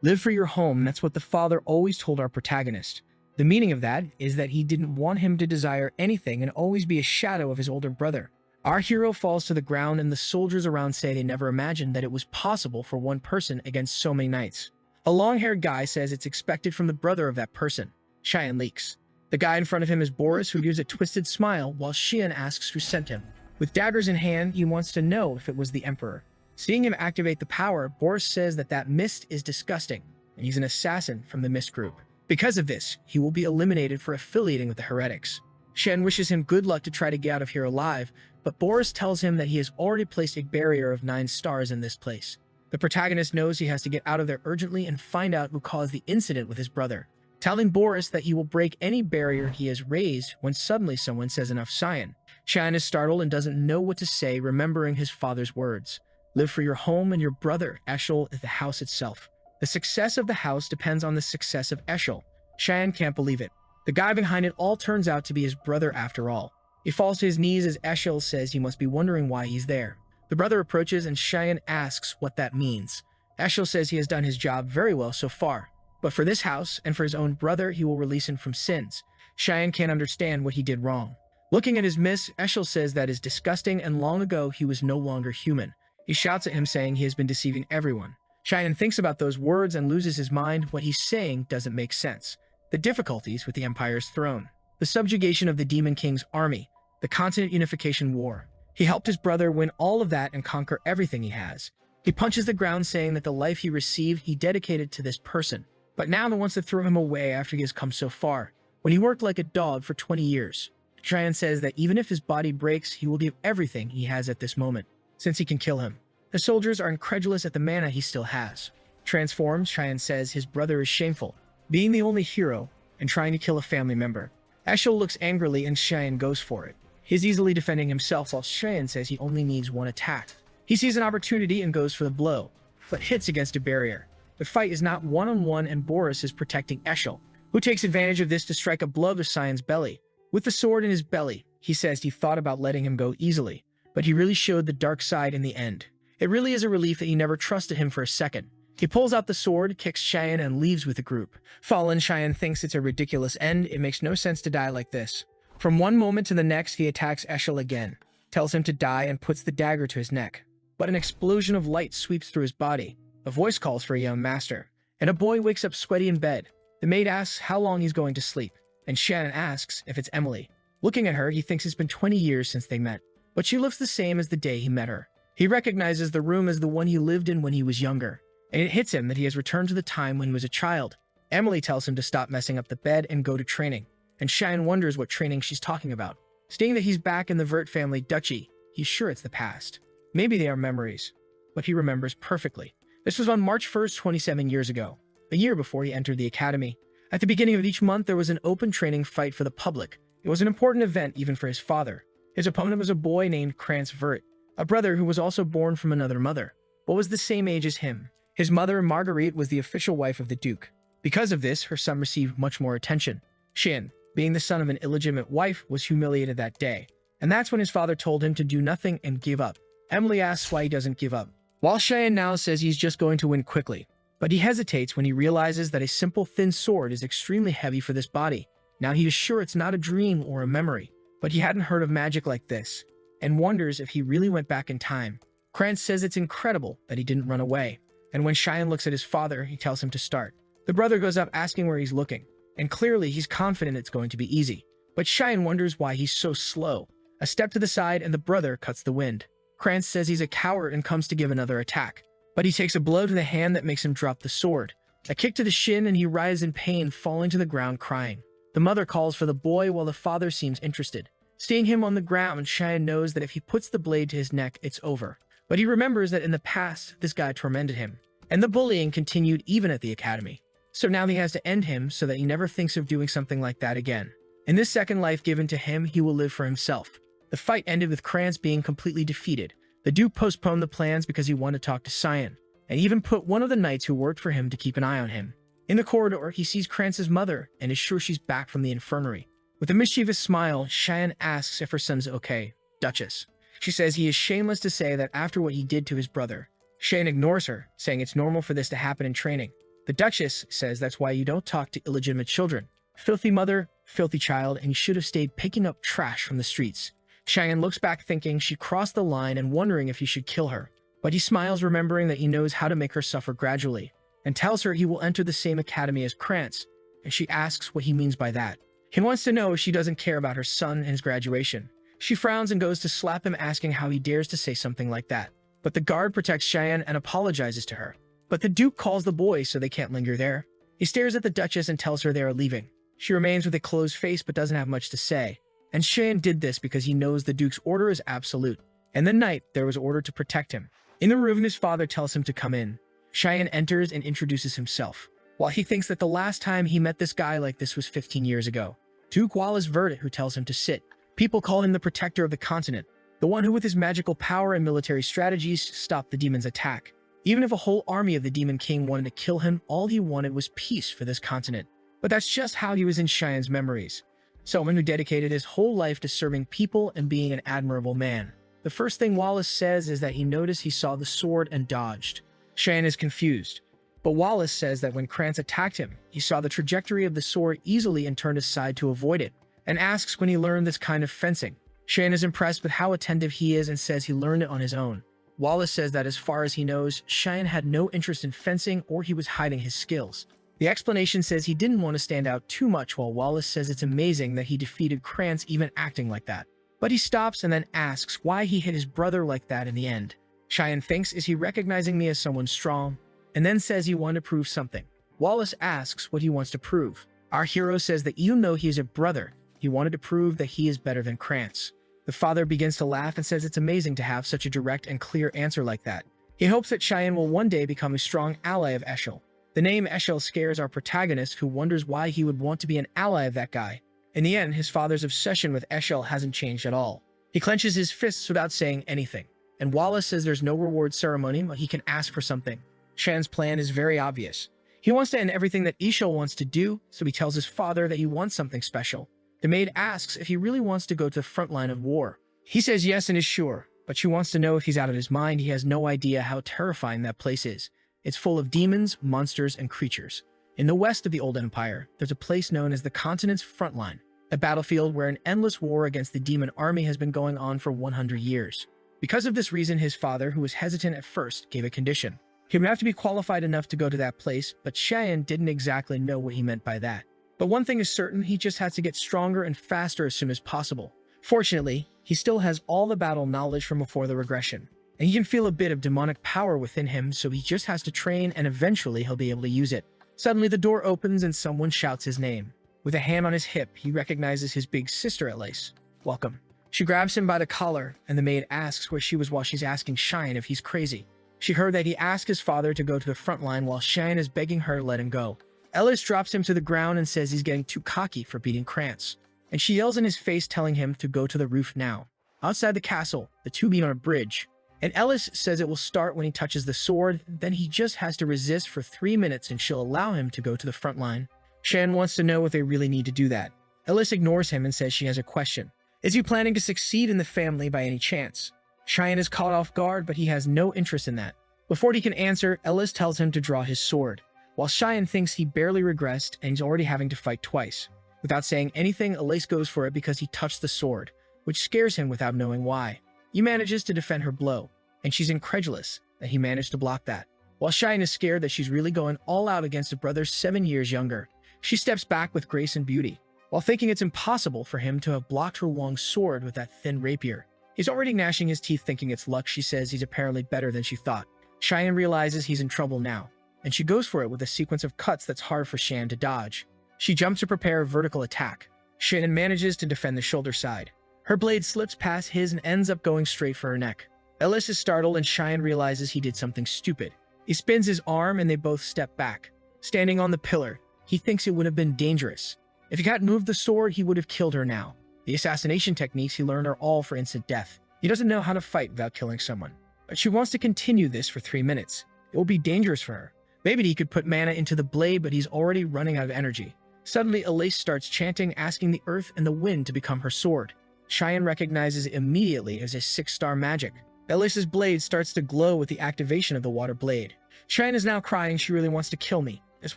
Live for your home, that's what the father always told our protagonist. The meaning of that is that he didn't want him to desire anything and always be a shadow of his older brother. Our hero falls to the ground and the soldiers around say they never imagined that it was possible for one person against so many knights. A long-haired guy says it's expected from the brother of that person. Cheyenne leaks. The guy in front of him is Boris, who gives a twisted smile while Cheyenne asks who sent him. With daggers in hand, he wants to know if it was the Emperor. Seeing him activate the power, Boris says that mist is disgusting, and he's an assassin from the Mist group. Because of this, he will be eliminated for affiliating with the heretics. Shen wishes him good luck to try to get out of here alive, but Boris tells him that he has already placed a barrier of 9 stars in this place. The protagonist knows he has to get out of there urgently and find out who caused the incident with his brother, telling Boris that he will break any barrier he has raised when suddenly someone says enough Cheyenne. Cheyenne is startled and doesn't know what to say, remembering his father's words. Live for your home and your brother. Eshel is the house itself. The success of the house depends on the success of Eshel. Cheyenne can't believe it. The guy behind it all turns out to be his brother after all. He falls to his knees as Eshel says he must be wondering why he's there. The brother approaches and Cheyenne asks what that means. Eshel says he has done his job very well so far, but for this house and for his own brother he will release him from sins. Cheyenne can't understand what he did wrong. Looking at his miss, Eshel says that is disgusting and long ago he was no longer human. He shouts at him saying he has been deceiving everyone. Cheyenne thinks about those words and loses his mind. What he's saying doesn't make sense. The difficulties with the Empire's throne, the subjugation of the Demon King's army, the continent unification war. He helped his brother win all of that and conquer everything he has. He punches the ground saying that the life he received he dedicated to this person, but now wants to throw him away after he has come so far, when he worked like a dog for 20 years. Cheyenne says that even if his body breaks, he will give everything he has at this moment, since he can kill him. The soldiers are incredulous at the mana he still has. Transformed, Cheyenne says his brother is shameful, being the only hero and trying to kill a family member. Eshel looks angrily and Cheyenne goes for it. He's easily defending himself while Cheyenne says he only needs one attack. He sees an opportunity and goes for the blow, but hits against a barrier. The fight is not one-on-one and Boris is protecting Eshel, who takes advantage of this to strike a blow to Cheyenne's belly. With the sword in his belly, he says he thought about letting him go easily, but he really showed the dark side in the end. It really is a relief that he never trusted him for a second. He pulls out the sword, kicks Cheyenne, and leaves with the group. Fallen, Cheyenne thinks it's a ridiculous end. It makes no sense to die like this. From one moment to the next, he attacks Eshel again, tells him to die, and puts the dagger to his neck. But an explosion of light sweeps through his body. A voice calls for a young master, and a boy wakes up sweaty in bed. The maid asks how long he's going to sleep, and Shannon asks if it's Emily. Looking at her, he thinks it's been 20 years since they met, but she looks the same as the day he met her. He recognizes the room as the one he lived in when he was younger, and it hits him that he has returned to the time when he was a child. Emily tells him to stop messing up the bed and go to training, and Cheyenne wonders what training she's talking about. Seeing that he's back in the Vert family duchy, he's sure it's the past. Maybe they are memories, but he remembers perfectly. This was on March 1st, 27 years ago, a year before he entered the academy. At the beginning of each month, there was an open training fight for the public. It was an important event even for his father. His opponent was a boy named Krantz Vert, a brother who was also born from another mother, but was the same age as him. His mother, Marguerite, was the official wife of the Duke. Because of this, her son received much more attention. Shin, being the son of an illegitimate wife, was humiliated that day, and that's when his father told him to do nothing and give up. Emily asks why he doesn't give up, while Cheyenne now says he's just going to win quickly. But he hesitates when he realizes that a simple thin sword is extremely heavy for this body. Now he is sure it's not a dream or a memory, but he hadn't heard of magic like this, and wonders if he really went back in time. Krantz says it's incredible that he didn't run away, and when Cheyenne looks at his father, he tells him to start. The brother goes up asking where he's looking, and clearly he's confident it's going to be easy. But Cheyenne wonders why he's so slow. A step to the side and the brother cuts the wind. Krantz says he's a coward and comes to give another attack, but he takes a blow to the hand that makes him drop the sword. A kick to the shin and he writhes in pain, falling to the ground crying. The mother calls for the boy while the father seems interested. Seeing him on the ground, Cheyenne knows that if he puts the blade to his neck, it's over. But he remembers that in the past, this guy tormented him, and the bullying continued even at the academy. So now he has to end him so that he never thinks of doing something like that again. In this second life given to him, he will live for himself. The fight ended with Krantz being completely defeated. The Duke postponed the plans because he wanted to talk to Cheyenne, and even put one of the knights who worked for him to keep an eye on him. In the corridor, he sees Krantz's mother and is sure she's back from the infirmary. With a mischievous smile, Cheyenne asks if her son's okay. Duchess. She says he is shameless to say that after what he did to his brother. Cheyenne ignores her, saying it's normal for this to happen in training. The Duchess says that's why you don't talk to illegitimate children. Filthy mother, filthy child, and you should have stayed picking up trash from the streets. Cheyenne looks back thinking she crossed the line and wondering if he should kill her. But he smiles, remembering that he knows how to make her suffer gradually, and tells her he will enter the same academy as Krantz, and she asks what he means by that. He wants to know if she doesn't care about her son and his graduation. She frowns and goes to slap him, asking how he dares to say something like that. But the guard protects Cheyenne and apologizes to her. But the Duke calls the boys so they can't linger there. He stares at the Duchess and tells her they are leaving. She remains with a closed face but doesn't have much to say. And Cheyenne did this because he knows the Duke's order is absolute. And the night there was ordered to protect him. In the room, his father tells him to come in. Cheyenne enters and introduces himself. While he thinks that the last time he met this guy like this was 15 years ago. Duke Wallace Verdit, who tells him to sit. People call him the protector of the continent, the one who with his magical power and military strategies stopped the demon's attack. Even if a whole army of the Demon King wanted to kill him, all he wanted was peace for this continent. But that's just how he was in Cheyenne's memories. Someone who dedicated his whole life to serving people and being an admirable man. The first thing Wallace says is that he noticed he saw the sword and dodged. Cheyenne is confused. But Wallace says that when Krantz attacked him, he saw the trajectory of the sword easily and turned aside to avoid it, and asks when he learned this kind of fencing. Cheyenne is impressed with how attentive he is and says he learned it on his own. Wallace says that as far as he knows, Cheyenne had no interest in fencing or he was hiding his skills. The explanation says he didn't want to stand out too much, while Wallace says it's amazing that he defeated Krantz even acting like that. But he stops and then asks why he hit his brother like that in the end. Cheyenne thinks, is he recognizing me as someone strong? And then says he wanted to prove something. Wallace asks what he wants to prove. Our hero says that even though he is a brother, he wanted to prove that he is better than Krantz. The father begins to laugh and says it's amazing to have such a direct and clear answer like that. He hopes that Cheyenne will one day become a strong ally of Eshel. The name Eshel scares our protagonist, who wonders why he would want to be an ally of that guy. In the end, his father's obsession with Eshel hasn't changed at all. He clenches his fists without saying anything. And Wallace says there's no reward ceremony, but he can ask for something. Cheyenne's plan is very obvious. He wants to end everything that Eshel wants to do, so he tells his father that he wants something special. The maid asks if he really wants to go to the front line of war. He says yes and is sure, but she wants to know if he's out of his mind. He has no idea how terrifying that place is. It's full of demons, monsters, and creatures. In the west of the Old Empire, there's a place known as the continent's front line, a battlefield where an endless war against the demon army has been going on for 100 years. Because of this reason, his father, who was hesitant at first, gave a condition. He would have to be qualified enough to go to that place, but Cheyenne didn't exactly know what he meant by that. But one thing is certain, he just has to get stronger and faster as soon as possible. Fortunately, he still has all the battle knowledge from before the regression, and he can feel a bit of demonic power within him, so he just has to train and eventually he'll be able to use it. Suddenly the door opens and someone shouts his name. With a hand on his hip, he recognizes his big sister Elise. Welcome. She grabs him by the collar, and the maid asks where she was while she's asking Cheyenne if he's crazy. She heard that he asked his father to go to the front line while Cheyenne is begging her to let him go. Ellis drops him to the ground and says he's getting too cocky for beating Krantz. And she yells in his face, telling him to go to the roof now. Outside the castle, the two meet on a bridge. And Ellis says it will start when he touches the sword, then he just has to resist for 3 minutes and she'll allow him to go to the front line. Cheyenne wants to know if they really need to do that. Ellis ignores him and says she has a question. Is he planning to succeed in the family by any chance? Cheyenne is caught off guard, but he has no interest in that. Before he can answer, Ellis tells him to draw his sword. While Cheyenne thinks he barely regressed and he's already having to fight twice. Without saying anything, Elise goes for it because he touched the sword, which scares him without knowing why. He manages to defend her blow, and she's incredulous that he managed to block that. While Cheyenne is scared that she's really going all out against a brother 7 years younger, she steps back with grace and beauty, while thinking it's impossible for him to have blocked her long sword with that thin rapier. He's already gnashing his teeth thinking it's luck. She says he's apparently better than she thought. Cheyenne realizes he's in trouble now, and she goes for it with a sequence of cuts that's hard for Cheyenne to dodge. She jumps to prepare a vertical attack. Cheyenne manages to defend the shoulder side. Her blade slips past his and ends up going straight for her neck. Ellis is startled and Cheyenne realizes he did something stupid. He spins his arm and they both step back. Standing on the pillar, he thinks it would have been dangerous. If he hadn't moved the sword, he would have killed her now. The assassination techniques he learned are all for instant death. He doesn't know how to fight without killing someone. But she wants to continue this for 3 minutes. It will be dangerous for her. Maybe he could put mana into the blade, but he's already running out of energy. Suddenly, Elise starts chanting, asking the earth and the wind to become her sword. Cheyenne recognizes it immediately as a 6-star magic. Elise's blade starts to glow with the activation of the water blade. Cheyenne is now crying she really wants to kill me. This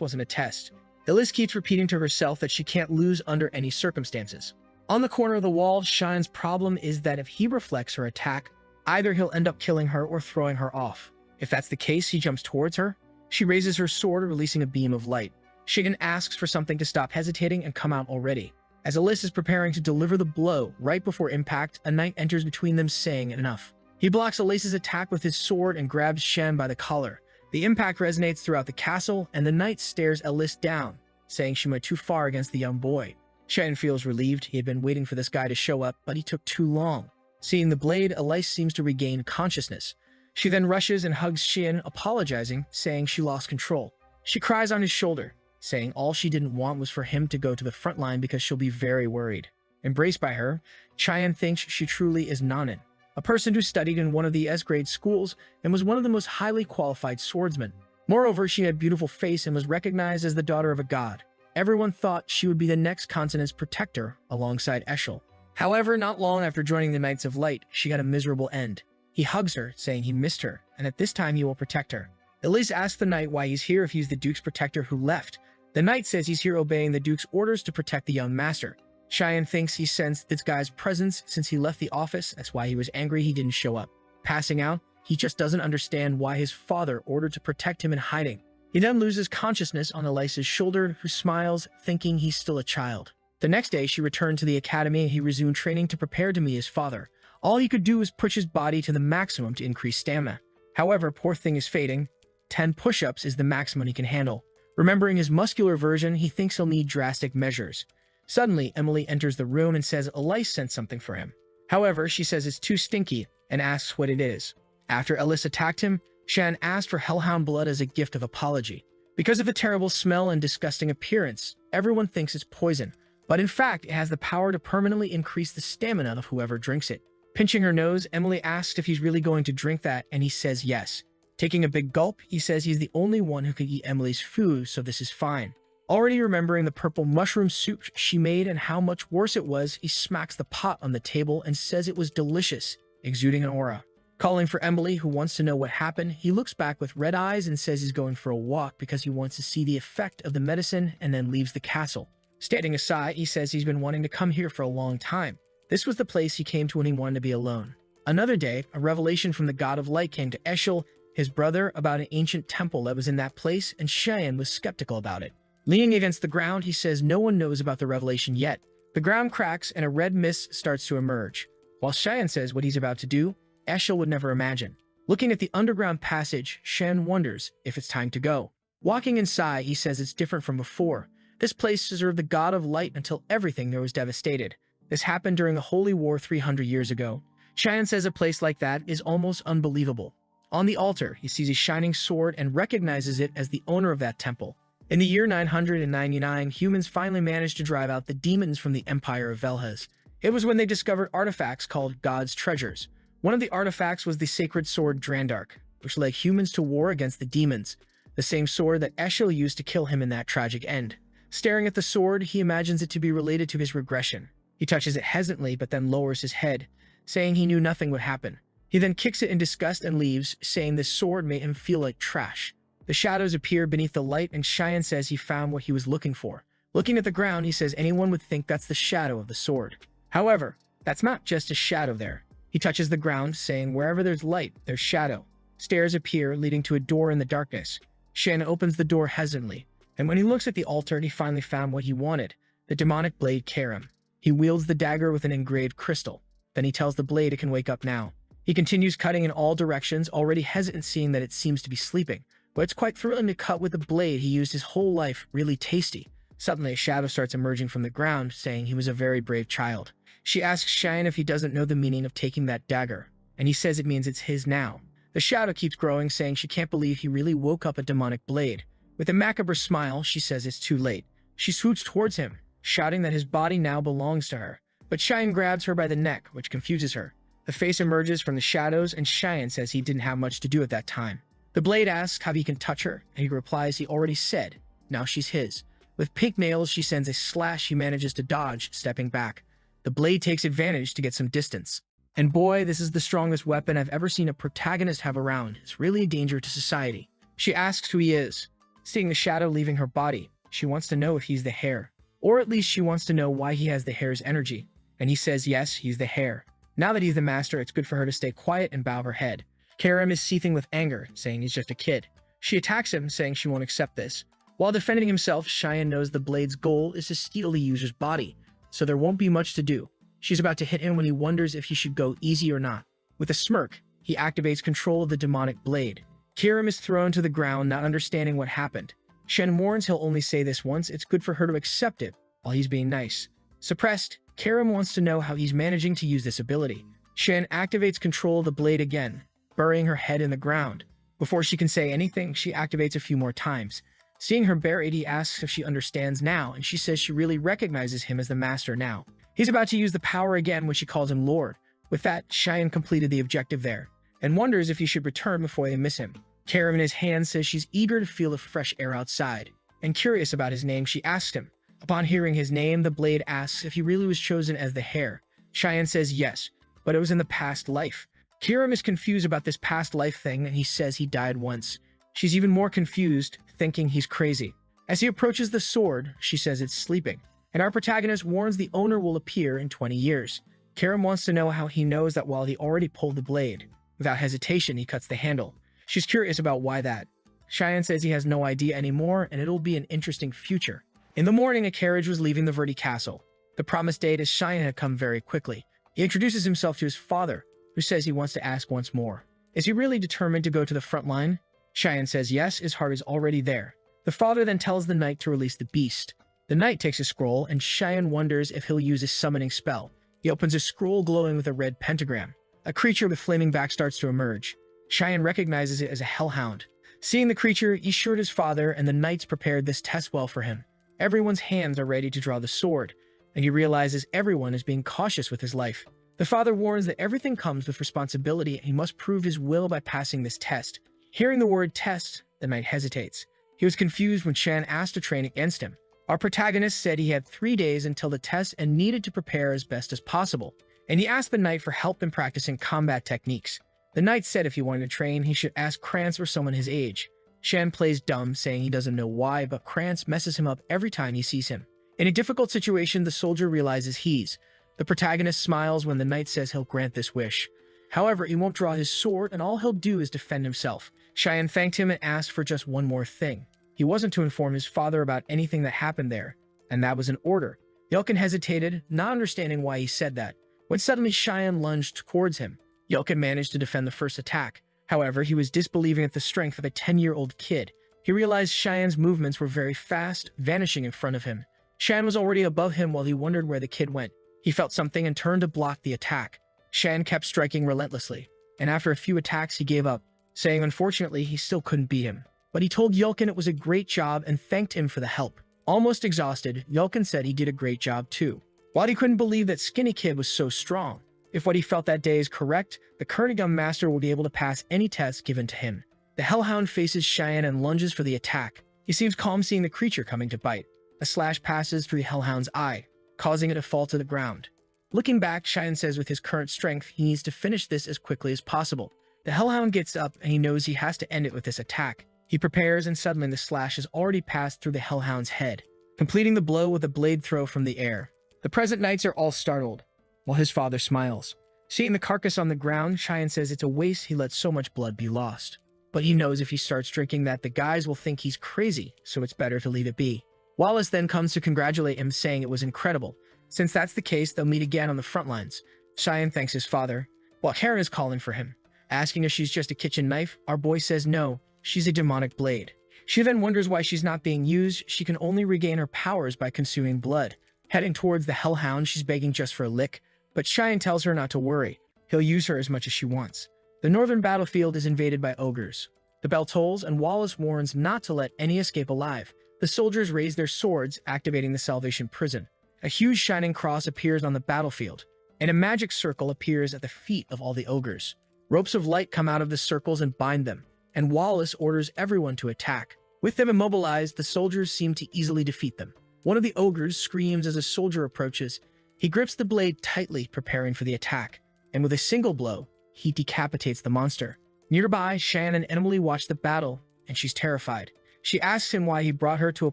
wasn't a test. Elise keeps repeating to herself that she can't lose under any circumstances. On the corner of the wall, Shine's problem is that if he reflects her attack, either he'll end up killing her or throwing her off. If that's the case, he jumps towards her. She raises her sword, releasing a beam of light. Shigen asks for something to stop hesitating and come out already. As Elise is preparing to deliver the blow, right before impact, a knight enters between them, saying enough. He blocks Elise's attack with his sword and grabs Shen by the collar. The impact resonates throughout the castle, and the knight stares Elise down, saying she went too far against the young boy. Shen feels relieved. He had been waiting for this guy to show up, but he took too long. Seeing the blade, Elise seems to regain consciousness. She then rushes and hugs Shin, apologizing, saying she lost control. She cries on his shoulder, saying all she didn't want was for him to go to the front line because she'll be very worried. Embraced by her, Cheyenne thinks she truly is Nanin, a person who studied in one of the S-grade schools and was one of the most highly qualified swordsmen. Moreover, she had a beautiful face and was recognized as the daughter of a god. Everyone thought she would be the next continent's protector alongside Eshel. However, not long after joining the Knights of Light, she got a miserable end. He hugs her, saying he missed her, and at this time he will protect her. Elise asks the knight why he's here if he's the Duke's protector who left. The knight says he's here obeying the Duke's orders to protect the young master. Cheyenne thinks he sensed this guy's presence since he left the office. That's why he was angry he didn't show up. Passing out, he just doesn't understand why his father ordered to protect him in hiding. He then loses consciousness on Elise's shoulder, who smiles, thinking he's still a child. The next day, she returned to the academy and he resumed training to prepare to meet his father. All he could do was push his body to the maximum to increase stamina. However, poor thing is fading. 10 push-ups is the maximum he can handle. Remembering his muscular version, he thinks he'll need drastic measures. Suddenly, Emily enters the room and says Elise sent something for him. However, she says it's too stinky and asks what it is. After Elise attacked him, Shan asked for hellhound blood as a gift of apology. Because of the terrible smell and disgusting appearance, everyone thinks it's poison, but in fact, it has the power to permanently increase the stamina of whoever drinks it. Pinching her nose, Emily asks if he's really going to drink that, and he says yes. Taking a big gulp, he says he's the only one who could eat Emily's food, so this is fine. Already remembering the purple mushroom soup she made and how much worse it was, he smacks the pot on the table and says it was delicious, exuding an aura. Calling for Emily, who wants to know what happened, he looks back with red eyes and says he's going for a walk because he wants to see the effect of the medicine and then leaves the castle. Standing aside, he says he's been wanting to come here for a long time. This was the place he came to when he wanted to be alone. Another day, a revelation from the God of Light came to Eshel, his brother, about an ancient temple that was in that place, and Cheyenne was skeptical about it. Leaning against the ground, he says no one knows about the revelation yet. The ground cracks and a red mist starts to emerge. While Cheyenne says what he's about to do, Eshel would never imagine. Looking at the underground passage, Shen wonders if it's time to go. Walking inside, he says it's different from before. This place served the God of Light until everything there was devastated. This happened during the Holy War 300 years ago. Cheyenne says a place like that is almost unbelievable. On the altar, he sees a shining sword and recognizes it as the owner of that temple. In the year 999, humans finally managed to drive out the demons from the Empire of Velhas. It was when they discovered artifacts called God's Treasures. One of the artifacts was the sacred sword Drandark, which led humans to war against the demons, the same sword that Eshel used to kill him in that tragic end. Staring at the sword, he imagines it to be related to his regression. He touches it hesitantly but then lowers his head, saying he knew nothing would happen. He then kicks it in disgust and leaves, saying this sword made him feel like trash. The shadows appear beneath the light and Cheyenne says he found what he was looking for. Looking at the ground, he says anyone would think that's the shadow of the sword. However, that's not just a shadow there. He touches the ground, saying wherever there's light, there's shadow. Stairs appear, leading to a door in the darkness. Shen opens the door hesitantly, and when he looks at the altar, he finally found what he wanted, the demonic blade Karam. He wields the dagger with an engraved crystal. Then he tells the blade it can wake up now. He continues cutting in all directions, already hesitant seeing that it seems to be sleeping. But it's quite thrilling to cut with the blade he used his whole life, really tasty. Suddenly, a shadow starts emerging from the ground, saying he was a very brave child. She asks Cheyenne if he doesn't know the meaning of taking that dagger, and he says it means it's his now. The shadow keeps growing, saying she can't believe he really woke up a demonic blade. With a macabre smile, she says it's too late. She swoops towards him, shouting that his body now belongs to her. But Cheyenne grabs her by the neck, which confuses her. The face emerges from the shadows, and Cheyenne says he didn't have much to do at that time. The blade asks how he can touch her, and he replies he already said, now she's his. With pink nails, she sends a slash he manages to dodge, stepping back. The blade takes advantage to get some distance. And boy, this is the strongest weapon I've ever seen a protagonist have around. It's really a danger to society. She asks who he is. Seeing the shadow leaving her body, she wants to know if he's the hair. Or at least she wants to know why he has the hair's energy. And he says yes, he's the hair. Now that he's the master, it's good for her to stay quiet and bow her head. Karam is seething with anger, saying he's just a kid. She attacks him, saying she won't accept this. While defending himself, Cheyenne knows the blade's goal is to steal the user's body, so there won't be much to do. She's about to hit him when he wonders if he should go easy or not. With a smirk, he activates control of the demonic blade. Karam is thrown to the ground, not understanding what happened. Shen warns he'll only say this once, it's good for her to accept it, while he's being nice. Suppressed, Karam wants to know how he's managing to use this ability. Shen activates control of the blade again, burying her head in the ground. Before she can say anything, she activates a few more times. Seeing her buried, he asks if she understands now, and she says she really recognizes him as the master now. He's about to use the power again when she calls him Lord. With that, Cheyenne completed the objective there, and wonders if he should return before they miss him. Karam in his hand says she's eager to feel the fresh air outside, and curious about his name, she asks him. Upon hearing his name, the blade asks if he really was chosen as the hair. Cheyenne says yes, but it was in the past life. Karam is confused about this past life thing, and he says he died once. She's even more confused, thinking he's crazy. As he approaches the sword, she says it's sleeping, and our protagonist warns the owner will appear in 20 years. Karam wants to know how he knows that while he already pulled the blade. Without hesitation, he cuts the handle. She's curious about why that. Cheyenne says he has no idea anymore, and it'll be an interesting future. In the morning, a carriage was leaving the Verde Castle. The promised date as Cheyenne had come very quickly. He introduces himself to his father, who says he wants to ask once more. Is he really determined to go to the front line? Cheyenne says yes, his heart is already there. The father then tells the knight to release the beast. The knight takes a scroll, and Cheyenne wonders if he'll use his summoning spell. He opens a scroll glowing with a red pentagram. A creature with flaming back starts to emerge. Cheyenne recognizes it as a hellhound. Seeing the creature, he assured his father, and the knights prepared this test well for him. Everyone's hands are ready to draw the sword, and he realizes everyone is being cautious with his life. The father warns that everything comes with responsibility, and he must prove his will by passing this test. Hearing the word test, the knight hesitates. He was confused when Shan asked to train against him. Our protagonist said he had 3 days until the test and needed to prepare as best as possible, and he asked the knight for help in practicing combat techniques. The knight said if he wanted to train, he should ask Krantz or someone his age. Shan plays dumb, saying he doesn't know why, but Krantz messes him up every time he sees him. In a difficult situation, the soldier realizes the protagonist smiles when the knight says he'll grant this wish. However, he won't draw his sword, and all he'll do is defend himself. Cheyenne thanked him and asked for just one more thing. He wasn't to inform his father about anything that happened there, and that was an order. Yelkin hesitated, not understanding why he said that, when suddenly Cheyenne lunged towards him. Yelkin managed to defend the first attack. However, he was disbelieving at the strength of a 10-year-old kid. He realized Cheyenne's movements were very fast, vanishing in front of him. Cheyenne was already above him while he wondered where the kid went. He felt something and turned to block the attack. Cheyenne kept striking relentlessly, and after a few attacks he gave up, saying unfortunately he still couldn't beat him. But he told Yelkin it was a great job and thanked him for the help. Almost exhausted, Yelkin said he did a great job too. While he couldn't believe that Skinny Kid was so strong, if what he felt that day is correct, the Kurnigan Master will be able to pass any test given to him. The Hellhound faces Cheyenne and lunges for the attack. He seems calm seeing the creature coming to bite. A slash passes through the Hellhound's eye, causing it to fall to the ground. Looking back, Cheyenne says with his current strength, he needs to finish this as quickly as possible. The Hellhound gets up and he knows he has to end it with this attack. He prepares and suddenly the slash has already passed through the Hellhound's head, completing the blow with a blade throw from the air. The present knights are all startled, while his father smiles. Seeing the carcass on the ground, Cheyenne says it's a waste he let so much blood be lost. But he knows if he starts drinking that, the guys will think he's crazy, so it's better to leave it be. Wallace then comes to congratulate him, saying it was incredible. Since that's the case, they'll meet again on the front lines. Cheyenne thanks his father, while Karen is calling for him. Asking if she's just a kitchen knife, our boy says no, she's a demonic blade. She then wonders why she's not being used. She can only regain her powers by consuming blood. Heading towards the Hellhound, she's begging just for a lick, but Cheyenne tells her not to worry. He'll use her as much as she wants. The northern battlefield is invaded by ogres. The bell tolls, and Wallace warns not to let any escape alive. The soldiers raise their swords, activating the Salvation Prison. A huge shining cross appears on the battlefield, and a magic circle appears at the feet of all the ogres. Ropes of light come out of the circles and bind them, and Wallace orders everyone to attack. With them immobilized, the soldiers seem to easily defeat them. One of the ogres screams as a soldier approaches. He grips the blade tightly, preparing for the attack, and with a single blow, he decapitates the monster. Nearby, Shan and Emily watch the battle, and she's terrified. She asks him why he brought her to a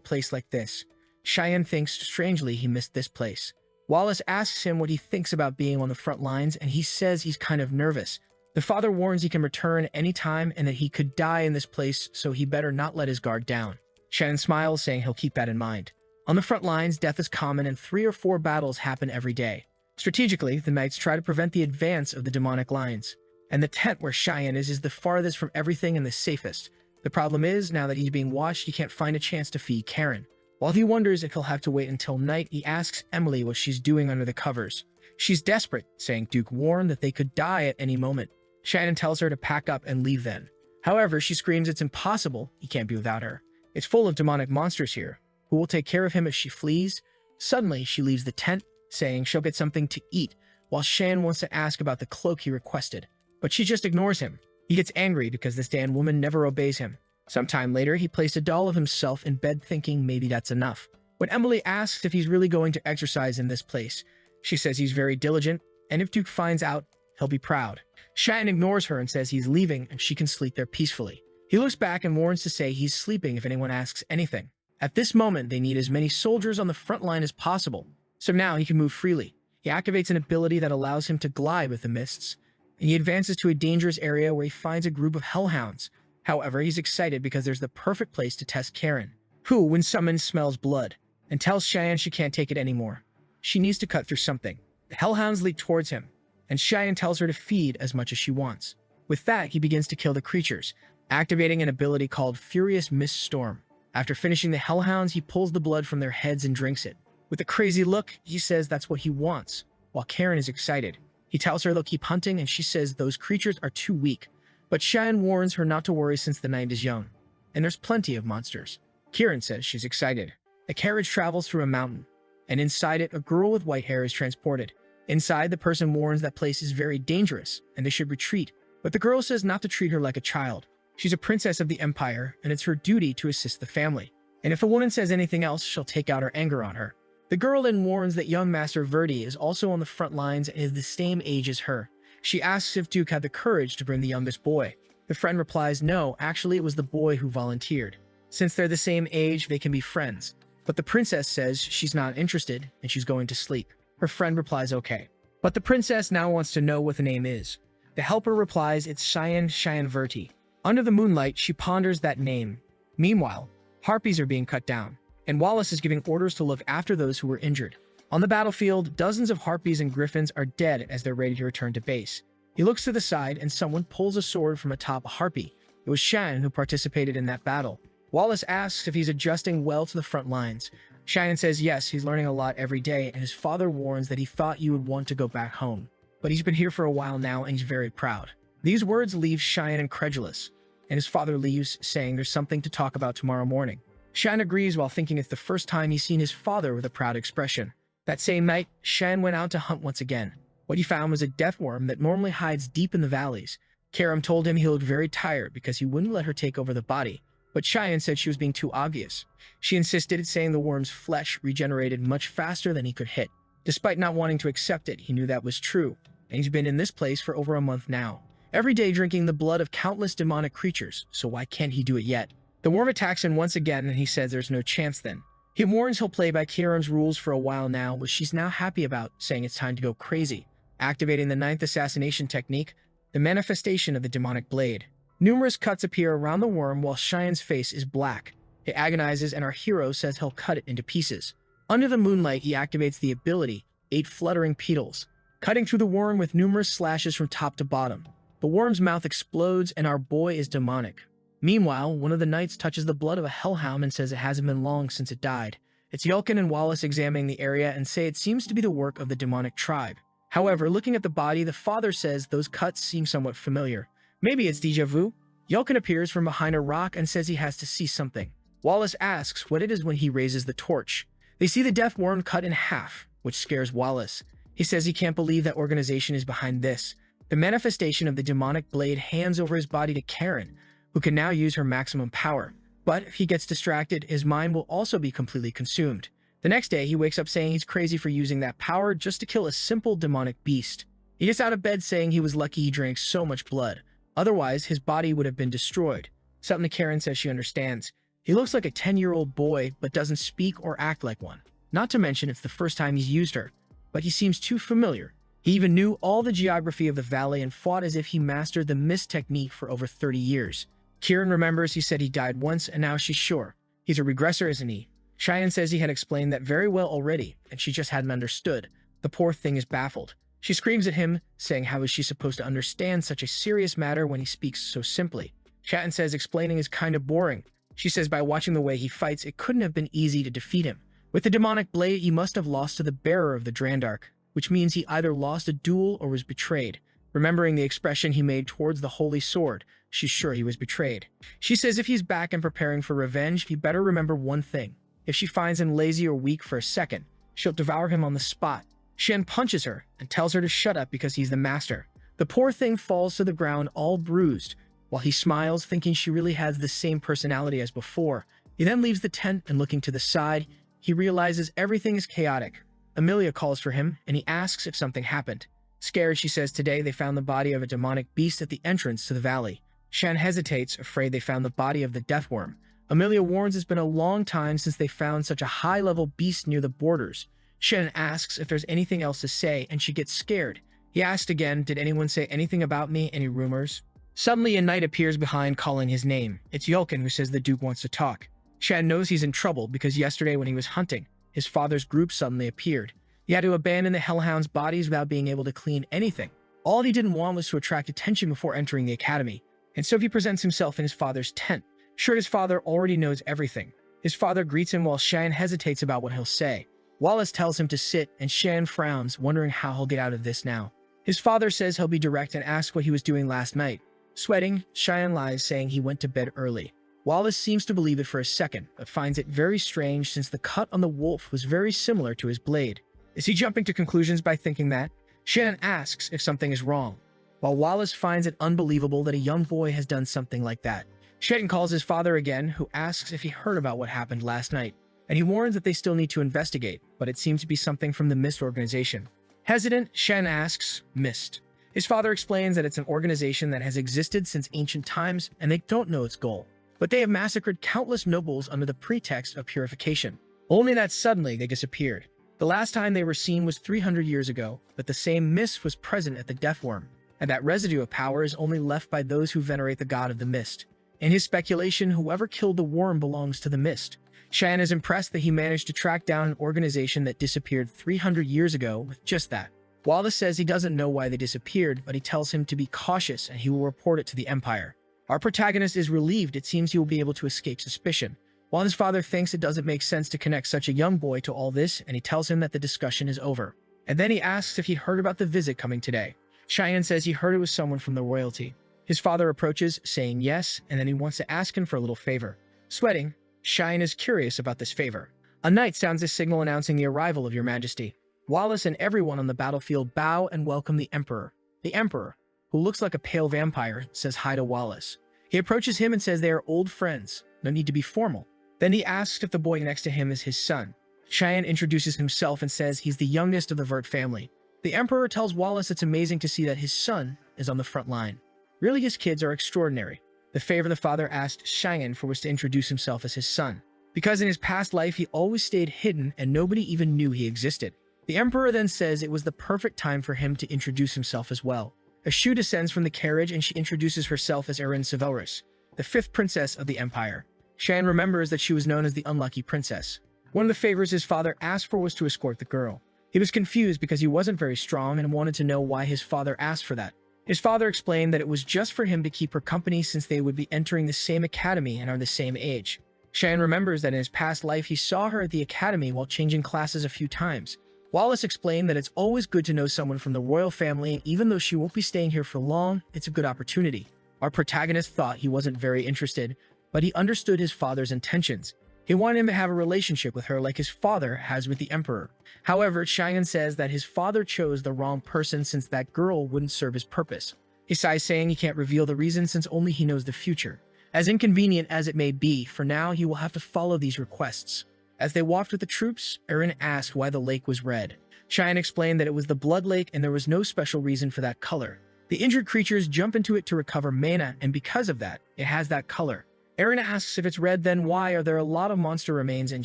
place like this. Cheyenne thinks strangely he missed this place. Wallace asks him what he thinks about being on the front lines, and he says he's kind of nervous. The father warns he can return any time and that he could die in this place, so he better not let his guard down. Cheyenne smiles, saying he'll keep that in mind. On the front lines, death is common and 3 or 4 battles happen every day. Strategically, the knights try to prevent the advance of the demonic lines. And the tent where Cheyenne is the farthest from everything and the safest. The problem is, now that he's being watched, he can't find a chance to feed Karen. While he wonders if he'll have to wait until night, he asks Emily what she's doing under the covers. She's desperate, saying Duke warned that they could die at any moment. Shannon tells her to pack up and leave then. However, she screams it's impossible, he can't be without her. It's full of demonic monsters here. Who will take care of him if she flees? Suddenly, she leaves the tent, saying she'll get something to eat, while Shan wants to ask about the cloak he requested. But she just ignores him. He gets angry because this damn woman never obeys him. Sometime later, he placed a doll of himself in bed thinking maybe that's enough. When Emily asks if he's really going to exercise in this place, she says he's very diligent, and if Duke finds out, he'll be proud. Shannon ignores her and says he's leaving and she can sleep there peacefully. He looks back and warns to say he's sleeping if anyone asks anything. At this moment, they need as many soldiers on the front line as possible, so now he can move freely. He activates an ability that allows him to glide with the mists, and he advances to a dangerous area where he finds a group of hellhounds. However, he's excited because there's the perfect place to test Karen, who, when summoned, smells blood, and tells Cheyenne she can't take it anymore. She needs to cut through something. The hellhounds leap towards him, and Cheyenne tells her to feed as much as she wants. With that, he begins to kill the creatures, activating an ability called Furious Mist Storm. After finishing the hellhounds, he pulls the blood from their heads and drinks it. With a crazy look, he says that's what he wants, while Karen is excited. He tells her they'll keep hunting, and she says those creatures are too weak. But Cheyenne warns her not to worry since the night is young, and there's plenty of monsters. Kieran says she's excited. A carriage travels through a mountain, and inside it, a girl with white hair is transported. Inside, the person warns that place is very dangerous, and they should retreat. But the girl says not to treat her like a child. She's a princess of the Empire, and it's her duty to assist the family. And if a woman says anything else, she'll take out her anger on her. The girl then warns that young Master Verdi is also on the front lines and is the same age as her. She asks if Duke had the courage to bring the youngest boy. The friend replies no, actually it was the boy who volunteered. Since they're the same age, they can be friends. But the princess says she's not interested and she's going to sleep. Her friend replies okay. But the princess now wants to know what the name is. The helper replies it's Cheyenne Verti. Under the moonlight, she ponders that name. Meanwhile, harpies are being cut down, and Wallace is giving orders to look after those who were injured. On the battlefield, dozens of harpies and griffins are dead as they're ready to return to base. He looks to the side and someone pulls a sword from atop a harpy. It was Shannon who participated in that battle. Wallace asks if he's adjusting well to the front lines. Shannon says yes, he's learning a lot every day, and his father warns that he thought you would want to go back home. But he's been here for a while now and he's very proud. These words leave Cheyenne incredulous, and his father leaves, saying there's something to talk about tomorrow morning. Cheyenne agrees while thinking it's the first time he's seen his father with a proud expression. That same night, Cheyenne went out to hunt once again. What he found was a death worm that normally hides deep in the valleys. Karam told him he looked very tired because he wouldn't let her take over the body, but Cheyenne said she was being too obvious. She insisted, saying the worm's flesh regenerated much faster than he could hit. Despite not wanting to accept it, he knew that was true, and he's been in this place for over a month now, every day drinking the blood of countless demonic creatures, so why can't he do it yet? The worm attacks him once again, and he says there's no chance then. He warns he'll play by Karam's rules for a while now, which she's now happy about, saying it's time to go crazy. Activating the 9th assassination technique, the manifestation of the demonic blade. Numerous cuts appear around the worm while Cheyenne's face is black. It agonizes, and our hero says he'll cut it into pieces. Under the moonlight, he activates the ability, 8 fluttering petals, cutting through the worm with numerous slashes from top to bottom. The worm's mouth explodes, and our boy is demonic. Meanwhile, one of the knights touches the blood of a hellhound and says it hasn't been long since it died. It's Yelkin and Wallace examining the area and say it seems to be the work of the demonic tribe. However, looking at the body, the father says those cuts seem somewhat familiar. Maybe it's déjà vu? Yelkin appears from behind a rock and says he has to see something. Wallace asks what it is when he raises the torch. They see the death worm cut in half, which scares Wallace. He says he can't believe that organization is behind this. The manifestation of the demonic blade hands over his body to Karen, who can now use her maximum power. But if he gets distracted, his mind will also be completely consumed. The next day, he wakes up saying he's crazy for using that power just to kill a simple demonic beast. He gets out of bed saying he was lucky he drank so much blood. Otherwise, his body would have been destroyed. Something Karen says she understands. He looks like a 10-year-old boy, but doesn't speak or act like one. Not to mention it's the first time he's used her, but he seems too familiar. He even knew all the geography of the valley and fought as if he mastered the mist technique for over 30 years. Kieran remembers he said he died once, and now she's sure. He's a regressor, isn't he? Cheyenne says he had explained that very well already, and she just hadn't understood. The poor thing is baffled. She screams at him, saying how is she supposed to understand such a serious matter when he speaks so simply. Cheyenne says explaining is kind of boring. She says by watching the way he fights, it couldn't have been easy to defeat him. With the demonic blade, he must have lost to the bearer of the Drandark, which means he either lost a duel or was betrayed. Remembering the expression he made towards the holy sword, she's sure he was betrayed. She says if he's back and preparing for revenge, he better remember one thing. If she finds him lazy or weak for a second, she'll devour him on the spot. Shen punches her and tells her to shut up because he's the master. The poor thing falls to the ground all bruised, while he smiles, thinking she really has the same personality as before. He then leaves the tent and looking to the side, he realizes everything is chaotic. Amelia calls for him and he asks if something happened. Scared, she says today they found the body of a demonic beast at the entrance to the valley. Shan hesitates, afraid they found the body of the deathworm. Amelia warns it's been a long time since they found such a high-level beast near the borders. Shen asks if there's anything else to say, and she gets scared. He asked again, did anyone say anything about me, any rumors? Suddenly a knight appears behind calling his name. It's Yulkin who says the Duke wants to talk. Shan knows he's in trouble because yesterday when he was hunting, his father's group suddenly appeared. He had to abandon the Hellhound's bodies without being able to clean anything. All he didn't want was to attract attention before entering the academy, and so he presents himself in his father's tent. Sure, his father already knows everything. His father greets him while Shan hesitates about what he'll say. Wallace tells him to sit, and Shan frowns, wondering how he'll get out of this now. His father says he'll be direct and asks what he was doing last night. Sweating, Shan lies, saying he went to bed early. Wallace seems to believe it for a second, but finds it very strange since the cut on the wolf was very similar to his blade. Is he jumping to conclusions by thinking that? Shannon asks if something is wrong, while Wallace finds it unbelievable that a young boy has done something like that. Shannon calls his father again, who asks if he heard about what happened last night, and he warns that they still need to investigate, but it seems to be something from the Mist organization. Hesitant, Shannon asks, Mist. His father explains that it's an organization that has existed since ancient times, and they don't know its goal. But they have massacred countless nobles under the pretext of purification. Only that suddenly they disappeared. The last time they were seen was 300 years ago, but the same mist was present at the Deathworm, and that residue of power is only left by those who venerate the god of the mist. In his speculation, whoever killed the worm belongs to the mist. Cheyenne is impressed that he managed to track down an organization that disappeared 300 years ago with just that. Wallace says he doesn't know why they disappeared, but he tells him to be cautious and he will report it to the Empire. Our protagonist is relieved it seems he will be able to escape suspicion, while his father thinks it doesn't make sense to connect such a young boy to all this, and he tells him that the discussion is over. And then he asks if he heard about the visit coming today. Cheyenne says he heard it was someone from the royalty. His father approaches, saying yes, and then he wants to ask him for a little favor. Sweating, Cheyenne is curious about this favor. A knight sounds a signal announcing the arrival of your majesty. Wallace and everyone on the battlefield bow and welcome the Emperor. The Emperor, who looks like a pale vampire, says hi to Wallace. He approaches him and says they are old friends, no need to be formal. Then he asks if the boy next to him is his son. Cheyenne introduces himself and says he's the youngest of the Vert family. The Emperor tells Wallace it's amazing to see that his son is on the front line. Really, his kids are extraordinary. The favor the father asked Cheyenne for was to introduce himself as his son, because in his past life he always stayed hidden and nobody even knew he existed. The Emperor then says it was the perfect time for him to introduce himself as well. A shoe descends from the carriage and she introduces herself as Erin Severus, the 5th princess of the Empire. Cheyenne remembers that she was known as the Unlucky Princess. One of the favors his father asked for was to escort the girl. He was confused because he wasn't very strong and wanted to know why his father asked for that. His father explained that it was just for him to keep her company since they would be entering the same academy and are the same age. Cheyenne remembers that in his past life he saw her at the academy while changing classes a few times. Wallace explained that it's always good to know someone from the royal family, and even though she won't be staying here for long, it's a good opportunity. Our protagonist thought he wasn't very interested, but he understood his father's intentions. He wanted him to have a relationship with her like his father has with the Emperor. However, Cheyenne says that his father chose the wrong person since that girl wouldn't serve his purpose. He sighs, saying he can't reveal the reason since only he knows the future. As inconvenient as it may be, for now he will have to follow these requests. As they walked with the troops, Erin asked why the lake was red. Cheyenne explained that it was the blood lake and there was no special reason for that color. The injured creatures jump into it to recover mana, and because of that, it has that color. Erin asks if it's red, then why are there a lot of monster remains, and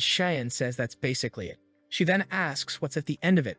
Cheyenne says that's basically it. She then asks what's at the end of it.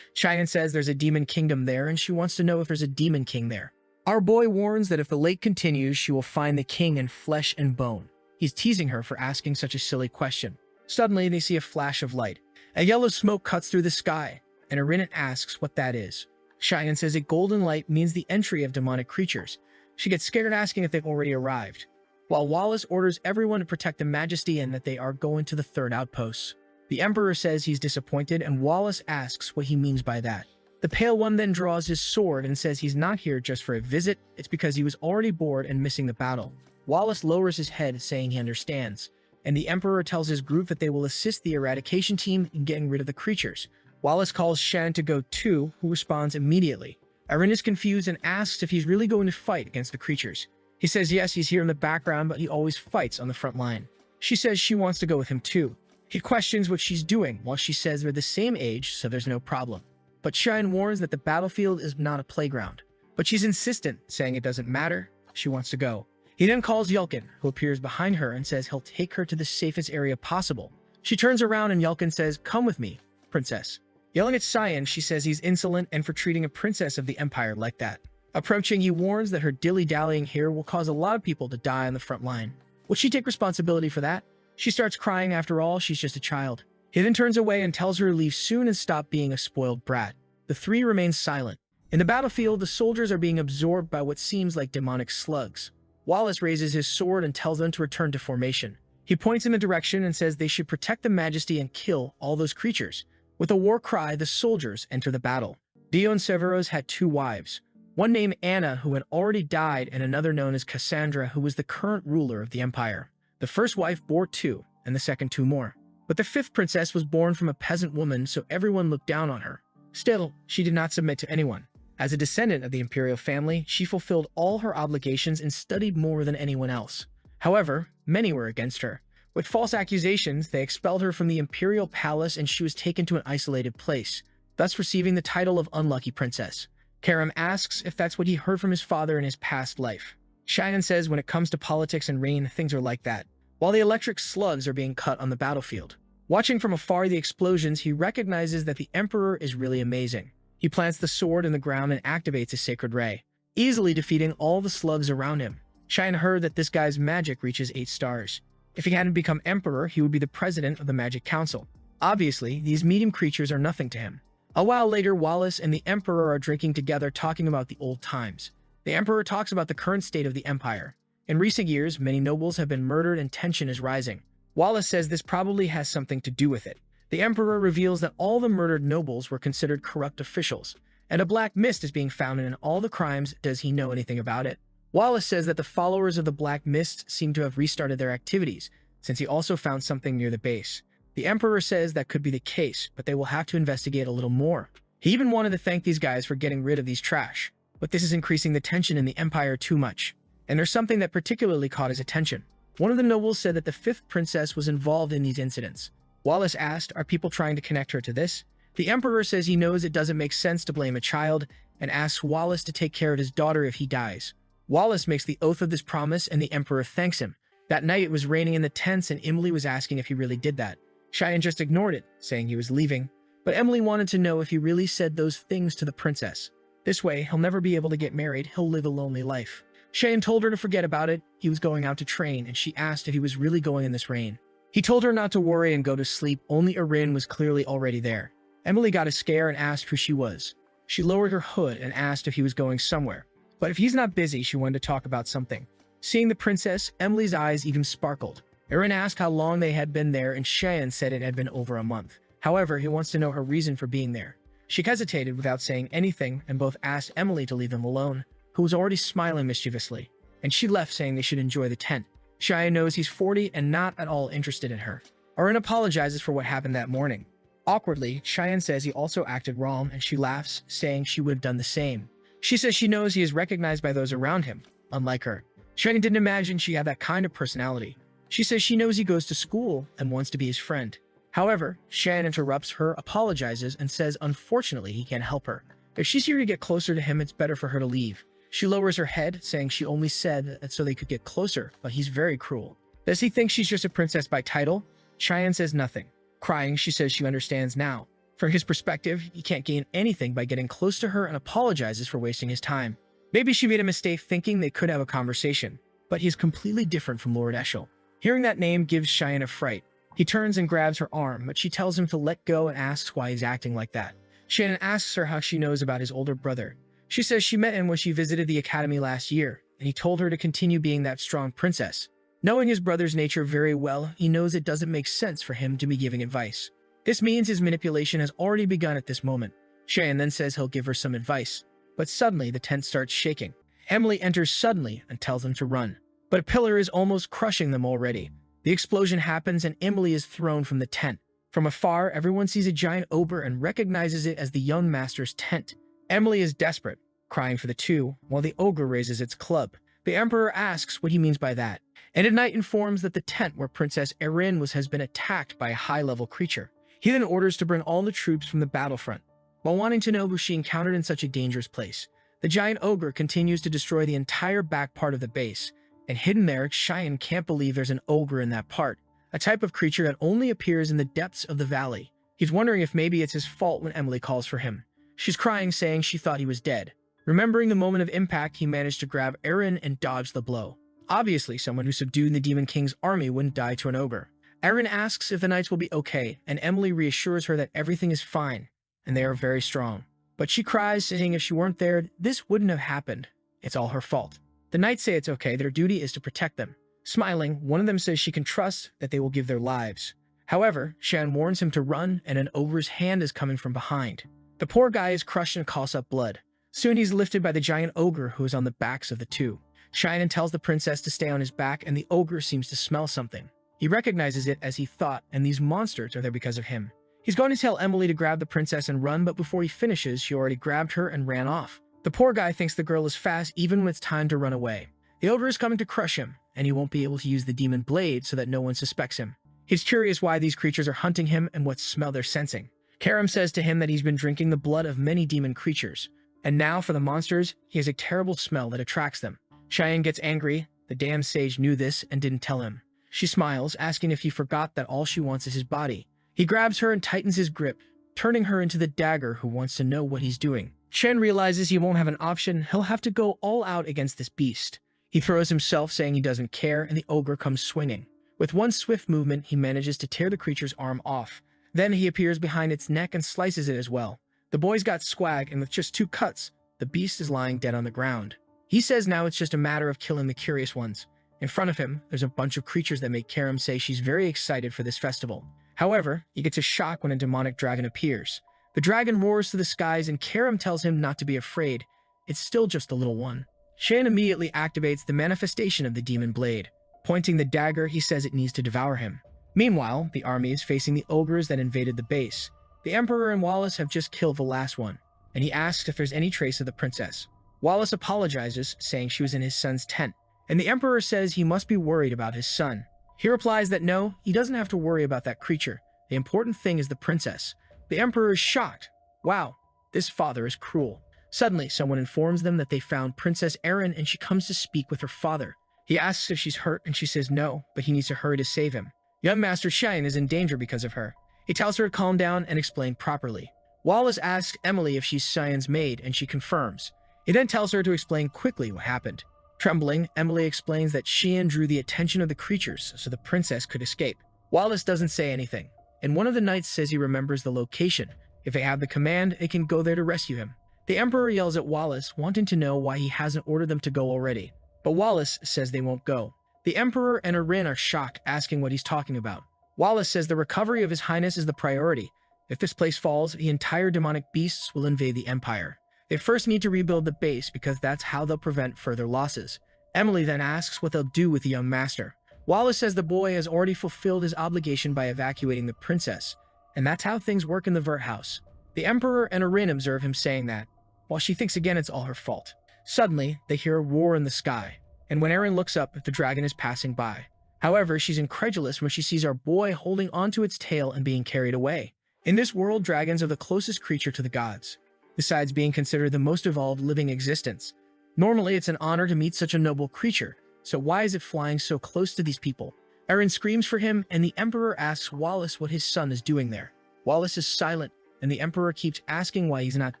Cheyenne says there's a demon kingdom there, and she wants to know if there's a demon king there. Our boy warns that if the lake continues, she will find the king in flesh and bone. He's teasing her for asking such a silly question. Suddenly, they see a flash of light. A yellow smoke cuts through the sky, and Erin asks what that is. Cheyenne says a golden light means the entry of demonic creatures. She gets scared, asking if they've already arrived, while Wallace orders everyone to protect the Majesty and that they are going to the third outpost. The Emperor says he's disappointed, and Wallace asks what he means by that. The Pale One then draws his sword and says he's not here just for a visit, it's because he was already bored and missing the battle. Wallace lowers his head, saying he understands, and the Emperor tells his group that they will assist the eradication team in getting rid of the creatures. Wallace calls Shan to go too, who responds immediately. Erin is confused and asks if he's really going to fight against the creatures. He says yes, he's here in the background, but he always fights on the front line. She says she wants to go with him too. He questions what she's doing, while she says they're the same age, so there's no problem. But Cheyenne warns that the battlefield is not a playground. But she's insistent, saying it doesn't matter, she wants to go. He then calls Yelkin, who appears behind her and says he'll take her to the safest area possible. She turns around and Yelkin says, "Come with me, princess." Yelling at Cheyenne, she says he's insolent and for treating a princess of the Empire like that. Approaching, he warns that her dilly-dallying here will cause a lot of people to die on the front line. Will she take responsibility for that? She starts crying, after all, she's just a child. He then turns away and tells her to leave soon and stop being a spoiled brat. The three remain silent. In the battlefield, the soldiers are being absorbed by what seems like demonic slugs. Wallace raises his sword and tells them to return to formation. He points in a direction and says they should protect the Majesty and kill all those creatures. With a war cry, the soldiers enter the battle. Dion Severos had two wives, one named Anna, who had already died, and another known as Cassandra, who was the current ruler of the Empire. The first wife bore two, and the second two more. But the fifth princess was born from a peasant woman, so everyone looked down on her. Still, she did not submit to anyone. As a descendant of the imperial family, she fulfilled all her obligations and studied more than anyone else. However, many were against her. With false accusations, they expelled her from the imperial palace and she was taken to an isolated place, thus receiving the title of Unlucky Princess. Karam asks if that's what he heard from his father in his past life. Cheyenne says when it comes to politics and reign, things are like that, while the electric slugs are being cut on the battlefield. Watching from afar the explosions, he recognizes that the Emperor is really amazing. He plants the sword in the ground and activates a sacred ray, easily defeating all the slugs around him. Cheyenne heard that this guy's magic reaches 8 stars. If he hadn't become Emperor, he would be the president of the Magic Council. Obviously, these medium creatures are nothing to him. A while later, Wallace and the Emperor are drinking together, talking about the old times. The Emperor talks about the current state of the Empire. In recent years, many nobles have been murdered and tension is rising. Wallace says this probably has something to do with it. The Emperor reveals that all the murdered nobles were considered corrupt officials, and a black mist is being found in all the crimes. Does he know anything about it? Wallace says that the followers of the Black Mist seem to have restarted their activities, since he also found something near the base. The Emperor says that could be the case, but they will have to investigate a little more. He even wanted to thank these guys for getting rid of these trash, but this is increasing the tension in the Empire too much. And there's something that particularly caught his attention. One of the nobles said that the 5th princess was involved in these incidents. Wallace asked, are people trying to connect her to this? The Emperor says he knows it doesn't make sense to blame a child, and asks Wallace to take care of his daughter if he dies. Wallace makes the oath of this promise, and the Emperor thanks him. That night it was raining in the tents, and Emily was asking if he really did that. Cheyenne just ignored it, saying he was leaving. But Emily wanted to know if he really said those things to the princess. This way, he'll never be able to get married, he'll live a lonely life. Cheyenne told her to forget about it. He was going out to train, and she asked if he was really going in this rain. He told her not to worry and go to sleep, only Erin was clearly already there. Emily got a scare and asked who she was. She lowered her hood and asked if he was going somewhere. But if he's not busy, she wanted to talk about something. Seeing the princess, Emily's eyes even sparkled. Erin asked how long they had been there, and Cheyenne said it had been over a month. However, he wants to know her reason for being there. She hesitated without saying anything, and both asked Emily to leave them alone, who was already smiling mischievously. And she left, saying they should enjoy the tent. Cheyenne knows he's 40 and not at all interested in her. Erin apologizes for what happened that morning. Awkwardly, Cheyenne says he also acted wrong, and she laughs, saying she would have done the same. She says she knows he is recognized by those around him, unlike her. Cheyenne didn't imagine she had that kind of personality. She says she knows he goes to school and wants to be his friend. However, Cheyenne interrupts her, apologizes, and says unfortunately he can't help her. If she's here to get closer to him, it's better for her to leave. She lowers her head, saying she only said that so they could get closer, but he's very cruel. Does he think she's just a princess by title? Cheyenne says nothing. Crying, she says she understands now. From his perspective, he can't gain anything by getting close to her and apologizes for wasting his time. Maybe she made a mistake thinking they could have a conversation, but he's completely different from Lord Eshel. Hearing that name gives Cheyenne a fright. He turns and grabs her arm, but she tells him to let go and asks why he's acting like that. Cheyenne asks her how she knows about his older brother. She says she met him when she visited the academy last year, and he told her to continue being that strong princess. Knowing his brother's nature very well, he knows it doesn't make sense for him to be giving advice. This means his manipulation has already begun at this moment. Cheyenne then says he'll give her some advice, but suddenly the tent starts shaking. Emily enters suddenly and tells them to run, but a pillar is almost crushing them already. The explosion happens and Emily is thrown from the tent. From afar, everyone sees a giant ogre and recognizes it as the young master's tent. Emily is desperate, crying for the two, while the ogre raises its club. The emperor asks what he means by that, and at night informs that the tent where Princess Erin was has been attacked by a high-level creature. He then orders to bring all the troops from the battlefront. While wanting to know who she encountered in such a dangerous place, the giant ogre continues to destroy the entire back part of the base, and hidden there, Cheyenne can't believe there's an ogre in that part, a type of creature that only appears in the depths of the valley. He's wondering if maybe it's his fault when Emily calls for him. She's crying, saying she thought he was dead. Remembering the moment of impact, he managed to grab Erin and dodge the blow. Obviously, someone who subdued the Demon King's army wouldn't die to an ogre. Erin asks if the knights will be okay, and Emily reassures her that everything is fine, and they are very strong. But she cries, saying if she weren't there, this wouldn't have happened. It's all her fault. The knights say it's okay, their duty is to protect them. Smiling, one of them says she can trust that they will give their lives. However, Cheyenne warns him to run, and an ogre's hand is coming from behind. The poor guy is crushed and coughs up blood. Soon he's lifted by the giant ogre who is on the backs of the two. Cheyenne tells the princess to stay on his back, and the ogre seems to smell something. He recognizes it as he thought, and these monsters are there because of him. He's going to tell Emily to grab the princess and run, but before he finishes, she already grabbed her and ran off. The poor guy thinks the girl is fast even when it's time to run away. The ogre is coming to crush him, and he won't be able to use the demon blade so that no one suspects him. He's curious why these creatures are hunting him and what smell they're sensing. Karam says to him that he's been drinking the blood of many demon creatures, and now for the monsters, he has a terrible smell that attracts them. Cheyenne gets angry. The damn sage knew this and didn't tell him. She smiles, asking if he forgot that all she wants is his body. He grabs her and tightens his grip, turning her into the dagger who wants to know what he's doing. Shen realizes he won't have an option. He'll have to go all out against this beast. He throws himself, saying he doesn't care, and the ogre comes swinging. With one swift movement, he manages to tear the creature's arm off. Then he appears behind its neck and slices it as well. The boy's got swag, and with just 2 cuts, the beast is lying dead on the ground. He says now it's just a matter of killing the curious ones. In front of him, there's a bunch of creatures that make Karam say she's very excited for this festival. However, he gets a shock when a demonic dragon appears. The dragon roars to the skies, and Karam tells him not to be afraid. It's still just a little one. Shan immediately activates the manifestation of the demon blade. Pointing the dagger, he says it needs to devour him. Meanwhile, the army is facing the ogres that invaded the base. The Emperor and Wallace have just killed the last one, and he asks if there's any trace of the princess. Wallace apologizes, saying she was in his son's tent, and the Emperor says he must be worried about his son. He replies that no, he doesn't have to worry about that creature. The important thing is the princess. The Emperor is shocked. Wow, this father is cruel. Suddenly, someone informs them that they found Princess Erin, and she comes to speak with her father. He asks if she's hurt, and she says no, but he needs to hurry to save him. Young Master Cheyenne is in danger because of her. He tells her to calm down and explain properly. Wallace asks Emily if she's Cheyenne's maid, and she confirms. He then tells her to explain quickly what happened. Trembling, Emily explains that Cheyenne drew the attention of the creatures so the princess could escape. Wallace doesn't say anything, and one of the knights says he remembers the location. If they have the command, they can go there to rescue him. The Emperor yells at Wallace, wanting to know why he hasn't ordered them to go already. But Wallace says they won't go. The Emperor and Erin are shocked, asking what he's talking about. Wallace says the recovery of His Highness is the priority. If this place falls, the entire demonic beasts will invade the Empire. They first need to rebuild the base because that's how they'll prevent further losses. Emily then asks what they'll do with the young master. Wallace says the boy has already fulfilled his obligation by evacuating the princess, and that's how things work in the Vert House. The Emperor and Erin observe him saying that, while she thinks again it's all her fault. Suddenly, they hear a roar in the sky, and when Erin looks up, the dragon is passing by. However, she's incredulous when she sees our boy holding onto its tail and being carried away. In this world, dragons are the closest creature to the gods, besides being considered the most evolved living existence. Normally, it's an honor to meet such a noble creature, so why is it flying so close to these people? Eren screams for him, and the Emperor asks Wallace what his son is doing there. Wallace is silent, and the Emperor keeps asking why he's not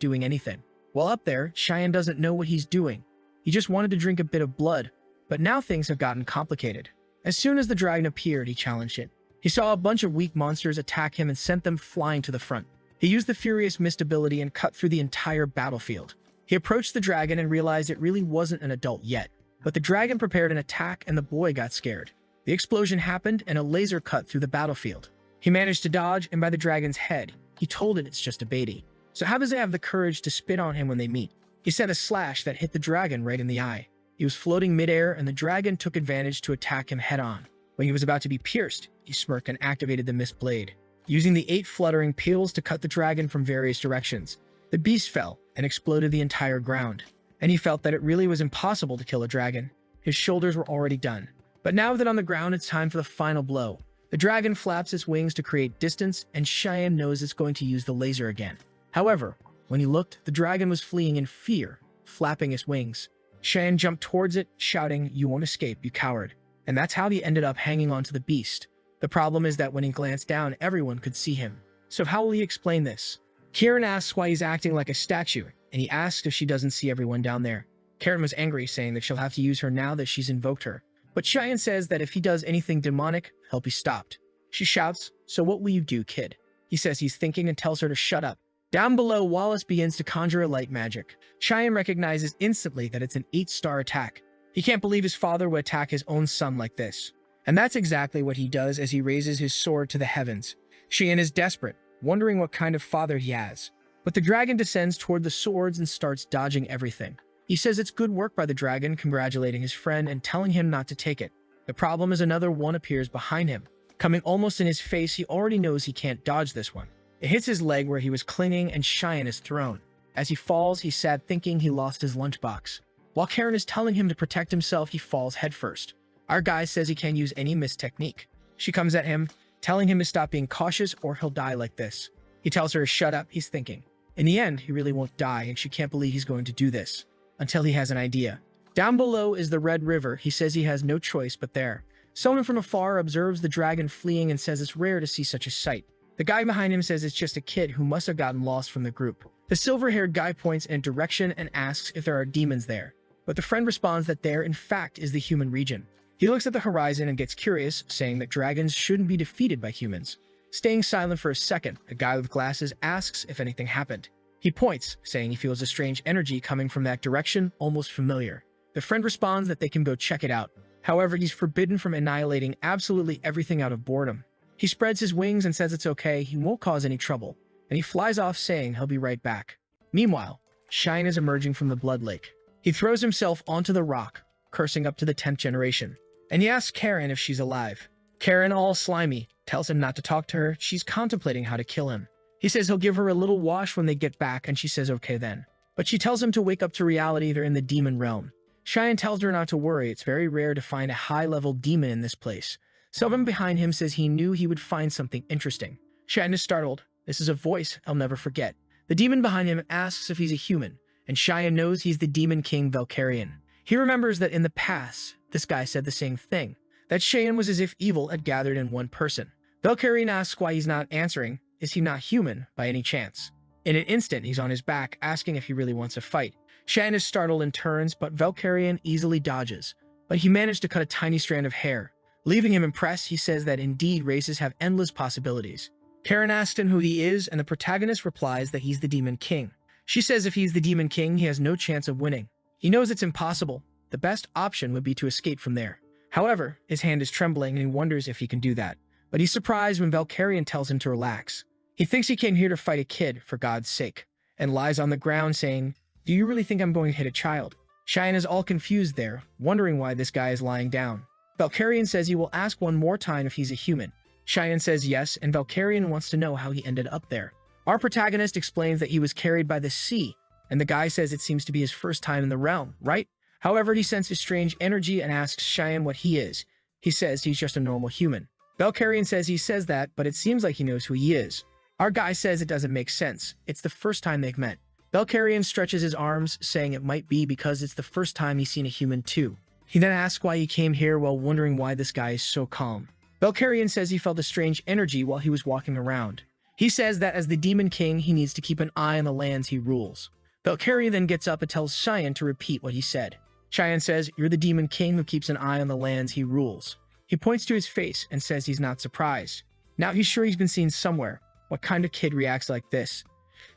doing anything. While up there, Cheyenne doesn't know what he's doing. He just wanted to drink a bit of blood, but now things have gotten complicated. As soon as the dragon appeared, he challenged it. He saw a bunch of weak monsters attack him and sent them flying to the front. He used the Furious Mist ability and cut through the entire battlefield. He approached the dragon and realized it really wasn't an adult yet. But the dragon prepared an attack and the boy got scared. The explosion happened and a laser cut through the battlefield. He managed to dodge, and by the dragon's head, he told it it's just a baby. So how does it have the courage to spit on him when they meet? He sent a slash that hit the dragon right in the eye. He was floating midair, and the dragon took advantage to attack him head-on. When he was about to be pierced, he smirked and activated the mist blade. Using the 8 fluttering peels to cut the dragon from various directions, the beast fell and exploded the entire ground. And he felt that it really was impossible to kill a dragon. His shoulders were already done. But now that on the ground, it's time for the final blow. The dragon flaps its wings to create distance, and Cheyenne knows it's going to use the laser again. However, when he looked, the dragon was fleeing in fear, flapping its wings. Cheyenne jumped towards it, shouting, "You won't escape, you coward." And that's how he ended up hanging onto the beast. The problem is that when he glanced down, everyone could see him. So how will he explain this? Kieran asks why he's acting like a statue, and he asks if she doesn't see everyone down there. Karen was angry, saying that she'll have to use her now that she's invoked her. But Cheyenne says that if he does anything demonic, he'll be stopped. She shouts, "So what will you do, kid?" He says he's thinking and tells her to shut up. Down below, Wallace begins to conjure a light magic. Cheyenne recognizes instantly that it's an 8-star attack. He can't believe his father would attack his own son like this. And that's exactly what he does as he raises his sword to the heavens. Cheyenne is desperate, wondering what kind of father he has. But the dragon descends toward the swords and starts dodging everything. He says it's good work by the dragon, congratulating his friend and telling him not to take it. The problem is another one appears behind him. Coming almost in his face, he already knows he can't dodge this one. It hits his leg where he was clinging, and Cheyenne is thrown. As he falls, he's sad, thinking he lost his lunchbox. While Karen is telling him to protect himself, he falls headfirst. Our guy says he can't use any mist technique. She comes at him, telling him to stop being cautious or he'll die like this. He tells her to shut up, he's thinking. In the end, he really won't die, and she can't believe he's going to do this. Until he has an idea. Down below is the Red River. He says he has no choice but there. Someone from afar observes the dragon fleeing and says it's rare to see such a sight. The guy behind him says it's just a kid who must have gotten lost from the group. The silver-haired guy points in a direction and asks if there are demons there. But the friend responds that there, in fact, is the human region. He looks at the horizon and gets curious, saying that dragons shouldn't be defeated by humans. Staying silent for a second, the guy with glasses asks if anything happened. He points, saying he feels a strange energy coming from that direction, almost familiar. The friend responds that they can go check it out. However, he's forbidden from annihilating absolutely everything out of boredom. He spreads his wings and says it's okay, he won't cause any trouble, and he flies off saying he'll be right back. Meanwhile, Cheyenne is emerging from the blood lake. He throws himself onto the rock, cursing up to the 10th generation, and he asks Karen if she's alive. Karen, all slimy, tells him not to talk to her. She's contemplating how to kill him. He says he'll give her a little wash when they get back, and she says okay then. But she tells him to wake up to reality, they're in the demon realm. Cheyenne tells her not to worry, it's very rare to find a high-level demon in this place. Someone behind him says he knew he would find something interesting. Cheyenne is startled. This is a voice I'll never forget. The demon behind him asks if he's a human, and Cheyenne knows he's the demon king Valkyrian. He remembers that in the past, this guy said the same thing, that Cheyenne was as if evil had gathered in one person. Valkyrian asks why he's not answering. Is he not human by any chance? In an instant, he's on his back, asking if he really wants a fight. Cheyenne is startled and turns, but Valkyrian easily dodges. But he managed to cut a tiny strand of hair. Leaving him impressed, he says that indeed races have endless possibilities. Karen asks him who he is, and the protagonist replies that he's the Demon King. She says if he's the Demon King, he has no chance of winning. He knows it's impossible. The best option would be to escape from there. However, his hand is trembling and he wonders if he can do that. But he's surprised when Valkyrian tells him to relax. He thinks he came here to fight a kid, for God's sake, and lies on the ground saying, "Do you really think I'm going to hit a child?" Cheyenne is all confused there, wondering why this guy is lying down. Valkyrian says he will ask one more time if he's a human. Cheyenne says yes, and Valkyrian wants to know how he ended up there. Our protagonist explains that he was carried by the sea, and the guy says it seems to be his first time in the realm, right? However, he senses strange energy and asks Cheyenne what he is. He says he's just a normal human. Valkyrian says he says that, but it seems like he knows who he is. Our guy says it doesn't make sense. It's the first time they've met. Valkyrian stretches his arms, saying it might be because it's the first time he's seen a human too. He then asks why he came here while wondering why this guy is so calm. Valkyrian says he felt a strange energy while he was walking around. He says that as the Demon King, he needs to keep an eye on the lands he rules. Valkyria then gets up and tells Cheyenne to repeat what he said. Cheyenne says, "You're the Demon King who keeps an eye on the lands he rules." He points to his face and says he's not surprised. Now he's sure he's been seen somewhere. What kind of kid reacts like this?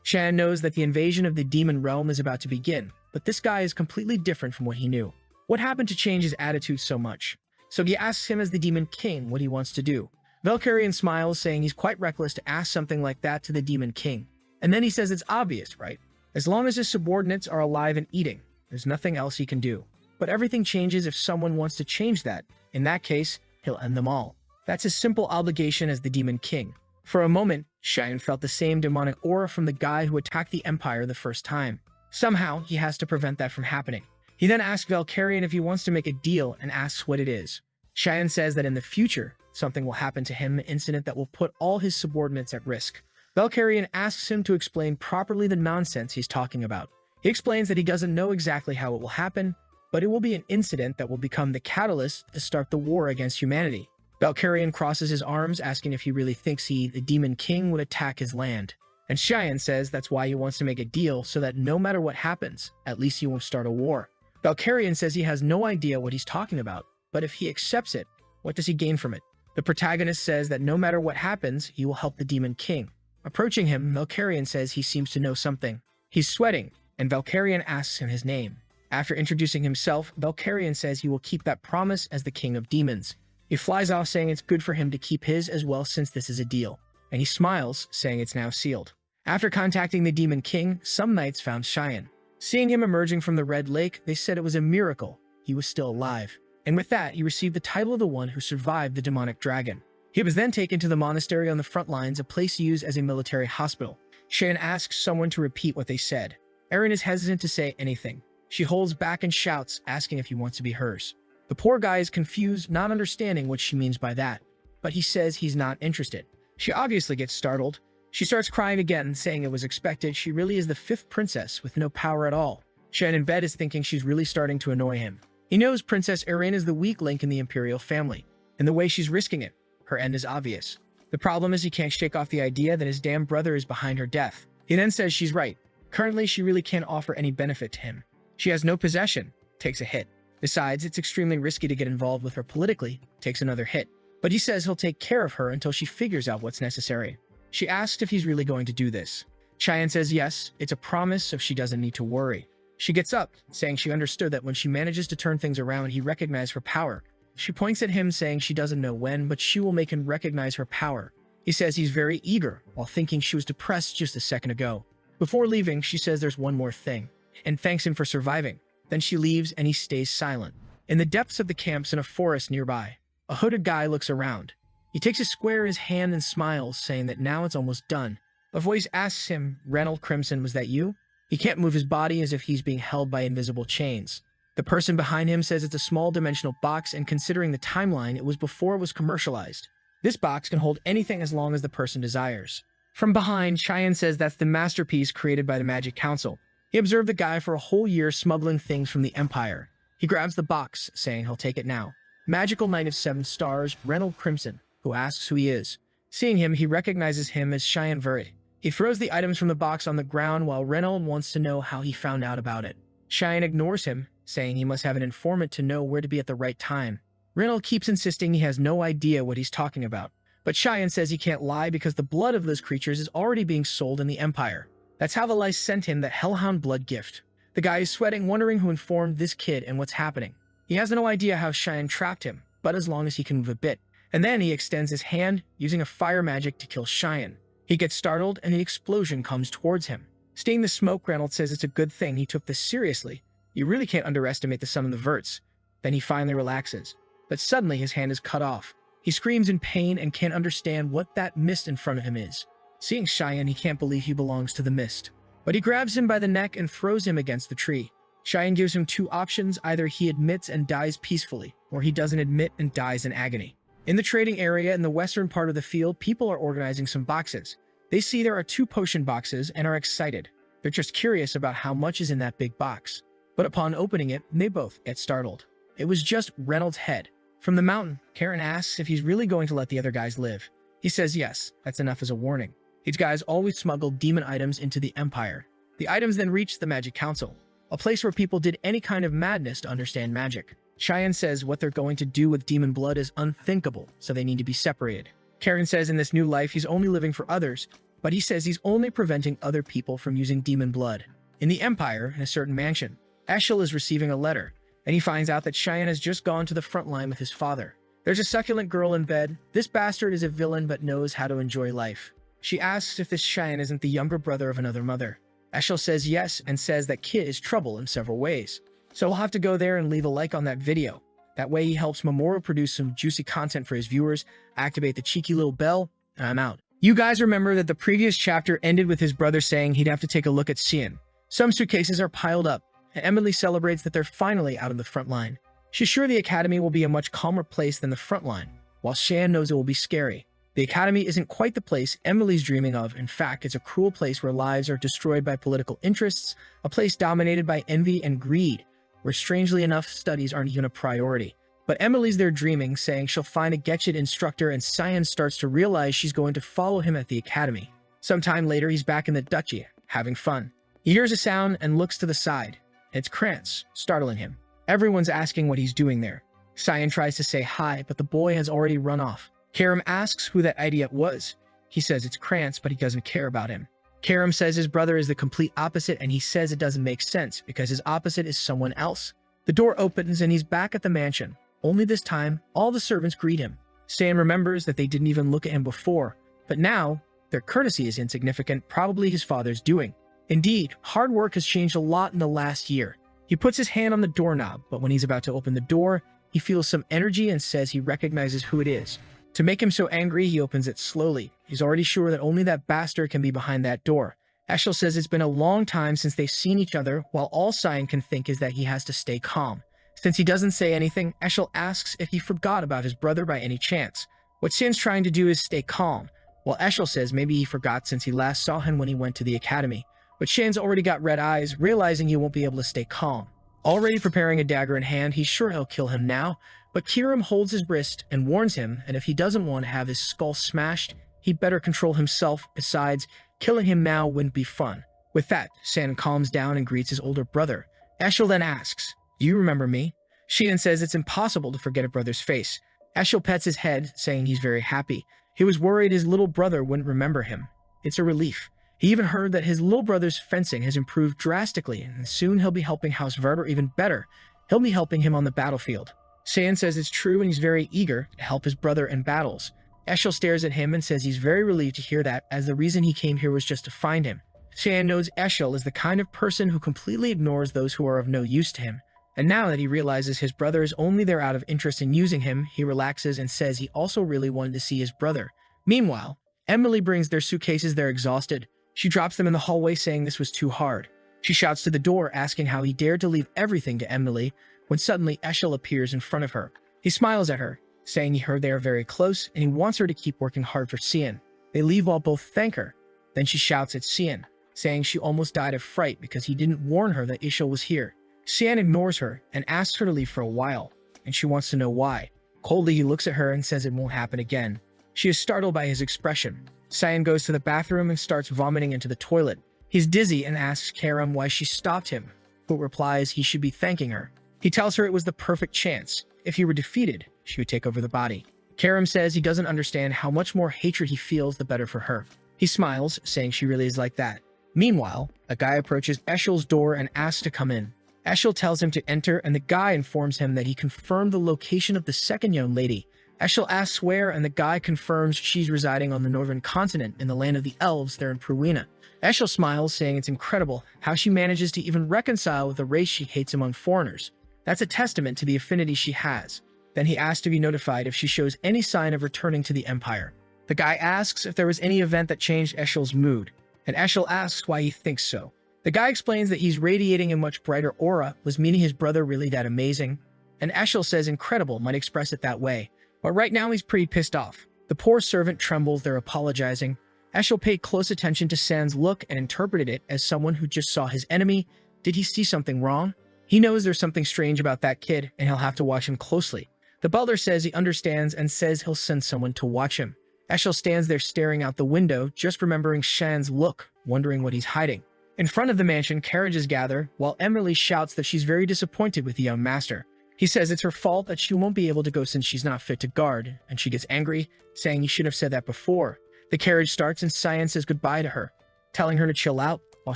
Cheyenne knows that the invasion of the demon realm is about to begin, but this guy is completely different from what he knew. What happened to change his attitude so much? So he asks him as the Demon King what he wants to do. Valkyrian smiles, saying he's quite reckless to ask something like that to the Demon King. And then he says it's obvious, right? As long as his subordinates are alive and eating, there's nothing else he can do. But everything changes if someone wants to change that. In that case, he'll end them all. That's his simple obligation as the Demon King. For a moment, Cheyenne felt the same demonic aura from the guy who attacked the Empire the first time. Somehow, he has to prevent that from happening. He then asks Valkyrian if he wants to make a deal and asks what it is. Cheyenne says that in the future, something will happen to him, an incident that will put all his subordinates at risk. Valkyrian asks him to explain properly the nonsense he's talking about. He explains that he doesn't know exactly how it will happen, but it will be an incident that will become the catalyst to start the war against humanity. Valkyrian crosses his arms, asking if he really thinks he, the Demon King, would attack his land. And Cheyenne says that's why he wants to make a deal so that no matter what happens, at least he won't start a war. Valkyrian says he has no idea what he's talking about, but if he accepts it, what does he gain from it? The protagonist says that no matter what happens, he will help the Demon King. Approaching him, Valkyrian says he seems to know something. He's sweating, and Valkyrian asks him his name. After introducing himself, Valkyrian says he will keep that promise as the King of Demons. He flies off, saying it's good for him to keep his as well since this is a deal. And he smiles, saying it's now sealed. After contacting the Demon King, some knights found Cheyenne. Seeing him emerging from the Red Lake, they said it was a miracle he was still alive. And with that, he received the title of the one who survived the demonic dragon. He was then taken to the monastery on the front lines, a place used as a military hospital. Cheyenne asks someone to repeat what they said. Erin is hesitant to say anything. She holds back and shouts, asking if he wants to be hers. The poor guy is confused, not understanding what she means by that, but he says he's not interested. She obviously gets startled. She starts crying again, saying it was expected. She really is the fifth princess with no power at all. Cheyenne in bed is thinking she's really starting to annoy him. He knows Princess Erin is the weak link in the imperial family, and the way she's risking it, her end is obvious. The problem is he can't shake off the idea that his damn brother is behind her death. He then says she's right. Currently, she really can't offer any benefit to him. She has no possession, takes a hit. Besides, it's extremely risky to get involved with her politically, takes another hit. But he says he'll take care of her until she figures out what's necessary. She asks if he's really going to do this. Cheyenne says yes, it's a promise, so she doesn't need to worry. She gets up, saying she understood that when she manages to turn things around, he recognizes her power. She points at him, saying she doesn't know when, but she will make him recognize her power. He says he's very eager, while thinking she was depressed just a second ago. Before leaving, she says there's one more thing, and thanks him for surviving. Then she leaves, and he stays silent. In the depths of the camps in a forest nearby, a hooded guy looks around. He takes a square in his hand and smiles, saying that now it's almost done. A voice asks him, "Reynold Crimson, was that you?" He can't move his body as if he's being held by invisible chains. The person behind him says it's a small dimensional box, and considering the timeline, it was before it was commercialized. This box can hold anything as long as the person desires. From behind, Cheyenne says that's the masterpiece created by the Magic Council. He observed the guy for a whole year smuggling things from the Empire. He grabs the box, saying he'll take it now. Magical Knight of 7 Stars, Reynold Crimson, who asks who he is. Seeing him, he recognizes him as Cheyenne Verret. He throws the items from the box on the ground while Reynold wants to know how he found out about it. Cheyenne ignores him, saying he must have an informant to know where to be at the right time. Reynold keeps insisting he has no idea what he's talking about. But Cheyenne says he can't lie because the blood of those creatures is already being sold in the Empire. That's how the Lice sent him that Hellhound blood gift. The guy is sweating, wondering who informed this kid and what's happening. He has no idea how Cheyenne trapped him, but as long as he can move a bit. And then he extends his hand, using a fire magic to kill Cheyenne. He gets startled, and the explosion comes towards him. Seeing the smoke, Reynold says it's a good thing he took this seriously. You really can't underestimate the sum of the verts. Then he finally relaxes. But suddenly his hand is cut off. He screams in pain and can't understand what that mist in front of him is. Seeing Cheyenne, he can't believe he belongs to the mist. But he grabs him by the neck and throws him against the tree. Cheyenne gives him 2 options: either he admits and dies peacefully, or he doesn't admit and dies in agony. In the trading area in the western part of the field, people are organizing some boxes. They see there are 2 potion boxes and are excited. They're just curious about how much is in that big box. But upon opening it, they both get startled. It was just Reynolds' head. From the mountain, Karen asks if he's really going to let the other guys live. He says yes, that's enough as a warning. These guys always smuggled demon items into the Empire. The items then reached the Magic Council, a place where people did any kind of madness to understand magic. Cheyenne says what they're going to do with demon blood is unthinkable, so they need to be separated. Karen says in this new life he's only living for others, but he says he's only preventing other people from using demon blood. In the Empire, in a certain mansion, Eshel is receiving a letter, and he finds out that Cheyenne has just gone to the front line with his father. There's a succulent girl in bed. This bastard is a villain but knows how to enjoy life. She asks if this Cheyenne isn't the younger brother of another mother. Eshel says yes and says that Kid is trouble in several ways. So we'll have to go there and leave a like on that video. That way he helps Mamoru produce some juicy content for his viewers, activate the cheeky little bell, and I'm out. You guys remember that the previous chapter ended with his brother saying he'd have to take a look at Xian. Some suitcases are piled up, and Emily celebrates that they're finally out of the front line. She's sure the academy will be a much calmer place than the front line, while Shan knows it will be scary. The academy isn't quite the place Emily's dreaming of. In fact, it's a cruel place where lives are destroyed by political interests, a place dominated by envy and greed, where strangely enough studies aren't even a priority. But Emily's there dreaming, saying she'll find a Getchit instructor, and Cyan starts to realize she's going to follow him at the academy. Sometime later, he's back in the duchy, having fun. He hears a sound and looks to the side. It's Krantz, startling him. Everyone's asking what he's doing there. Cyan tries to say hi, but the boy has already run off. Karam asks who that idiot was. He says it's Krantz, but he doesn't care about him. Karam says his brother is the complete opposite, and he says it doesn't make sense because his opposite is someone else. The door opens and he's back at the mansion. Only this time, all the servants greet him. Stan remembers that they didn't even look at him before, but now, their courtesy is insignificant, probably his father's doing. Indeed, hard work has changed a lot in the last year. He puts his hand on the doorknob, but when he's about to open the door, he feels some energy and says he recognizes who it is. To make him so angry, he opens it slowly. He's already sure that only that bastard can be behind that door. Eshel says it's been a long time since they've seen each other, while all Cyan can think is that he has to stay calm. Since he doesn't say anything, Eshel asks if he forgot about his brother by any chance. What Cyan's trying to do is stay calm, while Eshel says maybe he forgot since he last saw him when he went to the academy. But Shan's already got red eyes, realizing he won't be able to stay calm. Already preparing a dagger in hand, he's sure he'll kill him now, but Kiram holds his wrist and warns him, and if he doesn't want to have his skull smashed, he'd better control himself. Besides, killing him now wouldn't be fun. With that, San calms down and greets his older brother. Eshel then asks, "Do you remember me?" Shion says it's impossible to forget a brother's face. Eshel pets his head, saying he's very happy. He was worried his little brother wouldn't remember him. It's a relief. He even heard that his little brother's fencing has improved drastically, and soon he'll be helping House Vard, or even better, he'll be helping him on the battlefield. Saiyan says it's true and he's very eager to help his brother in battles. Eshel stares at him and says he's very relieved to hear that, as the reason he came here was just to find him. Saiyan knows Eshel is the kind of person who completely ignores those who are of no use to him. And now that he realizes his brother is only there out of interest in using him, he relaxes and says he also really wanted to see his brother. Meanwhile, Emily brings their suitcases there exhausted. She drops them in the hallway, saying this was too hard. She shouts to the door, asking how he dared to leave everything to Emily, when suddenly Eshel appears in front of her. He smiles at her, saying he heard they are very close, and he wants her to keep working hard for Xian. They leave while both thank her. Then she shouts at Xian, saying she almost died of fright because he didn't warn her that Eshel was here. Xian ignores her and asks her to leave for a while, and she wants to know why. Coldly, he looks at her and says it won't happen again. She is startled by his expression. Xian goes to the bathroom and starts vomiting into the toilet. He's dizzy and asks Karam why she stopped him, who replies he should be thanking her. He tells her it was the perfect chance. If he were defeated, she would take over the body. Karam says he doesn't understand how much more hatred he feels, the better for her. He smiles, saying she really is like that. Meanwhile, a guy approaches Eshel's door and asks to come in. Eshel tells him to enter, and the guy informs him that he confirmed the location of the second young lady. Eshel asks where, and the guy confirms she's residing on the northern continent in the land of the elves there in Pruina. Eshel smiles, saying it's incredible how she manages to even reconcile with a race she hates among foreigners. That's a testament to the affinity she has. Then he asks to be notified if she shows any sign of returning to the Empire. The guy asks if there was any event that changed Eshel's mood, and Eshel asks why he thinks so. The guy explains that he's radiating a much brighter aura, was meeting his brother really that amazing, and Eshel says incredible might express it that way. But right now he's pretty pissed off. The poor servant trembles, they're apologizing. Eshel paid close attention to San's look and interpreted it as someone who just saw his enemy. Did he see something wrong? He knows there's something strange about that kid, and he'll have to watch him closely. The butler says he understands and says he'll send someone to watch him. Eshel stands there staring out the window, just remembering Shan's look, wondering what he's hiding. In front of the mansion, carriages gather, while Emily shouts that she's very disappointed with the young master. He says it's her fault that she won't be able to go since she's not fit to guard, and she gets angry, saying he should have said that before. The carriage starts and Cyan says goodbye to her, telling her to chill out, while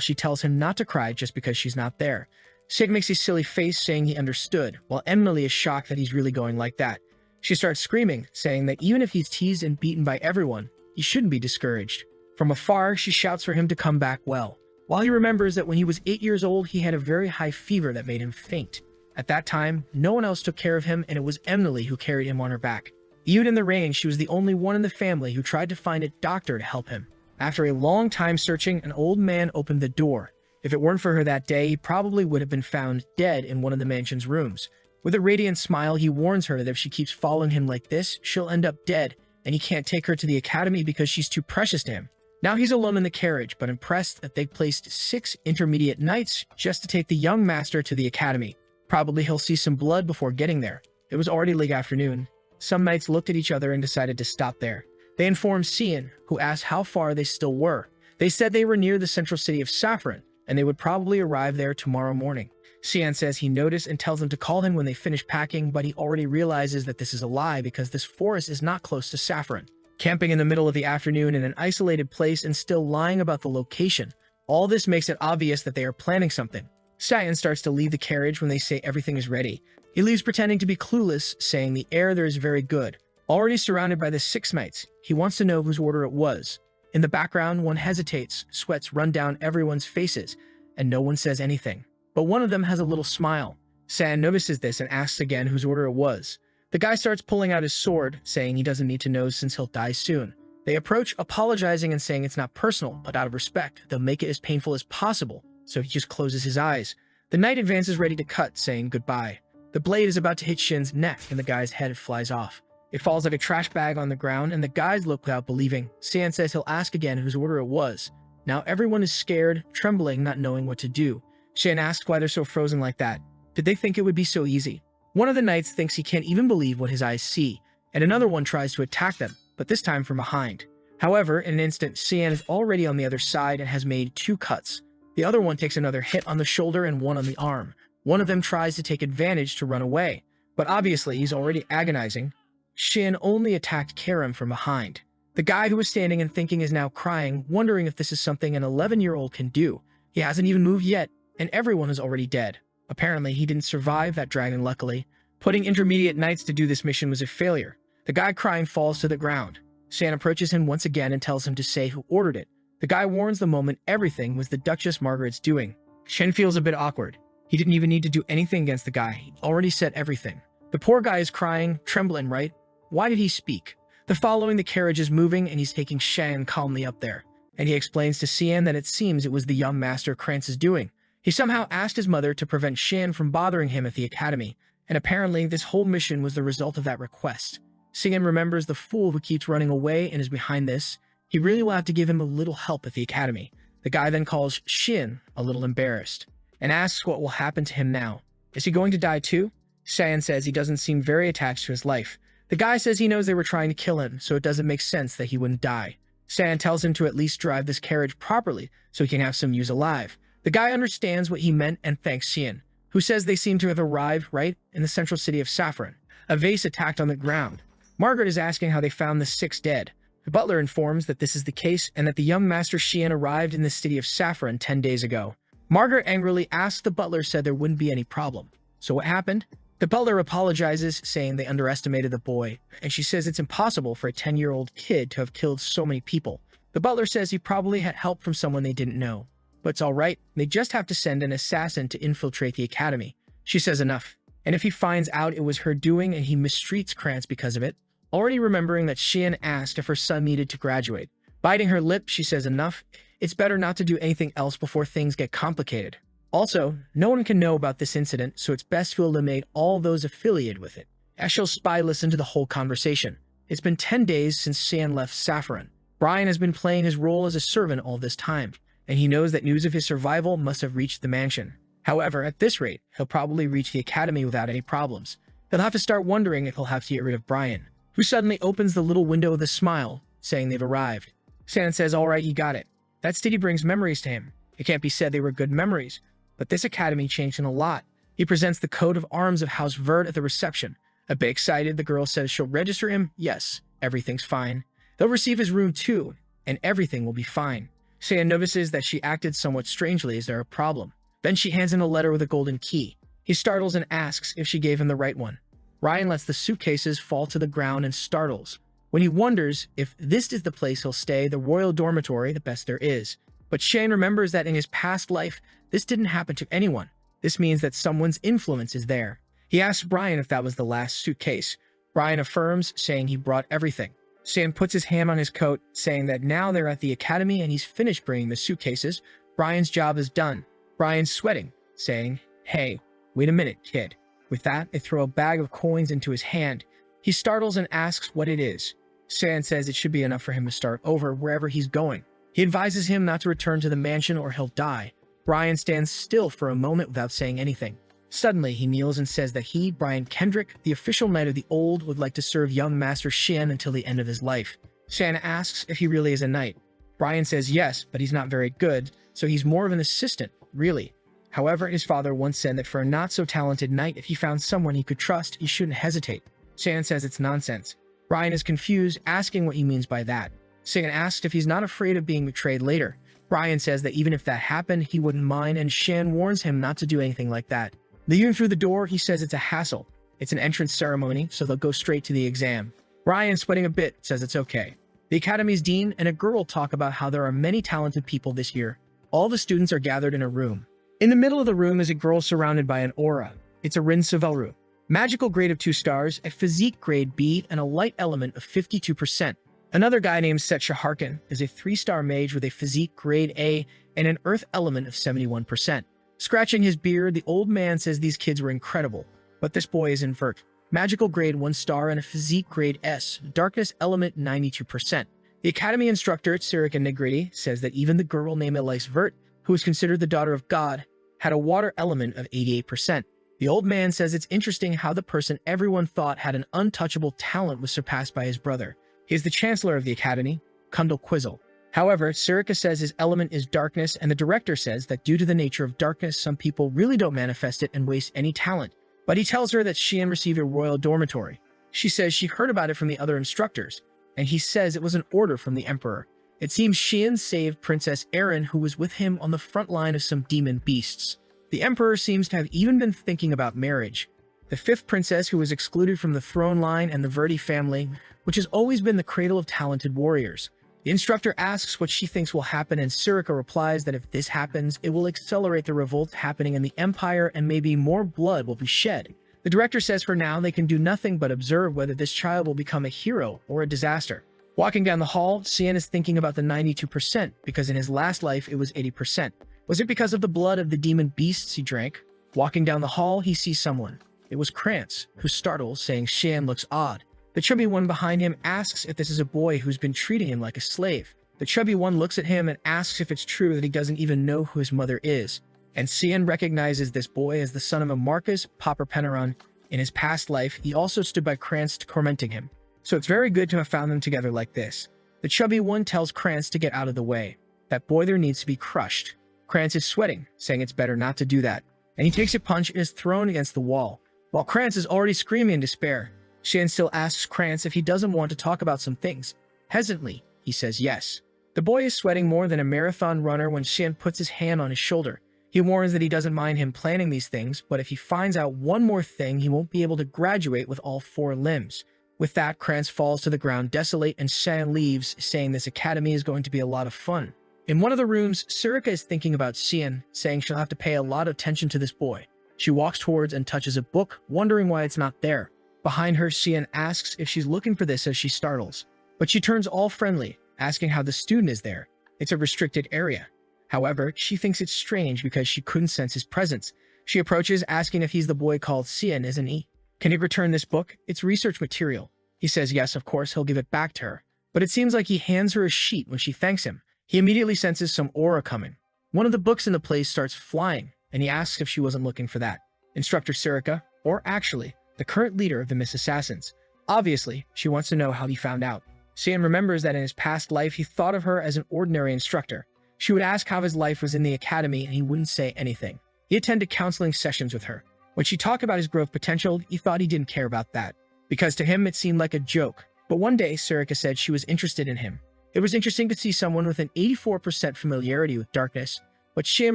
she tells him not to cry just because she's not there. Sig makes a silly face saying he understood, while Emily is shocked that he's really going like that. She starts screaming, saying that even if he's teased and beaten by everyone, he shouldn't be discouraged. From afar, she shouts for him to come back well, while he remembers that when he was 8 years old, he had a very high fever that made him faint. At that time, no one else took care of him, and it was Emily who carried him on her back. Even in the rain, she was the only one in the family who tried to find a doctor to help him. After a long time searching, an old man opened the door. If it weren't for her that day, he probably would have been found dead in one of the mansion's rooms. With a radiant smile, he warns her that if she keeps following him like this, she'll end up dead, and he can't take her to the academy because she's too precious to him. Now he's alone in the carriage, but impressed that they've placed 6 intermediate knights just to take the young master to the academy. Probably he'll see some blood before getting there. It was already late afternoon. Some knights looked at each other and decided to stop there. They informed Cyan, who asked how far they still were. They said they were near the central city of Saffron, and they would probably arrive there tomorrow morning. Cyan says he noticed and tells them to call him when they finish packing, but he already realizes that this is a lie because this forest is not close to Saffron. Camping in the middle of the afternoon in an isolated place and still lying about the location. All this makes it obvious that they are planning something. Cyan starts to leave the carriage when they say everything is ready. He leaves pretending to be clueless, saying the air there is very good. Already surrounded by the 6 knights, he wants to know whose order it was. In the background, one hesitates, sweats run down everyone's faces, and no one says anything. But one of them has a little smile. Cyan notices this and asks again whose order it was. The guy starts pulling out his sword, saying he doesn't need to know since he'll die soon. They approach, apologizing and saying it's not personal, but out of respect, they'll make it as painful as possible, so he just closes his eyes. The knight advances ready to cut, saying goodbye. The blade is about to hit Shin's neck, and the guy's head flies off. It falls like a trash bag on the ground, and the guys look without believing. Cyan says he'll ask again whose order it was. Now everyone is scared, trembling, not knowing what to do. Shin asks why they're so frozen like that. Did they think it would be so easy? One of the knights thinks he can't even believe what his eyes see, and another one tries to attack them, but this time from behind. However, in an instant, Cyan is already on the other side and has made 2 cuts. The other one takes another hit on the shoulder and one on the arm. One of them tries to take advantage to run away, but obviously he's already agonizing. Shin only attacked Karim from behind. The guy who was standing and thinking is now crying, wondering if this is something an 11-year-old can do. He hasn't even moved yet, and everyone is already dead. Apparently, he didn't survive that dragon luckily. Putting intermediate knights to do this mission was a failure. The guy crying falls to the ground. Shan approaches him once again and tells him to say who ordered it. The guy warns the moment everything was the Duchess Margaret's doing. Shen feels a bit awkward. He didn't even need to do anything against the guy. He already said everything. The poor guy is crying, trembling, right? Why did he speak? The following the carriage is moving and he's taking Shan calmly up there. And he explains to Cyan that it seems it was the young master Krantz's doing. He somehow asked his mother to prevent Shan from bothering him at the academy, and apparently this whole mission was the result of that request. Cyan remembers the fool who keeps running away and is behind this. He really will have to give him a little help at the academy. The guy then calls Shin a little embarrassed, and asks what will happen to him now. Is he going to die too? Cyan says he doesn't seem very attached to his life. The guy says he knows they were trying to kill him, so it doesn't make sense that he wouldn't die. Cyan tells him to at least drive this carriage properly so he can have some use alive. The guy understands what he meant and thanks Cyan, who says they seem to have arrived right in the central city of Saffron. A vase attacked on the ground. Margaret is asking how they found the 6 dead. The butler informs that this is the case and that the young master Xian arrived in the city of Saffron 10 days ago. Margaret angrily asks the butler said there wouldn't be any problem. So what happened? The butler apologizes, saying they underestimated the boy, and she says it's impossible for a 10-year-old kid to have killed so many people. The butler says he probably had help from someone they didn't know. But it's alright, they just have to send an assassin to infiltrate the academy. She says enough. And if he finds out it was her doing and he mistreats Krantz because of it, already remembering that Xian asked if her son needed to graduate. Biting her lip, she says enough. It's better not to do anything else before things get complicated. Also, no one can know about this incident, so it's best to eliminate all those affiliated with it. Eshel's spy listened to the whole conversation. It's been 10 days since Xian left Saffron. Brian has been playing his role as a servant all this time, and he knows that news of his survival must have reached the mansion. However, at this rate, he'll probably reach the academy without any problems. They'll have to start wondering if he'll have to get rid of Brian, who suddenly opens the little window with a smile, saying they've arrived. San says, all right, you got it. That city brings memories to him. It can't be said they were good memories, but this academy changed him a lot. He presents the coat of arms of House Vert at the reception. A bit excited, the girl says she'll register him. Yes, everything's fine. They'll receive his room too, and everything will be fine. San notices that she acted somewhat strangely. Is there a problem? Then she hands him a letter with a golden key. He startles and asks if she gave him the right one. Ryan lets the suitcases fall to the ground and startles. When he wonders if this is the place he'll stay, the royal dormitory, the best there is. But Shane remembers that in his past life, this didn't happen to anyone. This means that someone's influence is there. He asks Brian if that was the last suitcase. Brian affirms, saying he brought everything. Shane puts his hand on his coat, saying that now they're at the academy and he's finished bringing the suitcases. Brian's job is done. Brian's sweating, saying, hey, wait a minute, kid. With that, they throw a bag of coins into his hand. He startles and asks what it is. San says it should be enough for him to start over wherever he's going. He advises him not to return to the mansion or he'll die. Brian stands still for a moment without saying anything. Suddenly, he kneels and says that he, Brian Kendrick, the official knight of the old, would like to serve young Master Shan until the end of his life. Shan asks if he really is a knight. Brian says yes, but he's not very good, so he's more of an assistant, really. However, his father once said that for a not-so-talented knight, if he found someone he could trust, he shouldn't hesitate. Shan says it's nonsense. Brian is confused, asking what he means by that. Shan asks if he's not afraid of being betrayed later. Brian says that even if that happened, he wouldn't mind, and Shan warns him not to do anything like that. Leaving through the door, he says it's a hassle. It's an entrance ceremony, so they'll go straight to the exam. Brian, sweating a bit, says it's okay. The academy's dean and a girl talk about how there are many talented people this year. All the students are gathered in a room. In the middle of the room is a girl surrounded by an aura. It's a Rin Savelru. Magical grade of 2 stars, a physique grade B, and a light element of 52%. Another guy named Set Shaharkin is a 3-star mage with a physique grade A and an earth element of 71%. Scratching his beard, the old man says these kids were incredible, but this boy is invert. Magical grade 1 star and a physique grade S, darkness element 92%. The academy instructor, Tsirika Negriti, says that even the girl named Elise Vert, who is considered the daughter of God, had a water element of 88%. The old man says it's interesting how the person everyone thought had an untouchable talent was surpassed by his brother. He is the chancellor of the academy, Kundal Quizzle. However, Tsirika says his element is darkness, and the director says that due to the nature of darkness, some people really don't manifest it and waste any talent. But he tells her that Xian received a royal dormitory. She says she heard about it from the other instructors, and he says it was an order from the emperor. It seems Xian saved Princess Erin, who was with him on the front line of some demon beasts. The emperor seems to have even been thinking about marriage. The 5th princess, who was excluded from the throne line and the Verdi family, which has always been the cradle of talented warriors. The instructor asks what she thinks will happen, and Tsirika replies that if this happens, it will accelerate the revolt happening in the empire and maybe more blood will be shed. The director says for now they can do nothing but observe whether this child will become a hero or a disaster. Walking down the hall, Xian is thinking about the 92% because in his last life it was 80%. Was it because of the blood of the demon beasts he drank? Walking down the hall, he sees someone. It was Krantz, who startles, saying Xian looks odd. The chubby one behind him asks if this is a boy who's been treating him like a slave. The chubby one looks at him and asks if it's true that he doesn't even know who his mother is. And Xian recognizes this boy as the son of a Marcus Popper-Penneron. In his past life, he also stood by Krantz tormenting him. So it's very good to have found them together like this. The chubby one tells Krantz to get out of the way. That boy there needs to be crushed. Krantz is sweating, saying it's better not to do that. And he takes a punch and is thrown against the wall. While Krantz is already screaming in despair, Xian still asks Krantz if he doesn't want to talk about some things. Hesitantly, he says yes. The boy is sweating more than a marathon runner when Xian puts his hand on his shoulder. He warns that he doesn't mind him planning these things, but if he finds out one more thing, he won't be able to graduate with all 4 limbs. With that, Krantz falls to the ground desolate and Xian leaves, saying this academy is going to be a lot of fun. In one of the rooms, Tsirika is thinking about Xian, saying she'll have to pay a lot of attention to this boy. She walks towards and touches a book, wondering why it's not there. Behind her, Xian asks if she's looking for this as she startles. But she turns all friendly, asking how the student is there. It's a restricted area. However, she thinks it's strange because she couldn't sense his presence. She approaches, asking if he's the boy called Xian, isn't he? Can he return this book? It's research material. He says yes, of course, he'll give it back to her. But it seems like he hands her a sheet when she thanks him. He immediately senses some aura coming. One of the books in the place starts flying, and he asks if she wasn't looking for that. Instructor Tsirika, or actually, the current leader of the Miss Assassins. Obviously, she wants to know how he found out. Sian remembers that in his past life he thought of her as an ordinary instructor. She would ask how his life was in the academy and he wouldn't say anything. He attended counseling sessions with her. When she talked about his growth potential, he thought he didn't care about that, because to him it seemed like a joke. But one day, Sarika said she was interested in him. It was interesting to see someone with an 84% familiarity with darkness, but Sian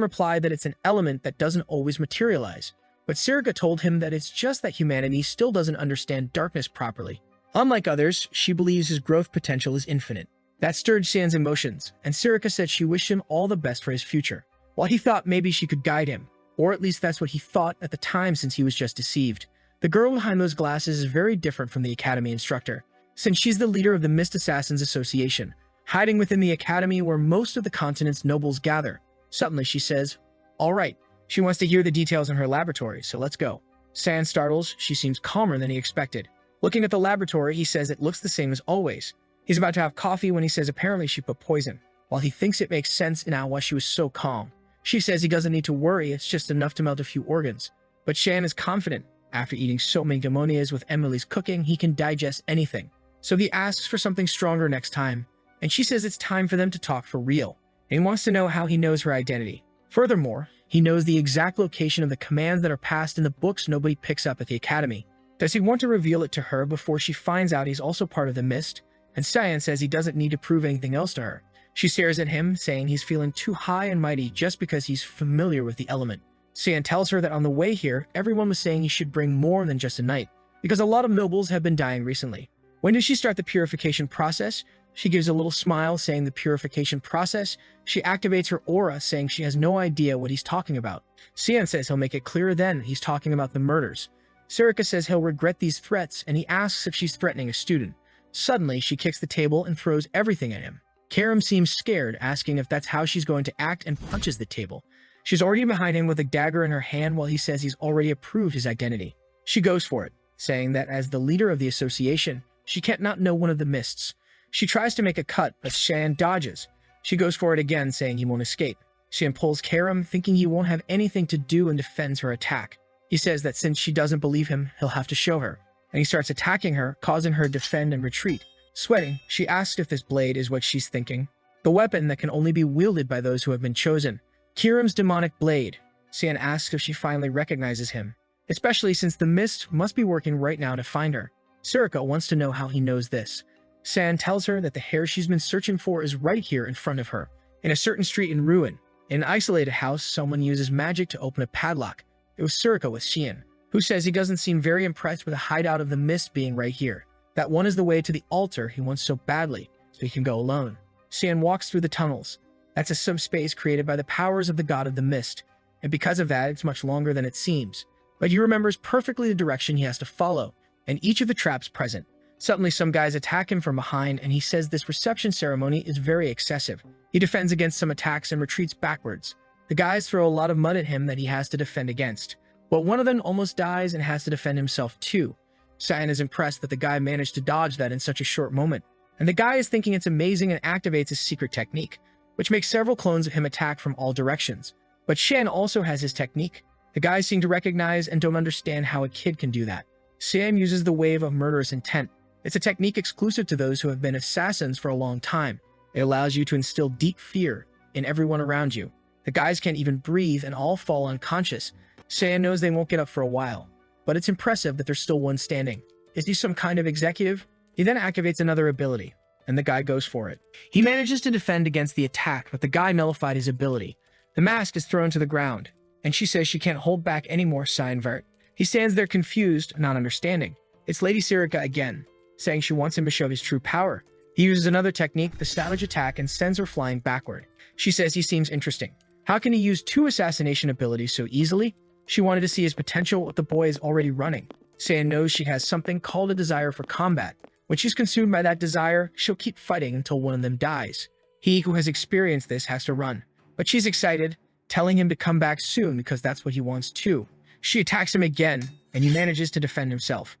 replied that it's an element that doesn't always materialize. But Sarika told him that it's just that humanity still doesn't understand darkness properly. Unlike others, she believes his growth potential is infinite. That stirred Sian's emotions, and Sarika said she wished him all the best for his future. While he thought maybe she could guide him, or at least that's what he thought at the time since he was just deceived. The girl behind those glasses is very different from the academy instructor, since she's the leader of the Mist Assassins Association, hiding within the academy where most of the continent's nobles gather. Suddenly she says, "All right." She wants to hear the details in her laboratory, so let's go. San startles, she seems calmer than he expected. Looking at the laboratory, he says it looks the same as always. He's about to have coffee when he says apparently she put poison. While he thinks it makes sense now why she was so calm. She says he doesn't need to worry, it's just enough to melt a few organs. But Shan is confident. After eating so many demonias with Emily's cooking, he can digest anything. So he asks for something stronger next time, and she says it's time for them to talk for real. And he wants to know how he knows her identity. Furthermore, he knows the exact location of the commands that are passed in the books nobody picks up at the academy. Does he want to reveal it to her before she finds out he's also part of the Mist? And Cyan says he doesn't need to prove anything else to her. She stares at him, saying he's feeling too high and mighty just because he's familiar with the element. Cyan tells her that on the way here, everyone was saying he should bring more than just a knight, because a lot of nobles have been dying recently. When does she start the purification process? She gives a little smile, saying the purification process. She activates her aura, saying she has no idea what he's talking about. Cyan says he'll make it clearer then he's talking about the murders. Sarika says he'll regret these threats, and he asks if she's threatening a student. Suddenly, she kicks the table and throws everything at him. Karam seems scared, asking if that's how she's going to act, and punches the table. She's already behind him with a dagger in her hand while he says he's already approved his identity. She goes for it, saying that as the leader of the association, she can't not know one of the Mists. She tries to make a cut, but Shan dodges. She goes for it again, saying he won't escape. Shan pulls Karam, thinking he won't have anything to do, and defends her attack. He says that since she doesn't believe him, he'll have to show her. And he starts attacking her, causing her to defend and retreat. Sweating, she asks if this blade is what she's thinking. The weapon that can only be wielded by those who have been chosen. Kiram's demonic blade. Sian asks if she finally recognizes him, especially since the Mist must be working right now to find her. Sarika wants to know how he knows this. San tells her that the hair she's been searching for is right here in front of her, in a certain street in ruin. In an isolated house, someone uses magic to open a padlock. It was Sarika with Xian, who says he doesn't seem very impressed with the hideout of the Mist being right here. That one is the way to the altar he wants so badly, so he can go alone. Xian walks through the tunnels. That's a subspace created by the powers of the god of the Mist, and because of that, it's much longer than it seems. But he remembers perfectly the direction he has to follow, and each of the traps present. Suddenly, some guys attack him from behind, and he says this reception ceremony is very excessive. He defends against some attacks and retreats backwards. The guys throw a lot of mud at him that he has to defend against. But one of them almost dies and has to defend himself too. Cyan is impressed that the guy managed to dodge that in such a short moment. And the guy is thinking it's amazing and activates his secret technique, which makes several clones of him attack from all directions. But Shen also has his technique. The guys seem to recognize and don't understand how a kid can do that. Sam uses the wave of murderous intent. It's a technique exclusive to those who have been assassins for a long time. It allows you to instill deep fear in everyone around you. The guys can't even breathe and all fall unconscious. Sam knows they won't get up for a while, but it's impressive that there's still one standing. Is he some kind of executive? He then activates another ability, and the guy goes for it. He manages to defend against the attack, but the guy nullified his ability. The mask is thrown to the ground, and she says she can't hold back anymore, Seinvert. He stands there confused, not understanding. It's Lady Sirika again, saying she wants him to show his true power. He uses another technique, the savage attack, and sends her flying backward. She says he seems interesting. How can he use two assassination abilities so easily? She wanted to see his potential, but the boy is already running. Seiya knows she has something called a desire for combat. When she's consumed by that desire, she'll keep fighting until one of them dies. He who has experienced this has to run. But she's excited, telling him to come back soon because that's what he wants too. She attacks him again, and he manages to defend himself.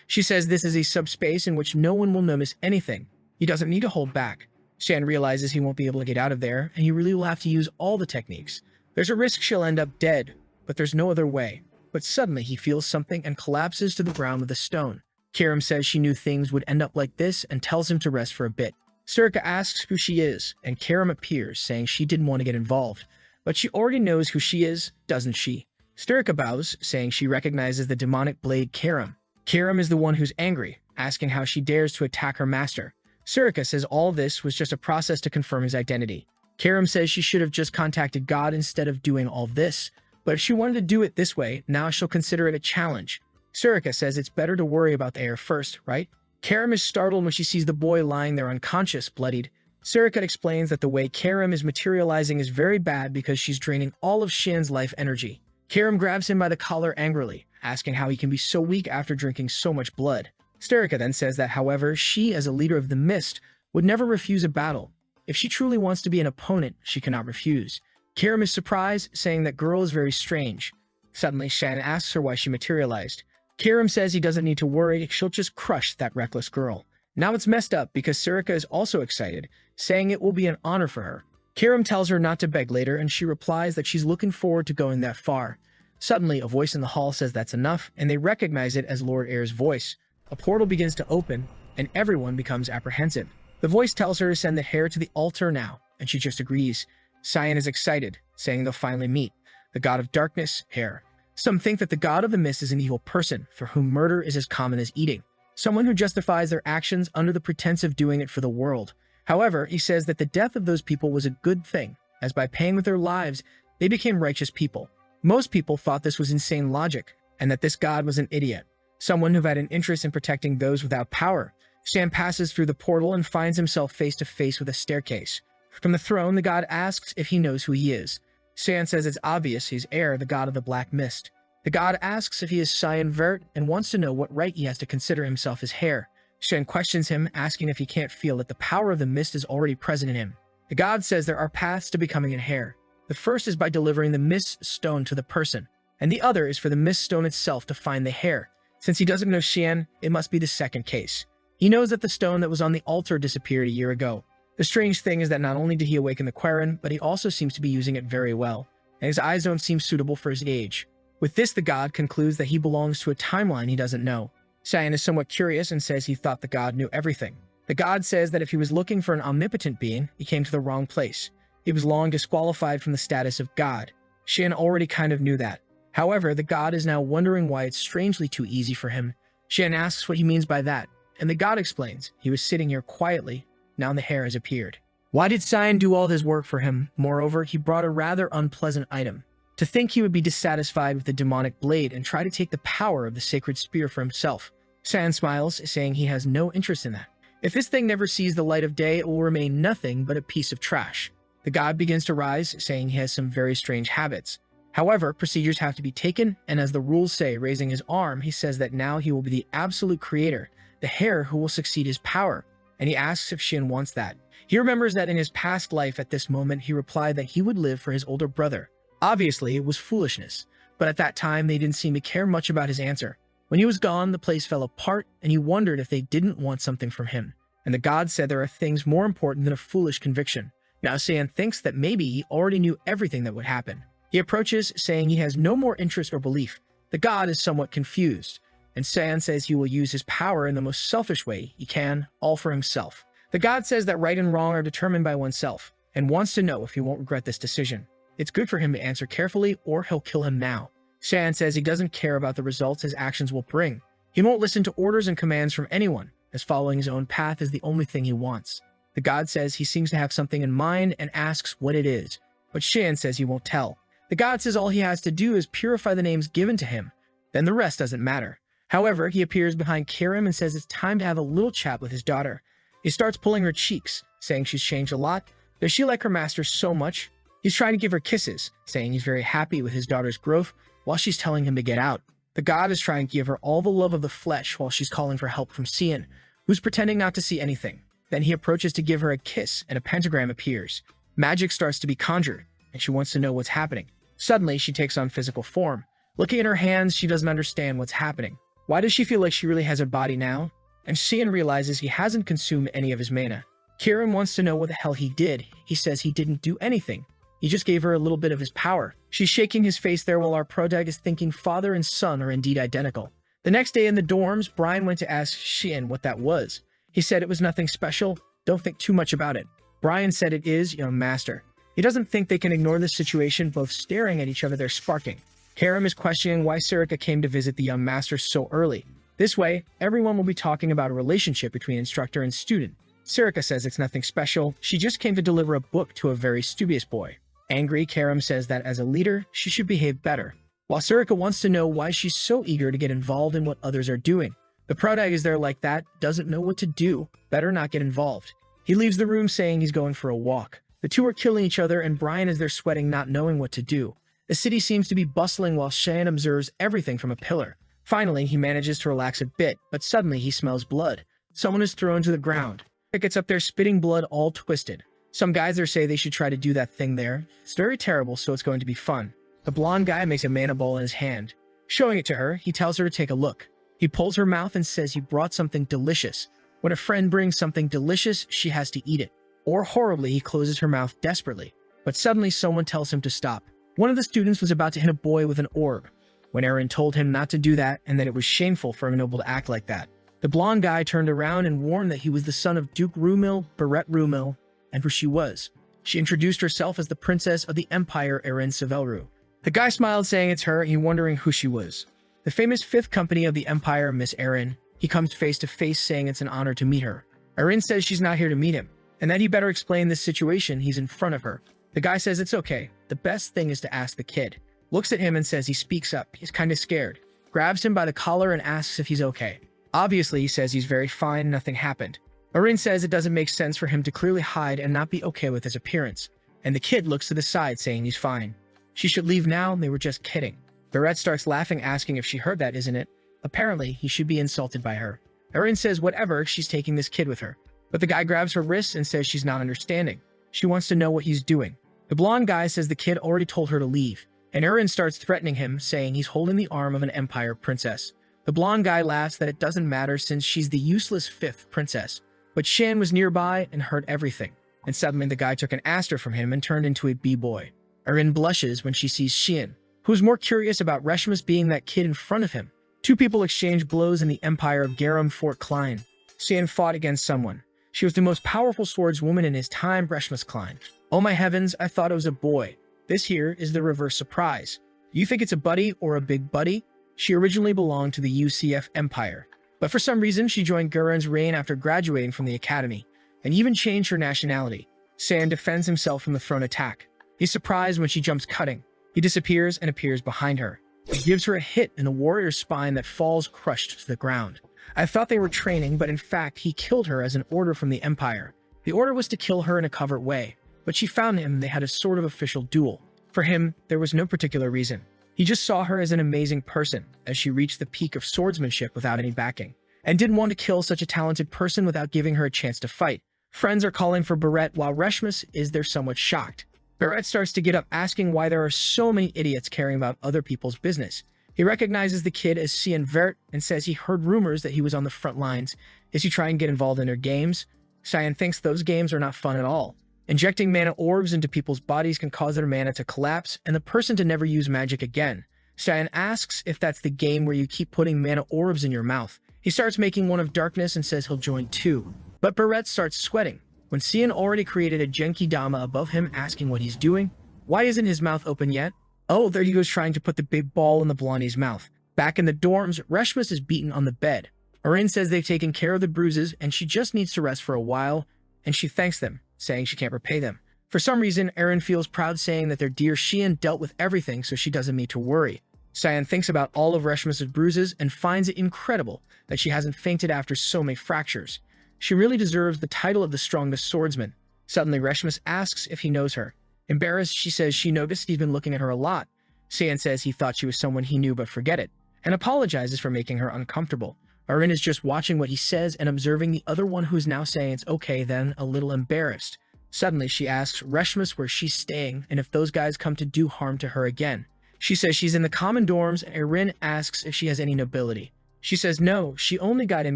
She says this is a subspace in which no one will notice anything. He doesn't need to hold back. Shan realizes he won't be able to get out of there, and he really will have to use all the techniques. There's a risk she'll end up dead, but there's no other way. but suddenly he feels something and collapses to the ground with a stone. Karam says she knew things would end up like this and tells him to rest for a bit. Surika asks who she is, and Karam appears, saying she didn't want to get involved. But she already knows who she is, doesn't she? Surika bows, saying she recognizes the demonic blade Karam. Karam is the one who's angry, asking how she dares to attack her master. Surika says all this was just a process to confirm his identity. Karam says she should have just contacted God instead of doing all this, but if she wanted to do it this way, now she'll consider it a challenge. Surika says it's better to worry about the heir first, right? Karam is startled when she sees the boy lying there unconscious, bloodied. Surika explains that the way Karam is materializing is very bad because she's draining all of Shan's life energy. Karam grabs him by the collar angrily, asking how he can be so weak after drinking so much blood. Surika then says that, however, she, as a leader of the Mist, would never refuse a battle. If she truly wants to be an opponent, she cannot refuse. Karam is surprised, saying that girl is very strange. Suddenly, Shan asks her why she materialized. Karam says he doesn't need to worry, she'll just crush that reckless girl. Now it's messed up because Surika is also excited, saying it will be an honor for her. Karam tells her not to beg later, and she replies that she's looking forward to going that far. Suddenly, a voice in the hall says that's enough, and they recognize it as Lord Air's voice. A portal begins to open, and everyone becomes apprehensive. The voice tells her to send the heir to the altar now, and she just agrees. Cyan is excited, saying they'll finally meet. The god of darkness, Heir. Some think that the god of the mist is an evil person, for whom murder is as common as eating. Someone who justifies their actions under the pretense of doing it for the world. However, he says that the death of those people was a good thing, as by paying with their lives, they became righteous people. Most people thought this was insane logic, and that this god was an idiot. Someone who had an interest in protecting those without power. Shan passes through the portal and finds himself face to face with a staircase. From the throne, the god asks if he knows who he is. Shan says it's obvious he's Air, the god of the black mist. The god asks if he is Cyan Vert and wants to know what right he has to consider himself his heir. Shan questions him, asking if he can't feel that the power of the mist is already present in him. The god says there are paths to becoming an heir. The first is by delivering the mist stone to the person, and the other is for the mist stone itself to find the heir. Since he doesn't know Shan, it must be the second case. He knows that the stone that was on the altar disappeared a year ago. The strange thing is that not only did he awaken the Quarren, but he also seems to be using it very well, and his eyes don't seem suitable for his age. With this, the god concludes that he belongs to a timeline he doesn't know. Cyan is somewhat curious and says he thought the god knew everything. The god says that if he was looking for an omnipotent being, he came to the wrong place. He was long disqualified from the status of god. Shan already kind of knew that. However, the god is now wondering why it's strangely too easy for him. Shan asks what he means by that, and the god explains he was sitting here quietly. Now the hair has appeared. Why did Cyan do all his work for him? Moreover, he brought a rather unpleasant item. To think he would be dissatisfied with the demonic blade and try to take the power of the sacred spear for himself. Cyan smiles, saying he has no interest in that. If this thing never sees the light of day, it will remain nothing but a piece of trash. The god begins to rise, saying he has some very strange habits. However, procedures have to be taken, and as the rules say, raising his arm, he says that now he will be the absolute creator, the heir who will succeed his power. And he asks if Shin wants that. He remembers that in his past life at this moment, he replied that he would live for his older brother. Obviously, it was foolishness, but at that time, they didn't seem to care much about his answer. When he was gone, the place fell apart, and he wondered if they didn't want something from him. And the god said there are things more important than a foolish conviction. Now Cyan thinks that maybe he already knew everything that would happen. He approaches, saying he has no more interest or belief. The god is somewhat confused, and Cyan says he will use his power in the most selfish way he can, all for himself. The god says that right and wrong are determined by oneself, and wants to know if he won't regret this decision. It's good for him to answer carefully, or he'll kill him now. Cyan says he doesn't care about the results his actions will bring. He won't listen to orders and commands from anyone, as following his own path is the only thing he wants. The god says he seems to have something in mind and asks what it is, but Shan says he won't tell. The god says all he has to do is purify the names given to him, then the rest doesn't matter. However, he appears behind Karam and says it's time to have a little chat with his daughter. He starts pulling her cheeks, saying she's changed a lot. Does she like her master so much? He's trying to give her kisses, saying he's very happy with his daughter's growth, while she's telling him to get out. The god is trying to give her all the love of the flesh while she's calling for help from Cyan, who's pretending not to see anything. Then he approaches to give her a kiss, and a pentagram appears. Magic starts to be conjured, and she wants to know what's happening. Suddenly, she takes on physical form. Looking at her hands, she doesn't understand what's happening. Why does she feel like she really has a body now? And Cyan realizes he hasn't consumed any of his mana. Karam wants to know what the hell he did. He says he didn't do anything. He just gave her a little bit of his power. She's shaking his face there while our protagonist is thinking father and son are indeed identical. The next day in the dorms, Brian went to ask Xian what that was. He said it was nothing special. Don't think too much about it. Brian said it is, young master. He doesn't think they can ignore this situation. Both staring at each other, they're sparking. Karam is questioning why Sarika came to visit the young master so early. This way, everyone will be talking about a relationship between instructor and student. Sarika says it's nothing special. She just came to deliver a book to a very studious boy. Angry, Karam says that as a leader, she should behave better. While Sarika wants to know why she's so eager to get involved in what others are doing. The protagonist is there like that, doesn't know what to do, better not get involved. He leaves the room saying he's going for a walk. The two are killing each other and Brian is there sweating, not knowing what to do. The city seems to be bustling while Shan observes everything from a pillar. Finally, he manages to relax a bit, but suddenly he smells blood. Someone is thrown to the ground. It gets up there spitting blood all twisted. Some guys there say they should try to do that thing there. It's very terrible, so it's going to be fun. The blonde guy makes a mana ball in his hand. Showing it to her, he tells her to take a look. He pulls her mouth and says he brought something delicious. When a friend brings something delicious, she has to eat it. Or horribly, he closes her mouth desperately. But suddenly someone tells him to stop. One of the students was about to hit a boy with an orb, when Aaron told him not to do that and that it was shameful for a noble to act like that. The blonde guy turned around and warned that he was the son of Duke Rumil, Barrett Rumil, and who she was. She introduced herself as the princess of the Empire, Erin Sevelru. The guy smiled, saying it's her, he wondering who she was. The famous fifth company of the Empire, Miss Erin. He comes face to face, saying it's an honor to meet her. Erin says she's not here to meet him, and that he better explain this situation. He's in front of her. The guy says it's okay. The best thing is to ask the kid. Looks at him and says he speaks up. He's kind of scared. Grabs him by the collar and asks if he's okay. Obviously, he says he's very fine, nothing happened. Erin says it doesn't make sense for him to clearly hide and not be okay with his appearance. And the kid looks to the side, saying he's fine. She should leave now, and they were just kidding. Barrett starts laughing, asking if she heard that, isn't it? Apparently, he should be insulted by her. Erin says whatever, she's taking this kid with her. But the guy grabs her wrists and says she's not understanding. She wants to know what he's doing. The blonde guy says the kid already told her to leave. And Erin starts threatening him, saying he's holding the arm of an Empire princess. The blonde guy laughs that it doesn't matter since she's the useless fifth princess. But Shan was nearby and heard everything. And suddenly the guy took an aster from him and turned into a b-boy. Erin blushes when she sees Xian, who's more curious about Reshmus being that kid in front of him. Two people exchange blows in the Empire of Garum Fort Klein. Xian fought against someone. She was the most powerful swordswoman in his time, Reshmus Klein. Oh my heavens, I thought it was a boy. This here is the reverse surprise. You think it's a buddy or a big buddy? She originally belonged to the UCF Empire, but for some reason she joined Gurren's reign after graduating from the academy, and even changed her nationality. San defends himself from the thrown attack. He's surprised when she jumps cutting. He disappears and appears behind her. He gives her a hit in the warrior's spine that falls crushed to the ground. I thought they were training, but in fact he killed her as an order from the Empire. The order was to kill her in a covert way, but she found him and they had a sort of official duel. For him, there was no particular reason. He just saw her as an amazing person, as she reached the peak of swordsmanship without any backing, and didn't want to kill such a talented person without giving her a chance to fight. Friends are calling for Barrett while Reshmus is there somewhat shocked. Barrett starts to get up, asking why there are so many idiots caring about other people's business. He recognizes the kid as Cian Vert and says he heard rumors that he was on the front lines. Is he trying to get involved in their games? Cyan thinks those games are not fun at all. Injecting mana orbs into people's bodies can cause their mana to collapse and the person to never use magic again. Cyan asks if that's the game where you keep putting mana orbs in your mouth. He starts making one of darkness and says he'll join too. But Barrett starts sweating when Cian already created a Genki Dama above him, asking what he's doing. Why isn't his mouth open yet? Oh, there he goes, trying to put the big ball in the blondie's mouth. Back in the dorms, Reshmus is beaten on the bed. Erin says they've taken care of the bruises and she just needs to rest for a while, and she thanks them, saying she can't repay them. For some reason, Erin feels proud, saying that their dear Xian dealt with everything, so she doesn't need to worry. Cyan thinks about all of Reshmus' bruises and finds it incredible that she hasn't fainted after so many fractures. She really deserves the title of the strongest swordsman. Suddenly, Reshmus asks if he knows her. Embarrassed, she says she noticed he's been looking at her a lot. Cyan says he thought she was someone he knew but forget it, and apologizes for making her uncomfortable. Erin is just watching what he says and observing the other one, who's now saying it's okay, then a little embarrassed. Suddenly, she asks Reshmus where she's staying and if those guys come to do harm to her again. She says she's in the common dorms, and Erin asks if she has any nobility. She says no, she only got in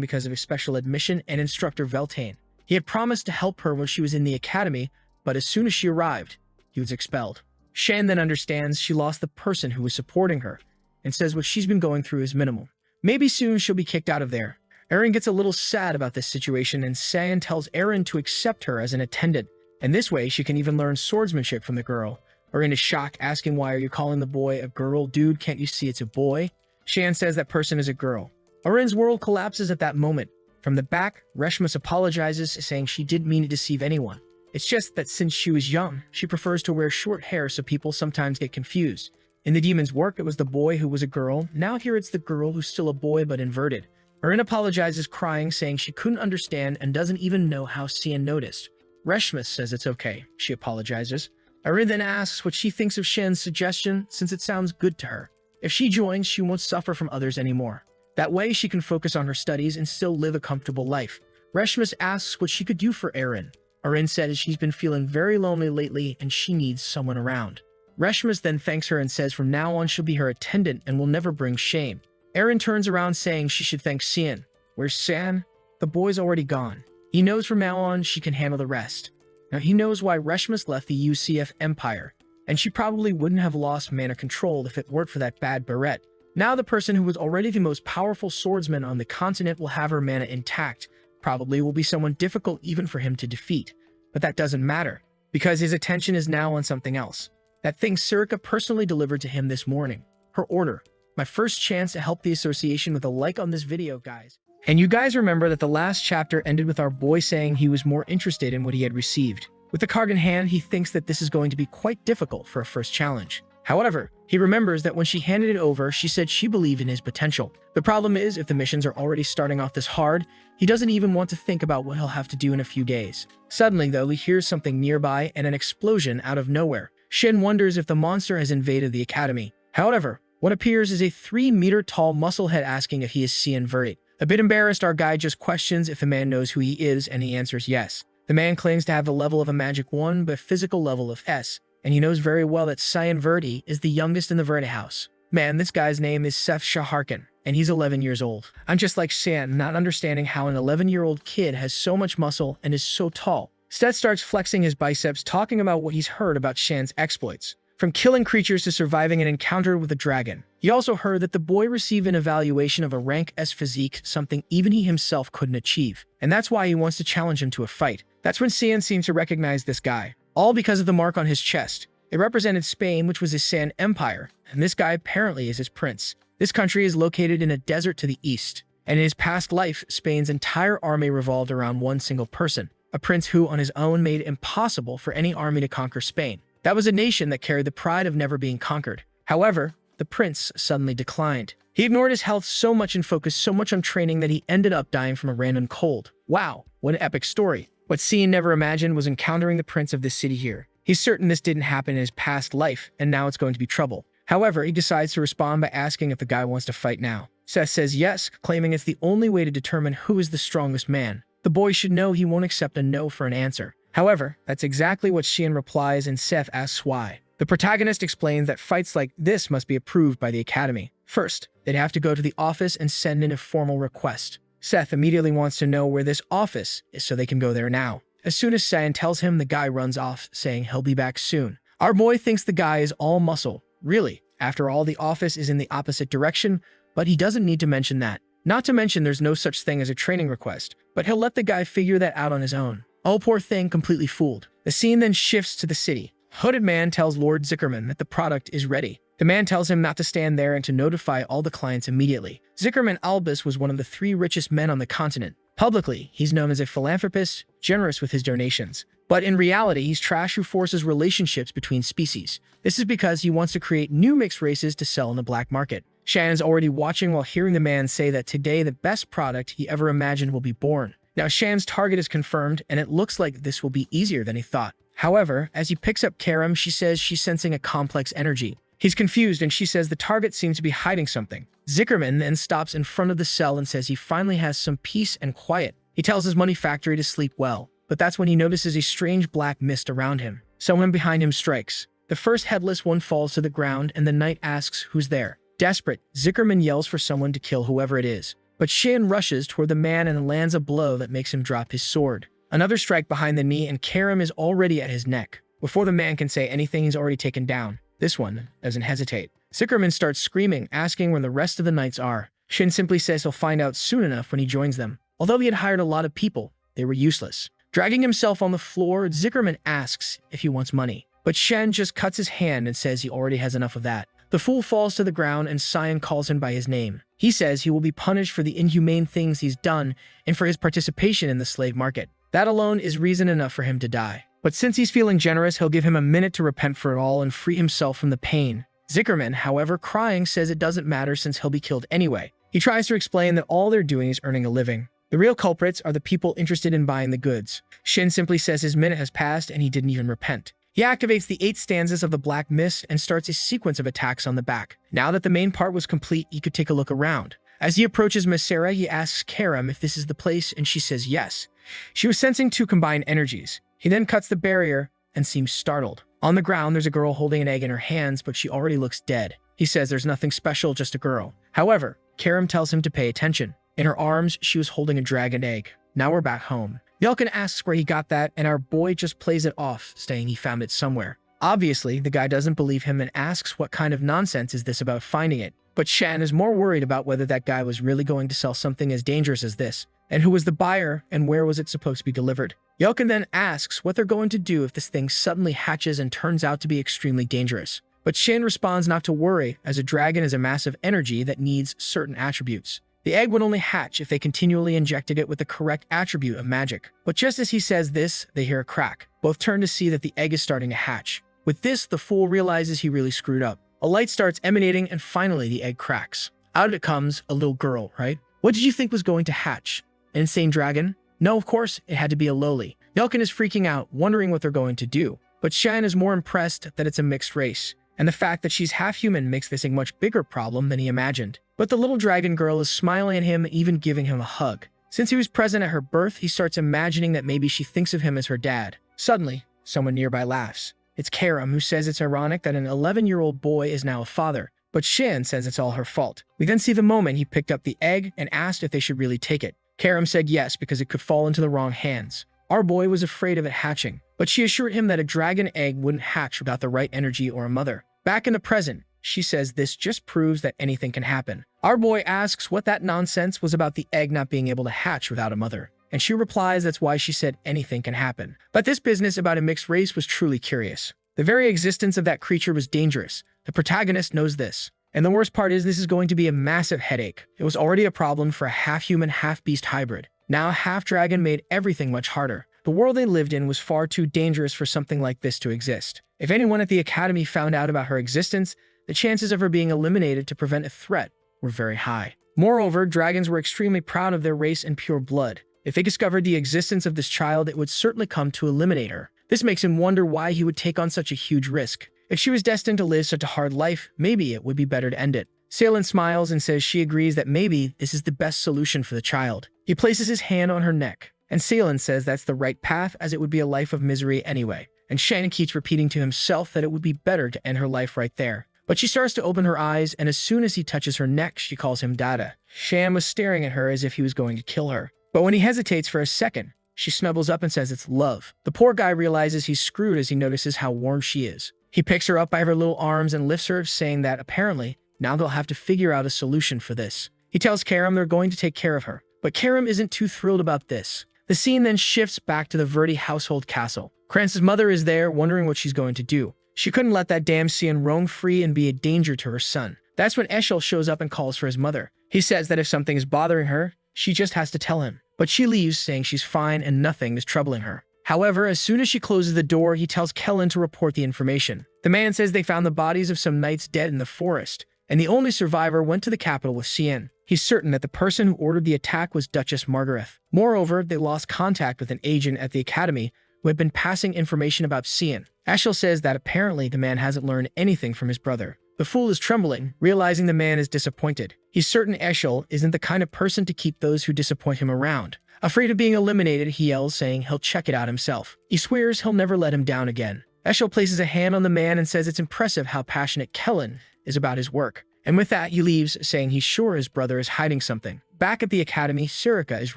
because of a special admission and instructor Veltane. He had promised to help her when she was in the academy, but as soon as she arrived, he was expelled. Shan then understands she lost the person who was supporting her and says what she's been going through is minimal. Maybe soon she'll be kicked out of there. Erin gets a little sad about this situation and San tells Erin to accept her as an attendant, and this way she can even learn swordsmanship from the girl. Erin is shocked, asking why are you calling the boy a girl? Dude, can't you see it's a boy? Shan says that person is a girl. Erin's world collapses at that moment. From the back, Reshmas apologizes, saying she didn't mean to deceive anyone. It's just that since she was young, she prefers to wear short hair so people sometimes get confused. In the demon's work, it was the boy who was a girl. Now here it's the girl who's still a boy but inverted. Erin apologizes, crying, saying she couldn't understand and doesn't even know how Sian noticed. Reshmas says it's okay. She apologizes. Erin then asks what she thinks of Shan's suggestion, since it sounds good to her. If she joins, she won't suffer from others anymore. That way, she can focus on her studies and still live a comfortable life. Reshmas asks what she could do for Erin. Erin says she's been feeling very lonely lately and she needs someone around. Reshmas then thanks her and says from now on she'll be her attendant and will never bring shame. Erin turns around saying she should thank Sian. Where's San? The boy's already gone. He knows from now on she can handle the rest. Now he knows why Reshmas left the UCF Empire, and she probably wouldn't have lost mana control if it weren't for that bad beret. Now the person who was already the most powerful swordsman on the continent will have her mana intact. Probably will be someone difficult even for him to defeat. But that doesn't matter, because his attention is now on something else. That thing Sirika personally delivered to him this morning. Her order. My first chance to help the association with a like on this video, guys. And you guys remember that the last chapter ended with our boy saying he was more interested in what he had received. With the card in hand, he thinks that this is going to be quite difficult for a first challenge. However, he remembers that when she handed it over, she said she believed in his potential. The problem is, if the missions are already starting off this hard, he doesn't even want to think about what he'll have to do in a few days. Suddenly, though, he hears something nearby and an explosion out of nowhere. Shin wonders if the monster has invaded the academy. However, what appears is a 3-meter-tall musclehead asking if he is Sian Verdict. A bit embarrassed, our guy just questions if the man knows who he is, and he answers yes. The man claims to have the level of a magic 1, but physical level of S, and he knows very well that Sian Verdi is the youngest in the Verdi house. Man, this guy's name is Seth Shaharkin, and he's 11 years old. I'm just like Sian, not understanding how an 11-year-old kid has so much muscle and is so tall. Seth starts flexing his biceps, talking about what he's heard about Shan's exploits. From killing creatures to surviving an encounter with a dragon. He also heard that the boy received an evaluation of a rank S physique, something even he himself couldn't achieve. And that's why he wants to challenge him to a fight. That's when Sian seems to recognize this guy. All because of the mark on his chest. It represented Spain, which was his San Empire, and this guy apparently is his prince. This country is located in a desert to the east, and in his past life, Spain's entire army revolved around one single person, a prince who on his own made it impossible for any army to conquer Spain. That was a nation that carried the pride of never being conquered. However, the prince suddenly declined. He ignored his health so much and focused so much on training that he ended up dying from a random cold. Wow, what an epic story. What Sian never imagined was encountering the prince of this city here. He's certain this didn't happen in his past life, and now it's going to be trouble. However, he decides to respond by asking if the guy wants to fight now. Seth says yes, claiming it's the only way to determine who is the strongest man. The boy should know he won't accept a no for an answer. However, that's exactly what Sian replies, and Seth asks why. The protagonist explains that fights like this must be approved by the academy. First, they'd have to go to the office and send in a formal request. Seth immediately wants to know where this office is so they can go there now. As soon as Sian tells him, the guy runs off, saying he'll be back soon. Our boy thinks the guy is all muscle. Really, after all, the office is in the opposite direction, but he doesn't need to mention that. Not to mention there's no such thing as a training request, but he'll let the guy figure that out on his own. Oh, poor thing, completely fooled. The scene then shifts to the city. Hooded man tells Lord Zickerman that the product is ready. The man tells him not to stand there and to notify all the clients immediately. Zickerman Albus was one of the 3 richest men on the continent. Publicly, he's known as a philanthropist, generous with his donations. But in reality, he's trash who forces relationships between species. This is because he wants to create new mixed races to sell in the black market. Shannon's already watching while hearing the man say that today the best product he ever imagined will be born. Now Shan's target is confirmed, and it looks like this will be easier than he thought. However, as he picks up Karam, she says she's sensing a complex energy. He's confused, and she says the target seems to be hiding something. Zickerman then stops in front of the cell and says he finally has some peace and quiet. He tells his money factory to sleep well, but that's when he notices a strange black mist around him. Someone behind him strikes. The first headless one falls to the ground, and the knight asks who's there. Desperate, Zickerman yells for someone to kill whoever it is. But Shan rushes toward the man and lands a blow that makes him drop his sword. Another strike behind the knee, and Karam is already at his neck. Before the man can say anything, he's already taken down. This one doesn't hesitate. Zickerman starts screaming, asking where the rest of the knights are. Shin simply says he'll find out soon enough when he joins them. Although he had hired a lot of people, they were useless. Dragging himself on the floor, Zickerman asks if he wants money. But Shen just cuts his hand and says he already has enough of that. The fool falls to the ground and Cyan calls him by his name. He says he will be punished for the inhumane things he's done and for his participation in the slave market. That alone is reason enough for him to die. But since he's feeling generous, he'll give him a minute to repent for it all and free himself from the pain. Zickerman, however, crying, says it doesn't matter since he'll be killed anyway. He tries to explain that all they're doing is earning a living. The real culprits are the people interested in buying the goods. Shin simply says his minute has passed and he didn't even repent. He activates the 8 stanzas of the Black Mist and starts a sequence of attacks on the back. Now that the main part was complete, he could take a look around. As he approaches Masera, he asks Karam if this is the place, and she says yes. She was sensing 2 combined energies. He then cuts the barrier and seems startled. On the ground, there's a girl holding an egg in her hands, but she already looks dead. He says there's nothing special, just a girl. However, Karam tells him to pay attention. In her arms, she was holding a dragon egg. Now we're back home. Yelkin asks where he got that, and our boy just plays it off, saying he found it somewhere. Obviously, the guy doesn't believe him and asks what kind of nonsense is this about finding it. But Shan is more worried about whether that guy was really going to sell something as dangerous as this, and who was the buyer and where was it supposed to be delivered. Yelkin then asks what they're going to do if this thing suddenly hatches and turns out to be extremely dangerous. But Shin responds not to worry, as a dragon is a massive energy that needs certain attributes. The egg would only hatch if they continually injected it with the correct attribute of magic. But just as he says this, they hear a crack. Both turn to see that the egg is starting to hatch. With this, the fool realizes he really screwed up. A light starts emanating and finally the egg cracks. Out of it comes a little girl, right? What did you think was going to hatch? An insane dragon? No, of course, it had to be a lowly. Yelkin is freaking out, wondering what they're going to do. But Shan is more impressed that it's a mixed race. And the fact that she's half-human makes this a much bigger problem than he imagined. But the little dragon girl is smiling at him, even giving him a hug. Since he was present at her birth, he starts imagining that maybe she thinks of him as her dad. Suddenly, someone nearby laughs. It's Karam, who says it's ironic that an 11-year-old boy is now a father. But Shin says it's all her fault. We then see the moment he picked up the egg and asked if they should really take it. Karam said yes, because it could fall into the wrong hands. Our boy was afraid of it hatching, but she assured him that a dragon egg wouldn't hatch without the right energy or a mother. Back in the present, she says this just proves that anything can happen. Our boy asks what that nonsense was about the egg not being able to hatch without a mother. And she replies that's why she said anything can happen. But this business about a mixed race was truly curious. The very existence of that creature was dangerous. The protagonist knows this. And the worst part is this is going to be a massive headache. It was already a problem for a half-human, half-beast hybrid. Now a half-dragon made everything much harder. The world they lived in was far too dangerous for something like this to exist. If anyone at the academy found out about her existence, the chances of her being eliminated to prevent a threat were very high. Moreover, dragons were extremely proud of their race and pure blood. If they discovered the existence of this child, it would certainly come to eliminate her. This makes him wonder why he would take on such a huge risk. If she was destined to live such a hard life, maybe it would be better to end it. Salen smiles and says she agrees that maybe this is the best solution for the child. He places his hand on her neck, and Salen says that's the right path, as it would be a life of misery anyway. And Shannon keeps repeating to himself that it would be better to end her life right there. But she starts to open her eyes, and as soon as he touches her neck, she calls him Dada. Shan was staring at her as if he was going to kill her. But when he hesitates for a second, she snuggles up and says it's love. The poor guy realizes he's screwed as he notices how warm she is. He picks her up by her little arms and lifts her, saying that apparently, now they'll have to figure out a solution for this. He tells Karam they're going to take care of her. But Karam isn't too thrilled about this. The scene then shifts back to the Verdi household castle. Kranz's mother is there, wondering what she's going to do. She couldn't let that damn Cian roam free and be a danger to her son. That's when Eshel shows up and calls for his mother. He says that if something is bothering her, she just has to tell him. But she leaves, saying she's fine and nothing is troubling her. However, as soon as she closes the door, he tells Kellen to report the information. The man says they found the bodies of some knights dead in the forest, and the only survivor went to the capital with Cian. He's certain that the person who ordered the attack was Duchess Margareth. Moreover, they lost contact with an agent at the academy who had been passing information about Cian. Eshel says that apparently the man hasn't learned anything from his brother. The fool is trembling, realizing the man is disappointed. He's certain Eshel isn't the kind of person to keep those who disappoint him around. Afraid of being eliminated, he yells, saying he'll check it out himself. He swears he'll never let him down again. Eshel places a hand on the man and says it's impressive how passionate Kellen is about his work. And with that, he leaves, saying he's sure his brother is hiding something. Back at the academy, Sirika is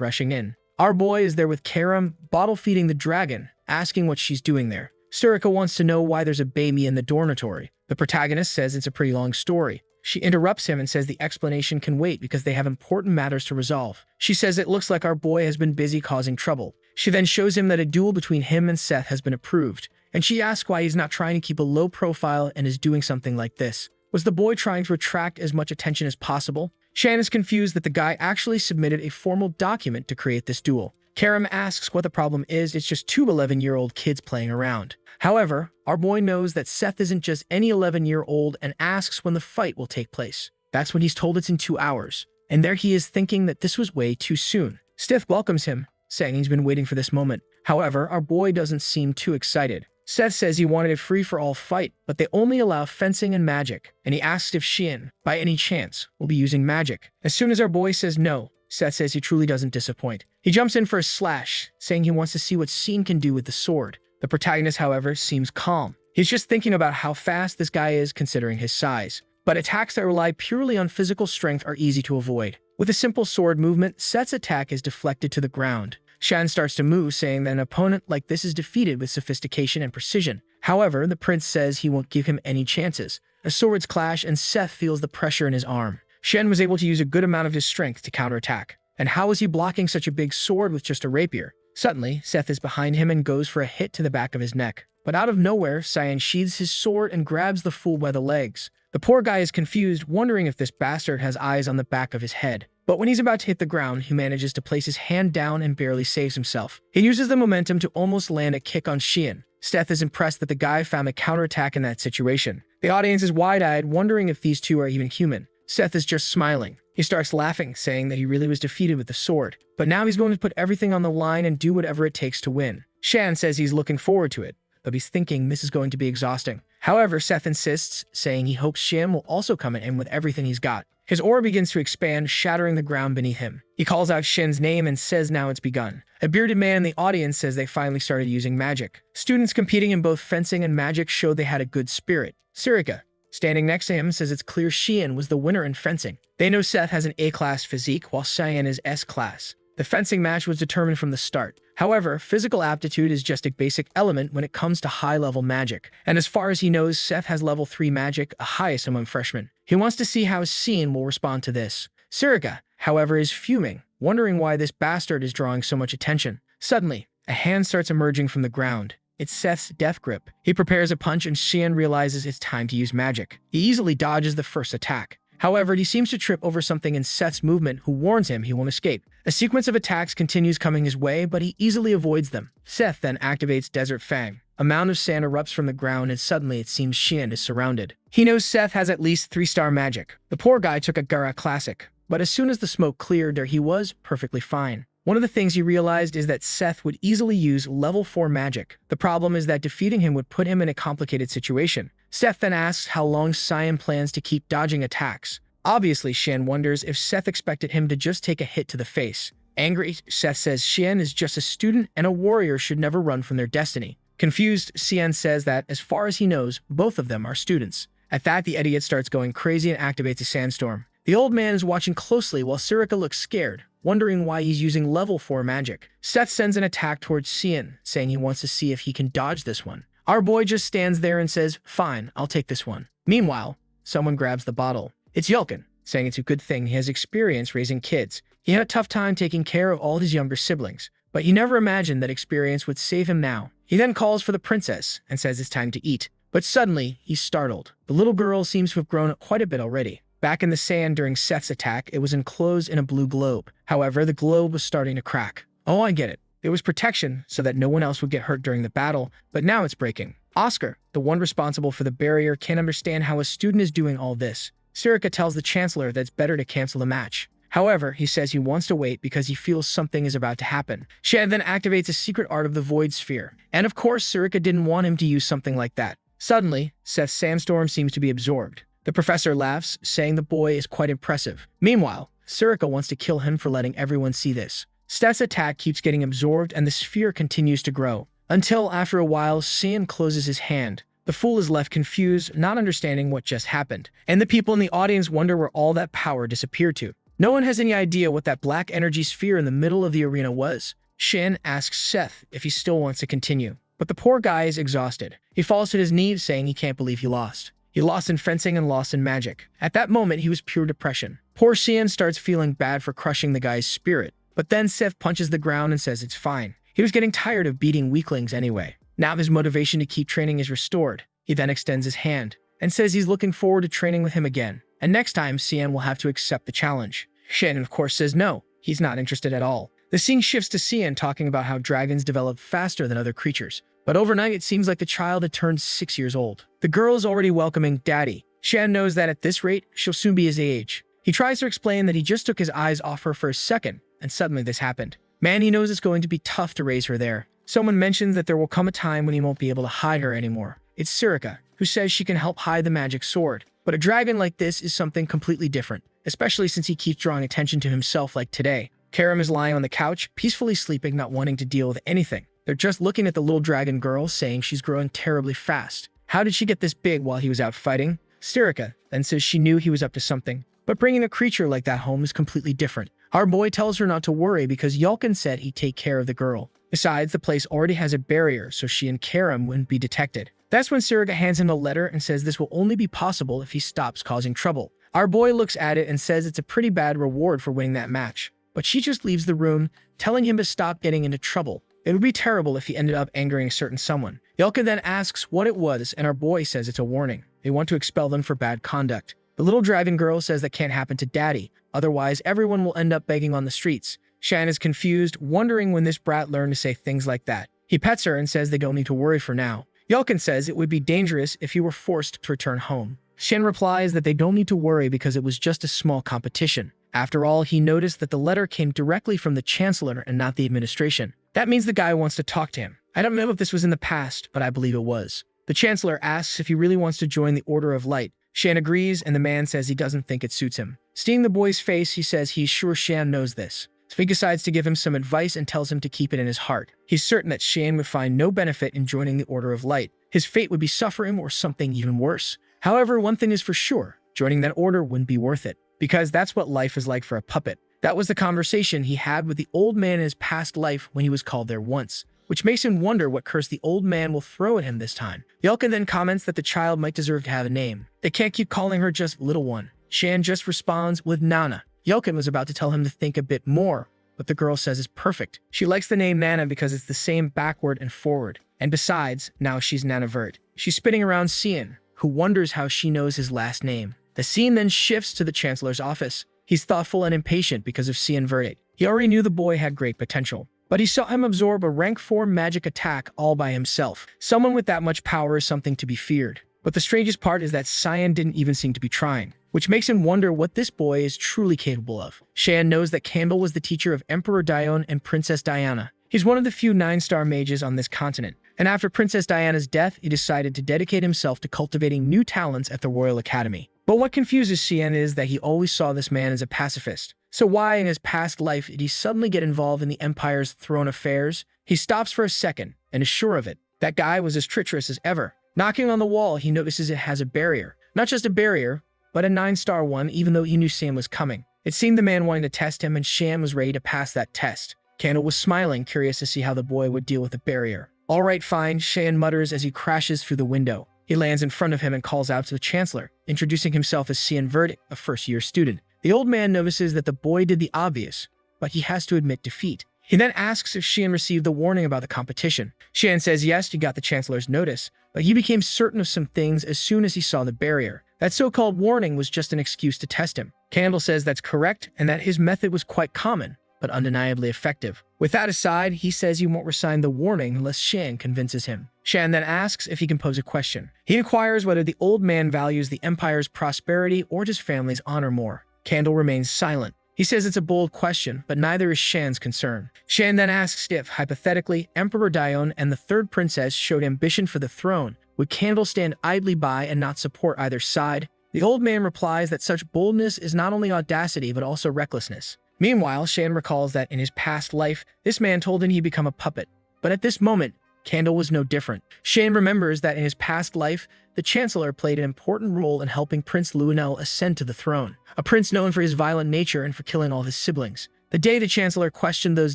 rushing in. Our boy is there with Karam, bottle feeding the dragon, asking what she's doing there. Surika wants to know why there's a baby in the dormitory. The protagonist says it's a pretty long story. She interrupts him and says the explanation can wait because they have important matters to resolve. She says it looks like our boy has been busy causing trouble. She then shows him that a duel between him and Seth has been approved, and she asks why he's not trying to keep a low profile and is doing something like this. Was the boy trying to attract as much attention as possible? Shan is confused that the guy actually submitted a formal document to create this duel. Karam asks what the problem is. It's just two 11-year-old kids playing around. However, our boy knows that Seth isn't just any 11-year-old and asks when the fight will take place. That's when he's told it's in 2 hours. And there he is thinking that this was way too soon. Seth welcomes him, saying he's been waiting for this moment. However, our boy doesn't seem too excited. Seth says he wanted a free-for-all fight, but they only allow fencing and magic, and he asks if Shin, by any chance, will be using magic. As soon as our boy says no, Seth says he truly doesn't disappoint. He jumps in for a slash, saying he wants to see what Shin can do with the sword. The protagonist, however, seems calm. He's just thinking about how fast this guy is considering his size. But attacks that rely purely on physical strength are easy to avoid. With a simple sword movement, Seth's attack is deflected to the ground. Shan starts to move, saying that an opponent like this is defeated with sophistication and precision. However, the prince says he won't give him any chances. A swords clash and Seth feels the pressure in his arm. Shen was able to use a good amount of his strength to counterattack. And how is he blocking such a big sword with just a rapier? Suddenly, Seth is behind him and goes for a hit to the back of his neck. But out of nowhere, Cyan sheathes his sword and grabs the fool by the legs. The poor guy is confused, wondering if this bastard has eyes on the back of his head. But when he's about to hit the ground, he manages to place his hand down and barely saves himself. He uses the momentum to almost land a kick on Xian. Seth is impressed that the guy found a counterattack in that situation. The audience is wide-eyed, wondering if these two are even human. Seth is just smiling. He starts laughing, saying that he really was defeated with the sword. But now he's going to put everything on the line and do whatever it takes to win. Shan says he's looking forward to it, but he's thinking this is going to be exhausting. However, Seth insists, saying he hopes Shan will also come in with everything he's got. His aura begins to expand, shattering the ground beneath him. He calls out Shin's name and says now it's begun. A bearded man in the audience says they finally started using magic. Students competing in both fencing and magic showed they had a good spirit. Sirika, standing next to him, says it's clear Xian was the winner in fencing. They know Seth has an A-class physique, while Cyan is S-class. The fencing match was determined from the start. However, physical aptitude is just a basic element when it comes to high-level magic. And as far as he knows, Seth has level 3 magic, a highest among freshmen. He wants to see how Xian will respond to this. Sirika, however, is fuming, wondering why this bastard is drawing so much attention. Suddenly, a hand starts emerging from the ground. It's Seth's death grip. He prepares a punch and Xian realizes it's time to use magic. He easily dodges the first attack. However, he seems to trip over something in Seth's movement, who warns him he won't escape. A sequence of attacks continues coming his way, but he easily avoids them. Seth then activates Desert Fang. A mound of sand erupts from the ground and suddenly it seems Xian is surrounded. He knows Seth has at least 3-star magic. The poor guy took a Gara Classic, but as soon as the smoke cleared, there he was, perfectly fine. One of the things he realized is that Seth would easily use level 4 magic. The problem is that defeating him would put him in a complicated situation. Seth then asks how long Cyan plans to keep dodging attacks. Obviously, Xian wonders if Seth expected him to just take a hit to the face. Angry, Seth says Xian is just a student and a warrior should never run from their destiny. Confused, Xian says that, as far as he knows, both of them are students. At that, the idiot starts going crazy and activates a sandstorm. The old man is watching closely while Sirika looks scared, wondering why he's using level 4 magic. Seth sends an attack towards Xian, saying he wants to see if he can dodge this one. Our boy just stands there and says, "Fine, I'll take this one." Meanwhile, someone grabs the bottle. It's Yelkin, saying it's a good thing he has experience raising kids. He had a tough time taking care of all his younger siblings, but he never imagined that experience would save him now. He then calls for the princess and says it's time to eat. But suddenly, he's startled. The little girl seems to have grown up quite a bit already. Back in the sand during Seth's attack, it was enclosed in a blue globe. However, the globe was starting to crack. Oh, I get it. It was protection so that no one else would get hurt during the battle, but now it's breaking. Oscar, the one responsible for the barrier, can't understand how a student is doing all this. Sirika tells the chancellor that it's better to cancel the match. However, he says he wants to wait because he feels something is about to happen. Shan then activates a secret art of the Void Sphere. And of course, Sirika didn't want him to use something like that. Suddenly, Seth's sandstorm seems to be absorbed. The professor laughs, saying the boy is quite impressive. Meanwhile, Sirika wants to kill him for letting everyone see this. Seth's attack keeps getting absorbed and the sphere continues to grow. Until, after a while, Xian closes his hand. The fool is left confused, not understanding what just happened. And the people in the audience wonder where all that power disappeared to. No one has any idea what that black energy sphere in the middle of the arena was. Shin asks Seth if he still wants to continue. But the poor guy is exhausted. He falls to his knees saying he can't believe he lost. He lost in fencing and lost in magic. At that moment, he was pure depression. Poor Xian starts feeling bad for crushing the guy's spirit. But then Sif punches the ground and says it's fine. He was getting tired of beating weaklings anyway. Now his motivation to keep training is restored. He then extends his hand and says he's looking forward to training with him again. And next time, Xian will have to accept the challenge. Xian, of course, says no. He's not interested at all. The scene shifts to Xian talking about how dragons develop faster than other creatures. But overnight, it seems like the child had turned 6 years old. The girl is already welcoming Daddy. Xian knows that at this rate, she'll soon be his age. He tries to explain that he just took his eyes off her for a second, and suddenly this happened. Man, he knows it's going to be tough to raise her there. Someone mentions that there will come a time when he won't be able to hide her anymore. It's Sirika, who says she can help hide the magic sword. But a dragon like this is something completely different, especially since he keeps drawing attention to himself like today. Karim is lying on the couch, peacefully sleeping, not wanting to deal with anything. They're just looking at the little dragon girl, saying she's growing terribly fast. How did she get this big while he was out fighting? Sirika then says she knew he was up to something. But bringing a creature like that home is completely different. Our boy tells her not to worry because Yulkin said he'd take care of the girl. Besides, the place already has a barrier, so she and Karim wouldn't be detected. That's when Sirika hands him a letter and says this will only be possible if he stops causing trouble. Our boy looks at it and says it's a pretty bad reward for winning that match. But she just leaves the room, telling him to stop getting into trouble. It would be terrible if he ended up angering a certain someone. Yulkin then asks what it was, and our boy says it's a warning. They want to expel them for bad conduct. The little dragon girl says that can't happen to Daddy, otherwise everyone will end up begging on the streets. Shan is confused, wondering when this brat learned to say things like that. He pets her and says they don't need to worry for now. Yulkin says it would be dangerous if he were forced to return home. Shan replies that they don't need to worry because it was just a small competition. After all, he noticed that the letter came directly from the Chancellor and not the administration. That means the guy wants to talk to him. I don't know if this was in the past, but I believe it was. The Chancellor asks if he really wants to join the Order of Light. Shan agrees, and the man says he doesn't think it suits him. Seeing the boy's face, he says he's sure Shan knows this. So he decides to give him some advice and tells him to keep it in his heart. He's certain that Shan would find no benefit in joining the Order of Light. His fate would be suffering or something even worse. However, one thing is for sure, joining that order wouldn't be worth it, because that's what life is like for a puppet. That was the conversation he had with the old man in his past life when he was called there once, which makes him wonder what curse the old man will throw at him this time. Yulkin then comments that the child might deserve to have a name. They can't keep calling her just Little One. Shan just responds with Nana. Yulkin was about to tell him to think a bit more, but the girl says it's perfect. She likes the name Nana because it's the same backward and forward. And besides, now she's Nanavert. She's spinning around Xian, who wonders how she knows his last name. The scene then shifts to the Chancellor's office. He's thoughtful and impatient because of Xian verdict. He already knew the boy had great potential, but he saw him absorb a rank 4 magic attack all by himself. Someone with that much power is something to be feared. But the strangest part is that Xian didn't even seem to be trying, which makes him wonder what this boy is truly capable of. Shan knows that Campbell was the teacher of Emperor Dione and Princess Diana. He's one of the few 9-star mages on this continent, and after Princess Diana's death, he decided to dedicate himself to cultivating new talents at the Royal Academy. But what confuses Xian is that he always saw this man as a pacifist. So why in his past life did he suddenly get involved in the Empire's throne affairs? He stops for a second and is sure of it. That guy was as treacherous as ever. Knocking on the wall, he notices it has a barrier. Not just a barrier, but a 9-star one, even though he knew Sam was coming. It seemed the man wanting to test him, and Shan was ready to pass that test. Candle was smiling, curious to see how the boy would deal with the barrier. All right, fine, Shan mutters as he crashes through the window. He lands in front of him and calls out to the Chancellor, introducing himself as Xian Verdict, a first-year student. The old man notices that the boy did the obvious, but he has to admit defeat. He then asks if Xian received the warning about the competition. Xian says yes, he got the Chancellor's notice, but he became certain of some things as soon as he saw the barrier. That so-called warning was just an excuse to test him. Candle says that's correct and that his method was quite common, but undeniably effective. With that aside, he says he won't resign the warning unless Shan convinces him. Shan then asks if he can pose a question. He inquires whether the old man values the Empire's prosperity or his family's honor more. Candle remains silent. He says it's a bold question, but neither is Shan's concern. Shan then asks if, hypothetically, Emperor Dione and the third princess showed ambition for the throne, would Candle stand idly by and not support either side? The old man replies that such boldness is not only audacity but also recklessness. Meanwhile, Shan recalls that in his past life, this man told him he'd become a puppet. But at this moment, Candle was no different. Shan remembers that in his past life, the Chancellor played an important role in helping Prince Luenel ascend to the throne, a prince known for his violent nature and for killing all his siblings. The day the Chancellor questioned those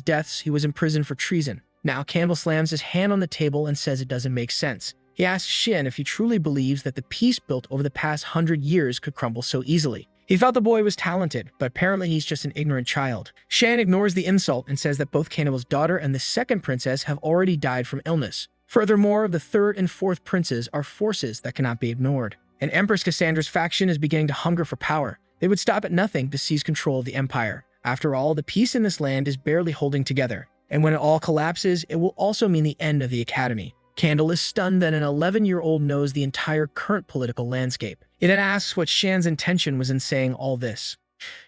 deaths, he was imprisoned for treason. Now Candle slams his hand on the table and says it doesn't make sense. He asks Shin if he truly believes that the peace built over the past 100 years could crumble so easily. He thought the boy was talented, but apparently he's just an ignorant child. Shan ignores the insult and says that both Candle's daughter and the second princess have already died from illness. Furthermore, the third and fourth princes are forces that cannot be ignored. And Empress Cassandra's faction is beginning to hunger for power. They would stop at nothing to seize control of the empire. After all, the peace in this land is barely holding together. And when it all collapses, it will also mean the end of the academy. Candle is stunned that an 11-year-old knows the entire current political landscape. He then asks what Shan's intention was in saying all this.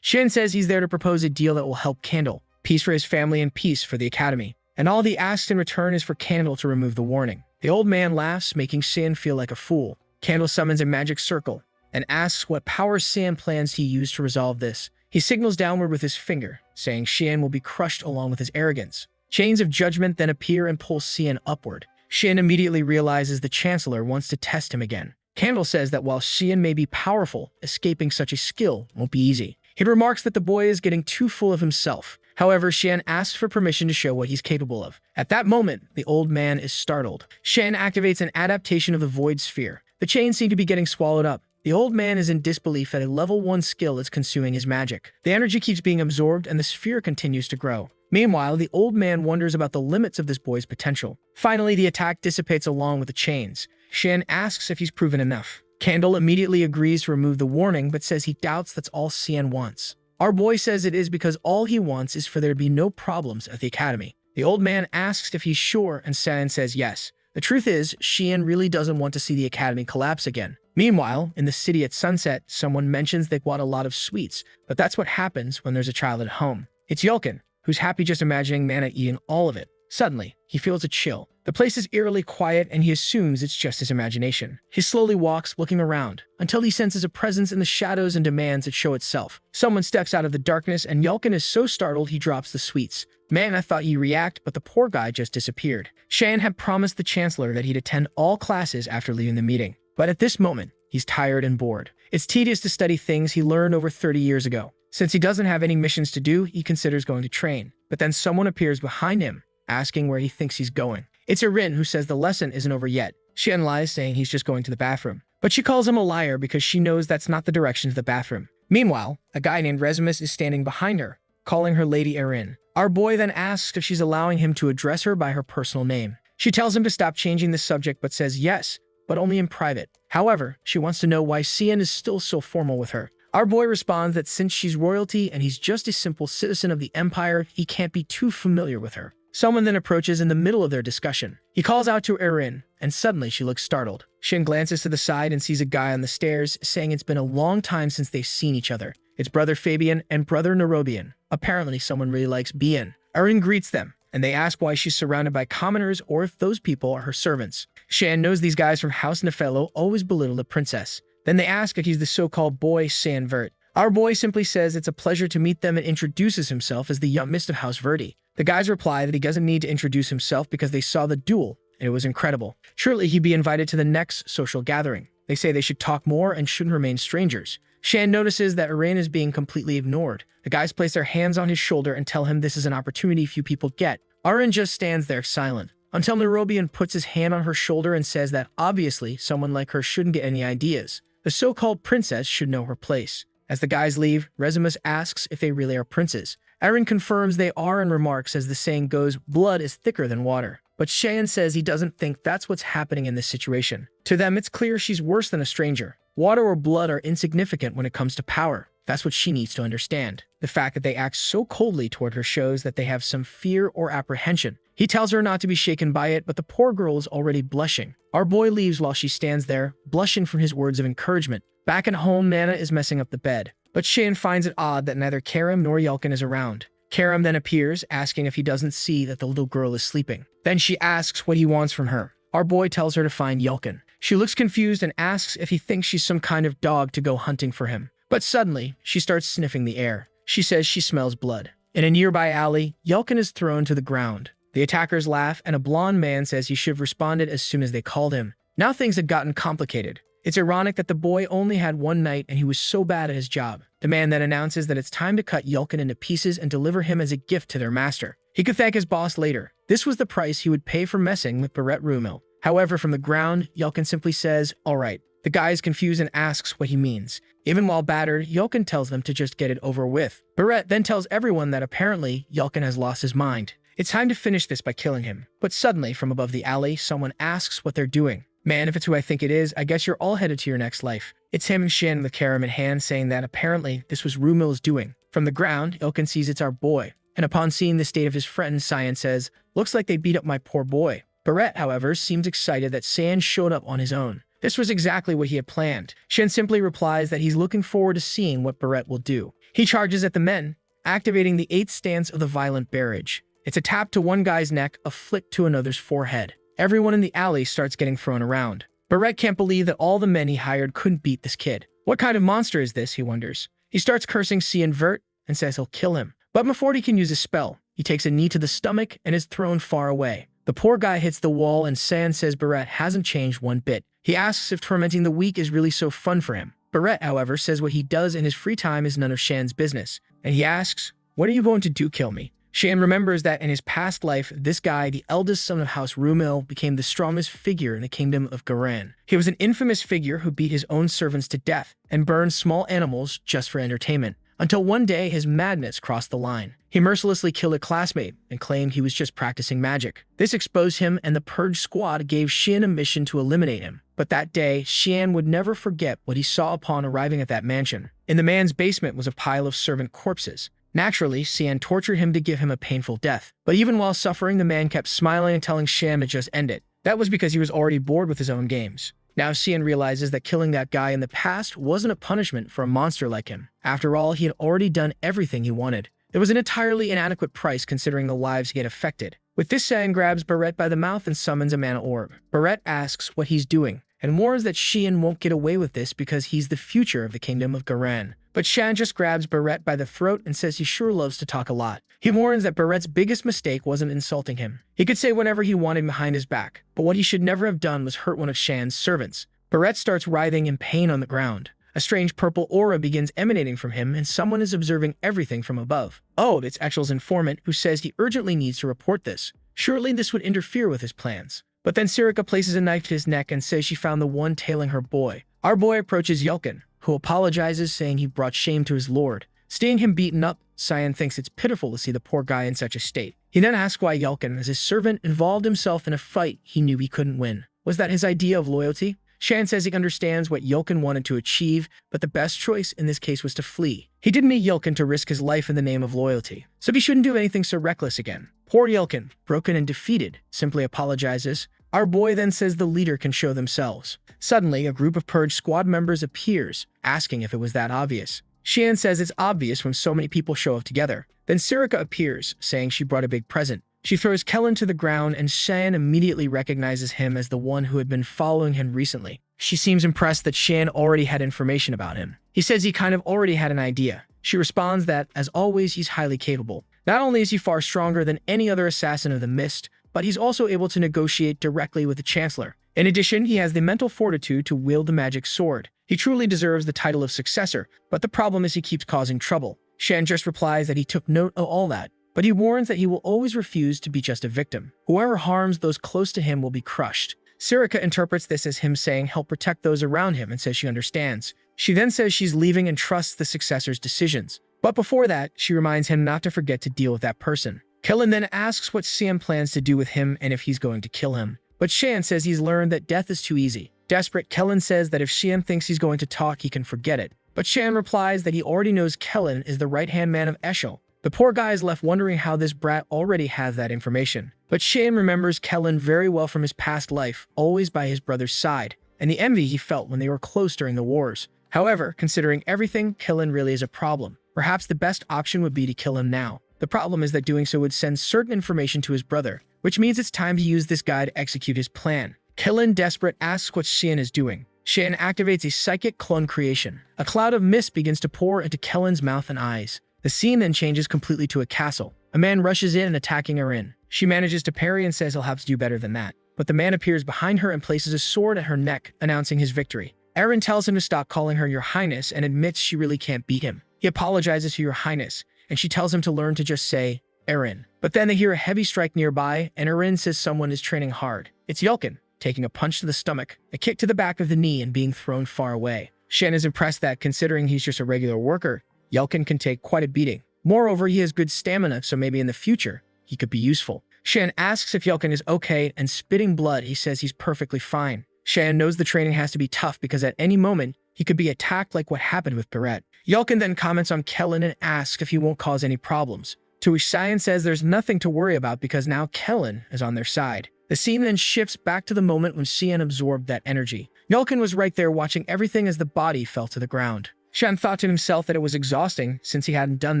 Shan says he's there to propose a deal that will help Candle, peace for his family and peace for the academy. And all he asks in return is for Candle to remove the warning. The old man laughs, making Shan feel like a fool. Candle summons a magic circle and asks what power Shan plans to use to resolve this. He signals downward with his finger, saying Shan will be crushed along with his arrogance. Chains of judgment then appear and pull Shan upward. Shan immediately realizes the Chancellor wants to test him again. Candle says that while Shan may be powerful, escaping such a skill won't be easy. He remarks that the boy is getting too full of himself. However, Shan asks for permission to show what he's capable of. At that moment, the old man is startled. Shan activates an adaptation of the Void Sphere. The chains seem to be getting swallowed up. The old man is in disbelief that a level 1 skill is consuming his magic. The energy keeps being absorbed and the sphere continues to grow. Meanwhile, the old man wonders about the limits of this boy's potential. Finally, the attack dissipates along with the chains. Shan asks if he's proven enough. Candle immediately agrees to remove the warning, but says he doubts that's all Shan wants. Our boy says it is because all he wants is for there to be no problems at the academy. The old man asks if he's sure, and Shan says yes. The truth is, Shan really doesn't want to see the academy collapse again. Meanwhile, in the city at sunset, someone mentions they want a lot of sweets, but that's what happens when there's a child at home. It's Yulkin, who's happy just imagining Mana eating all of it. Suddenly, he feels a chill. The place is eerily quiet and he assumes it's just his imagination. He slowly walks, looking around, until he senses a presence in the shadows and demands it show itself. Someone steps out of the darkness and Yulkin is so startled he drops the sweets. Man, I thought you'd react, but the poor guy just disappeared. Shan had promised the Chancellor that he'd attend all classes after leaving the meeting. But at this moment, he's tired and bored. It's tedious to study things he learned over 30 years ago. Since he doesn't have any missions to do, he considers going to train. But then someone appears behind him, asking where he thinks he's going. It's Erin, who says the lesson isn't over yet. Shan lies, saying he's just going to the bathroom. But she calls him a liar because she knows that's not the direction to the bathroom. Meanwhile, a guy named Resimus is standing behind her, calling her Lady Erin. Our boy then asks if she's allowing him to address her by her personal name. She tells him to stop changing the subject but says yes, but only in private. However, she wants to know why Cian is still so formal with her. Our boy responds that since she's royalty and he's just a simple citizen of the Empire, he can't be too familiar with her. Someone then approaches in the middle of their discussion. He calls out to Erin, and suddenly she looks startled. Shin glances to the side and sees a guy on the stairs, saying it's been a long time since they've seen each other. It's Brother Fabian and Brother Nairobian. Apparently someone really likes Bien. Erin greets them, and they ask why she's surrounded by commoners or if those people are her servants. Shan knows these guys from House Nefello always belittle the princess. Then they ask if he's the so-called boy San Vert. Our boy simply says it's a pleasure to meet them and introduces himself as the youngest of House Verdi. The guys reply that he doesn't need to introduce himself because they saw the duel, and it was incredible. Surely he'd be invited to the next social gathering. They say they should talk more and shouldn't remain strangers. Shan notices that Erin is being completely ignored. The guys place their hands on his shoulder and tell him this is an opportunity few people get. Erin just stands there silent, until Nairobian puts his hand on her shoulder and says that obviously someone like her shouldn't get any ideas. The so-called princess should know her place. As the guys leave, Resimus asks if they really are princes. Erin confirms they are and remarks, as the saying goes, blood is thicker than water. But Shan says he doesn't think that's what's happening in this situation. To them, it's clear she's worse than a stranger. Water or blood are insignificant when it comes to power. That's what she needs to understand. The fact that they act so coldly toward her shows that they have some fear or apprehension. He tells her not to be shaken by it, but the poor girl is already blushing. Our boy leaves while she stands there, blushing from his words of encouragement. Back at home, Nana is messing up the bed. But Shan finds it odd that neither Karam nor Yelkin is around. Karam then appears, asking if he doesn't see that the little girl is sleeping. Then she asks what he wants from her. Our boy tells her to find Yelkin. She looks confused and asks if he thinks she's some kind of dog to go hunting for him. But suddenly, she starts sniffing the air. She says she smells blood. In a nearby alley, Yelkin is thrown to the ground. The attackers laugh, and a blonde man says he should have responded as soon as they called him. Now things had gotten complicated. It's ironic that the boy only had one night and he was so bad at his job. The man then announces that it's time to cut Yelkin into pieces and deliver him as a gift to their master. He could thank his boss later. This was the price he would pay for messing with Barrett Rumil. However, from the ground, Yelkin simply says, "Alright." The guy is confused and asks what he means. Even while battered, Yelkin tells them to just get it over with. Barrett then tells everyone that apparently Yelkin has lost his mind. It's time to finish this by killing him. But suddenly, from above the alley, someone asks what they're doing. "Man, if it's who I think it is, I guess you're all headed to your next life." It's him and Shin with Karam in hand saying that apparently this was Rumil's doing. From the ground, Yelkin sees it's our boy. And upon seeing the state of his friend, Cyan says, "Looks like they beat up my poor boy." Barrett, however, seems excited that San showed up on his own. This was exactly what he had planned. Shin simply replies that he's looking forward to seeing what Barrett will do. He charges at the men, activating the 8th stance of the violent barrage. It's a tap to one guy's neck, a flick to another's forehead. Everyone in the alley starts getting thrown around. Barrett can't believe that all the men he hired couldn't beat this kid. What kind of monster is this, he wonders. He starts cursing Cian Vert and says he'll kill him. But before he can use his spell, he takes a knee to the stomach and is thrown far away. The poor guy hits the wall and San says Barrett hasn't changed one bit. He asks if tormenting the weak is really so fun for him. Barrett, however, says what he does in his free time is none of Shan's business. And he asks, "What are you going to do, kill me?" Shan remembers that in his past life, this guy, the eldest son of House Rumil, became the strongest figure in the kingdom of Garan. He was an infamous figure who beat his own servants to death and burned small animals just for entertainment. Until one day, his madness crossed the line. He mercilessly killed a classmate and claimed he was just practicing magic. This exposed him, and the Purge Squad gave Shan a mission to eliminate him. But that day, Shan would never forget what he saw upon arriving at that mansion. In the man's basement was a pile of servant corpses. Naturally, Cian tortured him to give him a painful death. But even while suffering, the man kept smiling and telling Shan to just end it. That was because he was already bored with his own games. Now Cian realizes that killing that guy in the past wasn't a punishment for a monster like him. After all, he had already done everything he wanted. It was an entirely inadequate price considering the lives he had affected. With this, Cian grabs Barrett by the mouth and summons a mana orb. Barrett asks what he's doing, and warns that Cian won't get away with this because he's the future of the kingdom of Garan. But Shan just grabs Barrett by the throat and says he sure loves to talk a lot. He warns that Barrett's biggest mistake wasn't insulting him. He could say whatever he wanted behind his back, but what he should never have done was hurt one of Shan's servants. Barrett starts writhing in pain on the ground. A strange purple aura begins emanating from him, and someone is observing everything from above. Oh, it's Echel's informant, who says he urgently needs to report this. Surely this would interfere with his plans. But then Sirika places a knife to his neck and says she found the one tailing her boy. Our boy approaches Yelkin, who apologizes, saying he brought shame to his lord. Seeing him beaten up, Cyan thinks it's pitiful to see the poor guy in such a state. He then asks why Yelkin, as his servant, involved himself in a fight he knew he couldn't win. Was that his idea of loyalty? Shan says he understands what Yelkin wanted to achieve, but the best choice in this case was to flee. He didn't need Yelkin to risk his life in the name of loyalty, so he shouldn't do anything so reckless again. Poor Yelkin, broken and defeated, simply apologizes. Our boy then says the leader can show themselves. Suddenly, a group of Purge Squad members appears, asking if it was that obvious. Shan says it's obvious when so many people show up together. Then Sirika appears, saying she brought a big present. She throws Kellen to the ground, and Shan immediately recognizes him as the one who had been following him recently. She seems impressed that Shan already had information about him. He says he kind of already had an idea. She responds that, as always, he's highly capable. Not only is he far stronger than any other assassin of the Mist, but he's also able to negotiate directly with the Chancellor. In addition, he has the mental fortitude to wield the magic sword. He truly deserves the title of successor, but the problem is he keeps causing trouble. Shan just replies that he took note of all that, but he warns that he will always refuse to be just a victim. Whoever harms those close to him will be crushed. Sirika interprets this as him saying help protect those around him and says she understands. She then says she's leaving and trusts the successor's decisions. But before that, she reminds him not to forget to deal with that person. Kellen then asks what Sam plans to do with him and if he's going to kill him. But Shan says he's learned that death is too easy. Desperate, Kellen says that if Shan thinks he's going to talk, he can forget it. But Shan replies that he already knows Kellen is the right-hand man of Eshel. The poor guy is left wondering how this brat already has that information. But Shan remembers Kellen very well from his past life, always by his brother's side, and the envy he felt when they were close during the wars. However, considering everything, Kellen really is a problem. Perhaps the best option would be to kill him now. The problem is that doing so would send certain information to his brother, which means it's time to use this guy to execute his plan. Kellen, desperate, asks what Shan is doing. Shan activates a psychic clone creation. A cloud of mist begins to pour into Kellen's mouth and eyes. The scene then changes completely to a castle. A man rushes in and attacking her in. She manages to parry and says he'll have to do better than that. But the man appears behind her and places a sword at her neck, announcing his victory. Aaron tells him to stop calling her Your Highness and admits she really can't beat him. He apologizes to Your Highness, and she tells him to learn to just say, Erin. But then they hear a heavy strike nearby, and Erin says someone is training hard. It's Yelkin, taking a punch to the stomach, a kick to the back of the knee, and being thrown far away. Shan is impressed that, considering he's just a regular worker, Yelkin can take quite a beating. Moreover, he has good stamina, so maybe in the future, he could be useful. Shan asks if Yelkin is okay, and spitting blood, he says he's perfectly fine. Shan knows the training has to be tough because at any moment, he could be attacked like what happened with Barrett. Yelkin then comments on Kellen and asks if he won't cause any problems, to which Cyan says there's nothing to worry about because now Kellen is on their side. The scene then shifts back to the moment when Cyan absorbed that energy. Yelkin was right there watching everything as the body fell to the ground. Shan thought to himself that it was exhausting since he hadn't done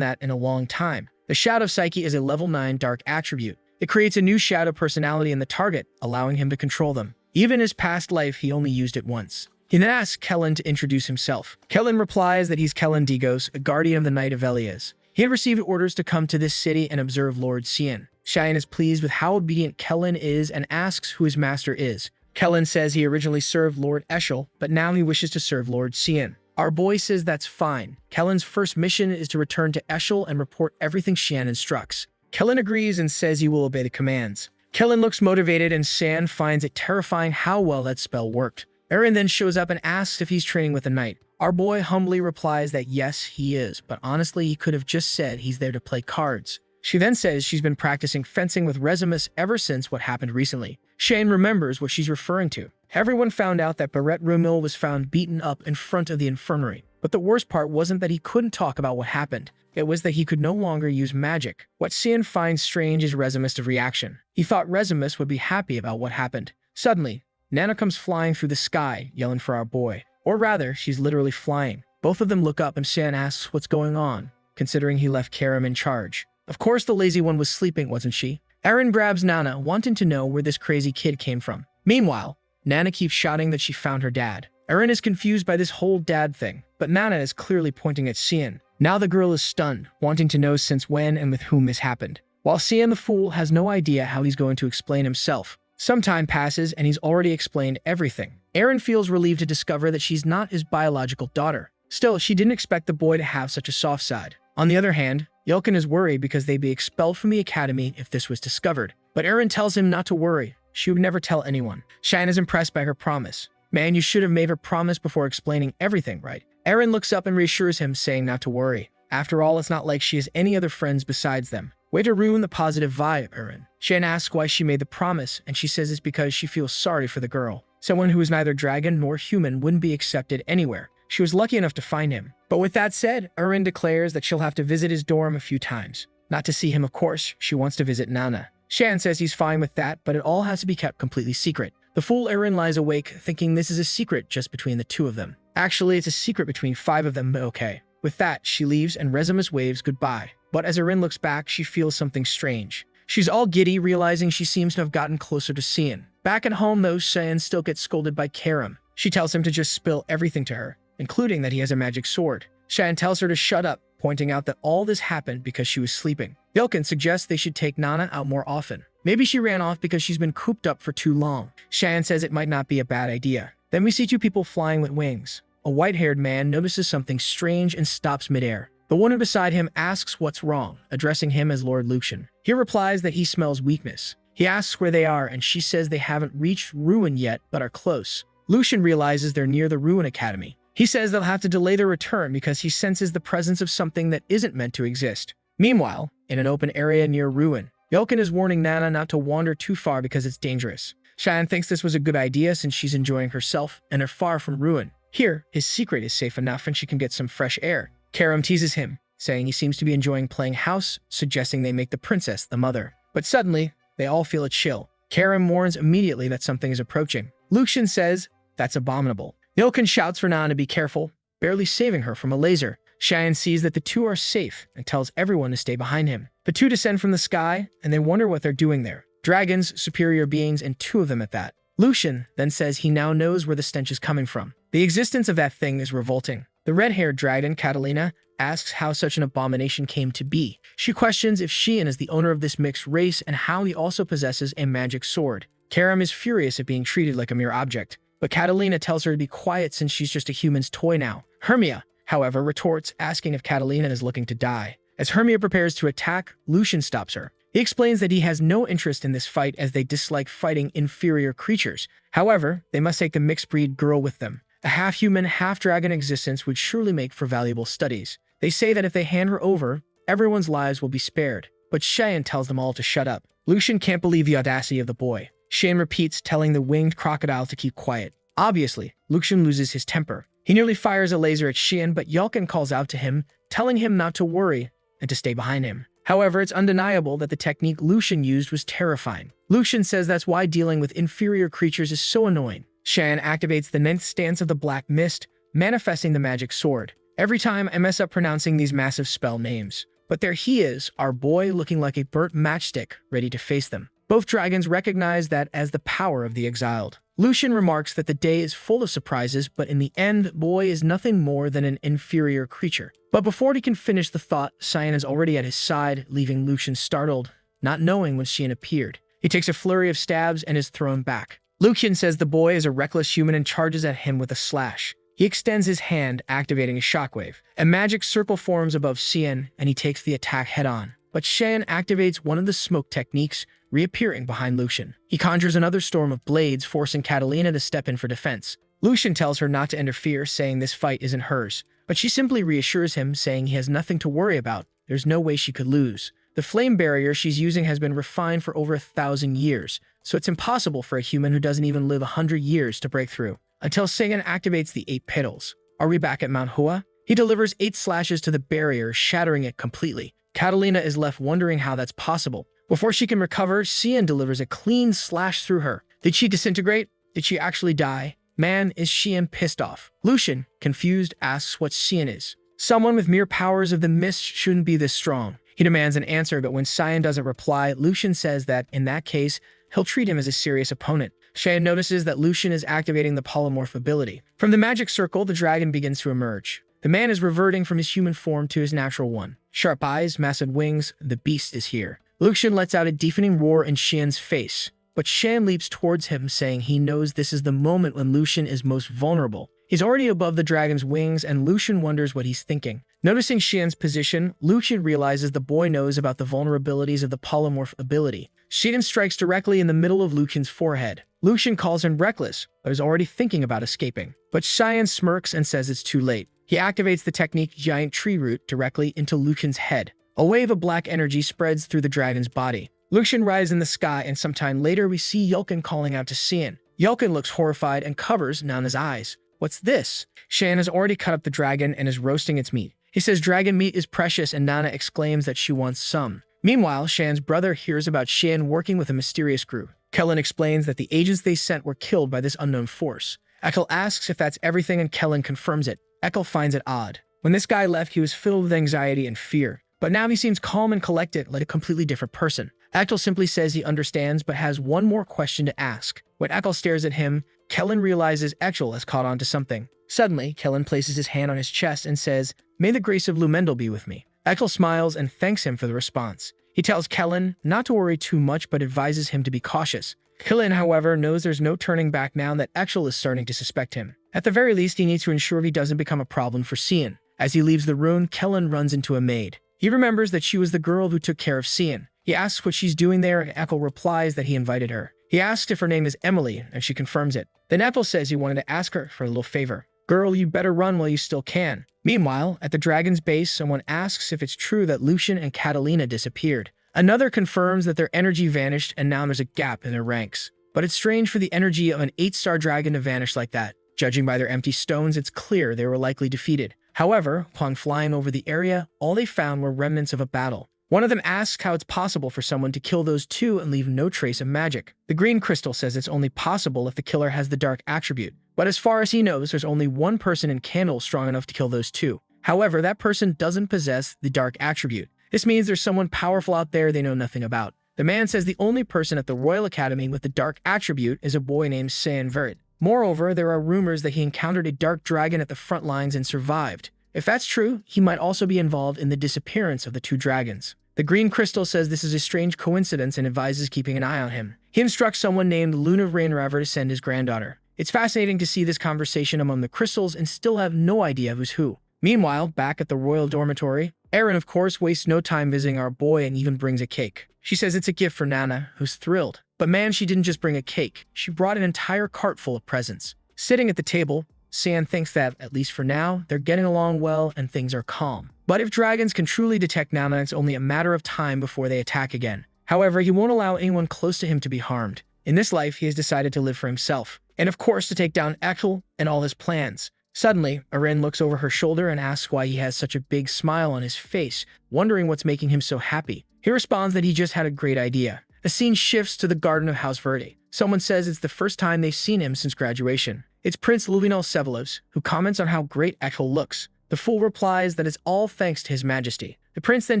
that in a long time. The Shadow Psyche is a level 9 dark attribute. It creates a new shadow personality in the target, allowing him to control them. Even in his past life, he only used it once. He then asks Kellen to introduce himself. Kellen replies that he's Kellen Digos, a guardian of the Knight of Elias. He had received orders to come to this city and observe Lord Cyan. Cyan is pleased with how obedient Kellen is and asks who his master is. Kellen says he originally served Lord Eshel, but now he wishes to serve Lord Cyan. Our boy says that's fine. Kellen's first mission is to return to Eshel and report everything Cyan instructs. Kellen agrees and says he will obey the commands. Kellen looks motivated and Cyan finds it terrifying how well that spell worked. Erin then shows up and asks if he's training with the knight. Our boy humbly replies that yes, he is, but honestly he could have just said he's there to play cards. She then says she's been practicing fencing with Resimus ever since what happened recently. Shane remembers what she's referring to. Everyone found out that Barrett Rumil was found beaten up in front of the infirmary. But the worst part wasn't that he couldn't talk about what happened. It was that he could no longer use magic. What Cyan finds strange is Resimus' reaction. He thought Resimus would be happy about what happened. Suddenly, Nana comes flying through the sky, yelling for our boy. Or rather, she's literally flying. Both of them look up and Cyan asks what's going on, considering he left Karam in charge. Of course the lazy one was sleeping, wasn't she? Erin grabs Nana, wanting to know where this crazy kid came from. Meanwhile, Nana keeps shouting that she found her dad. Erin is confused by this whole dad thing, but Nana is clearly pointing at Cyan. Now the girl is stunned, wanting to know since when and with whom this happened. While Cyan the fool has no idea how he's going to explain himself. Some time passes and he's already explained everything. Erin feels relieved to discover that she's not his biological daughter. Still, she didn't expect the boy to have such a soft side. On the other hand, Yelkin is worried because they'd be expelled from the academy if this was discovered. But Erin tells him not to worry. She would never tell anyone. Shine is impressed by her promise. Man, you should have made her promise before explaining everything, right? Erin looks up and reassures him, saying not to worry. After all, it's not like she has any other friends besides them. Way to ruin the positive vibe, Erin. Shane asks why she made the promise, and she says it's because she feels sorry for the girl. Someone who is neither dragon nor human wouldn't be accepted anywhere. She was lucky enough to find him. But with that said, Erin declares that she'll have to visit his dorm a few times. Not to see him, of course. She wants to visit Nana. Shan says he's fine with that, but it all has to be kept completely secret. The fool Erin lies awake, thinking this is a secret just between the two of them. Actually, it's a secret between 5 of them, but okay. With that, she leaves and Resimus waves goodbye. But as Erin looks back, she feels something strange. She's all giddy, realizing she seems to have gotten closer to Cyan. Back at home, though, Cyan still gets scolded by Karam. She tells him to just spill everything to her, including that he has a magic sword. Cyan tells her to shut up, pointing out that all this happened because she was sleeping. Yelkin suggests they should take Nana out more often. Maybe she ran off because she's been cooped up for too long. Cyan says it might not be a bad idea. Then we see 2 people flying with wings. A white-haired man notices something strange and stops midair. The woman beside him asks what's wrong, addressing him as Lord Lucian. He replies that he smells weakness. He asks where they are, and she says they haven't reached Ruin yet, but are close. Lucian realizes they're near the Ruin Academy. He says they'll have to delay their return because he senses the presence of something that isn't meant to exist. Meanwhile, in an open area near Ruin, Yelkin is warning Nana not to wander too far because it's dangerous. Cheyenne thinks this was a good idea since she's enjoying herself and are far from Ruin. Here, his secret is safe enough and she can get some fresh air. Karam teases him, saying he seems to be enjoying playing house, suggesting they make the princess the mother. But suddenly, they all feel a chill. Karam warns immediately that something is approaching. Lucian says, that's abominable. Yelkin shouts for Nana to be careful, barely saving her from a laser. Cheyenne sees that the 2 are safe and tells everyone to stay behind him. The 2 descend from the sky, and they wonder what they're doing there. Dragons, superior beings, and 2 of them at that. Lucian then says he now knows where the stench is coming from. The existence of that thing is revolting. The red-haired dragon, Catalina, asks how such an abomination came to be. She questions if Sheehan is the owner of this mixed race and how he also possesses a magic sword. Karam is furious at being treated like a mere object, but Catalina tells her to be quiet since she's just a human's toy now. Hermia, however, retorts, asking if Catalina is looking to die. As Hermia prepares to attack, Lucian stops her. He explains that he has no interest in this fight as they dislike fighting inferior creatures. However, they must take the mixed-breed girl with them. A half-human, half-dragon existence would surely make for valuable studies. They say that if they hand her over, everyone's lives will be spared. But Cheyenne tells them all to shut up. Lucian can't believe the audacity of the boy. Cheyenne repeats, telling the winged crocodile to keep quiet. Obviously, Lucian loses his temper. He nearly fires a laser at Cheyenne, but Yelkin calls out to him, telling him not to worry and to stay behind him. However, it's undeniable that the technique Lucian used was terrifying. Lucian says that's why dealing with inferior creatures is so annoying. Cheyenne activates the 9th stance of the Black Mist, manifesting the magic sword. Every time I mess up pronouncing these massive spell names. But there he is, our boy looking like a burnt matchstick, ready to face them. Both dragons recognize that as the power of the exiled. Lucian remarks that the day is full of surprises, but in the end, boy is nothing more than an inferior creature. But before he can finish the thought, Cheyenne is already at his side, leaving Lucian startled, not knowing when Cheyenne appeared. He takes a flurry of stabs and is thrown back. Lucian says the boy is a reckless human and charges at him with a slash. He extends his hand, activating a shockwave. A magic circle forms above Cheyenne, and he takes the attack head-on. But Cheyenne activates one of the smoke techniques, reappearing behind Lucian. He conjures another storm of blades, forcing Catalina to step in for defense. Lucian tells her not to interfere, saying this fight isn't hers. But she simply reassures him, saying he has nothing to worry about. There's no way she could lose. The flame barrier she's using has been refined for over 1,000 years, so it's impossible for a human who doesn't even live 100 years to break through. Until Cheyenne activates the 8 petals. Are we back at Manhwa? He delivers 8 slashes to the barrier, shattering it completely. Catalina is left wondering how that's possible. Before she can recover, Cheyenne delivers a clean slash through her. Did she disintegrate? Did she actually die? Man, is Cheyenne pissed off. Lucian, confused, asks what Cheyenne is. Someone with mere powers of the mist shouldn't be this strong. He demands an answer, but when Cheyenne doesn't reply, Lucian says that, in that case, he'll treat him as a serious opponent. Cheyenne notices that Lucian is activating the polymorph ability. From the magic circle, the dragon begins to emerge. The man is reverting from his human form to his natural one. Sharp eyes, massive wings, the beast is here. Lucian lets out a deafening roar in Cheyenne's face, but Cheyenne leaps towards him, saying he knows this is the moment when Lucian is most vulnerable. He's already above the dragon's wings, and Lucian wonders what he's thinking. Noticing Cheyenne's position, Lucian realizes the boy knows about the vulnerabilities of the polymorph ability. Cheyenne strikes directly in the middle of Lucian's forehead. Lucian calls him reckless, but is already thinking about escaping. But Cheyenne smirks and says it's too late. He activates the technique Giant Tree Root directly into Lucian's head. A wave of black energy spreads through the dragon's body. Lucian rises in the sky, and sometime later we see Yelkin calling out to Cheyenne. Yelkin looks horrified and covers Nana's eyes. What's this? Cheyenne has already cut up the dragon and is roasting its meat. He says dragon meat is precious, and Nana exclaims that she wants some. Meanwhile, Cheyenne's brother hears about Cheyenne working with a mysterious group. Kellen explains that the agents they sent were killed by this unknown force. Ekel asks if that's everything, and Kellen confirms it. Ekel finds it odd. When this guy left, he was filled with anxiety and fear. But now he seems calm and collected, like a completely different person. Ekel simply says he understands, but has one more question to ask. When Ekel stares at him, Kellen realizes Ekel has caught on to something. Suddenly, Kellen places his hand on his chest and says, "May the grace of Lumendel be with me." Ekel smiles and thanks him for the response. He tells Kellen not to worry too much, but advises him to be cautious. Kellen, however, knows there's no turning back now that Ekel is starting to suspect him. At the very least, he needs to ensure he doesn't become a problem for Cheyenne. As he leaves the room, Kellen runs into a maid. He remembers that she was the girl who took care of Cheyenne. He asks what she's doing there, and Ekel replies that he invited her. He asks if her name is Emily, and she confirms it. Then Ekel says he wanted to ask her for a little favor. "Girl, you better run while you still can." Meanwhile, at the dragon's base, someone asks if it's true that Lucian and Catalina disappeared. Another confirms that their energy vanished, and now there's a gap in their ranks. But it's strange for the energy of an 8-star dragon to vanish like that. Judging by their empty stones, it's clear they were likely defeated. However, upon flying over the area, all they found were remnants of a battle. One of them asks how it's possible for someone to kill those two and leave no trace of magic. The green crystal says it's only possible if the killer has the dark attribute. But as far as he knows, there's only one person in Candle strong enough to kill those two. However, that person doesn't possess the dark attribute. This means there's someone powerful out there they know nothing about. The man says the only person at the Royal Academy with the dark attribute is a boy named Sayan Vert. Moreover, there are rumors that he encountered a dark dragon at the front lines and survived. If that's true, he might also be involved in the disappearance of the two dragons. The green crystal says this is a strange coincidence and advises keeping an eye on him. He instructs someone named Luna Rainraver to send his granddaughter. It's fascinating to see this conversation among the crystals and still have no idea who's who. Meanwhile, back at the royal dormitory, Erin, of course, wastes no time visiting our boy and even brings a cake. She says it's a gift for Nana, who's thrilled. But man, she didn't just bring a cake. She brought an entire cart full of presents. Sitting at the table, San thinks that, at least for now, they're getting along well and things are calm. But if dragons can truly detect Nana, it's only a matter of time before they attack again. However, he won't allow anyone close to him to be harmed. In this life, he has decided to live for himself, and of course to take down Ekel and all his plans. Suddenly, Erin looks over her shoulder and asks why he has such a big smile on his face, wondering what's making him so happy. He responds that he just had a great idea. The scene shifts to the garden of House Verde. Someone says it's the first time they've seen him since graduation. It's Prince Luvinol Sevelos, who comments on how great Ekel looks. The fool replies that it's all thanks to His Majesty. The prince then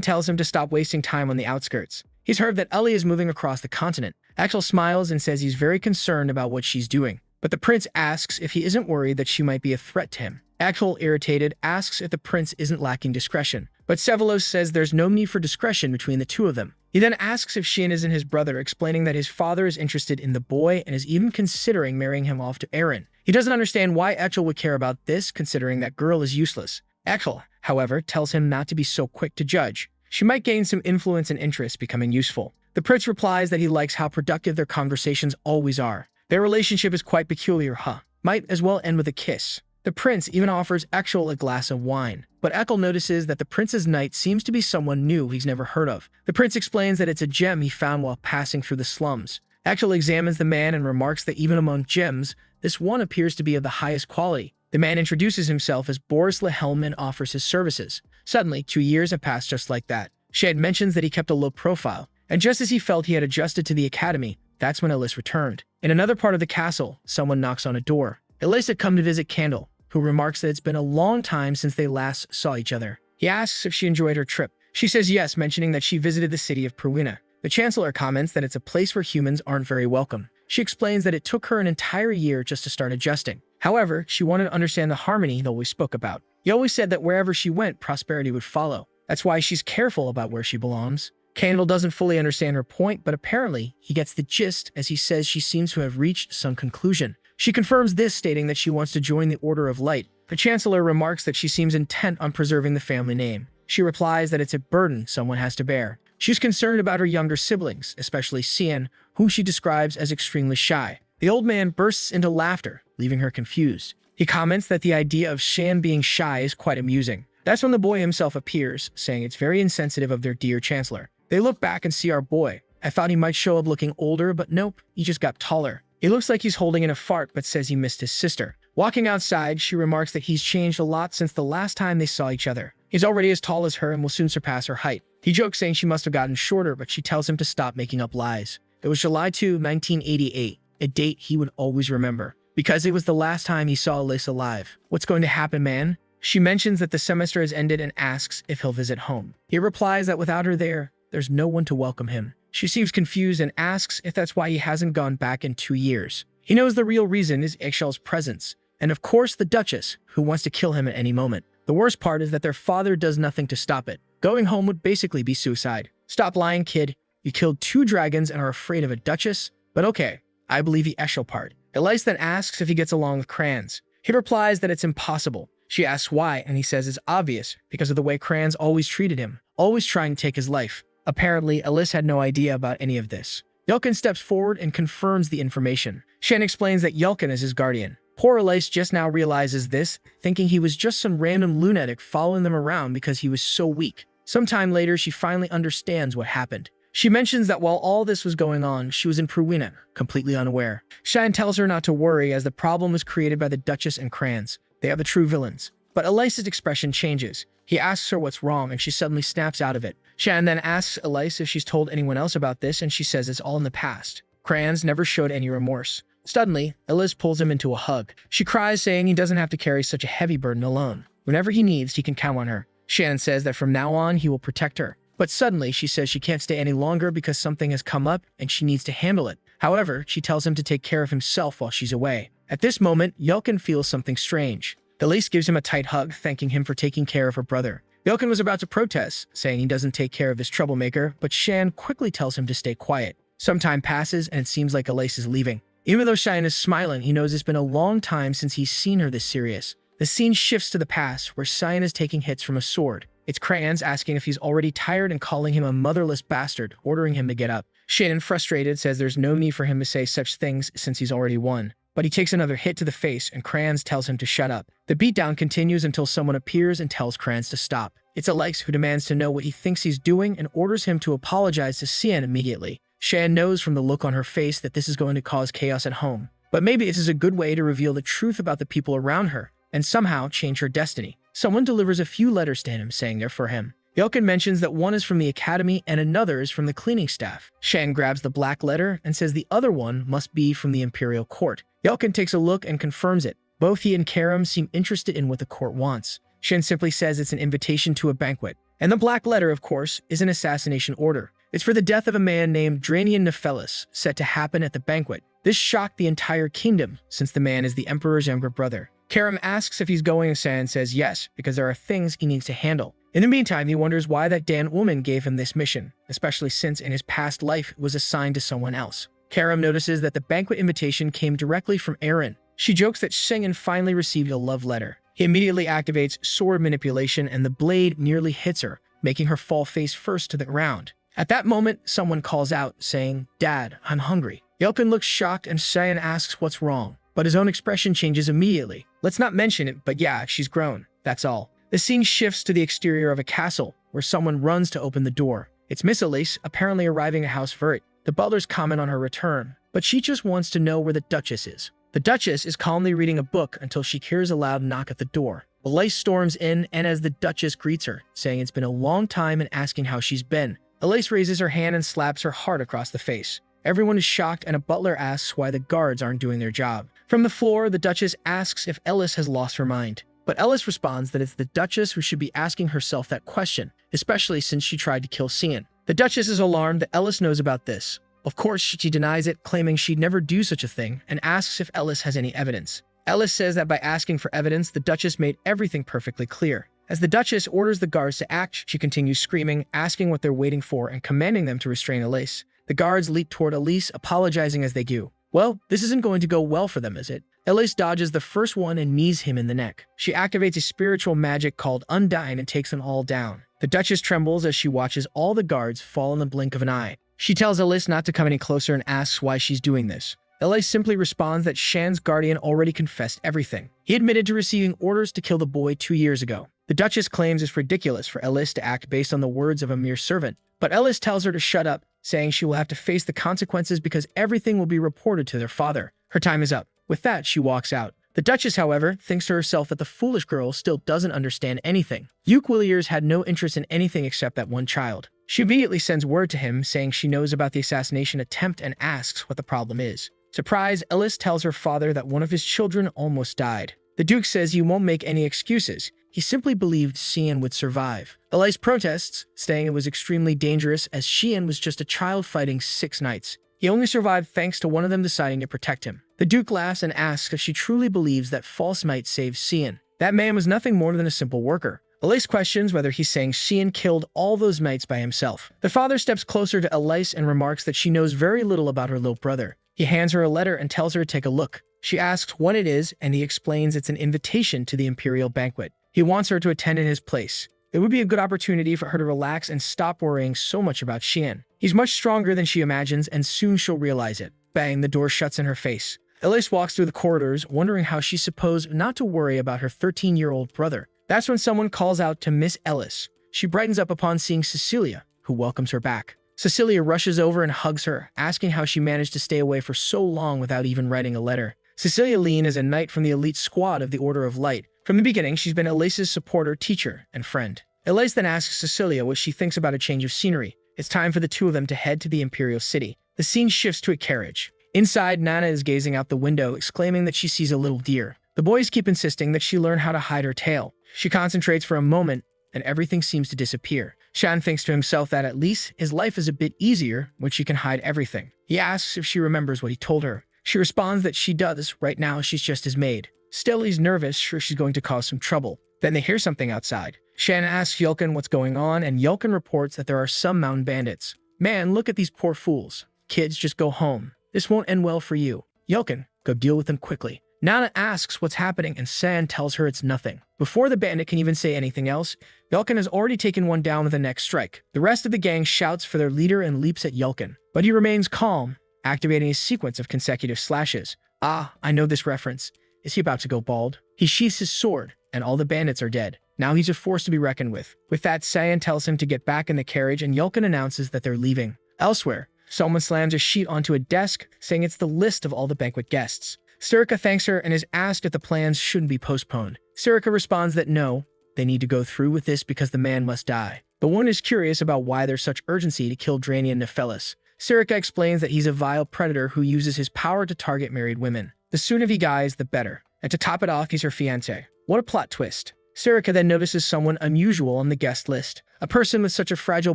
tells him to stop wasting time on the outskirts. He's heard that Ellie is moving across the continent. Ekel smiles and says he's very concerned about what she's doing. But the prince asks if he isn't worried that she might be a threat to him. Ekel, irritated, asks if the prince isn't lacking discretion. But Sevelos says there's no need for discretion between the two of them. He then asks if Shin isn't his brother, explaining that his father is interested in the boy and is even considering marrying him off to Erin. He doesn't understand why Ekel would care about this, considering that girl is useless. Ekel, however, tells him not to be so quick to judge. She might gain some influence and interest, becoming useful. The prince replies that he likes how productive their conversations always are. Their relationship is quite peculiar, Might as well end with a kiss. The prince even offers Ekel a glass of wine. But Ekel notices that the prince's knight seems to be someone new he's never heard of. The prince explains that it's a gem he found while passing through the slums. Ekel examines the man and remarks that even among gems, this one appears to be of the highest quality. The man introduces himself as Boris Lehelm and offers his services. Suddenly, 2 years have passed just like that. Shad mentions that he kept a low profile, and just as he felt he had adjusted to the academy, that's when Elise returned. In another part of the castle, someone knocks on a door. Elise had come to visit Candle, who remarks that it's been a long time since they last saw each other. He asks if she enjoyed her trip. She says yes, mentioning that she visited the city of Pruina. The Chancellor comments that it's a place where humans aren't very welcome. She explains that it took her an entire year just to start adjusting. However, she wanted to understand the harmony they always spoke about. He always said that wherever she went, prosperity would follow. That's why she's careful about where she belongs. Candle doesn't fully understand her point, but apparently he gets the gist as he says she seems to have reached some conclusion. She confirms this, stating that she wants to join the Order of Light. The Chancellor remarks that she seems intent on preserving the family name. She replies that it's a burden someone has to bear. She's concerned about her younger siblings, especially Cian, whom she describes as extremely shy. The old man bursts into laughter, leaving her confused. He comments that the idea of Shan being shy is quite amusing. That's when the boy himself appears, saying it's very insensitive of their dear Chancellor. They look back and see our boy. I thought he might show up looking older, but nope, he just got taller. He looks like he's holding in a fart, but says he missed his sister. Walking outside, she remarks that he's changed a lot since the last time they saw each other. He's already as tall as her and will soon surpass her height. He jokes, saying she must have gotten shorter, but she tells him to stop making up lies. It was July 2, 1988, a date he would always remember, because it was the last time he saw Elise alive. What's going to happen, man? She mentions that the semester has ended and asks if he'll visit home. He replies that without her there's no one to welcome him. She seems confused and asks if that's why he hasn't gone back in 2 years. He knows the real reason is Eggshel's presence, and of course the Duchess, who wants to kill him at any moment. The worst part is that their father does nothing to stop it. Going home would basically be suicide. Stop lying, kid. You killed 2 dragons and are afraid of a Duchess? But okay, I believe the Eggshelл part. Elise then asks if he gets along with Kranz. He replies that it's impossible. She asks why, and he says it's obvious, because of the way Kranz always treated him, always trying to take his life. Apparently, Elise had no idea about any of this. Yelkin steps forward and confirms the information. Shen explains that Yelkin is his guardian. Poor Elise just now realizes this, thinking he was just some random lunatic following them around because he was so weak. Sometime later, she finally understands what happened. She mentions that while all this was going on, she was in Pruina, completely unaware. Shan tells her not to worry as the problem was created by the Duchess and Kranz. They are the true villains. But Elise's expression changes. He asks her what's wrong and she suddenly snaps out of it. Shan then asks Elise if she's told anyone else about this and she says it's all in the past. Kranz never showed any remorse. Suddenly, Elise pulls him into a hug. She cries, saying he doesn't have to carry such a heavy burden alone. Whenever he needs, he can count on her. Shan says that from now on, he will protect her. But suddenly, she says she can't stay any longer because something has come up and she needs to handle it. However, she tells him to take care of himself while she's away. At this moment, Yelkin feels something strange. Elise gives him a tight hug, thanking him for taking care of her brother. Yelkin was about to protest, saying he doesn't take care of this troublemaker, but Shan quickly tells him to stay quiet. Some time passes and it seems like Elise is leaving. Even though Shan is smiling, he knows it's been a long time since he's seen her this serious. The scene shifts to the past, where Cyan is taking hits from a sword. It's Crayons asking if he's already tired and calling him a motherless bastard, ordering him to get up. Shannon, frustrated, says there's no need for him to say such things since he's already won. But he takes another hit to the face, and Crayons tells him to shut up. The beatdown continues until someone appears and tells Crayons to stop. It's Elise, who demands to know what he thinks he's doing and orders him to apologize to Cyan immediately. Shan knows from the look on her face that this is going to cause chaos at home. But maybe this is a good way to reveal the truth about the people around her, and somehow change her destiny. Someone delivers a few letters to him saying they're for him. Yelkin mentions that one is from the academy and another is from the cleaning staff. Shan grabs the black letter and says the other one must be from the imperial court. Yelkin takes a look and confirms it. Both he and Karam seem interested in what the court wants. Shan simply says it's an invitation to a banquet. And the black letter, of course, is an assassination order. It's for the death of a man named Dranian Nephelis, set to happen at the banquet. This shocked the entire kingdom, since the man is the emperor's younger brother. Karam asks if he's going, and Shan says yes, because there are things he needs to handle. In the meantime, he wonders why that Dan woman gave him this mission, especially since in his past life it was assigned to someone else. Karam notices that the banquet invitation came directly from Aaron. She jokes that Shengen finally received a love letter. He immediately activates sword manipulation and the blade nearly hits her, making her fall face first to the ground. At that moment, someone calls out, saying, "Dad, I'm hungry." Yelkin looks shocked and Shan asks what's wrong, but his own expression changes immediately. Let's not mention it, but yeah, she's grown. That's all. The scene shifts to the exterior of a castle, where someone runs to open the door. It's Miss Elise, apparently arriving at House Vert. The butlers comment on her return, but she just wants to know where the Duchess is. The Duchess is calmly reading a book until she hears a loud knock at the door. Elise storms in, and as the Duchess greets her, saying it's been a long time and asking how she's been, Elise raises her hand and slaps her hard across the face. Everyone is shocked, and a butler asks why the guards aren't doing their job. From the floor, the Duchess asks if Elise has lost her mind. But Elise responds that it's the Duchess who should be asking herself that question, especially since she tried to kill Cyan. The Duchess is alarmed that Elise knows about this. Of course, she denies it, claiming she'd never do such a thing, and asks if Elise has any evidence. Elise says that by asking for evidence, the Duchess made everything perfectly clear. As the Duchess orders the guards to act, she continues screaming, asking what they're waiting for, and commanding them to restrain Elise. The guards leap toward Elise, apologizing as they go. Well, this isn't going to go well for them, is it? Elise dodges the first one and knees him in the neck. She activates a spiritual magic called Undyne and takes them all down. The Duchess trembles as she watches all the guards fall in the blink of an eye. She tells Elise not to come any closer and asks why she's doing this. Elise simply responds that Shan's guardian already confessed everything. He admitted to receiving orders to kill the boy 2 years ago. The Duchess claims it's ridiculous for Elise to act based on the words of a mere servant, but Elise tells her to shut up, saying she will have to face the consequences because everything will be reported to their father. Her time is up. With that, she walks out. The Duchess, however, thinks to herself that the foolish girl still doesn't understand anything. Duke Williers had no interest in anything except that one child. She immediately sends word to him, saying she knows about the assassination attempt and asks what the problem is. Surprised, Elise tells her father that one of his children almost died. The Duke says he won't make any excuses. He simply believed Cyan would survive. Elise protests, saying it was extremely dangerous as Cyan was just a child fighting 6 knights. He only survived thanks to one of them deciding to protect him. The Duke laughs and asks if she truly believes that false might save Cyan. That man was nothing more than a simple worker. Elise questions whether he's saying Cyan killed all those knights by himself. The father steps closer to Elise and remarks that she knows very little about her little brother. He hands her a letter and tells her to take a look. She asks what it is, and he explains it's an invitation to the imperial banquet. He wants her to attend in his place. It would be a good opportunity for her to relax and stop worrying so much about Cyan. He's much stronger than she imagines, and soon she'll realize it. Bang, the door shuts in her face. Elise walks through the corridors, wondering how she's supposed not to worry about her 13-year-old brother. That's when someone calls out to Miss Ellis. She brightens up upon seeing Cecilia, who welcomes her back. Cecilia rushes over and hugs her, asking how she managed to stay away for so long without even writing a letter. Cecilia Lean is a knight from the elite squad of the Order of Light. From the beginning, she's been Elise's supporter, teacher, and friend. Elise then asks Cecilia what she thinks about a change of scenery. It's time for the two of them to head to the Imperial City. The scene shifts to a carriage. Inside, Nana is gazing out the window, exclaiming that she sees a little deer. The boys keep insisting that she learn how to hide her tail. She concentrates for a moment, and everything seems to disappear. Shan thinks to himself that at least his life is a bit easier when she can hide everything. He asks if she remembers what he told her. She responds that she does. Right now, she's just his maid. Still, he's nervous, sure she's going to cause some trouble. Then they hear something outside. Shan asks Yelkin what's going on, and Yelkin reports that there are some mountain bandits. Man, look at these poor fools. Kids, just go home. This won't end well for you. Yelkin, go deal with them quickly. Nana asks what's happening and San tells her it's nothing. Before the bandit can even say anything else, Yulkin has already taken one down with a next strike. The rest of the gang shouts for their leader and leaps at Yulkin, but he remains calm, activating a sequence of consecutive slashes. Ah, I know this reference. Is he about to go bald? He sheaths his sword, and all the bandits are dead. Now he's a force to be reckoned with. With that, Cyan tells him to get back in the carriage, and Yulkin announces that they're leaving. Elsewhere, someone slams a sheet onto a desk, saying it's the list of all the banquet guests. Sirica thanks her and is asked if the plans shouldn't be postponed. Sirica responds that no, they need to go through with this because the man must die. But one is curious about why there's such urgency to kill Drania Nephelis. Sirica explains that he's a vile predator who uses his power to target married women. The sooner he dies, the better. And to top it off, he's her fiancé. What a plot twist. Sirica then notices someone unusual on the guest list. A person with such a fragile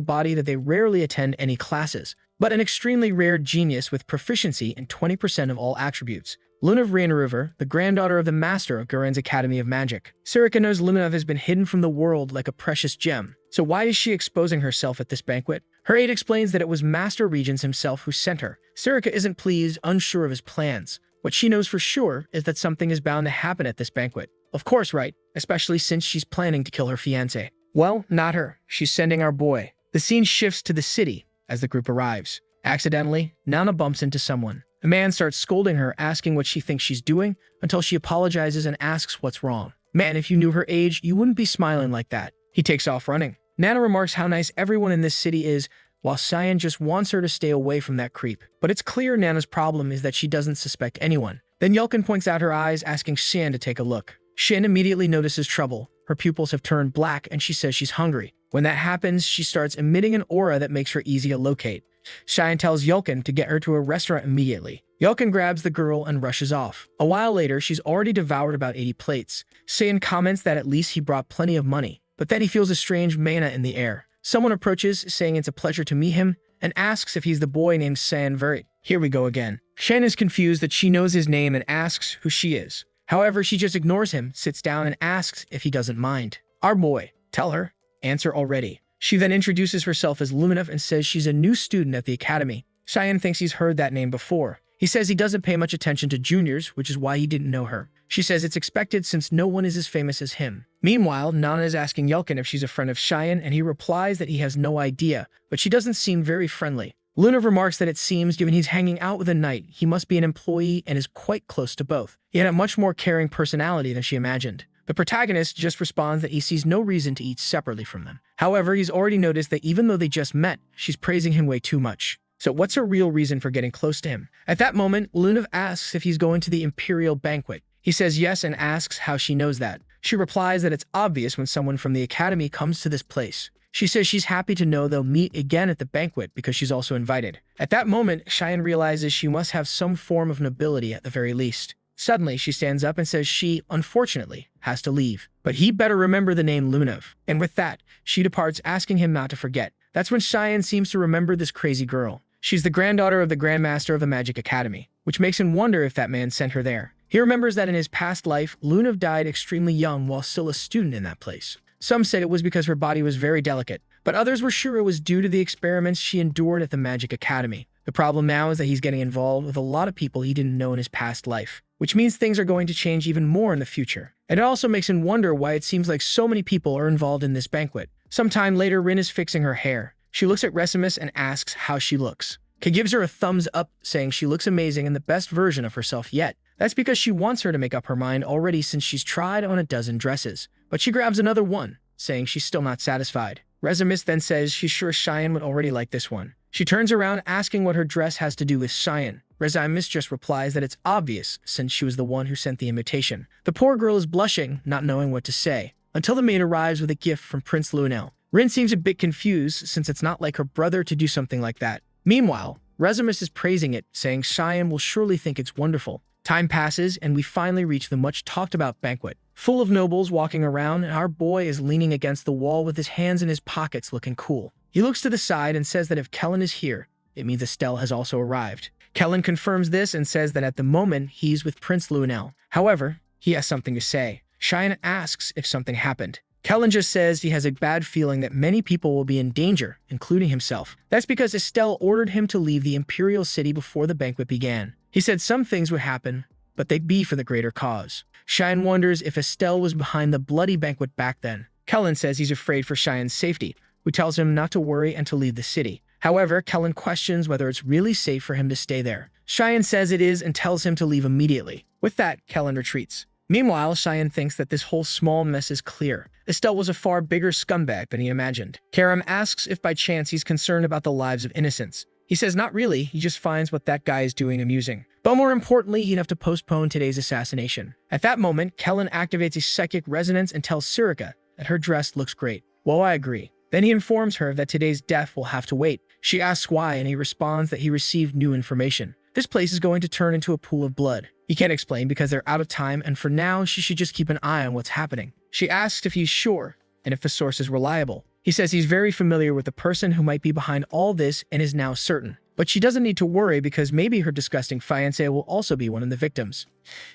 body that they rarely attend any classes, but an extremely rare genius with proficiency in 20% of all attributes. Lunav River, the granddaughter of the master of Garen's Academy of Magic. Sirica knows Lunav has been hidden from the world like a precious gem. So why is she exposing herself at this banquet? Her aide explains that it was Master Regents himself who sent her. Sirica isn't pleased, unsure of his plans. What she knows for sure is that something is bound to happen at this banquet. Of course, right? Especially since she's planning to kill her fiancé. Well, not her. She's sending our boy. The scene shifts to the city as the group arrives. Accidentally, Nana bumps into someone. A man starts scolding her, asking what she thinks she's doing, until she apologizes and asks what's wrong. Man, if you knew her age, you wouldn't be smiling like that. He takes off running. Nana remarks how nice everyone in this city is, while Cyan just wants her to stay away from that creep. But it's clear Nana's problem is that she doesn't suspect anyone. Then Yulkin points out her eyes, asking Shan to take a look. Shin immediately notices trouble. Her pupils have turned black and she says she's hungry. When that happens, she starts emitting an aura that makes her easy to locate. Cheyenne tells Yulkin to get her to a restaurant immediately. Yulkin grabs the girl and rushes off. A while later, she's already devoured about 80 plates. Saiyan comments that at least he brought plenty of money, but then he feels a strange mana in the air. Someone approaches, saying it's a pleasure to meet him, and asks if he's the boy named Saiyan Verit. Here we go again. Shen is confused that she knows his name and asks who she is. However, she just ignores him, sits down, and asks if he doesn't mind. Our boy. Tell her. Answer already. She then introduces herself as Luminov and says she's a new student at the academy. Cheyenne thinks he's heard that name before. He says he doesn't pay much attention to juniors, which is why he didn't know her. She says it's expected since no one is as famous as him. Meanwhile, Nana is asking Yulkin if she's a friend of Cheyenne, and he replies that he has no idea, but she doesn't seem very friendly. Lunav remarks that it seems, given he's hanging out with a knight, he must be an employee and is quite close to both. He had a much more caring personality than she imagined. The protagonist just responds that he sees no reason to eat separately from them. However, he's already noticed that even though they just met, she's praising him way too much. So what's her real reason for getting close to him? At that moment, Lunav asks if he's going to the Imperial Banquet. He says yes and asks how she knows that. She replies that it's obvious when someone from the academy comes to this place. She says she's happy to know they'll meet again at the banquet because she's also invited. At that moment, Cheyenne realizes she must have some form of nobility at the very least. Suddenly, she stands up and says she, unfortunately, has to leave. But he better remember the name Lunav. And with that, she departs, asking him not to forget. That's when Cheyenne seems to remember this crazy girl. She's the granddaughter of the Grandmaster of the Magic Academy, which makes him wonder if that man sent her there. He remembers that in his past life, Lunav died extremely young while still a student in that place. Some said it was because her body was very delicate, but others were sure it was due to the experiments she endured at the Magic Academy. The problem now is that he's getting involved with a lot of people he didn't know in his past life, which means things are going to change even more in the future. And it also makes him wonder why it seems like so many people are involved in this banquet. Sometime later, Rin is fixing her hair. She looks at Resimus and asks how she looks. Kay gives her a thumbs up, saying she looks amazing and the best version of herself yet. That's because she wants her to make up her mind already since she's tried on a dozen dresses. But she grabs another one, saying she's still not satisfied. Resimus then says she's sure Cheyenne would already like this one. She turns around asking what her dress has to do with Cheyenne. Resimus just replies that it's obvious since she was the one who sent the invitation. The poor girl is blushing, not knowing what to say, until the maid arrives with a gift from Prince Lunel. Rin seems a bit confused since it's not like her brother to do something like that. Meanwhile, Resimus is praising it, saying Cheyenne will surely think it's wonderful. Time passes, and we finally reach the much-talked-about banquet. Full of nobles walking around, and our boy is leaning against the wall with his hands in his pockets looking cool. He looks to the side and says that if Kellen is here, it means Estelle has also arrived. Kellen confirms this and says that at the moment, he's with Prince Lunel. However, he has something to say. Cheyenne asks if something happened. Kellen just says he has a bad feeling that many people will be in danger, including himself. That's because Estelle ordered him to leave the Imperial City before the banquet began. He said some things would happen, but they'd be for the greater cause. Cheyenne wonders if Estelle was behind the bloody banquet back then. Kellen says he's afraid for Cheyenne's safety, who tells him not to worry and to leave the city. However, Kellen questions whether it's really safe for him to stay there. Cheyenne says it is and tells him to leave immediately. With that, Kellen retreats. Meanwhile, Cheyenne thinks that this whole small mess is clear. Estelle was a far bigger scumbag than he imagined. Karam asks if by chance he's concerned about the lives of innocents. He says not really, he just finds what that guy is doing amusing. But more importantly, he'd have to postpone today's assassination. At that moment, Kellen activates a psychic resonance and tells Sirika that her dress looks great. Well, I agree. Then he informs her that today's death will have to wait. She asks why, and he responds that he received new information. This place is going to turn into a pool of blood. He can't explain because they're out of time, and for now, she should just keep an eye on what's happening. She asks if he's sure, and if the source is reliable. He says he's very familiar with the person who might be behind all this and is now certain. But she doesn't need to worry because maybe her disgusting fiancé will also be one of the victims.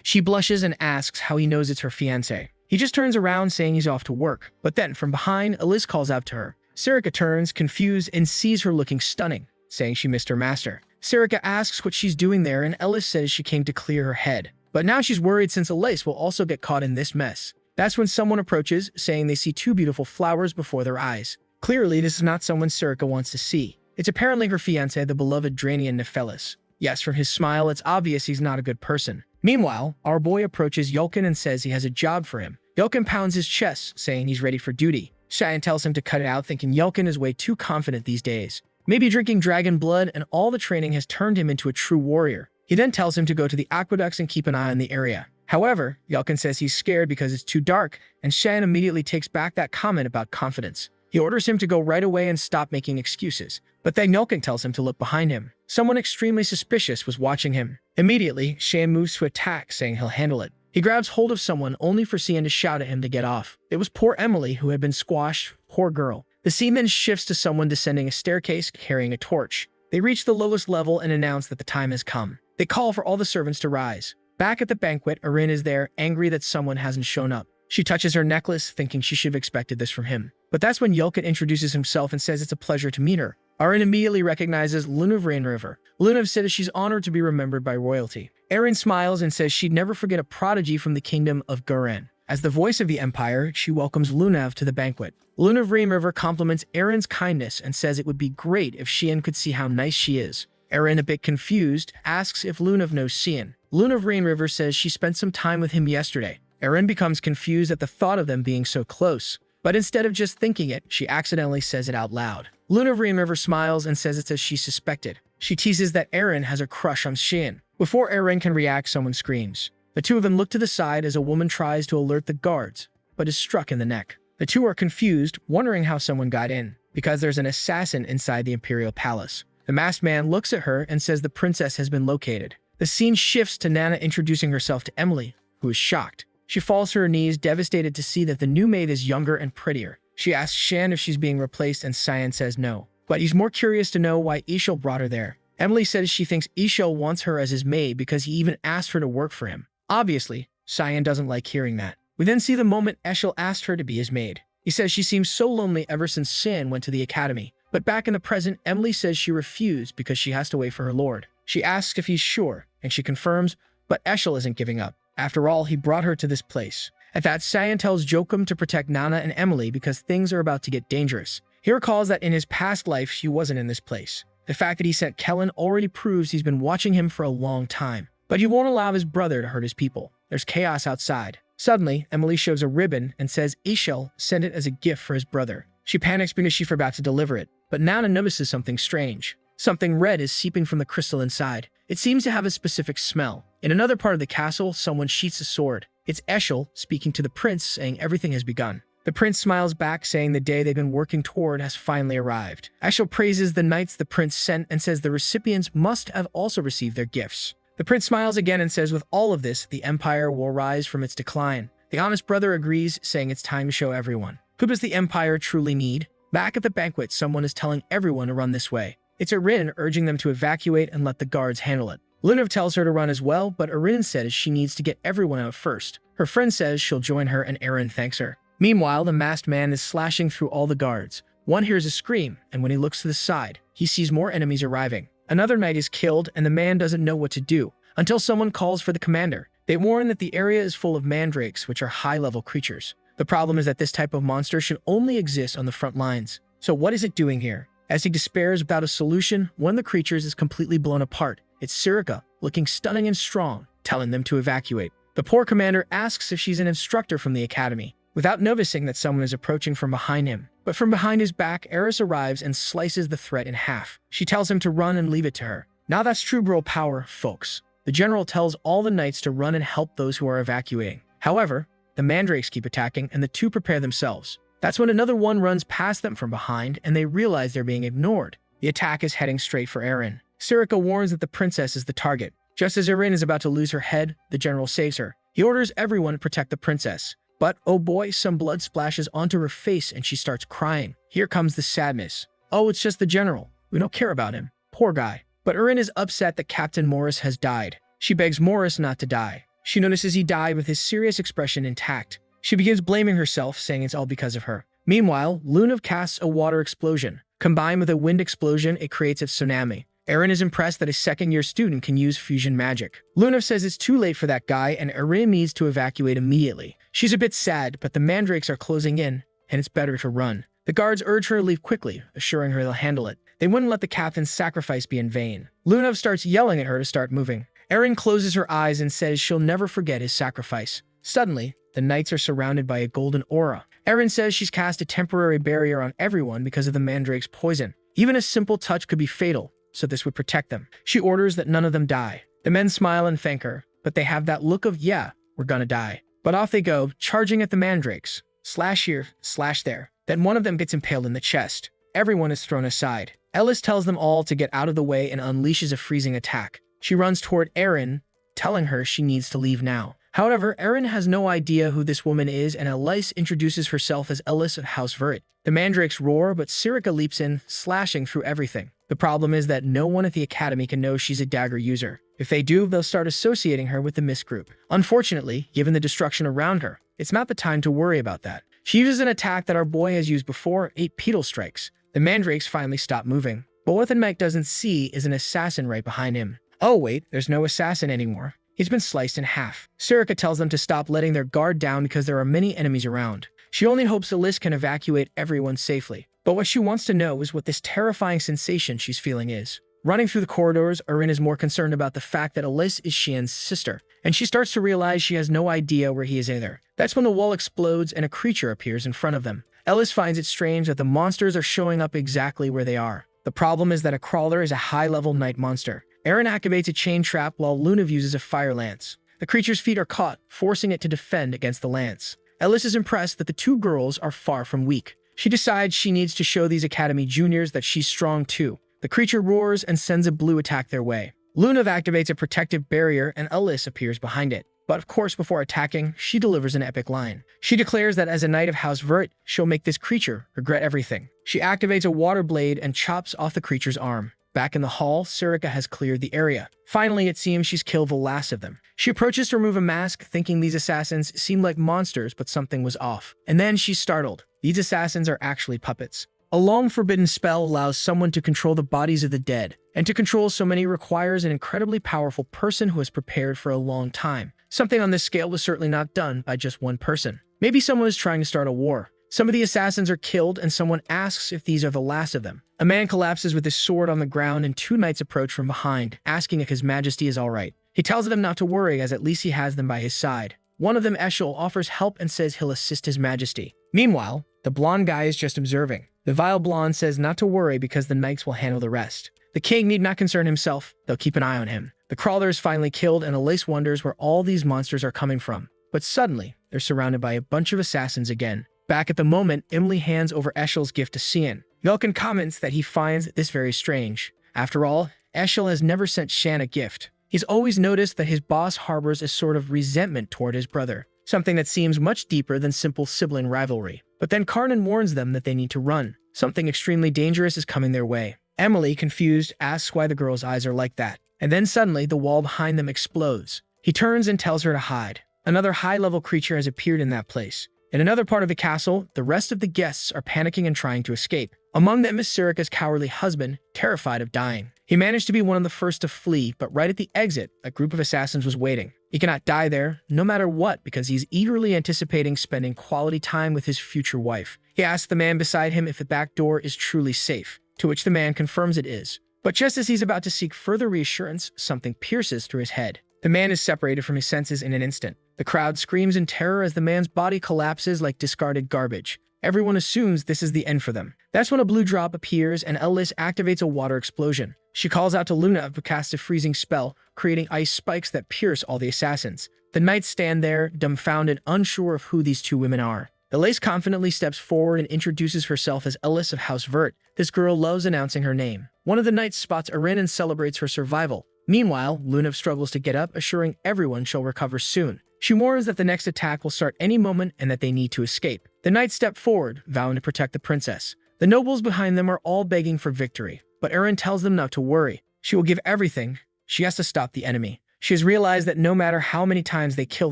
She blushes and asks how he knows it's her fiancé. He just turns around saying he's off to work. But then, from behind, Elise calls out to her. Sirika turns, confused, and sees her looking stunning, saying she missed her master. Sirika asks what she's doing there, and Elise says she came to clear her head. But now she's worried since Elise will also get caught in this mess. That's when someone approaches, saying they see two beautiful flowers before their eyes. Clearly, this is not someone Sirika wants to see. It's apparently her fiancé, the beloved Dranian Nephelis. Yes, from his smile, it's obvious he's not a good person. Meanwhile, our boy approaches Yulkin and says he has a job for him. Yulkin pounds his chest, saying he's ready for duty. Cheyenne tells him to cut it out, thinking Yulkin is way too confident these days. Maybe drinking dragon blood and all the training has turned him into a true warrior. He then tells him to go to the aqueducts and keep an eye on the area. However, Yulkin says he's scared because it's too dark, and Cheyenne immediately takes back that comment about confidence. He orders him to go right away and stop making excuses. But then Yulkin tells him to look behind him. Someone extremely suspicious was watching him. Immediately, Cheyenne moves to attack, saying he'll handle it. He grabs hold of someone only for Cian to shout at him to get off. It was poor Emily who had been squashed. Poor girl. The scene then shifts to someone descending a staircase carrying a torch. They reach the lowest level and announce that the time has come. They call for all the servants to rise. Back at the banquet, Erin is there, angry that someone hasn't shown up. She touches her necklace, thinking she should have expected this from him. But that's when Yulkin introduces himself and says it's a pleasure to meet her. Erin immediately recognizes Luna of Rain River. Luna says she's honored to be remembered by royalty. Erin smiles and says she'd never forget a prodigy from the kingdom of Guren. As the voice of the Empire, she welcomes Lunav to the banquet. Luna of Rain River compliments Erin's kindness and says it would be great if Cian could see how nice she is. Erin, a bit confused, asks if Lunav knows Cian. Luna of Rain River says she spent some time with him yesterday. Erin becomes confused at the thought of them being so close. But instead of just thinking it, she accidentally says it out loud. Luna of Rain River smiles and says it's as she suspected. She teases that Erin has a crush on Cian. Before Erin can react, someone screams. The two of them look to the side as a woman tries to alert the guards, but is struck in the neck. The two are confused, wondering how someone got in, because there's an assassin inside the Imperial Palace. The masked man looks at her and says the princess has been located. The scene shifts to Nana introducing herself to Emily, who is shocked. She falls to her knees, devastated to see that the new maid is younger and prettier. She asks Shan if she's being replaced, and Cyan says no. But he's more curious to know why Ishil brought her there. Emily says she thinks Ishil wants her as his maid because he even asked her to work for him. Obviously, Cyan doesn't like hearing that. We then see the moment Eshil asked her to be his maid. He says she seems so lonely ever since Sin went to the academy. But back in the present, Emily says she refused because she has to wait for her lord. She asks if he's sure, and she confirms, but Eshil isn't giving up. After all, he brought her to this place. At that, Cyan tells Jokum to protect Nana and Emily because things are about to get dangerous. He recalls that in his past life, she wasn't in this place. The fact that he sent Kellen already proves he's been watching him for a long time. But he won't allow his brother to hurt his people. There's chaos outside. Suddenly, Emily shows a ribbon and says Ishil sent it as a gift for his brother. She panics because she forgot to deliver it. But Nana notices something strange. Something red is seeping from the crystal inside. It seems to have a specific smell. In another part of the castle, someone sheaths a sword. It's Eshil speaking to the prince, saying everything has begun. The prince smiles back, saying the day they've been working toward has finally arrived. Eshil praises the knights the prince sent and says the recipients must have also received their gifts. The prince smiles again and says with all of this, the empire will rise from its decline. The honest brother agrees, saying it's time to show everyone. Who does the empire truly need? Back at the banquet, someone is telling everyone to run this way. It's Erin urging them to evacuate and let the guards handle it. Lunav tells her to run as well, but Erin says she needs to get everyone out first. Her friend says she'll join her and Erin thanks her. Meanwhile, the masked man is slashing through all the guards. One hears a scream, and when he looks to the side, he sees more enemies arriving. Another knight is killed, and the man doesn't know what to do, until someone calls for the commander. They warn that the area is full of mandrakes, which are high-level creatures. The problem is that this type of monster should only exist on the front lines. So what is it doing here? As he despairs without a solution, one of the creatures is completely blown apart. It's Sirica, looking stunning and strong, telling them to evacuate. The poor commander asks if she's an instructor from the academy, without noticing that someone is approaching from behind him. But from behind his back, Eris arrives and slices the threat in half. She tells him to run and leave it to her. Now that's true bro power, folks. The general tells all the knights to run and help those who are evacuating. However, the mandrakes keep attacking and the two prepare themselves. That's when another one runs past them from behind and they realize they're being ignored. The attack is heading straight for Erin. Sirica warns that the princess is the target. Just as Erin is about to lose her head, the general saves her. He orders everyone to protect the princess. But, oh boy, some blood splashes onto her face and she starts crying. Here comes the sadness. Oh, it's just the general. We don't care about him. Poor guy. But Erin is upset that Captain Morris has died. She begs Morris not to die. She notices he died with his serious expression intact. She begins blaming herself, saying it's all because of her. Meanwhile, Lunav casts a water explosion. Combined with a wind explosion, it creates a tsunami. Erin is impressed that a second-year student can use fusion magic. Lunav says it's too late for that guy and Erin needs to evacuate immediately. She's a bit sad, but the mandrakes are closing in, and it's better to run. The guards urge her to leave quickly, assuring her they'll handle it. They wouldn't let the captain's sacrifice be in vain. Lunav starts yelling at her to start moving. Erin closes her eyes and says she'll never forget his sacrifice. Suddenly, the knights are surrounded by a golden aura. Erin says she's cast a temporary barrier on everyone because of the mandrake's poison. Even a simple touch could be fatal, so this would protect them. She orders that none of them die. The men smile and thank her, but they have that look of, yeah, we're gonna die. But off they go, charging at the mandrakes. Slash here, slash there. Then one of them gets impaled in the chest. Everyone is thrown aside. Ellis tells them all to get out of the way and unleashes a freezing attack. She runs toward Erin, telling her she needs to leave now. However, Erin has no idea who this woman is, and Elise introduces herself as Ellis of House Vert. The mandrakes roar, but Sirica leaps in, slashing through everything. The problem is that no one at the academy can know she's a dagger user. If they do, they'll start associating her with the Mist group. Unfortunately, given the destruction around her, it's not the time to worry about that. She uses an attack that our boy has used before, 8 pedal strikes. The mandrakes finally stop moving. But what Mike doesn't see is an assassin right behind him. Oh wait, there's no assassin anymore. He's been sliced in half. Sirica tells them to stop letting their guard down because there are many enemies around. She only hopes Elise can evacuate everyone safely. But what she wants to know is what this terrifying sensation she's feeling is. Running through the corridors, Erin is more concerned about the fact that Elise is Xian's sister, and she starts to realize she has no idea where he is either. That's when the wall explodes and a creature appears in front of them. Ellis finds it strange that the monsters are showing up exactly where they are. The problem is that a crawler is a high-level night monster. Erin activates a chain trap while Lunav uses a fire lance. The creature's feet are caught, forcing it to defend against the lance. Ellis is impressed that the two girls are far from weak. She decides she needs to show these Academy juniors that she's strong too. The creature roars and sends a blue attack their way. Lunav activates a protective barrier and Ellis appears behind it. But of course, before attacking, she delivers an epic line. She declares that as a knight of House Vert, she'll make this creature regret everything. She activates a water blade and chops off the creature's arm. Back in the hall, Sirica has cleared the area. Finally, it seems she's killed the last of them. She approaches to remove a mask, thinking these assassins seem like monsters, but something was off. And then she's startled. These assassins are actually puppets. A long forbidden spell allows someone to control the bodies of the dead, and to control so many requires an incredibly powerful person who has prepared for a long time. Something on this scale was certainly not done by just one person. Maybe someone is trying to start a war. Some of the assassins are killed, and someone asks if these are the last of them. A man collapses with his sword on the ground, and two knights approach from behind, asking if His Majesty is all right. He tells them not to worry, as at least he has them by his side. One of them, Eshel, offers help and says he'll assist His Majesty. Meanwhile, the blonde guy is just observing. The vile blonde says not to worry because the knights will handle the rest. The king need not concern himself, they'll keep an eye on him. The crawler is finally killed, and Elise wonders where all these monsters are coming from. But suddenly, they're surrounded by a bunch of assassins again. Back at the moment, Emily hands over Eshel's gift to Cian. Yelkin comments that he finds this very strange. After all, Eshel has never sent Shan a gift. He's always noticed that his boss harbors a sort of resentment toward his brother, something that seems much deeper than simple sibling rivalry. But then Karnan warns them that they need to run. Something extremely dangerous is coming their way. Emily, confused, asks why the girl's eyes are like that. And then suddenly, the wall behind them explodes. He turns and tells her to hide. Another high-level creature has appeared in that place. In another part of the castle, the rest of the guests are panicking and trying to escape. Among them is Sirica's cowardly husband, terrified of dying. He managed to be one of the first to flee, but right at the exit, a group of assassins was waiting. He cannot die there, no matter what, because he's eagerly anticipating spending quality time with his future wife. He asks the man beside him if the back door is truly safe, to which the man confirms it is. But just as he's about to seek further reassurance, something pierces through his head. The man is separated from his senses in an instant. The crowd screams in terror as the man's body collapses like discarded garbage. Everyone assumes this is the end for them. That's when a blue drop appears and Ellis activates a water explosion. She calls out to Luna to cast a freezing spell, creating ice spikes that pierce all the assassins. The knights stand there, dumbfounded, unsure of who these two women are. Elise confidently steps forward and introduces herself as Ellis of House Vert. This girl loves announcing her name. One of the knights spots Erin and celebrates her survival. Meanwhile, Luna struggles to get up, assuring everyone she'll recover soon. She warns that the next attack will start any moment and that they need to escape. The knights step forward, vowing to protect the princess. The nobles behind them are all begging for victory, but Erin tells them not to worry. She will give everything. She has to stop the enemy. She has realized that no matter how many times they kill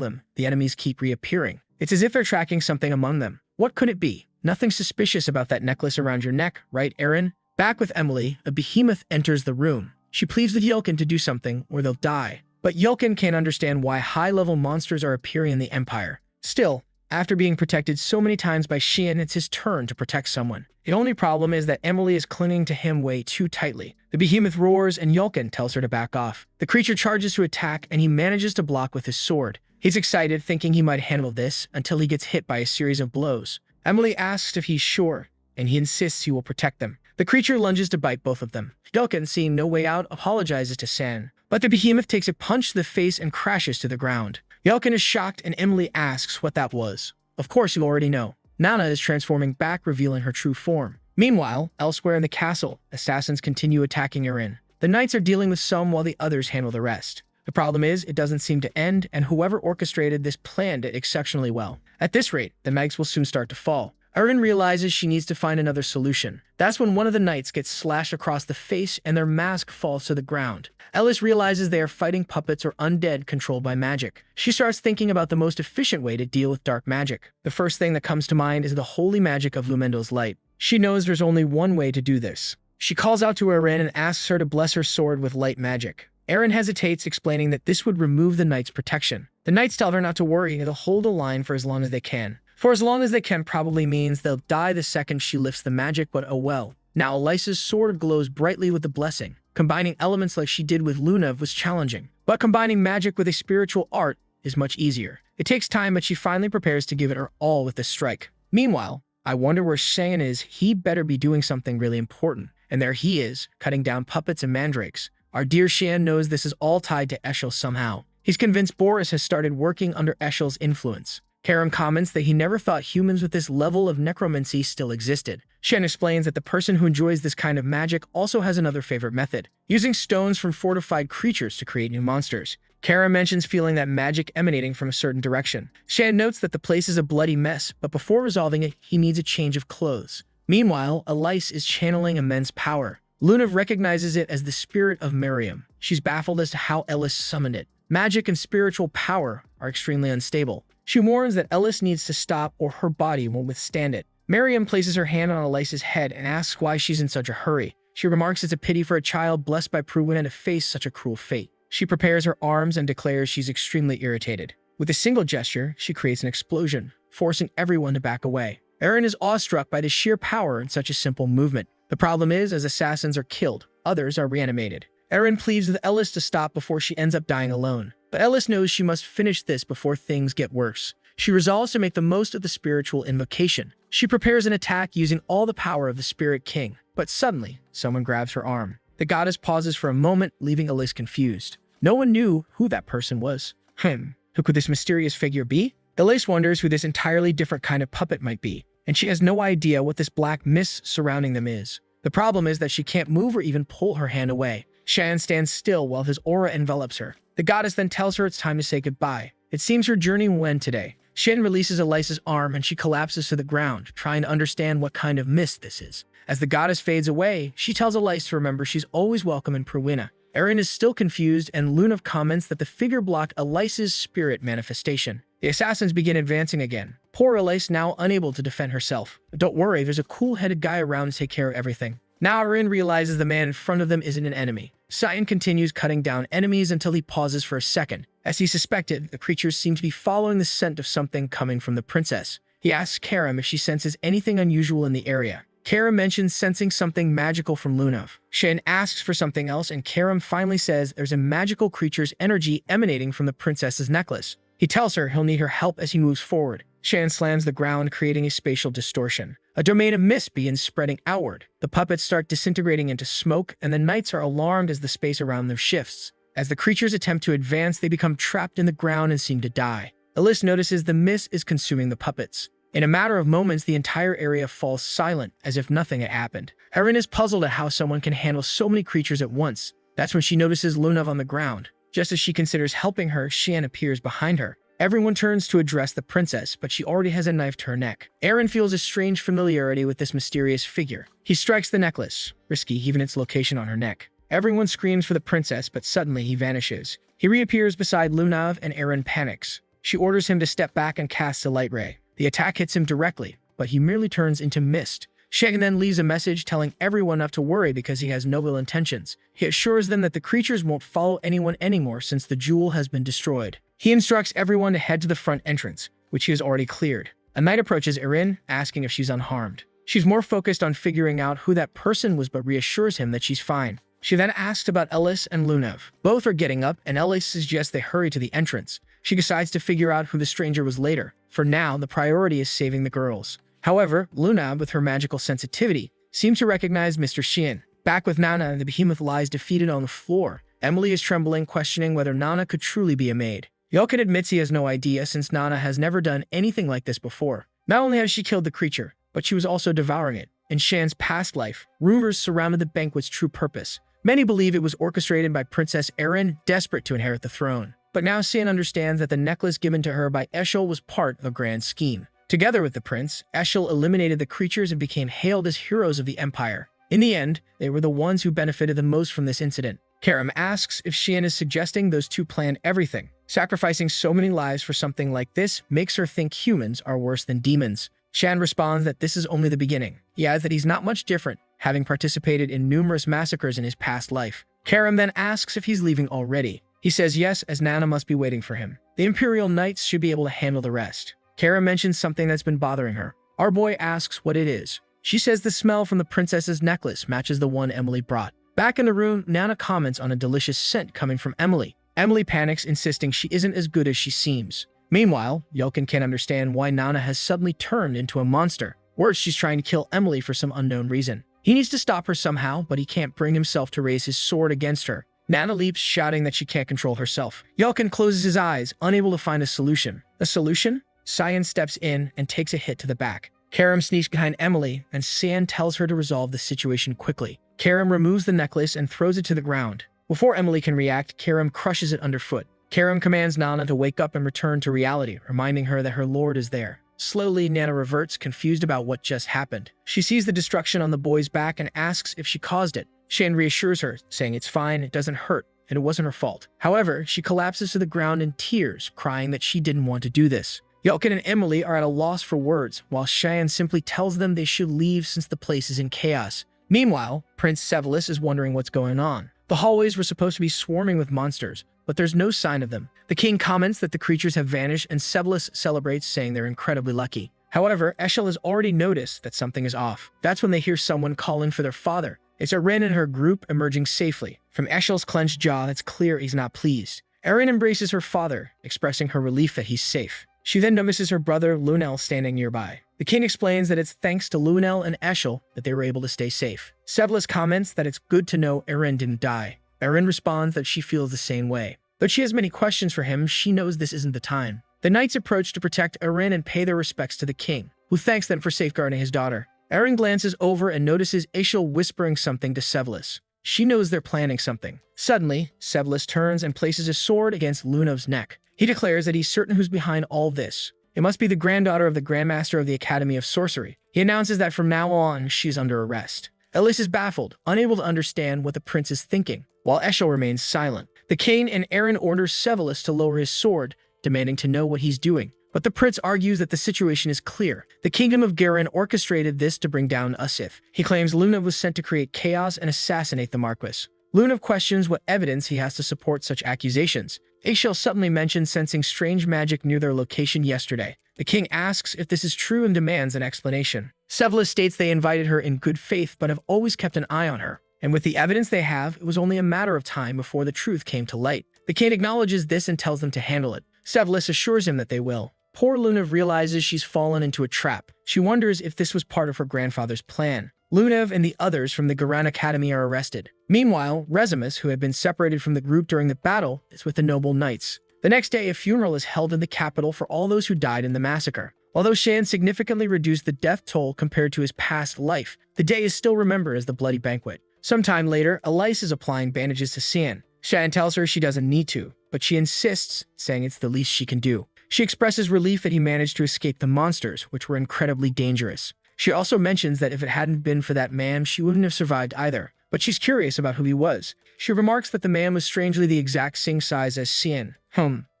him, the enemies keep reappearing. It's as if they're tracking something among them. What could it be? Nothing suspicious about that necklace around your neck, right, Erin? Back with Emily, a behemoth enters the room. She pleads with Yelkin to do something, or they'll die. But Yelkin can't understand why high-level monsters are appearing in the Empire. Still, after being protected so many times by Xian, it's his turn to protect someone. The only problem is that Emily is clinging to him way too tightly. The behemoth roars and Yelkin tells her to back off. The creature charges to attack and he manages to block with his sword. He's excited, thinking he might handle this, until he gets hit by a series of blows. Emily asks if he's sure, and he insists he will protect them. The creature lunges to bite both of them. Yelkin, seeing no way out, apologizes to San, but the behemoth takes a punch to the face and crashes to the ground. Yelkin is shocked and Emily asks what that was. Of course you already know. Nana is transforming back, revealing her true form. Meanwhile, elsewhere in the castle, assassins continue attacking Erin. The knights are dealing with some while the others handle the rest. The problem is, it doesn't seem to end, and whoever orchestrated this planned it exceptionally well. At this rate, the mags will soon start to fall. Erin realizes she needs to find another solution. That's when one of the knights gets slashed across the face and their mask falls to the ground. Ellis realizes they are fighting puppets or undead controlled by magic. She starts thinking about the most efficient way to deal with dark magic. The first thing that comes to mind is the holy magic of Lumendo's light. She knows there's only one way to do this. She calls out to Erin and asks her to bless her sword with light magic. Erin hesitates, explaining that this would remove the knight's protection. The knights tell her not to worry, they'll hold the line for as long as they can. For as long as they can probably means they'll die the second she lifts the magic, but oh well. Now Elisa's sword glows brightly with the blessing. Combining elements like she did with Luna was challenging, but combining magic with a spiritual art is much easier. It takes time, but she finally prepares to give it her all with this strike. Meanwhile, I wonder where Xian is. He better be doing something really important. And there he is, cutting down puppets and mandrakes. Our dear Xian knows this is all tied to Eshel somehow. He's convinced Boris has started working under Eshel's influence. Karam comments that he never thought humans with this level of necromancy still existed. Shen explains that the person who enjoys this kind of magic also has another favorite method, using stones from fortified creatures to create new monsters. Karam mentions feeling that magic emanating from a certain direction. Shen notes that the place is a bloody mess, but before resolving it, he needs a change of clothes. Meanwhile, Elise is channeling immense power. Luna recognizes it as the spirit of Miriam. She's baffled as to how Ellis summoned it. Magic and spiritual power are extremely unstable. She warns that Ellis needs to stop or her body won't withstand it. Miriam places her hand on Elise's head and asks why she's in such a hurry. She remarks it's a pity for a child blessed by Pruwina to face such a cruel fate. She prepares her arms and declares she's extremely irritated. With a single gesture, she creates an explosion, forcing everyone to back away. Erin is awestruck by the sheer power in such a simple movement. The problem is, as assassins are killed, others are reanimated. Erin pleads with Ellis to stop before she ends up dying alone. But Ellis knows she must finish this before things get worse. She resolves to make the most of the spiritual invocation. She prepares an attack using all the power of the Spirit King. But suddenly, someone grabs her arm. The goddess pauses for a moment, leaving Ellis confused. No one knew who that person was. Who could this mysterious figure be? Elise wonders who this entirely different kind of puppet might be, and she has no idea what this black mist surrounding them is. The problem is that she can't move or even pull her hand away. Shan stands still while his aura envelops her. The goddess then tells her it's time to say goodbye. It seems her journey will end today. Shin releases Elisa's arm and she collapses to the ground, trying to understand what kind of mist this is. As the goddess fades away, she tells Elise to remember she's always welcome in Pruwina. Erin is still confused, and Luna comments that the figure blocked Elise's spirit manifestation. The assassins begin advancing again. Poor Elise now unable to defend herself. But don't worry, there's a cool-headed guy around to take care of everything. Now Erin realizes the man in front of them isn't an enemy. Cyan continues cutting down enemies until he pauses for a second. As he suspected, the creatures seem to be following the scent of something coming from the princess. He asks Karam if she senses anything unusual in the area. Karam mentions sensing something magical from Lunav. Shan asks for something else, and Karam finally says there's a magical creature's energy emanating from the princess's necklace. He tells her he'll need her help as he moves forward. Shan slams the ground, creating a spatial distortion. A domain of mist begins spreading outward. The puppets start disintegrating into smoke, and the knights are alarmed as the space around them shifts. As the creatures attempt to advance, they become trapped in the ground and seem to die. Elise notices the mist is consuming the puppets. In a matter of moments, the entire area falls silent, as if nothing had happened. Erin is puzzled at how someone can handle so many creatures at once. That's when she notices Lunav on the ground. Just as she considers helping her, Shan appears behind her. Everyone turns to address the princess, but she already has a knife to her neck. Erin feels a strange familiarity with this mysterious figure. He strikes the necklace, risky even its location on her neck. Everyone screams for the princess, but suddenly he vanishes. He reappears beside Lunav, and Erin panics. She orders him to step back and casts a light ray. The attack hits him directly, but he merely turns into mist. Shan then leaves a message telling everyone not to worry because he has no ill intentions. He assures them that the creatures won't follow anyone anymore since the jewel has been destroyed. He instructs everyone to head to the front entrance, which he has already cleared. A knight approaches Erin, asking if she's unharmed. She's more focused on figuring out who that person was, but reassures him that she's fine. She then asks about Ellis and Lunav. Both are getting up, and Ellis suggests they hurry to the entrance. She decides to figure out who the stranger was later. For now, the priority is saving the girls. However, Lunav, with her magical sensitivity, seems to recognize Mr. Shin. Back with Nana, the behemoth lies defeated on the floor. Emily is trembling, questioning whether Nana could truly be a maid. Yelkin admits he has no idea since Nana has never done anything like this before. Not only has she killed the creature, but she was also devouring it. In Shan's past life, rumors surrounded the banquet's true purpose. Many believe it was orchestrated by Princess Erin, desperate to inherit the throne. But now Shan understands that the necklace given to her by Eshel was part of a grand scheme. Together with the prince, Eshel eliminated the creatures and became hailed as heroes of the empire. In the end, they were the ones who benefited the most from this incident. Karam asks if Shan is suggesting those two planned everything. Sacrificing so many lives for something like this makes her think humans are worse than demons. Shan responds that this is only the beginning. He adds that he's not much different, having participated in numerous massacres in his past life. Karam then asks if he's leaving already. He says yes, as Nana must be waiting for him. The Imperial Knights should be able to handle the rest. Karam mentions something that's been bothering her. Our boy asks what it is. She says the smell from the princess's necklace matches the one Emily brought. Back in the room, Nana comments on a delicious scent coming from Emily. Emily panics, insisting she isn't as good as she seems. Meanwhile, Yelkin can't understand why Nana has suddenly turned into a monster. Worse, she's trying to kill Emily for some unknown reason. He needs to stop her somehow, but he can't bring himself to raise his sword against her. Nana leaps, shouting that she can't control herself. Yelkin closes his eyes, unable to find a solution. A solution? Cyan steps in and takes a hit to the back. Karam sneaks behind Emily, and Cyan tells her to resolve the situation quickly. Karam removes the necklace and throws it to the ground. Before Emily can react, Karam crushes it underfoot. Karam commands Nana to wake up and return to reality, reminding her that her lord is there. Slowly, Nana reverts, confused about what just happened. She sees the destruction on the boy's back and asks if she caused it. Shan reassures her, saying it's fine, it doesn't hurt, and it wasn't her fault. However, she collapses to the ground in tears, crying that she didn't want to do this. Yelkin and Emily are at a loss for words, while Shan simply tells them they should leave since the place is in chaos. Meanwhile, Prince Sevelis is wondering what's going on. The hallways were supposed to be swarming with monsters, but there's no sign of them. The king comments that the creatures have vanished, and Sevelis celebrates, saying they're incredibly lucky. However, Eshel has already noticed that something is off. That's when they hear someone calling for their father. It's Erin and her group emerging safely. From Eshel's clenched jaw, it's clear he's not pleased. Erin embraces her father, expressing her relief that he's safe. She then notices her brother Lunel standing nearby. The king explains that it's thanks to Lunel and Eshel that they were able to stay safe. Sevelis comments that it's good to know Erin didn't die. Erin responds that she feels the same way. Though she has many questions for him, she knows this isn't the time. The knights approach to protect Erin and pay their respects to the king, who thanks them for safeguarding his daughter. Erin glances over and notices Eshel whispering something to Sevelis. She knows they're planning something. Suddenly, Sevelis turns and places his sword against Lunav's neck. He declares that he's certain who's behind all this. It must be the granddaughter of the Grandmaster of the Academy of Sorcery. He announces that from now on, she's under arrest. Elise is baffled, unable to understand what the prince is thinking, while Eshel remains silent. The king and Erin orders Sevelis to lower his sword, demanding to know what he's doing. But the prince argues that the situation is clear. The kingdom of Garin orchestrated this to bring down Usif. He claims Lunav was sent to create chaos and assassinate the Marquis. Lunav questions what evidence he has to support such accusations. Ashel suddenly mentions sensing strange magic near their location yesterday. The king asks if this is true and demands an explanation. Sevelis states they invited her in good faith but have always kept an eye on her. And with the evidence they have, it was only a matter of time before the truth came to light. The king acknowledges this and tells them to handle it. Sevelis assures him that they will. Poor Lunav realizes she's fallen into a trap. She wonders if this was part of her grandfather's plan. Lunav and the others from the Garan Academy are arrested. Meanwhile, Rezimus, who had been separated from the group during the battle, is with the noble knights. The next day, a funeral is held in the capital for all those who died in the massacre. Although Shan significantly reduced the death toll compared to his past life, the day is still remembered as the Bloody Banquet. Sometime later, Elise is applying bandages to Shan. Shan tells her she doesn't need to, but she insists, saying it's the least she can do. She expresses relief that he managed to escape the monsters, which were incredibly dangerous. She also mentions that if it hadn't been for that man, she wouldn't have survived either, but she's curious about who he was. She remarks that the man was strangely the exact same size as Xian.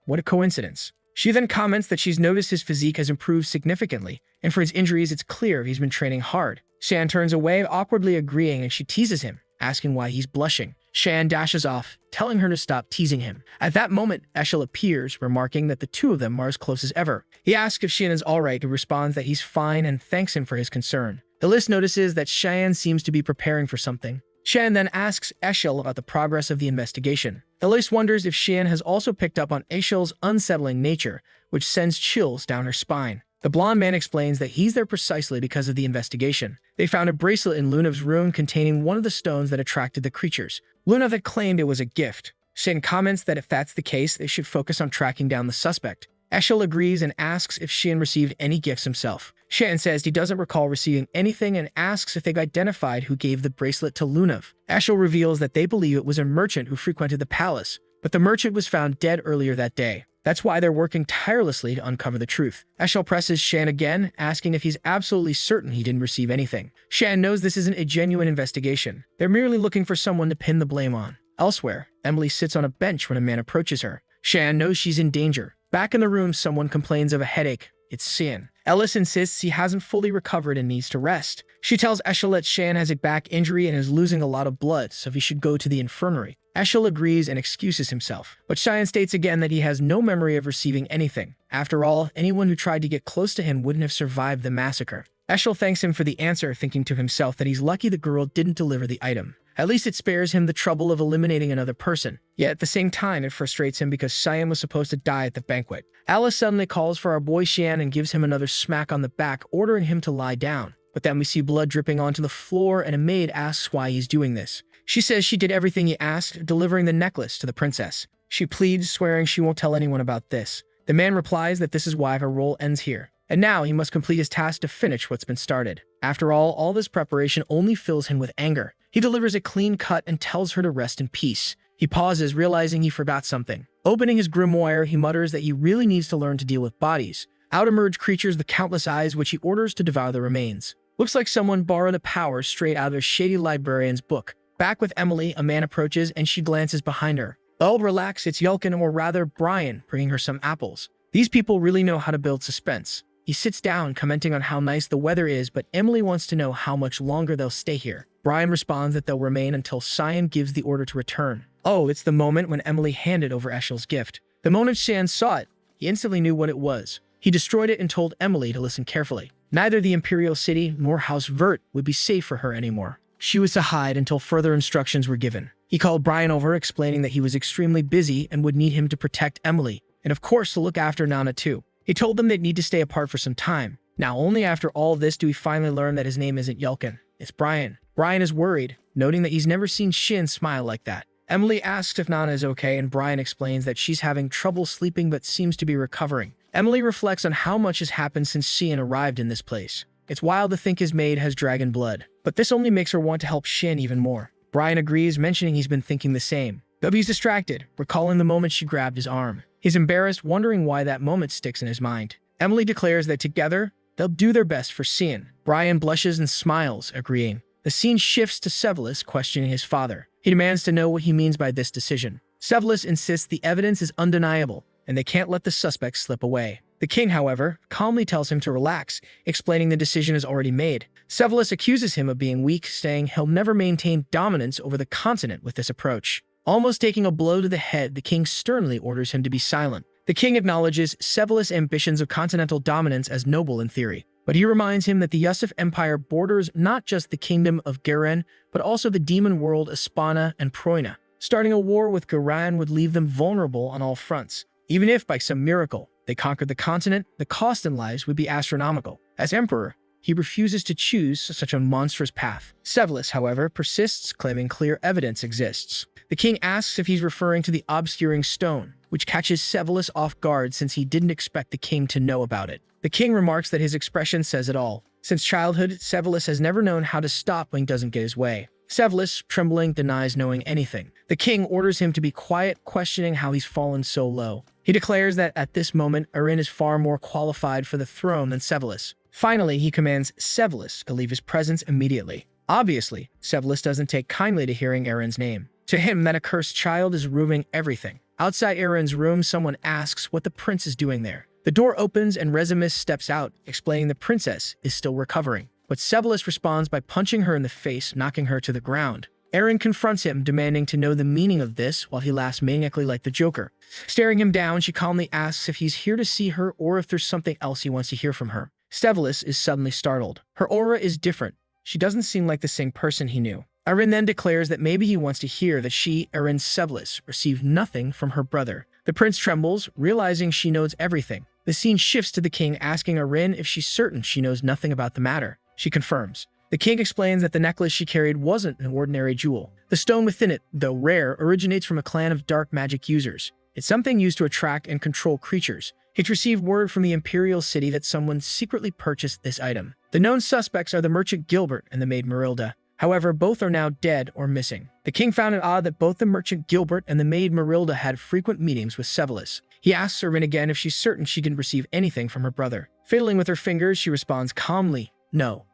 What a coincidence. She then comments that she's noticed his physique has improved significantly, and for his injuries it's clear he's been training hard. Shan turns away, awkwardly agreeing, and she teases him, asking why he's blushing. Shan dashes off, telling her to stop teasing him. At that moment, Eshel appears, remarking that the two of them are as close as ever. He asks if Shan is alright, who responds that he's fine and thanks him for his concern. Elise notices that Shan seems to be preparing for something. Shan then asks Eshel about the progress of the investigation. Elise wonders if Shan has also picked up on Eshel's unsettling nature, which sends chills down her spine. The blonde man explains that he's there precisely because of the investigation. They found a bracelet in Lunav's room containing one of the stones that attracted the creatures. Lunav had claimed it was a gift. Shan comments that if that's the case, they should focus on tracking down the suspect. Eshel agrees and asks if Shan received any gifts himself. Shan says he doesn't recall receiving anything and asks if they've identified who gave the bracelet to Lunav. Eshel reveals that they believe it was a merchant who frequented the palace, but the merchant was found dead earlier that day. That's why they're working tirelessly to uncover the truth. Eshel presses Shan again, asking if he's absolutely certain he didn't receive anything. Shan knows this isn't a genuine investigation. They're merely looking for someone to pin the blame on. Elsewhere, Emily sits on a bench when a man approaches her. Shan knows she's in danger. Back in the room, someone complains of a headache. It's Sin. Ellis insists he hasn't fully recovered and needs to rest. She tells Eshel that Shan has a back injury and is losing a lot of blood, so he should go to the infirmary. Eshel agrees and excuses himself, but Cheyenne states again that he has no memory of receiving anything. After all, anyone who tried to get close to him wouldn't have survived the massacre. Eshel thanks him for the answer, thinking to himself that he's lucky the girl didn't deliver the item. At least it spares him the trouble of eliminating another person. Yet at the same time, it frustrates him because Cheyenne was supposed to die at the banquet. Alice suddenly calls for our boy Shan and gives him another smack on the back, ordering him to lie down. But then we see blood dripping onto the floor and a maid asks why he's doing this. She says she did everything he asked, delivering the necklace to the princess. She pleads, swearing she won't tell anyone about this. The man replies that this is why her role ends here. And now he must complete his task to finish what's been started. After all this preparation only fills him with anger. He delivers a clean cut and tells her to rest in peace. He pauses, realizing he forgot something. Opening his grimoire, he mutters that he really needs to learn to deal with bodies. Out emerge creatures with countless eyes, which he orders to devour the remains. Looks like someone borrowed a power straight out of a shady librarian's book. Back with Emily, a man approaches and she glances behind her. Oh, relax, it's Yulkin, or rather Brian, bringing her some apples. These people really know how to build suspense. He sits down, commenting on how nice the weather is, but Emily wants to know how much longer they'll stay here. Brian responds that they'll remain until Cyan gives the order to return. Oh, it's the moment when Emily handed over Eshel's gift. The moment Shan saw it, he instantly knew what it was. He destroyed it and told Emily to listen carefully. Neither the Imperial City nor House Vert would be safe for her anymore. She was to hide until further instructions were given. He called Brian over, explaining that he was extremely busy and would need him to protect Emily, and of course to look after Nana too. He told them they'd need to stay apart for some time. Now, only after all this do we finally learn that his name isn't Yulkin. It's Brian. Brian is worried, noting that he's never seen Shin smile like that. Emily asks if Nana is okay, and Brian explains that she's having trouble sleeping but seems to be recovering. Emily reflects on how much has happened since Shin arrived in this place. It's wild to think his maid has dragon blood, but this only makes her want to help Shin even more. Brian agrees, mentioning he's been thinking the same. But he's distracted, recalling the moment she grabbed his arm. He's embarrassed, wondering why that moment sticks in his mind. Emily declares that together, they'll do their best for Shin. Brian blushes and smiles, agreeing. The scene shifts to Sevelis questioning his father. He demands to know what he means by this decision. Sevelis insists the evidence is undeniable, and they can't let the suspects slip away. The king, however, calmly tells him to relax, explaining the decision is already made. Sevalus accuses him of being weak, saying he'll never maintain dominance over the continent with this approach. Almost taking a blow to the head, the king sternly orders him to be silent. The king acknowledges Sevalus' ambitions of continental dominance as noble in theory, but he reminds him that the Yusuf Empire borders not just the kingdom of Garen, but also the demon world Aspana and Proina. Starting a war with Garen would leave them vulnerable on all fronts. Even if, by some miracle, they conquered the continent, the cost in lives would be astronomical. As emperor, he refuses to choose such a monstrous path. Sevalus, however, persists, claiming clear evidence exists. The king asks if he's referring to the obscuring stone, which catches Sevalus off guard since he didn't expect the king to know about it. The king remarks that his expression says it all. Since childhood, Sevalus has never known how to stop when he doesn't get his way. Sevalus, trembling, denies knowing anything. The king orders him to be quiet, questioning how he's fallen so low. He declares that at this moment, Arin is far more qualified for the throne than Sevalus. Finally, he commands Sevalus to leave his presence immediately. Obviously, Sevalus doesn't take kindly to hearing Arin's name. To him, that accursed child is ruining everything. Outside Arin's room, someone asks what the prince is doing there. The door opens and Rezimus steps out, explaining the princess is still recovering. But Sevalus responds by punching her in the face, knocking her to the ground. Arin confronts him, demanding to know the meaning of this while he laughs maniacally like the Joker. Staring him down, she calmly asks if he's here to see her or if there's something else he wants to hear from her. Sevalus is suddenly startled. Her aura is different. She doesn't seem like the same person he knew. Arin then declares that maybe he wants to hear that she, Arin Sevalus, received nothing from her brother. The prince trembles, realizing she knows everything. The scene shifts to the king asking Arin if she's certain she knows nothing about the matter. She confirms. The king explains that the necklace she carried wasn't an ordinary jewel. The stone within it, though rare, originates from a clan of dark magic users. It's something used to attract and control creatures. He'd received word from the imperial city that someone secretly purchased this item. The known suspects are the merchant Gilbert and the maid Marilda. However, both are now dead or missing. The king found it odd that both the merchant Gilbert and the maid Marilda had frequent meetings with Sevalus. He asks Arin again if she's certain she didn't receive anything from her brother. Fiddling with her fingers, she responds calmly, no.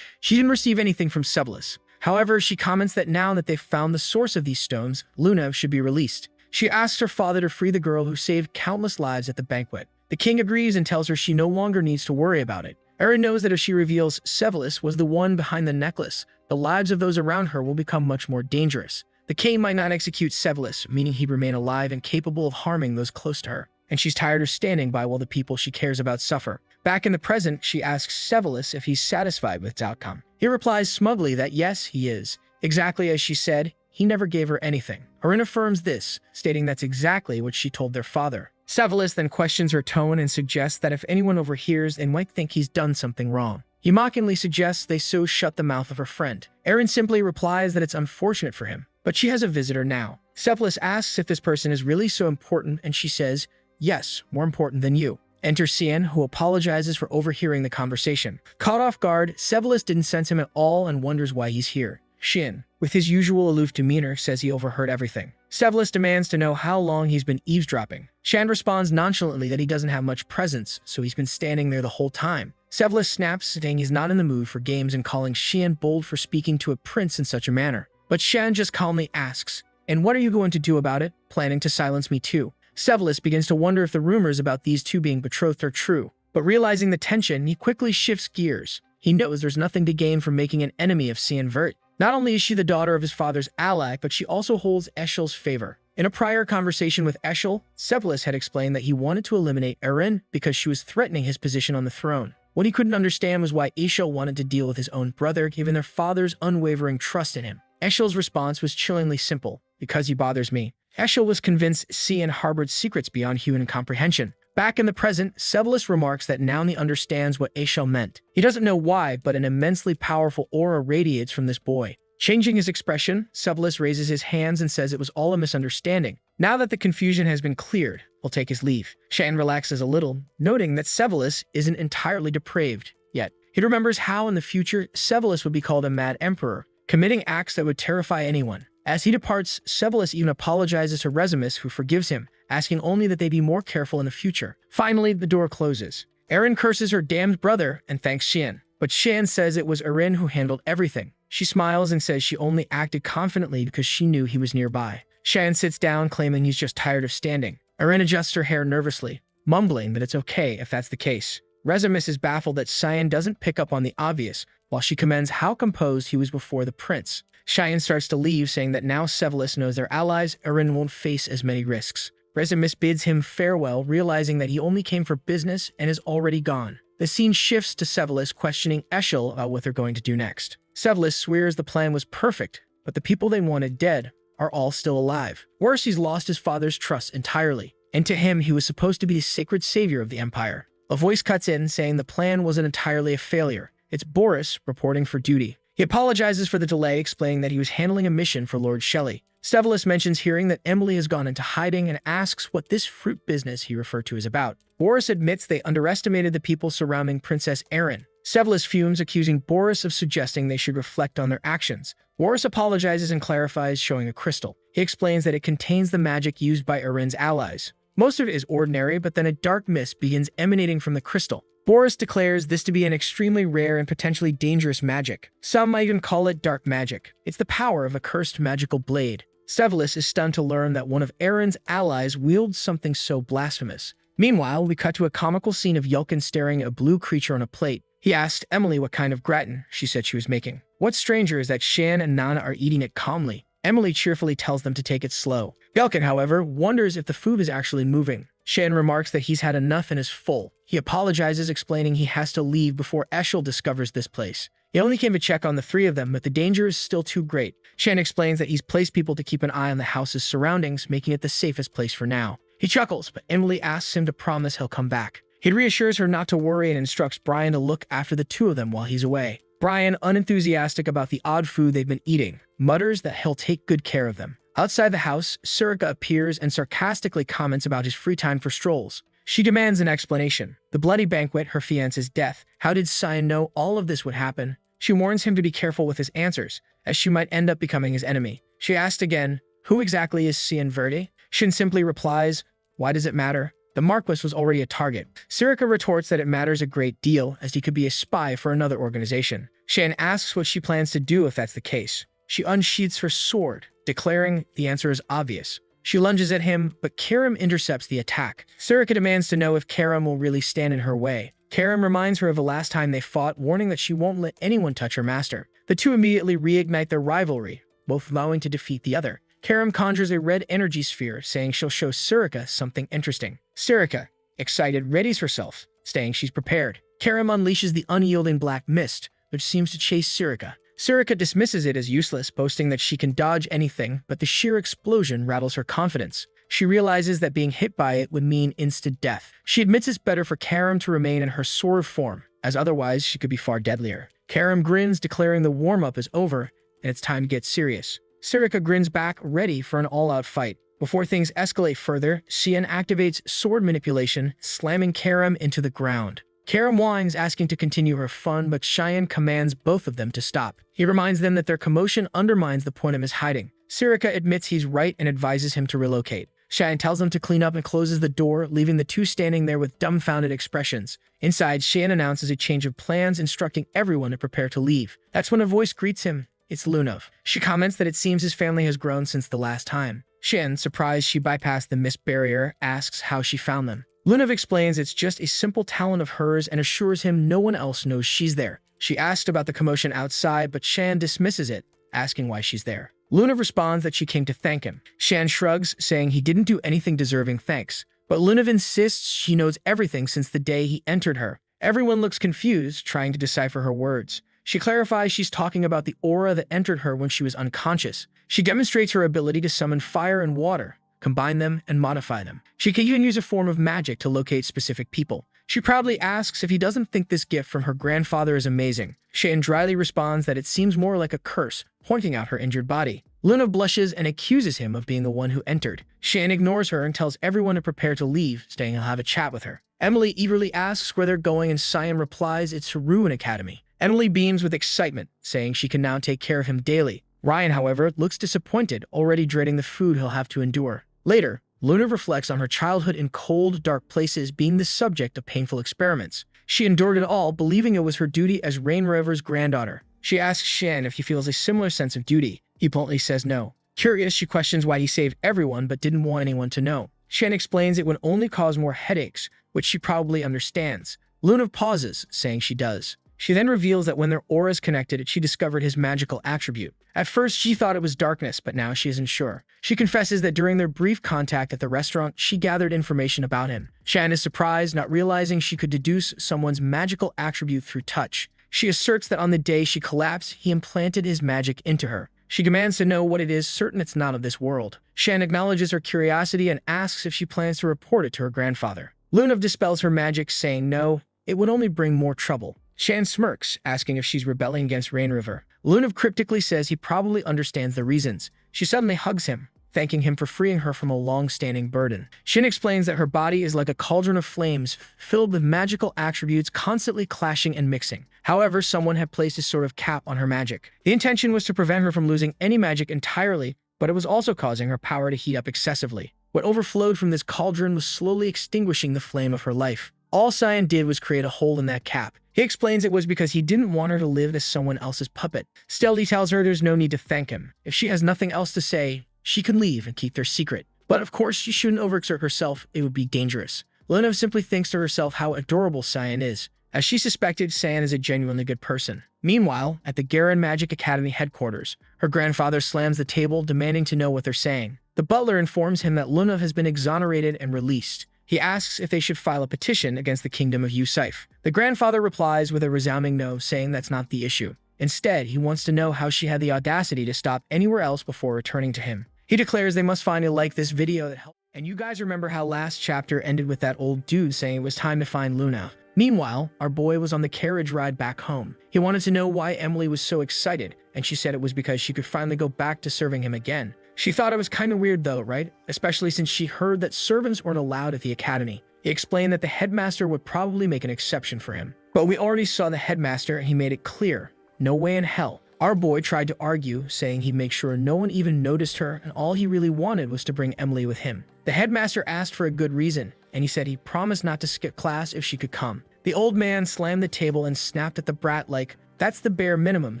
She didn't receive anything from Sevalus. However, she comments that now that they've found the source of these stones, Luna should be released. She asks her father to free the girl who saved countless lives at the banquet. The king agrees and tells her she no longer needs to worry about it. Arin knows that if she reveals Sevalus was the one behind the necklace, the lives of those around her will become much more dangerous. The king might not execute Sevalus, meaning he'd remain alive and capable of harming those close to her. And she's tired of standing by while the people she cares about suffer. Back in the present, she asks Sevalus if he's satisfied with its outcome. He replies smugly that yes, he is. Exactly as she said, he never gave her anything. Arin affirms this, stating that's exactly what she told their father. Sevalus then questions her tone and suggests that if anyone overhears, they might think he's done something wrong. He mockingly suggests they so shut the mouth of her friend. Arin simply replies that it's unfortunate for him, but she has a visitor now. Sevalus asks if this person is really so important, and she says, yes, more important than you. Enter Cian, who apologizes for overhearing the conversation. Caught off guard, Sevalus didn't sense him at all and wonders why he's here. Shin, with his usual aloof demeanor, says he overheard everything. Sevalus demands to know how long he's been eavesdropping. Shan responds nonchalantly that he doesn't have much presence, so he's been standing there the whole time. Sevalus snaps, saying he's not in the mood for games and calling Shan bold for speaking to a prince in such a manner. But Shan just calmly asks, and what are you going to do about it? Planning to silence me too. Sevalus begins to wonder if the rumors about these two being betrothed are true, but realizing the tension, he quickly shifts gears. He knows there's nothing to gain from making an enemy of Cian Vert. Not only is she the daughter of his father's ally, but she also holds Eshel's favor. In a prior conversation with Eshel, Sevalus had explained that he wanted to eliminate Arin because she was threatening his position on the throne. What he couldn't understand was why Eshel wanted to deal with his own brother, given their father's unwavering trust in him. Eshel's response was chillingly simple, because he bothers me. Eshel was convinced Cian harbored secrets beyond human comprehension. Back in the present, Sevalus remarks that now he understands what Eshel meant. He doesn't know why, but an immensely powerful aura radiates from this boy. Changing his expression, Sevalus raises his hands and says it was all a misunderstanding. Now that the confusion has been cleared, he'll take his leave. Shan relaxes a little, noting that Sevalus isn't entirely depraved yet. He remembers how in the future Sevalus would be called a mad emperor, committing acts that would terrify anyone. As he departs, Sevalus even apologizes to Rezimus, who forgives him, asking only that they be more careful in the future. Finally, the door closes. Arin curses her damned brother and thanks Shan, but Shan says it was Arin who handled everything. She smiles and says she only acted confidently because she knew he was nearby. Shan sits down, claiming he's just tired of standing. Arin adjusts her hair nervously. mumbling that it's okay if that's the case. Rezimus is baffled that Cyan doesn't pick up on the obvious, while she commends how composed he was before the prince. Cheyenne starts to leave, saying that now Sevalus knows their allies, Erin won't face as many risks. Rezimus bids him farewell, realizing that he only came for business and is already gone. The scene shifts to Sevalus questioning Eshel about what they're going to do next. Sevalus swears the plan was perfect, but the people they wanted dead are all still alive. Worse, he's lost his father's trust entirely, and to him he was supposed to be the sacred savior of the empire. A voice cuts in saying the plan wasn't entirely a failure. It's Boris reporting for duty. He apologizes for the delay, explaining that he was handling a mission for Lord Shelley. Sevalus mentions hearing that Emily has gone into hiding and asks what this fruit business he referred to is about. Boris admits they underestimated the people surrounding Princess Erin. Sevalus fumes, accusing Boris of suggesting they should reflect on their actions. Boris apologizes and clarifies, showing a crystal. He explains that it contains the magic used by Erin's allies. Most of it is ordinary, but then a dark mist begins emanating from the crystal. Boris declares this to be an extremely rare and potentially dangerous magic. Some might even call it dark magic. It's the power of a cursed magical blade. Sevalus is stunned to learn that one of Erin's allies wields something so blasphemous. Meanwhile, we cut to a comical scene of Yelkin staring at a blue creature on a plate. He asked Emily what kind of gratin she said she was making. What's stranger is that Shan and Nana are eating it calmly. Emily cheerfully tells them to take it slow. Yelkin, however, wonders if the food is actually moving. Shan remarks that he's had enough and is full. He apologizes, explaining he has to leave before Eshel discovers this place. He only came to check on the three of them, but the danger is still too great. Shan explains that he's placed people to keep an eye on the house's surroundings, making it the safest place for now. He chuckles, but Emily asks him to promise he'll come back. He reassures her not to worry and instructs Brian to look after the two of them while he's away. Brian, unenthusiastic about the odd food they've been eating, mutters that he'll take good care of them. Outside the house, Surika appears and sarcastically comments about his free time for strolls. She demands an explanation. The bloody banquet, her fiancé's death. How did Cyan know all of this would happen? She warns him to be careful with his answers, as she might end up becoming his enemy. She asks again, who exactly is Cyan Verde? Shin simply replies, why does it matter? The Marquis was already a target. Surika retorts that it matters a great deal, as he could be a spy for another organization. Shan asks what she plans to do if that's the case. She unsheaths her sword, declaring the answer is obvious. She lunges at him, but Karim intercepts the attack. Surika demands to know if Karim will really stand in her way. Karim reminds her of the last time they fought, warning that she won't let anyone touch her master. The two immediately reignite their rivalry, both vowing to defeat the other. Karim conjures a red energy sphere, saying she'll show Surika something interesting. Surika, excited, readies herself, saying she's prepared. Karim unleashes the unyielding black mist, which seems to chase Surika. Surika dismisses it as useless, boasting that she can dodge anything, but the sheer explosion rattles her confidence. She realizes that being hit by it would mean instant death. She admits it's better for Karim to remain in her sword form, as otherwise she could be far deadlier. Karim grins, declaring the warm-up is over, and it's time to get serious. Surika grins back, ready for an all-out fight. Before things escalate further, Xian activates sword manipulation, slamming Karim into the ground. Karim whines, asking to continue her fun, but Cheyenne commands both of them to stop. He reminds them that their commotion undermines the point of his hiding. Surika admits he's right and advises him to relocate. Cheyenne tells them to clean up and closes the door, leaving the two standing there with dumbfounded expressions. Inside, Cheyenne announces a change of plans, instructing everyone to prepare to leave. That's when a voice greets him. It's Lunov. She comments that it seems his family has grown since the last time. Shin, surprised she bypassed the mist barrier, asks how she found them. Lunov explains it's just a simple talent of hers and assures him no one else knows she's there. She asks about the commotion outside, but Shan dismisses it, asking why she's there. Lunov responds that she came to thank him. Shan shrugs, saying he didn't do anything deserving thanks. But Lunov insists she knows everything since the day he entered her. Everyone looks confused, trying to decipher her words. She clarifies she's talking about the aura that entered her when she was unconscious. She demonstrates her ability to summon fire and water, combine them, and modify them. She can even use a form of magic to locate specific people. She proudly asks if he doesn't think this gift from her grandfather is amazing. Shane dryly responds that it seems more like a curse, pointing out her injured body. Luna blushes and accuses him of being the one who entered. Shane ignores her and tells everyone to prepare to leave, saying he'll have a chat with her. Emily eagerly asks where they're going, and Siam replies it's to Ruin Academy. Emily beams with excitement, saying she can now take care of him daily. Ryan, however, looks disappointed, already dreading the food he'll have to endure. Later, Luna reflects on her childhood in cold, dark places, being the subject of painful experiments. She endured it all, believing it was her duty as Rain Rever's granddaughter. She asks Shen if he feels a similar sense of duty. He bluntly says no. Curious, she questions why he saved everyone but didn't want anyone to know. Shen explains it would only cause more headaches, which she probably understands. Luna pauses, saying she does. She then reveals that when their auras connected, she discovered his magical attribute. At first, she thought it was darkness, but now she isn't sure. She confesses that during their brief contact at the restaurant, she gathered information about him. Shan is surprised, not realizing she could deduce someone's magical attribute through touch. She asserts that on the day she collapsed, he implanted his magic into her. She demands to know what it is, certain it's not of this world. Shan acknowledges her curiosity and asks if she plans to report it to her grandfather. Luna dispels her magic, saying no, it would only bring more trouble. Shan smirks, asking if she's rebelling against Rain River. Luna cryptically says he probably understands the reasons. She suddenly hugs him, thanking him for freeing her from a long-standing burden. Shin explains that her body is like a cauldron of flames, filled with magical attributes constantly clashing and mixing. However, someone had placed a sort of cap on her magic. The intention was to prevent her from losing any magic entirely, but it was also causing her power to heat up excessively. What overflowed from this cauldron was slowly extinguishing the flame of her life. All Cyan did was create a hole in that cap. He explains it was because he didn't want her to live as someone else's puppet. Still, he tells her there's no need to thank him. If she has nothing else to say, she can leave and keep their secret. But of course, she shouldn't overexert herself, it would be dangerous. Luna simply thinks to herself how adorable Cyan is. As she suspected, Cyan is a genuinely good person. Meanwhile, at the Garen Magic Academy headquarters, her grandfather slams the table, demanding to know what they're saying. The butler informs him that Luna has been exonerated and released. He asks if they should file a petition against the kingdom of Yusuf. The grandfather replies with a resounding no, saying that's not the issue. Instead, he wants to know how she had the audacity to stop anywhere else before returning to him. He declares they must find a like this video that helps. And you guys remember how last chapter ended with that old dude saying it was time to find Luna. Meanwhile, our boy was on the carriage ride back home. He wanted to know why Emily was so excited, and she said it was because she could finally go back to serving him again. She thought it was kind of weird though, right? Especially since she heard that servants weren't allowed at the academy. He explained that the headmaster would probably make an exception for him. But we already saw the headmaster and he made it clear. No way in hell. Our boy tried to argue, saying he'd make sure no one even noticed her and all he really wanted was to bring Emily with him. The headmaster asked for a good reason, and he said he promised not to skip class if she could come. The old man slammed the table and snapped at the brat like, that's the bare minimum,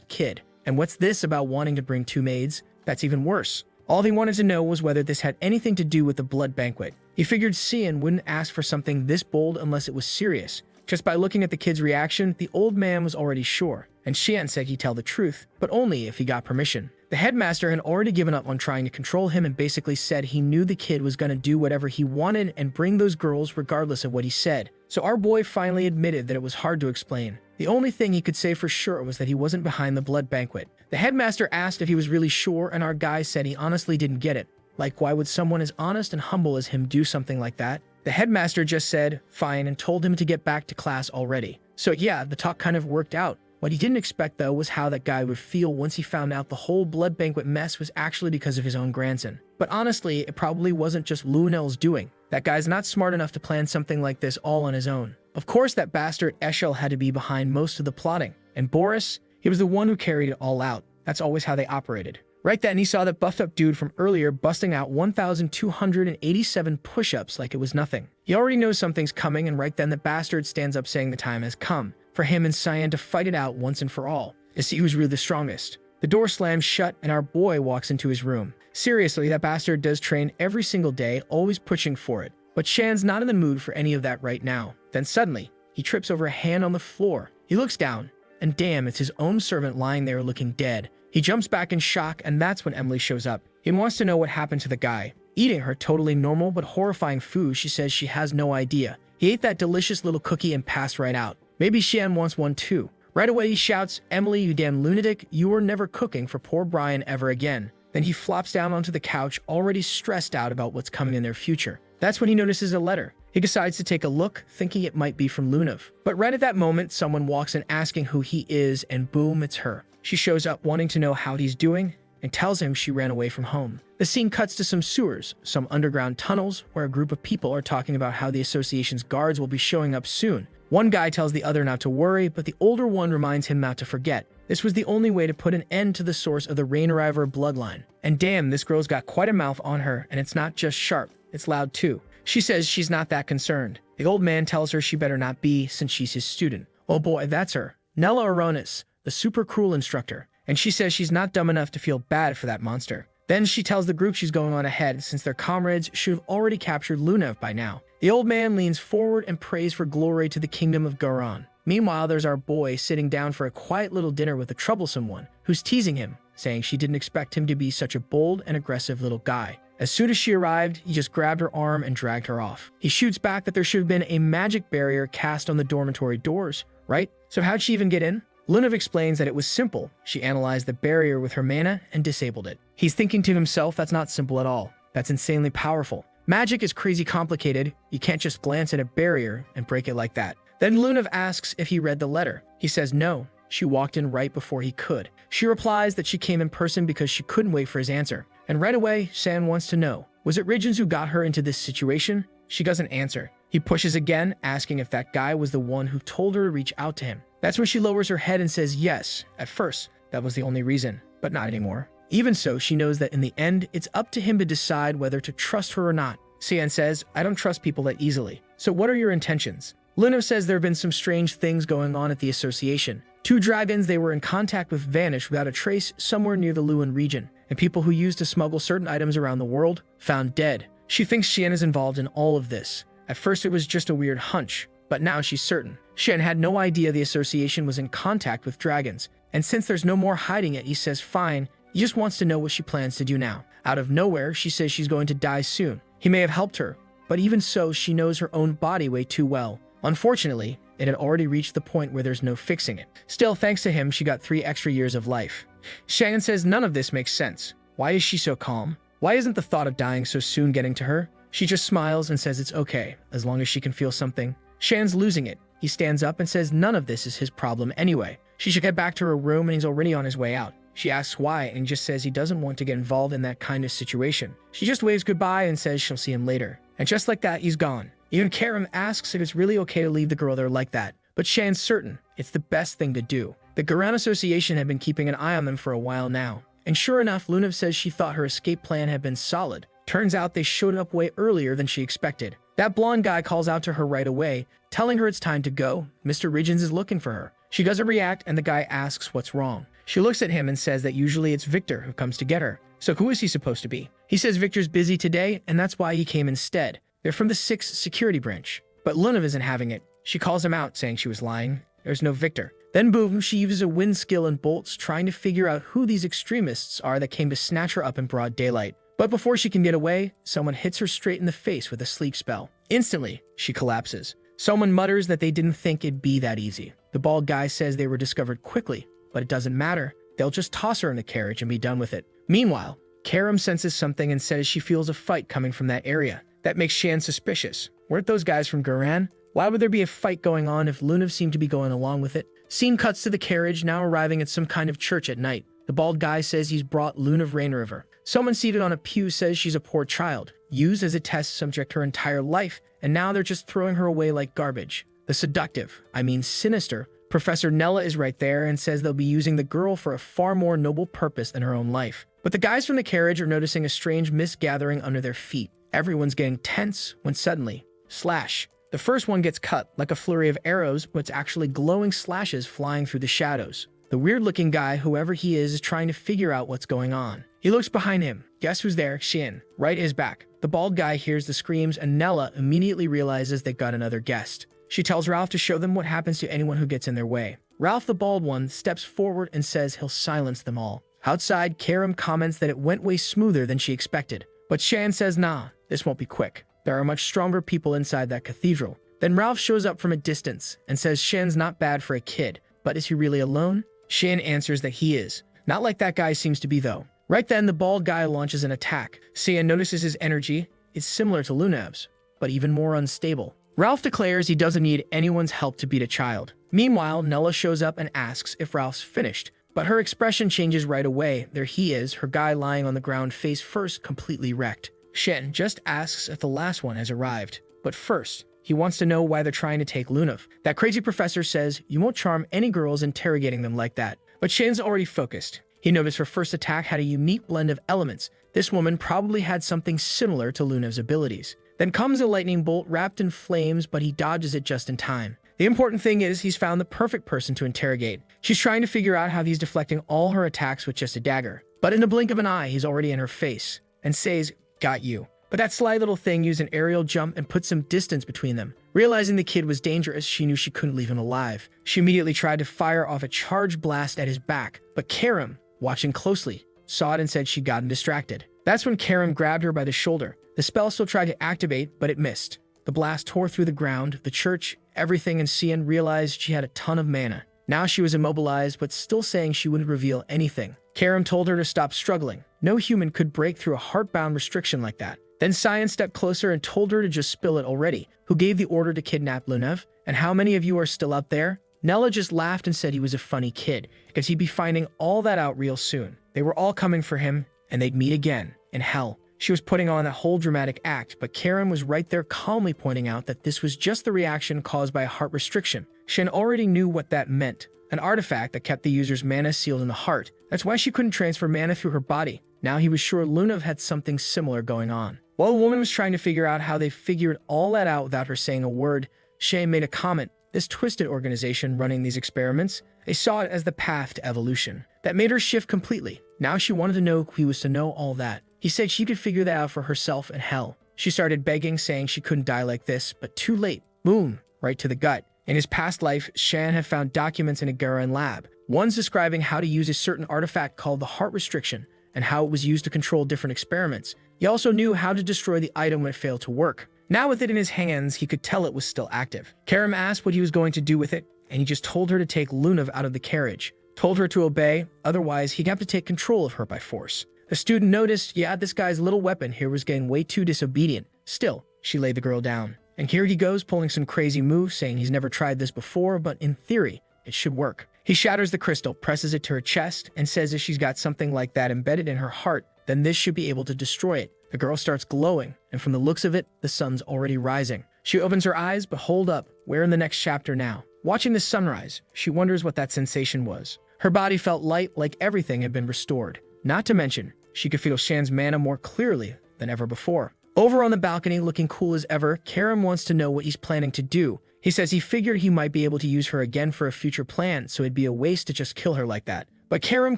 kid. And what's this about wanting to bring two maids? That's even worse. All he wanted to know was whether this had anything to do with the blood banquet. He figured Cian wouldn't ask for something this bold unless it was serious. Just by looking at the kid's reaction, the old man was already sure, and Xian said he'd tell the truth, but only if he got permission. The headmaster had already given up on trying to control him and basically said he knew the kid was going to do whatever he wanted and bring those girls regardless of what he said. So our boy finally admitted that it was hard to explain. The only thing he could say for sure was that he wasn't behind the blood banquet. The headmaster asked if he was really sure, and our guy said he honestly didn't get it. Like, why would someone as honest and humble as him do something like that? The headmaster just said, fine, and told him to get back to class already. So yeah, the talk kind of worked out. What he didn't expect, though, was how that guy would feel once he found out the whole blood banquet mess was actually because of his own grandson. But honestly, it probably wasn't just Lunel's doing. That guy's not smart enough to plan something like this all on his own. Of course, that bastard Eshel had to be behind most of the plotting. And Boris, he was the one who carried it all out. That's always how they operated. Right then, he saw that buffed-up dude from earlier busting out 1,287 push-ups like it was nothing. He already knows something's coming, and right then the bastard stands up saying the time has come for him and Cyan to fight it out once and for all, to see who's really the strongest. The door slams shut, and our boy walks into his room. Seriously, that bastard does train every single day, always pushing for it. But Shan's not in the mood for any of that right now. Then suddenly, he trips over a hand on the floor. He looks down, and damn, it's his own servant lying there looking dead. He jumps back in shock, and that's when Emily shows up. He wants to know what happened to the guy. Eating her totally normal but horrifying food, she says she has no idea. He ate that delicious little cookie and passed right out. Maybe Xian wants one too. Right away he shouts, Emily, you damn lunatic, you are never cooking for poor Brian ever again. Then he flops down onto the couch, already stressed out about what's coming in their future. That's when he notices a letter. He decides to take a look, thinking it might be from Lunav. But right at that moment, someone walks in asking who he is, and boom, it's her. She shows up wanting to know how he's doing, and tells him she ran away from home. The scene cuts to some sewers, some underground tunnels, where a group of people are talking about how the association's guards will be showing up soon. One guy tells the other not to worry, but the older one reminds him not to forget. This was the only way to put an end to the source of the Rainriver bloodline. And damn, this girl's got quite a mouth on her, and it's not just sharp, it's loud too. She says she's not that concerned. The old man tells her she better not be, since she's his student. Oh boy, that's her. Nella Aronis, the super cruel instructor. And she says she's not dumb enough to feel bad for that monster. Then she tells the group she's going on ahead since their comrades should have already captured Lunev by now. The old man leans forward and prays for glory to the kingdom of Garan. Meanwhile, there's our boy sitting down for a quiet little dinner with a troublesome one who's teasing him, saying she didn't expect him to be such a bold and aggressive little guy. As soon as she arrived, he just grabbed her arm and dragged her off. He shoots back that there should have been a magic barrier cast on the dormitory doors, right? So how'd she even get in? Lunev explains that it was simple. She analyzed the barrier with her mana and disabled it. He's thinking to himself, that's not simple at all. That's insanely powerful. Magic is crazy complicated. You can't just glance at a barrier and break it like that. Then Lunev asks if he read the letter. He says no. She walked in right before he could. She replies that she came in person because she couldn't wait for his answer. And right away, San wants to know, was it Ridgens who got her into this situation? She doesn't answer. He pushes again, asking if that guy was the one who told her to reach out to him. That's when she lowers her head and says yes. At first, that was the only reason, but not anymore. Even so, she knows that in the end, it's up to him to decide whether to trust her or not. Cian says, I don't trust people that easily. So what are your intentions? Lunev says there have been some strange things going on at the association. 2 dragons they were in contact with vanished without a trace somewhere near the Luan region, and people who used to smuggle certain items around the world found dead. She thinks Xian is involved in all of this. At first it was just a weird hunch, but now she's certain. Xian had no idea the association was in contact with dragons, and since there's no more hiding it, he says fine, he just wants to know what she plans to do now. Out of nowhere, she says she's going to die soon. He may have helped her, but even so, she knows her own body way too well. Unfortunately, it had already reached the point where there's no fixing it. Still, thanks to him, she got 3 extra years of life. Xian says none of this makes sense. Why is she so calm? Why isn't the thought of dying so soon getting to her? She just smiles and says it's okay, as long as she can feel something. Xian's losing it. He stands up and says none of this is his problem anyway. She should get back to her room and he's already on his way out. She asks why and he just says he doesn't want to get involved in that kind of situation. She just waves goodbye and says she'll see him later. And just like that, he's gone. Even Karim asks if it's really okay to leave the girl there like that. But Xian's certain it's the best thing to do. The Garan Association had been keeping an eye on them for a while now. And sure enough, Lunev says she thought her escape plan had been solid. Turns out they showed up way earlier than she expected. That blonde guy calls out to her right away, telling her it's time to go. Mr. Ridgens is looking for her. She doesn't react and the guy asks what's wrong. She looks at him and says that usually it's Victor who comes to get her. So who is he supposed to be? He says Victor's busy today and that's why he came instead. They're from the 6th security branch. But Lunev isn't having it. She calls him out, saying she was lying. There's no Victor. Then boom, she uses a wind skill and bolts, trying to figure out who these extremists are that came to snatch her up in broad daylight. But before she can get away, someone hits her straight in the face with a sleep spell. Instantly, she collapses. Someone mutters that they didn't think it'd be that easy. The bald guy says they were discovered quickly, but it doesn't matter. They'll just toss her in a carriage and be done with it. Meanwhile, Karim senses something and says she feels a fight coming from that area. That makes Xian suspicious. Weren't those guys from Garan? Why would there be a fight going on if Lunev seemed to be going along with it? Scene cuts to the carriage, now arriving at some kind of church at night. The bald guy says he's brought Lunev Rainriver. Someone seated on a pew says she's a poor child, used as a test subject her entire life, and now they're just throwing her away like garbage. The seductive, sinister, Professor Nella is right there and says they'll be using the girl for a far more noble purpose than her own life. But the guys from the carriage are noticing a strange mist gathering under their feet. Everyone's getting tense when suddenly, slash. The first one gets cut, like a flurry of arrows, but it's actually glowing slashes flying through the shadows. The weird-looking guy, whoever he is trying to figure out what's going on. He looks behind him. Guess who's there? Xian. Right at his back. The bald guy hears the screams and Nella immediately realizes they got another guest. She tells Ralph to show them what happens to anyone who gets in their way. Ralph, the bald one, steps forward and says he'll silence them all. Outside, Karim comments that it went way smoother than she expected. But Xian says nah, this won't be quick. There are much stronger people inside that cathedral. Then Ralph shows up from a distance and says Xian's not bad for a kid, but is he really alone? Xian answers that he is. Not like that guy seems to be though. Right then, the bald guy launches an attack. Xian notices his energy is similar to Lunev's, but even more unstable. Ralph declares he doesn't need anyone's help to beat a child. Meanwhile, Nella shows up and asks if Ralph's finished, but her expression changes right away. There he is, her guy lying on the ground face first, completely wrecked. Xian just asks if the last one has arrived, but first, he wants to know why they're trying to take Lunev. That crazy professor says you won't charm any girls interrogating them like that. But Xian's already focused. He noticed her first attack had a unique blend of elements. This woman probably had something similar to Lunev's abilities. Then comes a lightning bolt wrapped in flames, but he dodges it just in time. The important thing is he's found the perfect person to interrogate. She's trying to figure out how he's deflecting all her attacks with just a dagger. But in the blink of an eye, he's already in her face and says, "Got you." But that sly little thing used an aerial jump and put some distance between them. Realizing the kid was dangerous, she knew she couldn't leave him alive. She immediately tried to fire off a charge blast at his back, but Karam, watching closely, saw it and said she'd gotten distracted. That's when Karam grabbed her by the shoulder. The spell still tried to activate, but it missed. The blast tore through the ground, the church, everything, and Cian realized she had a ton of mana. Now she was immobilized, but still saying she wouldn't reveal anything. Karam told her to stop struggling. No human could break through a heart-bound restriction like that. Then Cian stepped closer and told her to just spill it already. Who gave the order to kidnap Lunev? And how many of you are still out there? Nella just laughed and said he was a funny kid, because he'd be finding all that out real soon. They were all coming for him, and they'd meet again, in hell. She was putting on that whole dramatic act, but Karam was right there calmly pointing out that this was just the reaction caused by a heart restriction. Shen already knew what that meant. An artifact that kept the user's mana sealed in the heart. That's why she couldn't transfer mana through her body. Now he was sure Lunev had something similar going on. While the woman was trying to figure out how they figured all that out without her saying a word, Shen made a comment. This twisted organization running these experiments, they saw it as the path to evolution. That made her shift completely. Now she wanted to know who he was to know all that. He said she could figure that out for herself in hell. She started begging, saying she couldn't die like this, but too late. Boom, right to the gut. In his past life, Shan had found documents in a Garen lab. One's describing how to use a certain artifact called the heart restriction, and how it was used to control different experiments. He also knew how to destroy the item when it failed to work. Now with it in his hands, he could tell it was still active. Karam asked what he was going to do with it, and he just told her to take Lunev out of the carriage. Told her to obey, otherwise he'd have to take control of her by force. The student noticed, yeah, this guy's little weapon here was getting way too disobedient. Still, she laid the girl down. And here he goes pulling some crazy moves, saying he's never tried this before, but in theory, it should work. He shatters the crystal, presses it to her chest, and says if she's got something like that embedded in her heart, then this should be able to destroy it. The girl starts glowing, and from the looks of it, the sun's already rising. She opens her eyes, but hold up, we're in the next chapter now. Watching the sunrise, she wonders what that sensation was. Her body felt light, like everything had been restored. Not to mention, she could feel Shan's mana more clearly than ever before. Over on the balcony, looking cool as ever, Karam wants to know what he's planning to do. He says he figured he might be able to use her again for a future plan, so it'd be a waste to just kill her like that. But Karam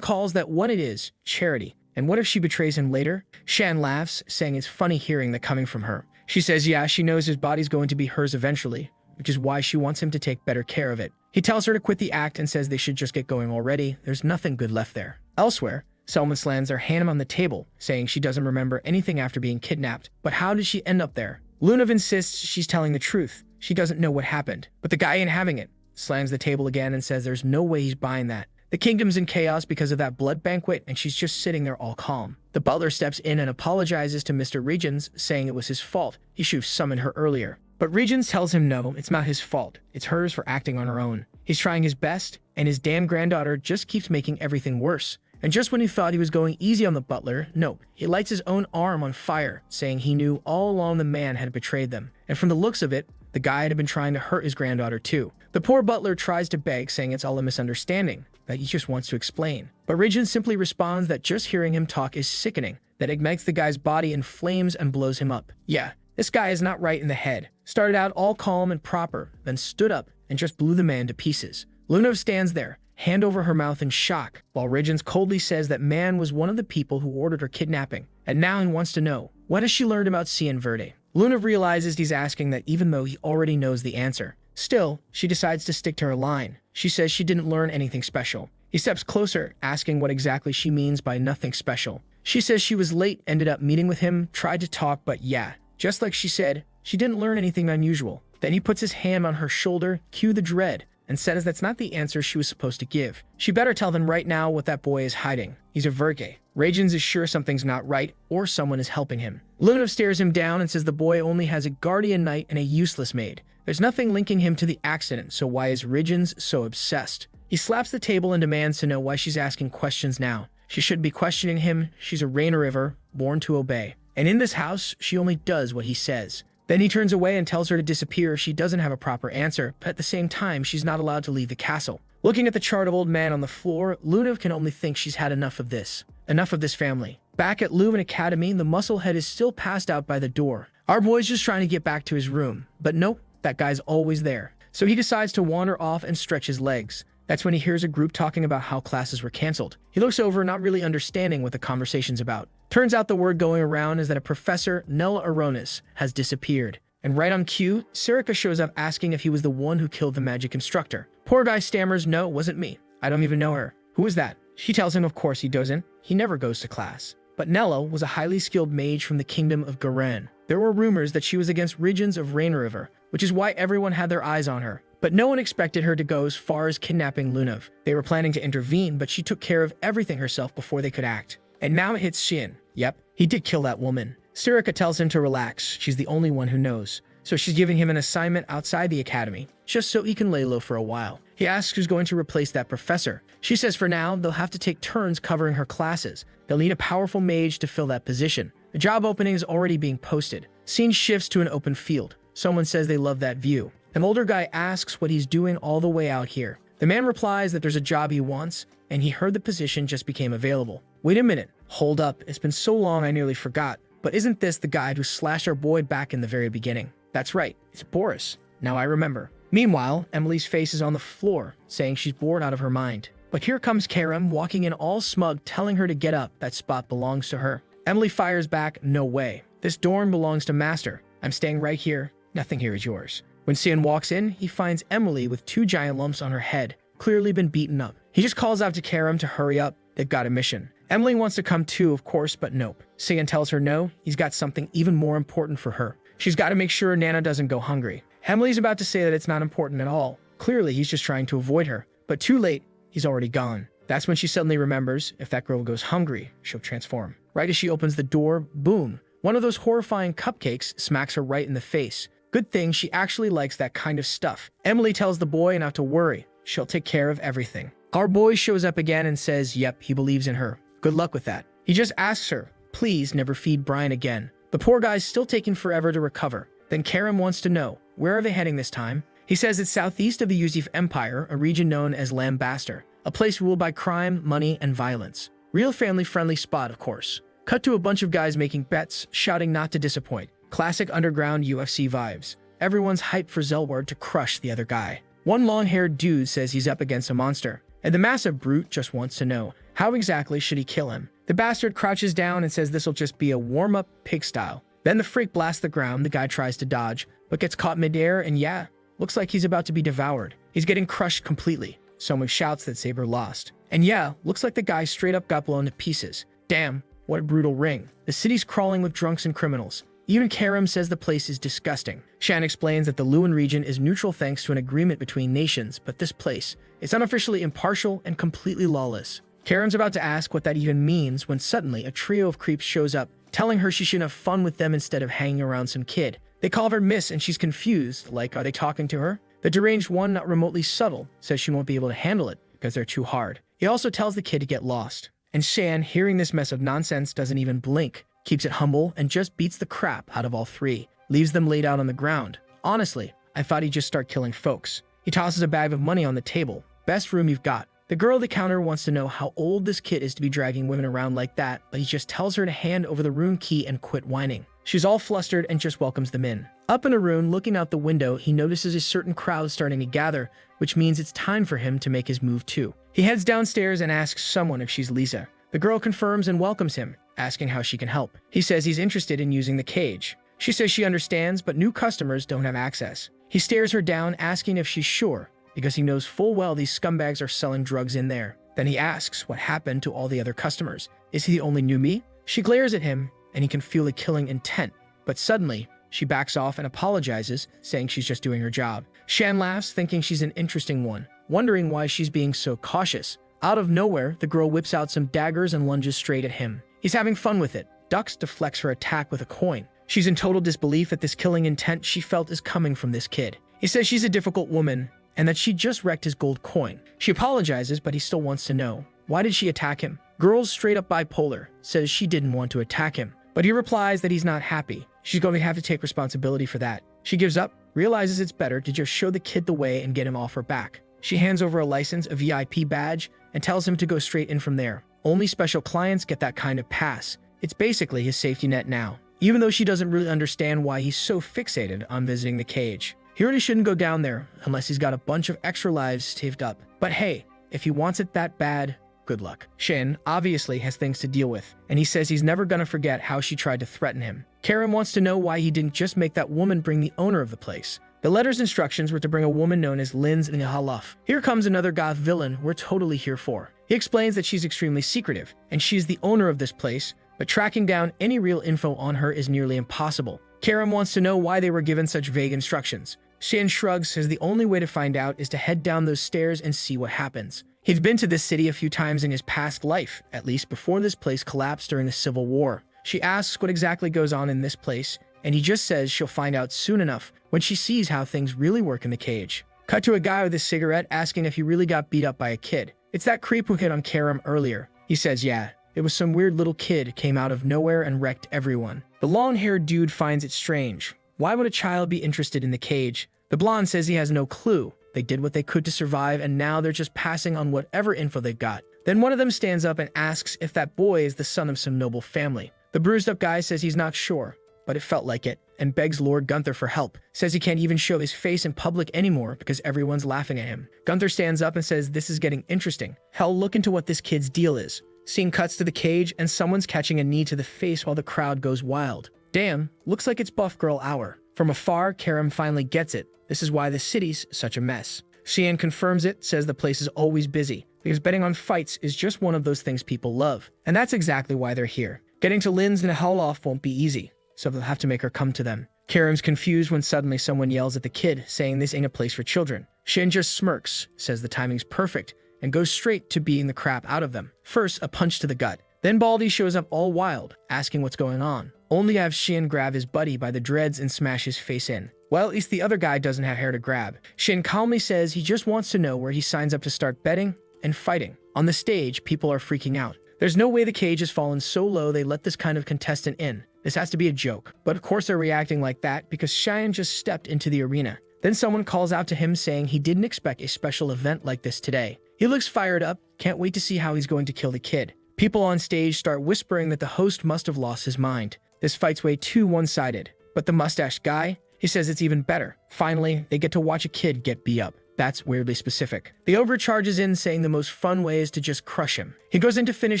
calls that what it is, charity. And what if she betrays him later? Shan laughs, saying it's funny hearing that coming from her. She says, yeah, she knows his body's going to be hers eventually, which is why she wants him to take better care of it. He tells her to quit the act and says they should just get going already. There's nothing good left there. Elsewhere, Selma slams her hand on the table, saying she doesn't remember anything after being kidnapped. But how did she end up there? Lunev insists she's telling the truth. She doesn't know what happened. But the guy ain't having it. Slams the table again and says there's no way he's buying that. The kingdom's in chaos because of that blood banquet, and she's just sitting there all calm. The butler steps in and apologizes to Mr. Regents, saying it was his fault. He should have summoned her earlier. But Regents tells him no, it's not his fault. It's hers for acting on her own. He's trying his best, and his damn granddaughter just keeps making everything worse. And just when he thought he was going easy on the butler, nope, he lights his own arm on fire, saying he knew all along the man had betrayed them. And from the looks of it, the guy had been trying to hurt his granddaughter too. The poor butler tries to beg, saying it's all a misunderstanding, that he just wants to explain. But Regent simply responds that just hearing him talk is sickening, that it makes the guy's body in flames and blows him up. Yeah, this guy is not right in the head. Started out all calm and proper, then stood up and just blew the man to pieces. Lunev stands there, hand over her mouth in shock, while Regents coldly says that man was one of the people who ordered her kidnapping, and now he wants to know, what has she learned about Cian Verde? Lunev realizes he's asking that even though he already knows the answer. Still, she decides to stick to her line. She says she didn't learn anything special. He steps closer, asking what exactly she means by nothing special. She says she was late, ended up meeting with him, tried to talk, but yeah, just like she said, she didn't learn anything unusual. Then he puts his hand on her shoulder, cue the dread, and says that's not the answer she was supposed to give. She better tell them right now what that boy is hiding. He's a Verge. Regents is sure something's not right, or someone is helping him. Lunev stares him down and says the boy only has a guardian knight and a useless maid. There's nothing linking him to the accident, so why is Regents so obsessed? He slaps the table and demands to know why she's asking questions now. She shouldn't be questioning him. She's a Rain River, born to obey. And in this house, she only does what he says. Then he turns away and tells her to disappear if she doesn't have a proper answer, but at the same time, she's not allowed to leave the castle. Looking at the chart of old man on the floor, Lunev can only think she's had enough of this. Enough of this family. Back at Leuven Academy, the musclehead is still passed out by the door. Our boy's just trying to get back to his room. But nope, that guy's always there. so he decides to wander off and stretch his legs. That's when he hears a group talking about how classes were canceled. He looks over, not really understanding what the conversation's about. Turns out the word going around is that a Professor Nella Aronis has disappeared. And right on cue, Sarika shows up asking if he was the one who killed the magic instructor. Poor guy stammers, "No, it wasn't me. I don't even know her." "Who is that?" She tells him of course he doesn't. He never goes to class. But Nella was a highly skilled mage from the kingdom of Garen. There were rumors that she was against regions of Rain River, which is why everyone had their eyes on her. But no one expected her to go as far as kidnapping Lunav. They were planning to intervene, but she took care of everything herself before they could act. And now it hits Shin. Yep, he did kill that woman. Sarika tells him to relax. She's the only one who knows. So she's giving him an assignment outside the academy, just so he can lay low for a while. He asks who's going to replace that professor. She says for now, they'll have to take turns covering her classes. They'll need a powerful mage to fill that position. The job opening is already being posted. Scene shifts to an open field. Someone says they love that view. An older guy asks what he's doing all the way out here. The man replies that there's a job he wants, and he heard the position just became available. Wait a minute. Hold up. It's been so long I nearly forgot. But isn't this the guy who slashed our boy back in the very beginning? That's right. It's Boris. Now I remember. Meanwhile, Emily's face is on the floor, saying she's bored out of her mind. But here comes Karam walking in all smug, telling her to get up. That spot belongs to her. Emily fires back, "No way. This dorm belongs to Master. I'm staying right here. Nothing here is yours." When Sian walks in, he finds Emily with 2 giant lumps on her head, clearly been beaten up. He just calls out to Karam to hurry up. They've got a mission. Emily wants to come too, of course, but nope. Sian tells her no, he's got something even more important for her. She's got to make sure Nana doesn't go hungry. Emily's about to say that it's not important at all. Clearly, he's just trying to avoid her. But too late, he's already gone. That's when she suddenly remembers, if that girl goes hungry, she'll transform. Right as she opens the door, boom, one of those horrifying cupcakes smacks her right in the face. Good thing she actually likes that kind of stuff. Emily tells the boy not to worry. She'll take care of everything. Our boy shows up again and says, yep, he believes in her. Good luck with that. He just asks her, please never feed Brian again. The poor guy's still taking forever to recover. Then Karam wants to know, where are they heading this time? He says it's southeast of the Yuzif Empire, a region known as Lambaster, a place ruled by crime, money, and violence. Real family-friendly spot, of course. Cut to a bunch of guys making bets, shouting not to disappoint. Classic underground UFC vibes. Everyone's hyped for Zelward to crush the other guy. One long-haired dude says he's up against a monster, and the massive brute just wants to know, how exactly should he kill him? The bastard crouches down and says this'll just be a warm-up pig style. Then the freak blasts the ground, the guy tries to dodge, but gets caught midair and yeah, looks like he's about to be devoured. He's getting crushed completely. Someone shouts that Saber lost. And yeah, looks like the guy straight up got blown to pieces. Damn, what a brutal ring. The city's crawling with drunks and criminals. Even Karam says the place is disgusting. Shan explains that the Luan region is neutral thanks to an agreement between nations, but this place is unofficially impartial and completely lawless. Karam's about to ask what that even means when suddenly a trio of creeps shows up, telling her she should have fun with them instead of hanging around some kid. They call her Miss and she's confused, like are they talking to her? The deranged one, not remotely subtle, says she won't be able to handle it because they're too hard. He also tells the kid to get lost. And Shan, hearing this mess of nonsense, doesn't even blink, keeps it humble and just beats the crap out of all three, leaves them laid out on the ground. Honestly, I thought he'd just start killing folks. He tosses a bag of money on the table. Best room you've got. The girl at the counter wants to know how old this kid is to be dragging women around like that, but he just tells her to hand over the room key and quit whining. She's all flustered and just welcomes them in. Up in a room, looking out the window, he notices a certain crowd starting to gather, which means it's time for him to make his move too. He heads downstairs and asks someone if she's Lisa. The girl confirms and welcomes him, asking how she can help. He says he's interested in using the cage. She says she understands, but new customers don't have access. He stares her down, asking if she's sure, because he knows full well these scumbags are selling drugs in there. Then he asks what happened to all the other customers. Is he the only newbie? She glares at him, and he can feel the killing intent. But suddenly, she backs off and apologizes, saying she's just doing her job. Shan laughs, thinking she's an interesting one, wondering why she's being so cautious. Out of nowhere, the girl whips out some daggers and lunges straight at him. He's having fun with it. Ducks deflects her attack with a coin. She's in total disbelief that this killing intent she felt is coming from this kid. He says she's a difficult woman, and that she just wrecked his gold coin. She apologizes, but he still wants to know. Why did she attack him? Girl's straight up bipolar, says she didn't want to attack him. But he replies that he's not happy. She's going to have to take responsibility for that. She gives up, realizes it's better to just show the kid the way and get him off her back. She hands over a license, a VIP badge, and tells him to go straight in from there. Only special clients get that kind of pass. It's basically his safety net now. Even though she doesn't really understand why he's so fixated on visiting the cage. He really shouldn't go down there unless he's got a bunch of extra lives saved up. But hey, if he wants it that bad, good luck. Shin obviously has things to deal with, and he says he's never gonna forget how she tried to threaten him. Karam wants to know why he didn't just make that woman bring the owner of the place. The letter's instructions were to bring a woman known as Linz in Halaf. Here comes another goth villain we're totally here for. He explains that she's extremely secretive, and she's the owner of this place, but tracking down any real info on her is nearly impossible. Karam wants to know why they were given such vague instructions. Shin shrugs, says the only way to find out is to head down those stairs and see what happens. He'd been to this city a few times in his past life, at least before this place collapsed during the Civil War. She asks what exactly goes on in this place, and he just says she'll find out soon enough when she sees how things really work in the cage. Cut to a guy with a cigarette asking if he really got beat up by a kid. It's that creep who hit on Karam earlier. He says, yeah, it was some weird little kid came out of nowhere and wrecked everyone. The long-haired dude finds it strange. Why would a child be interested in the cage? The blonde says he has no clue. They did what they could to survive, and now they're just passing on whatever info they got. Then one of them stands up and asks if that boy is the son of some noble family. The bruised-up guy says he's not sure, but it felt like it, and begs Lord Gunther for help. Says he can't even show his face in public anymore because everyone's laughing at him. Gunther stands up and says this is getting interesting. Hell, look into what this kid's deal is. Scene cuts to the cage, and someone's catching a knee to the face while the crowd goes wild. Damn, looks like it's Buff Girl hour. From afar, Karam finally gets it. This is why the city's such a mess. Xian confirms it, says the place is always busy, because betting on fights is just one of those things people love. And that's exactly why they're here. Getting to Linz and Halaf won't be easy, so they'll have to make her come to them. Karam's confused when suddenly someone yells at the kid, saying this ain't a place for children. Shin just smirks, says the timing's perfect, and goes straight to beating the crap out of them. First, a punch to the gut. Then Baldy shows up all wild, asking what's going on. Only to have Shin grab his buddy by the dreads and smash his face in. Well, at least the other guy doesn't have hair to grab. Shin calmly says he just wants to know where he signs up to start betting and fighting. On the stage, people are freaking out. There's no way the cage has fallen so low they let this kind of contestant in. This has to be a joke. But of course they're reacting like that because Cheyenne just stepped into the arena. Then someone calls out to him saying he didn't expect a special event like this today. He looks fired up, can't wait to see how he's going to kill the kid. People on stage start whispering that the host must have lost his mind. This fight's way too one-sided. But the mustached guy, he says it's even better. Finally, they get to watch a kid get beat up. That's weirdly specific. The ogre charges in, saying the most fun way is to just crush him. He goes in to finish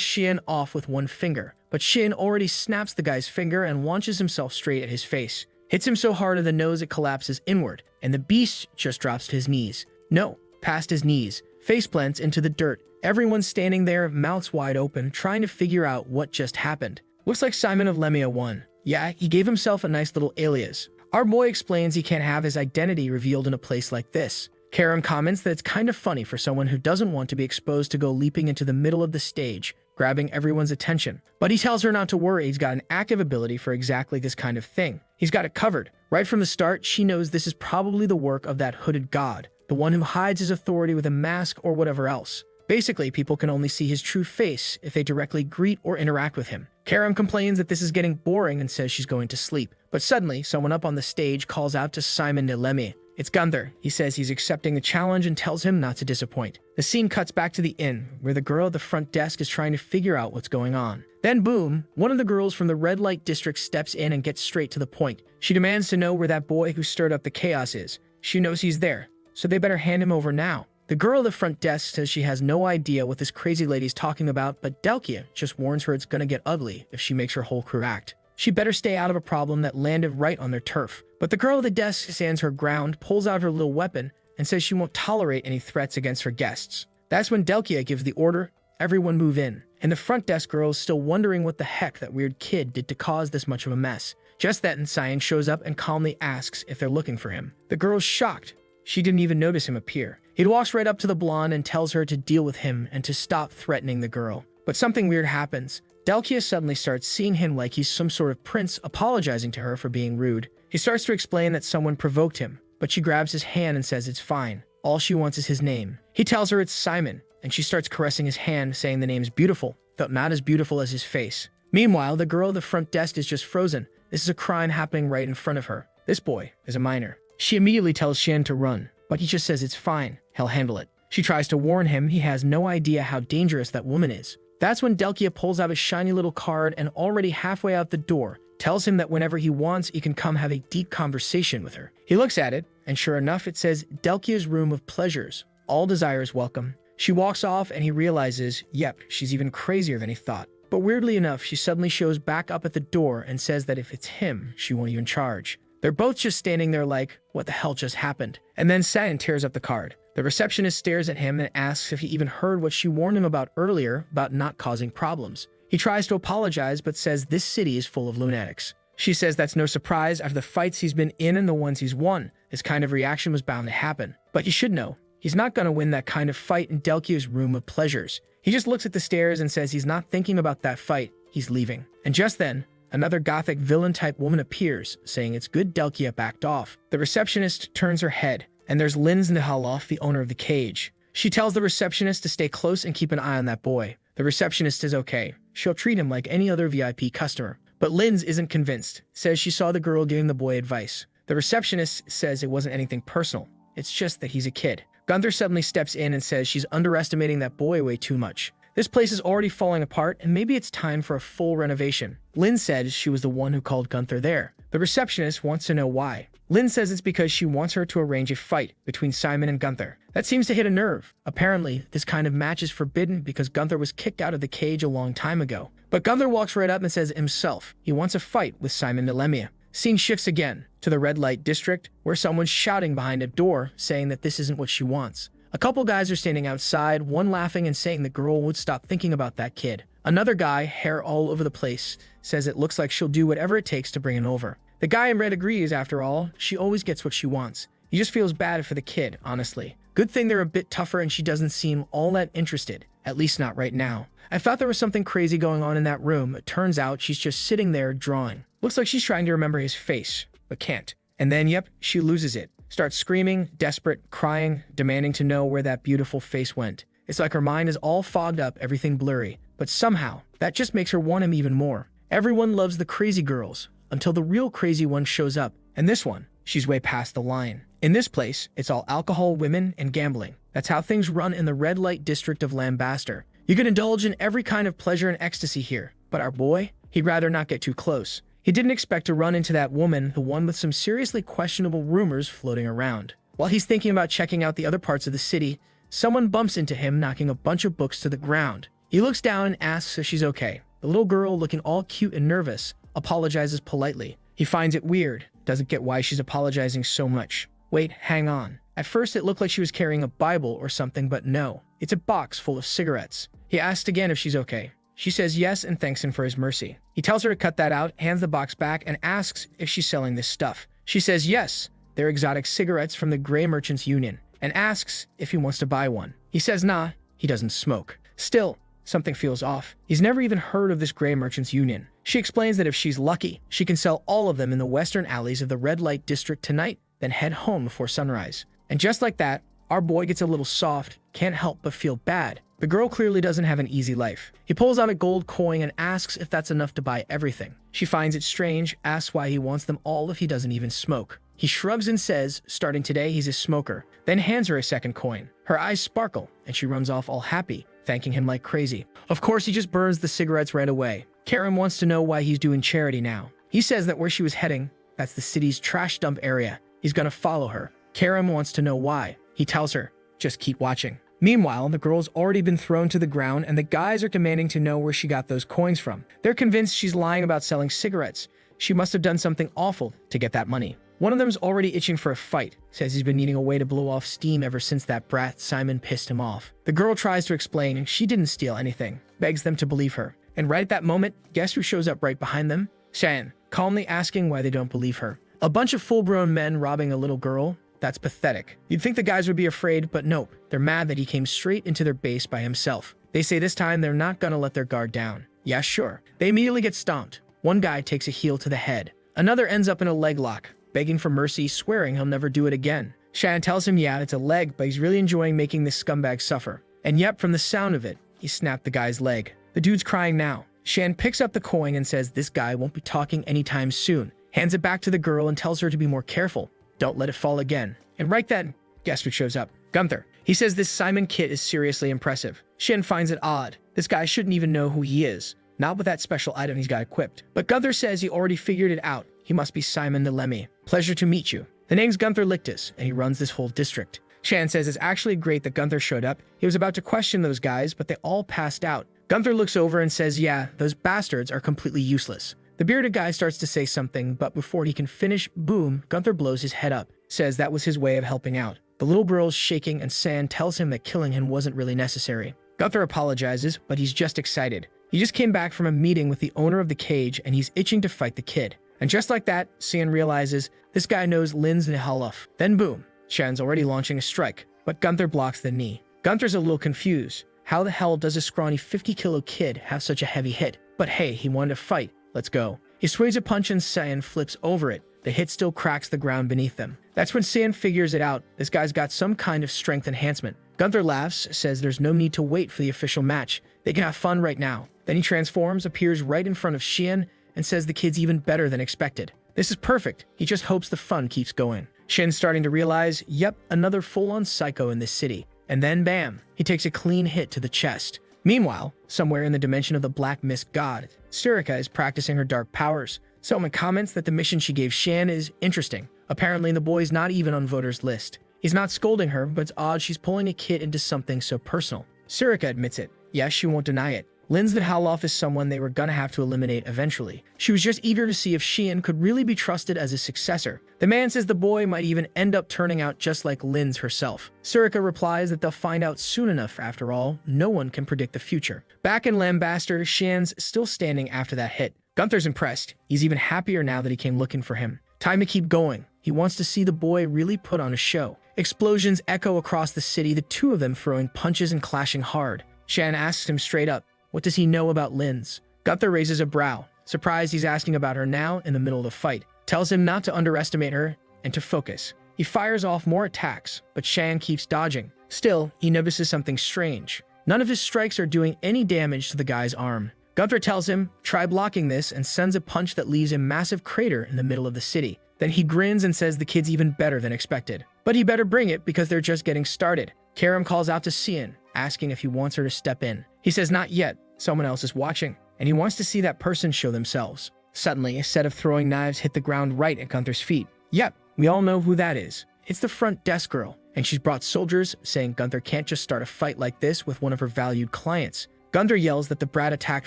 Shin off with one finger, but Shin already snaps the guy's finger and launches himself straight at his face. Hits him so hard in the nose it collapses inward, and the beast just drops to his knees. No, past his knees. Face plants into the dirt. Everyone's standing there, mouths wide open, trying to figure out what just happened. Looks like Simon of Lemia won. Yeah, he gave himself a nice little alias. Our boy explains he can't have his identity revealed in a place like this. Karam comments that it's kind of funny for someone who doesn't want to be exposed to go leaping into the middle of the stage, grabbing everyone's attention. But he tells her not to worry, he's got an active ability for exactly this kind of thing. He's got it covered. Right from the start, she knows this is probably the work of that hooded god, the one who hides his authority with a mask or whatever else. Basically, people can only see his true face if they directly greet or interact with him. Karam complains that this is getting boring and says she's going to sleep. But suddenly, someone up on the stage calls out to Simon de Lemmy. It's Gunther. He says he's accepting the challenge and tells him not to disappoint. The scene cuts back to the inn, where the girl at the front desk is trying to figure out what's going on. Then boom, one of the girls from the red light district steps in and gets straight to the point. She demands to know where that boy who stirred up the chaos is. She knows he's there, so they better hand him over now. The girl at the front desk says she has no idea what this crazy lady's talking about, but Delkia just warns her it's gonna get ugly if she makes her whole crew act. She better stay out of a problem that landed right on their turf. But the girl at the desk stands her ground, pulls out her little weapon, and says she won't tolerate any threats against her guests. That's when Delkia gives the order, everyone move in. And the front desk girl is still wondering what the heck that weird kid did to cause this much of a mess. Just then, Cyan shows up and calmly asks if they're looking for him. The girl's shocked. She didn't even notice him appear. He walks right up to the blonde and tells her to deal with him and to stop threatening the girl. But something weird happens. Delkia suddenly starts seeing him like he's some sort of prince, apologizing to her for being rude. He starts to explain that someone provoked him, but she grabs his hand and says it's fine. All she wants is his name. He tells her it's Simon, and she starts caressing his hand, saying the name's beautiful, though not as beautiful as his face. Meanwhile, the girl at the front desk is just frozen. This is a crime happening right in front of her. This boy is a minor. She immediately tells Shin to run, but he just says it's fine, he'll handle it. She tries to warn him he has no idea how dangerous that woman is. That's when Delkia pulls out a shiny little card and already halfway out the door, tells him that whenever he wants, he can come have a deep conversation with her. He looks at it, and sure enough, it says, Delkia's room of pleasures. All desires welcome. She walks off and he realizes, yep, she's even crazier than he thought. But weirdly enough, she suddenly shows back up at the door and says that if it's him, she won't even charge. They're both just standing there like, what the hell just happened? And then San tears up the card. The receptionist stares at him and asks if he even heard what she warned him about earlier about not causing problems. He tries to apologize but says this city is full of lunatics. She says that's no surprise after the fights he's been in and the ones he's won. This kind of reaction was bound to happen. But you should know, he's not going to win that kind of fight in Delkia's room of pleasures. He just looks at the stairs and says he's not thinking about that fight, he's leaving. And just then, another gothic villain-type woman appears, saying it's good Delkia backed off. The receptionist turns her head, and there's Linz Nihaloff, the owner of the cage. She tells the receptionist to stay close and keep an eye on that boy. The receptionist is okay. She'll treat him like any other VIP customer. But Linz isn't convinced, says she saw the girl giving the boy advice. The receptionist says it wasn't anything personal. It's just that he's a kid. Gunther suddenly steps in and says she's underestimating that boy way too much. This place is already falling apart and maybe it's time for a full renovation. Lynn says she was the one who called Gunther there. The receptionist wants to know why. Lynn says it's because she wants her to arrange a fight between Simon and Gunther. That seems to hit a nerve. Apparently, this kind of match is forbidden because Gunther was kicked out of the cage a long time ago. But Gunther walks right up and says himself he wants a fight with Simon Nelemia. Scene shifts again to the red light district where someone's shouting behind a door saying that this isn't what she wants. A couple guys are standing outside, one laughing and saying the girl would stop thinking about that kid. Another guy, hair all over the place, says it looks like she'll do whatever it takes to bring him over. The guy in red agrees, after all, she always gets what she wants. He just feels bad for the kid, honestly. Good thing they're a bit tougher and she doesn't seem all that interested, at least not right now. I thought there was something crazy going on in that room. It turns out she's just sitting there drawing. Looks like she's trying to remember his face, but can't. And then, yep, she loses it. Starts screaming, desperate, crying, demanding to know where that beautiful face went. It's like her mind is all fogged up, everything blurry. But somehow, that just makes her want him even more. Everyone loves the crazy girls, until the real crazy one shows up. And this one, she's way past the line. In this place, it's all alcohol, women, and gambling. That's how things run in the red light district of Lambaster. You can indulge in every kind of pleasure and ecstasy here. But our boy, he'd rather not get too close. He didn't expect to run into that woman, the one with some seriously questionable rumors floating around. While he's thinking about checking out the other parts of the city, someone bumps into him, knocking a bunch of books to the ground. He looks down and asks if she's okay. The little girl, looking all cute and nervous, apologizes politely. He finds it weird, doesn't get why she's apologizing so much. Wait, hang on. At first it looked like she was carrying a Bible or something, but no. It's a box full of cigarettes. He asks again if she's okay. She says yes and thanks him for his mercy. He tells her to cut that out, hands the box back, and asks if she's selling this stuff. She says yes, they're exotic cigarettes from the Grey Merchants Union, and asks if he wants to buy one. He says nah, he doesn't smoke. Still, something feels off. He's never even heard of this Grey Merchants Union. She explains that if she's lucky, she can sell all of them in the western alleys of the red light district tonight, then head home before sunrise. And just like that, our boy gets a little soft, can't help but feel bad. The girl clearly doesn't have an easy life. He pulls out a gold coin and asks if that's enough to buy everything. She finds it strange, asks why he wants them all if he doesn't even smoke. He shrugs and says, starting today, he's a smoker, then hands her a second coin. Her eyes sparkle, and she runs off all happy, thanking him like crazy. Of course, he just burns the cigarettes right away. Karen wants to know why he's doing charity now. He says that where she was heading, that's the city's trash dump area. He's gonna follow her. Karen wants to know why. He tells her, just keep watching. Meanwhile, the girl's already been thrown to the ground and the guys are demanding to know where she got those coins from. They're convinced she's lying about selling cigarettes. She must have done something awful to get that money. One of them's already itching for a fight, says he's been needing a way to blow off steam ever since that brat Simon pissed him off. The girl tries to explain she didn't steal anything, begs them to believe her. And right at that moment, guess who shows up right behind them? Shan, calmly asking why they don't believe her. A bunch of full-grown men robbing a little girl? That's pathetic. You'd think the guys would be afraid, but nope. They're mad that he came straight into their base by himself. They say this time they're not gonna let their guard down. Yeah, sure. They immediately get stomped. One guy takes a heel to the head. Another ends up in a leg lock, begging for mercy, swearing he'll never do it again. Shan tells him yeah, it's a leg, but he's really enjoying making this scumbag suffer. And yep, from the sound of it, he snapped the guy's leg. The dude's crying now. Shan picks up the coin and says this guy won't be talking anytime soon. Hands it back to the girl and tells her to be more careful. Don't let it fall again. And right then, guess who shows up? Gunther. He says this Simon kit is seriously impressive. Shin finds it odd. This guy shouldn't even know who he is. Not with that special item he's got equipped. But Gunther says he already figured it out. He must be Simon the Lemmy. Pleasure to meet you. The name's Gunther Lictus, and he runs this whole district. Shan says it's actually great that Gunther showed up. He was about to question those guys, but they all passed out. Gunther looks over and says, yeah, those bastards are completely useless. The bearded guy starts to say something, but before he can finish, boom, Gunther blows his head up, says that was his way of helping out. The little girl's shaking, and San tells him that killing him wasn't really necessary. Gunther apologizes, but he's just excited. He just came back from a meeting with the owner of the cage, and he's itching to fight the kid. And just like that, San realizes this guy knows Lin's Yahello. Then boom, Shan's already launching a strike, but Gunther blocks the knee. Gunther's a little confused. How the hell does a scrawny 50-kilo kid have such a heavy hit? But hey, he wanted to fight. Let's go. He swings a punch and San flips over it. The hit still cracks the ground beneath them. That's when San figures it out. This guy's got some kind of strength enhancement. Gunther laughs, says there's no need to wait for the official match. They can have fun right now. Then he transforms, appears right in front of Shin, and says the kid's even better than expected. This is perfect. He just hopes the fun keeps going. Shin's starting to realize, yep, another full-on psycho in this city. And then bam, he takes a clean hit to the chest. Meanwhile, somewhere in the dimension of the Black Mist God, Sirika is practicing her dark powers. Someone comments that the mission she gave Shan is interesting. Apparently the boy's not even on voters' list. He's not scolding her, but it's odd she's pulling a kid into something so personal. Sirika admits it. Yes, she won't deny it. Lin's Yahello is someone they were gonna have to eliminate eventually. She was just eager to see if Shian could really be trusted as his successor. The man says the boy might even end up turning out just like Lin's herself. Sirika replies that they'll find out soon enough. After all, no one can predict the future. Back in Lambaster, Shian's still standing after that hit. Gunther's impressed. He's even happier now that he came looking for him. Time to keep going. He wants to see the boy really put on a show. Explosions echo across the city, the two of them throwing punches and clashing hard. Shan asks him straight up, what does he know about Lin's? Gunther raises a brow, surprised he's asking about her now in the middle of the fight. Tells him not to underestimate her and to focus. He fires off more attacks, but Shan keeps dodging. Still, he notices something strange. None of his strikes are doing any damage to the guy's arm. Gunther tells him, try blocking this, and sends a punch that leaves a massive crater in the middle of the city. Then he grins and says the kid's even better than expected. But he better bring it because they're just getting started. Karam calls out to Sian, asking if he wants her to step in. He says not yet, someone else is watching, and he wants to see that person show themselves. Suddenly, a set of throwing knives hit the ground right at Gunther's feet. Yep, we all know who that is. It's the front desk girl, and she's brought soldiers, saying Gunther can't just start a fight like this with one of her valued clients. Gunther yells that the brat attacked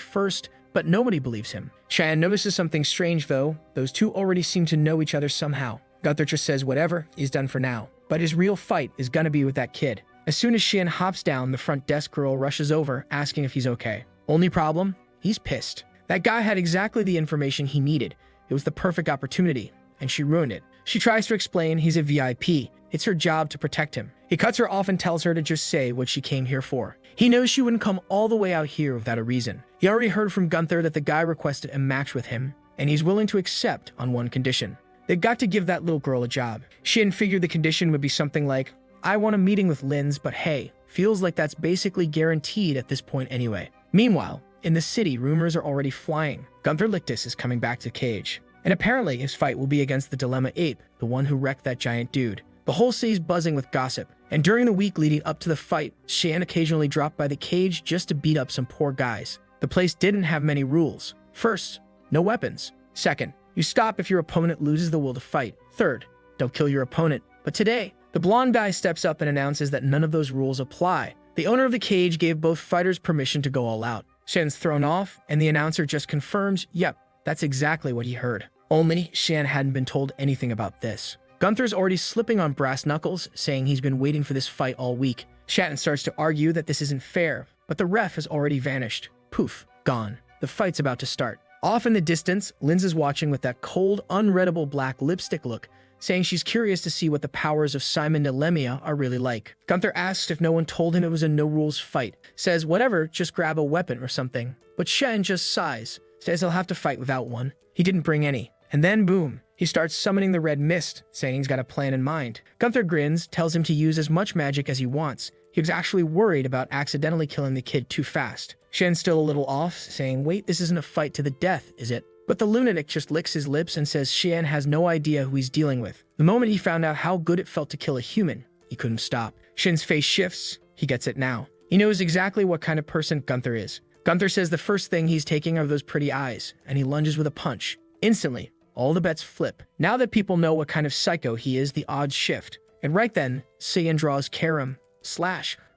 first, but nobody believes him. Shan notices something strange though. Those two already seem to know each other somehow. Gunther just says whatever, he's done for now. But his real fight is gonna be with that kid. As soon as Shan hops down, the front desk girl rushes over, asking if he's okay. Only problem? He's pissed. That guy had exactly the information he needed. It was the perfect opportunity, and she ruined it. She tries to explain he's a VIP. It's her job to protect him. He cuts her off and tells her to just say what she came here for. He knows she wouldn't come all the way out here without a reason. He already heard from Gunther that the guy requested a match with him, and he's willing to accept on one condition. They've got to give that little girl a job. Shin figured the condition would be something like, I want a meeting with Lin's, but hey, feels like that's basically guaranteed at this point anyway. Meanwhile, in the city, rumors are already flying. Gunther Lictus is coming back to Cage. And apparently his fight will be against the Dilemma Ape, the one who wrecked that giant dude. The whole city's buzzing with gossip. And during the week leading up to the fight, Shan occasionally dropped by the cage just to beat up some poor guys. The place didn't have many rules. First, no weapons. Second, you stop if your opponent loses the will to fight. Third, don't kill your opponent. But today, the blonde guy steps up and announces that none of those rules apply. The owner of the cage gave both fighters permission to go all out. Shan's thrown off, and the announcer just confirms, yep, that's exactly what he heard. Only Shan hadn't been told anything about this. Gunther's already slipping on brass knuckles, saying he's been waiting for this fight all week. Shatton starts to argue that this isn't fair, but the ref has already vanished. Poof, gone. The fight's about to start. Off in the distance, Linz is watching with that cold, unreadable black lipstick look, saying she's curious to see what the powers of Simon Delemia are really like. Gunther asks if no one told him it was a no-rules fight. Says whatever, just grab a weapon or something. But Shen just sighs, says he'll have to fight without one. He didn't bring any. And then boom, he starts summoning the red mist, saying he's got a plan in mind. Gunther grins, tells him to use as much magic as he wants. He was actually worried about accidentally killing the kid too fast. Shen's still a little off, saying, wait, this isn't a fight to the death, is it? But the lunatic just licks his lips and says Shen has no idea who he's dealing with. The moment he found out how good it felt to kill a human, he couldn't stop. Shen's face shifts. He gets it now. He knows exactly what kind of person Gunther is. Gunther says the first thing he's taking are those pretty eyes, and he lunges with a punch. Instantly, All the bets flip. Now that people know what kind of psycho he is, the odds shift. And right then, Saiyan draws Karam,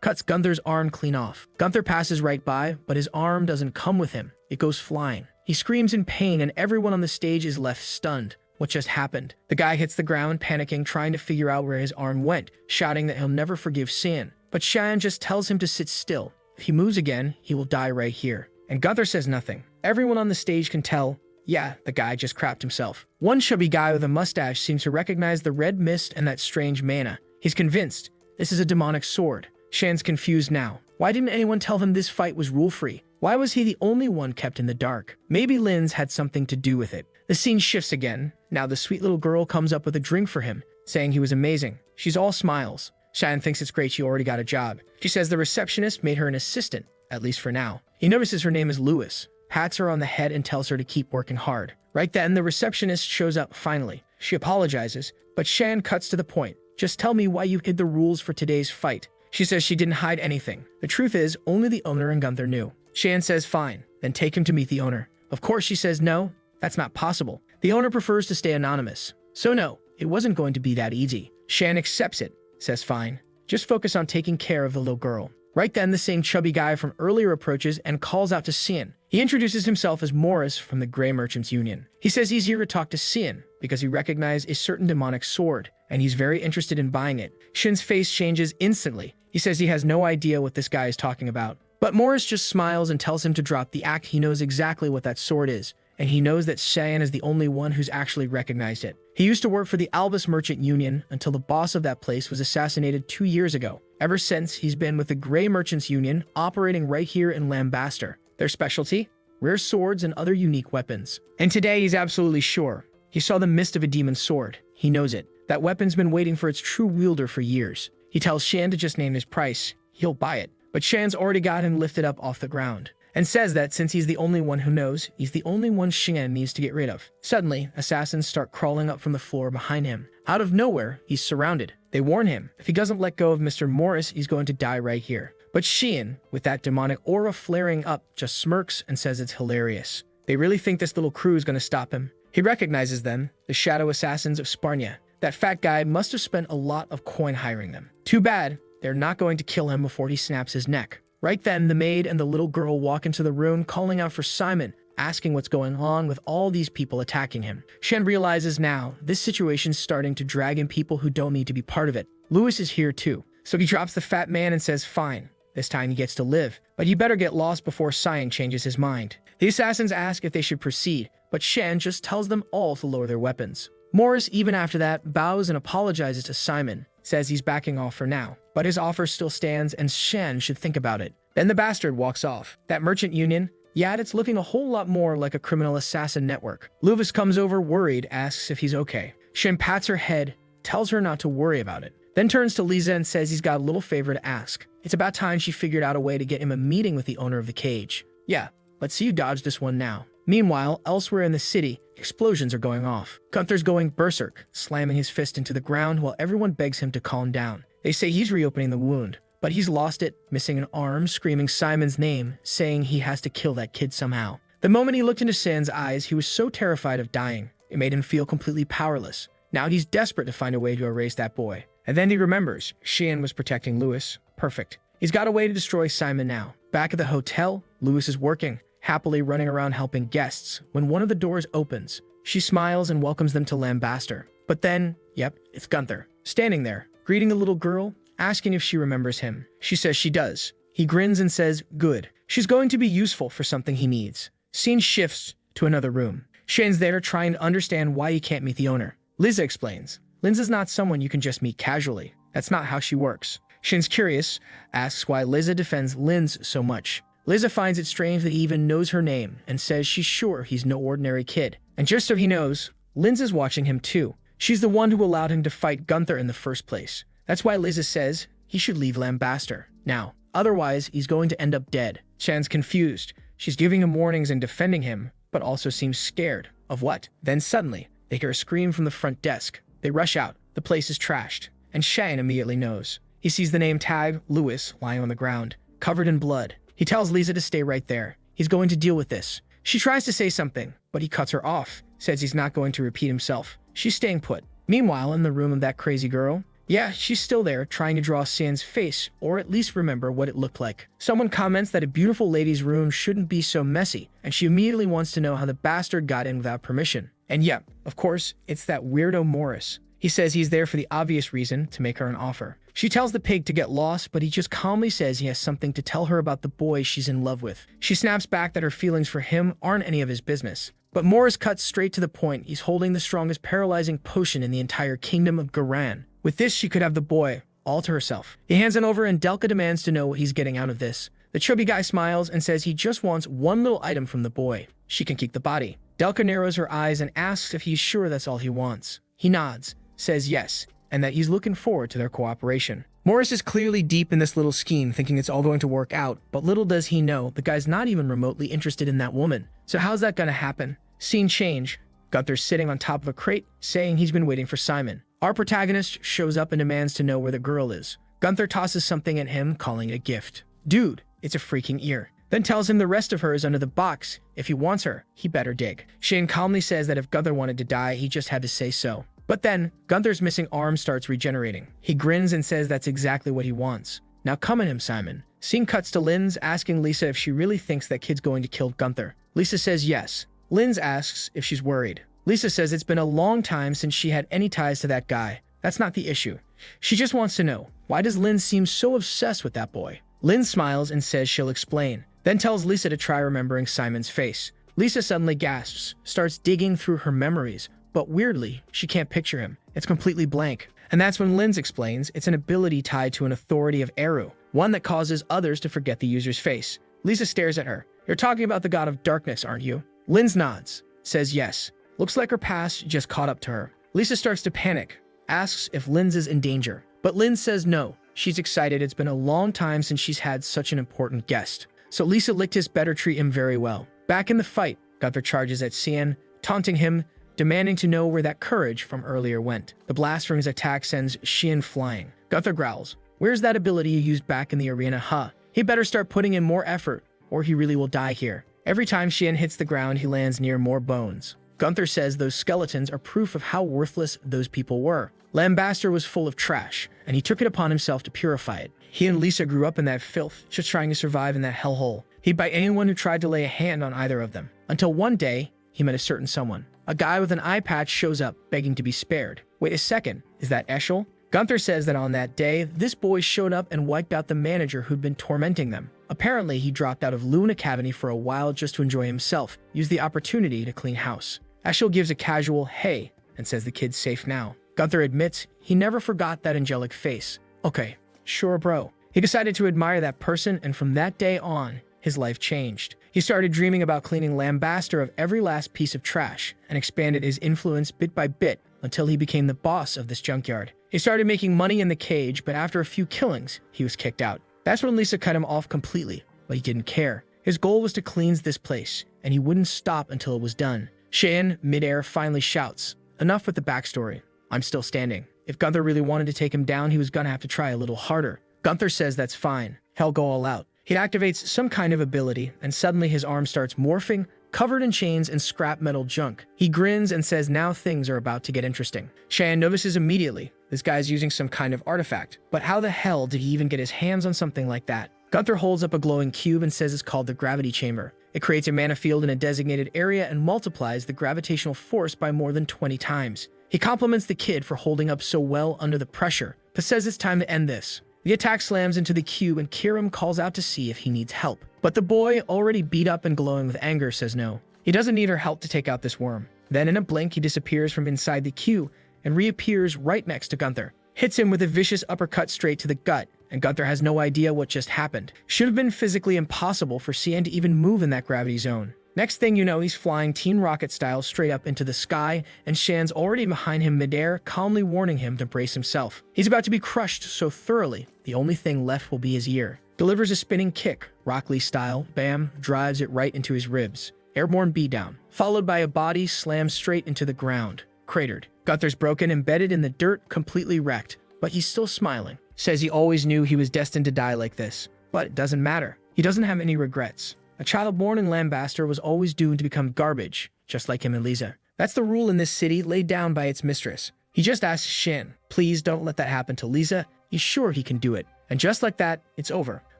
cuts Gunther's arm clean off. Gunther passes right by, but his arm doesn't come with him. It goes flying. He screams in pain and everyone on the stage is left stunned. What just happened? The guy hits the ground, panicking, trying to figure out where his arm went, shouting that he'll never forgive Saiyan. But Shan just tells him to sit still. If he moves again, he will die right here. And Gunther says nothing. Everyone on the stage can tell, yeah, the guy just crapped himself. One chubby guy with a mustache seems to recognize the red mist and that strange mana. He's convinced this is a demonic sword. Shan's confused now. Why didn't anyone tell him this fight was rule-free? Why was he the only one kept in the dark? Maybe Lin's had something to do with it. The scene shifts again. Now the sweet little girl comes up with a drink for him, saying he was amazing. She's all smiles. Shan thinks it's great she already got a job. She says the receptionist made her an assistant, at least for now. He notices her name is Lewis, pats her on the head and tells her to keep working hard. Right then, the receptionist shows up finally. She apologizes, but Shan cuts to the point. Just tell me why you hid the rules for today's fight. She says she didn't hide anything. The truth is, only the owner and Gunther knew. Shan says fine, then take him to meet the owner. Of course she says no, that's not possible. The owner prefers to stay anonymous. So no, it wasn't going to be that easy. Shan accepts it, says fine. Just focus on taking care of the little girl. Right then, the same chubby guy from earlier approaches and calls out to Saiyan. He introduces himself as Morris from the Grey Merchants Union. He says he's here to talk to Saiyan because he recognized a certain demonic sword, and he's very interested in buying it. Shin's face changes instantly. He says he has no idea what this guy is talking about. But Morris just smiles and tells him to drop the act. He knows exactly what that sword is, and he knows that Saiyan is the only one who's actually recognized it. He used to work for the Albus Merchant Union until the boss of that place was assassinated 2 years ago. Ever since, he's been with the Grey Merchants Union, operating right here in Lambaster. Their specialty? Rare swords and other unique weapons. And today, he's absolutely sure. He saw the mist of a demon sword. He knows it. That weapon's been waiting for its true wielder for years. He tells Shan to just name his price. He'll buy it. But Shan's already got him lifted up off the ground, and says that since he's the only one who knows, he's the only one Shan needs to get rid of. Suddenly, assassins start crawling up from the floor behind him. Out of nowhere, he's surrounded. They warn him, if he doesn't let go of Mr. Morris, he's going to die right here. But Shan, with that demonic aura flaring up, just smirks and says it's hilarious. They really think this little crew is going to stop him. He recognizes them, the shadow assassins of Sparnia. That fat guy must have spent a lot of coin hiring them. Too bad, they're not going to kill him before he snaps his neck. Right then, the maid and the little girl walk into the room, calling out for Simon, asking what's going on with all these people attacking him. Shen realizes now, this situation's starting to drag in people who don't need to be part of it. Lewis is here too, so he drops the fat man and says fine. This time he gets to live, but he better get lost before Cyan changes his mind. The assassins ask if they should proceed, but Shen just tells them all to lower their weapons. Morris, even after that, bows and apologizes to Simon, says he's backing off for now, but his offer still stands and Shen should think about it. Then the bastard walks off. That merchant union, yeah, it's looking a whole lot more like a criminal assassin network. Lewis comes over worried, asks if he's okay. Shen pats her head, tells her not to worry about it, then turns to Lisa and says he's got a little favor to ask. It's about time she figured out a way to get him a meeting with the owner of the cage. Yeah, let's see you dodge this one now. Meanwhile, elsewhere in the city, explosions are going off. Gunther's going berserk, slamming his fist into the ground while everyone begs him to calm down. They say he's reopening the wound, but he's lost it, missing an arm, screaming Simon's name, saying he has to kill that kid somehow. The moment he looked into San's eyes, he was so terrified of dying. It made him feel completely powerless. Now he's desperate to find a way to erase that boy. And then he remembers, Shan was protecting Lewis. Perfect. He's got a way to destroy Simon now. Back at the hotel, Lewis is working, happily running around helping guests, when one of the doors opens. She smiles and welcomes them to Lambaster. But then, yep, it's Gunther, standing there, greeting the little girl, asking if she remembers him. She says she does. He grins and says, good. She's going to be useful for something he needs. Scene shifts to another room. Shan's there trying to understand why he can't meet the owner. Liza explains, Linza's not someone you can just meet casually. That's not how she works. Shin's curious, asks why Liza defends Linz so much. Liza finds it strange that he even knows her name and says she's sure he's no ordinary kid. And just so he knows, Linz is watching him too. She's the one who allowed him to fight Gunther in the first place. That's why Liza says he should leave Lambaster now. Otherwise, he's going to end up dead. Shan's confused. She's giving him warnings and defending him, but also seems scared. Of what? Then suddenly, they hear a scream from the front desk. They rush out. The place is trashed. And Shan immediately knows. He sees the name tag, Lewis, lying on the ground, covered in blood. He tells Lisa to stay right there. He's going to deal with this. She tries to say something, but he cuts her off. says he's not going to repeat himself. She's staying put. Meanwhile, in the room of that crazy girl, yeah, she's still there, trying to draw San's face, or at least remember what it looked like. Someone comments that a beautiful lady's room shouldn't be so messy, and she immediately wants to know how the bastard got in without permission. And yeah, of course, it's that weirdo Morris. He says he's there for the obvious reason, to make her an offer. She tells the pig to get lost, but he just calmly says he has something to tell her about the boy she's in love with. She snaps back that her feelings for him aren't any of his business. But Morris cuts straight to the point. He's holding the strongest paralyzing potion in the entire kingdom of Garan. With this, she could have the boy all to herself. He hands it over and Delka demands to know what he's getting out of this. The chubby guy smiles and says he just wants one little item from the boy. She can keep the body. Delka narrows her eyes and asks if he's sure that's all he wants. He nods, says yes, and that he's looking forward to their cooperation. Morris is clearly deep in this little scheme, thinking it's all going to work out, but little does he know the guy's not even remotely interested in that woman. So how's that gonna happen? Scene change. Gunther's sitting on top of a crate, saying he's been waiting for Simon. Our protagonist shows up and demands to know where the girl is. Gunther tosses something at him, calling it a gift. Dude, it's a freaking ear. Then tells him the rest of her is under the box. If he wants her, he better dig. Shane calmly says that if Gunther wanted to die, he just had to say so. But then, Gunther's missing arm starts regenerating. He grins and says that's exactly what he wants. Now come at him, Simon. Scene cuts to Linz asking Lisa if she really thinks that kid's going to kill Gunther. Lisa says yes. Linz asks if she's worried. Lisa says it's been a long time since she had any ties to that guy. That's not the issue. She just wants to know, why does Linz seem so obsessed with that boy? Linz smiles and says she'll explain, then tells Lisa to try remembering Simon's face. Lisa suddenly gasps, starts digging through her memories, but weirdly, she can't picture him. It's completely blank. And that's when Linz explains it's an ability tied to an authority of Eru, one that causes others to forget the user's face. Lisa stares at her. You're talking about the god of darkness, aren't you? Linz nods, says yes. Looks like her past just caught up to her. Lisa starts to panic, asks if Linz is in danger. But Linz says no. She's excited. It's been a long time since she's had such an important guest. So Lisa licked his better treat him very well. Back in the fight, Gunther charges at Cian, taunting him, demanding to know where that courage from earlier went. The blast from his attack sends Xian flying. Gunther growls, where's that ability you used back in the arena, huh? He better start putting in more effort, or he really will die here. Every time Xian hits the ground, he lands near more bones. Gunther says those skeletons are proof of how worthless those people were. Lambaster was full of trash, and he took it upon himself to purify it. He and Lisa grew up in that filth, just trying to survive in that hellhole. He'd bite anyone who tried to lay a hand on either of them. Until one day, he met a certain someone. A guy with an eye patch shows up, begging to be spared. Wait a second, is that Eschel? Gunther says that on that day, this boy showed up and wiped out the manager who'd been tormenting them. Apparently, he dropped out of Loon Academy for a while just to enjoy himself, used the opportunity to clean house. Eschel gives a casual hey and says the kid's safe now. Gunther admits he never forgot that angelic face. Okay, sure bro. He decided to admire that person, and from that day on, his life changed. He started dreaming about cleaning Lambaster of every last piece of trash and expanded his influence bit by bit until he became the boss of this junkyard. He started making money in the cage, but after a few killings, he was kicked out. That's when Lisa cut him off completely, but he didn't care. His goal was to cleanse this place, and he wouldn't stop until it was done. Cheyenne, midair, finally shouts, enough with the backstory. I'm still standing. If Gunther really wanted to take him down, he was gonna have to try a little harder. Gunther says that's fine. Hell, go all out. He activates some kind of ability, and suddenly his arm starts morphing, covered in chains and scrap metal junk. He grins and says now things are about to get interesting. Cheyenne notices immediately this guy's using some kind of artifact, but how the hell did he even get his hands on something like that? Gunther holds up a glowing cube and says it's called the gravity chamber. It creates a mana field in a designated area and multiplies the gravitational force by more than 20 times. He compliments the kid for holding up so well under the pressure, but says it's time to end this. The attack slams into the cube and Kiram calls out to see if he needs help. But the boy, already beat up and glowing with anger, says no. He doesn't need her help to take out this worm. Then in a blink, he disappears from inside the cube and reappears right next to Gunther. Hits him with a vicious uppercut straight to the gut, and Gunther has no idea what just happened. Should have been physically impossible for Cian to even move in that gravity zone. Next thing you know, he's flying Teen Rocket style straight up into the sky, and Shan's already behind him midair, calmly warning him to brace himself. He's about to be crushed so thoroughly, the only thing left will be his ear. Delivers a spinning kick, Rock Lee style, bam, drives it right into his ribs. Airborne beatdown, followed by a body slammed straight into the ground, cratered. Gunther's broken, embedded in the dirt, completely wrecked, but he's still smiling. Says he always knew he was destined to die like this, but it doesn't matter. He doesn't have any regrets. A child born in Lambaster was always doomed to become garbage, just like him and Lisa. That's the rule in this city laid down by its mistress. He just asks Shan, please don't let that happen to Lisa. He's sure he can do it. And just like that, it's over.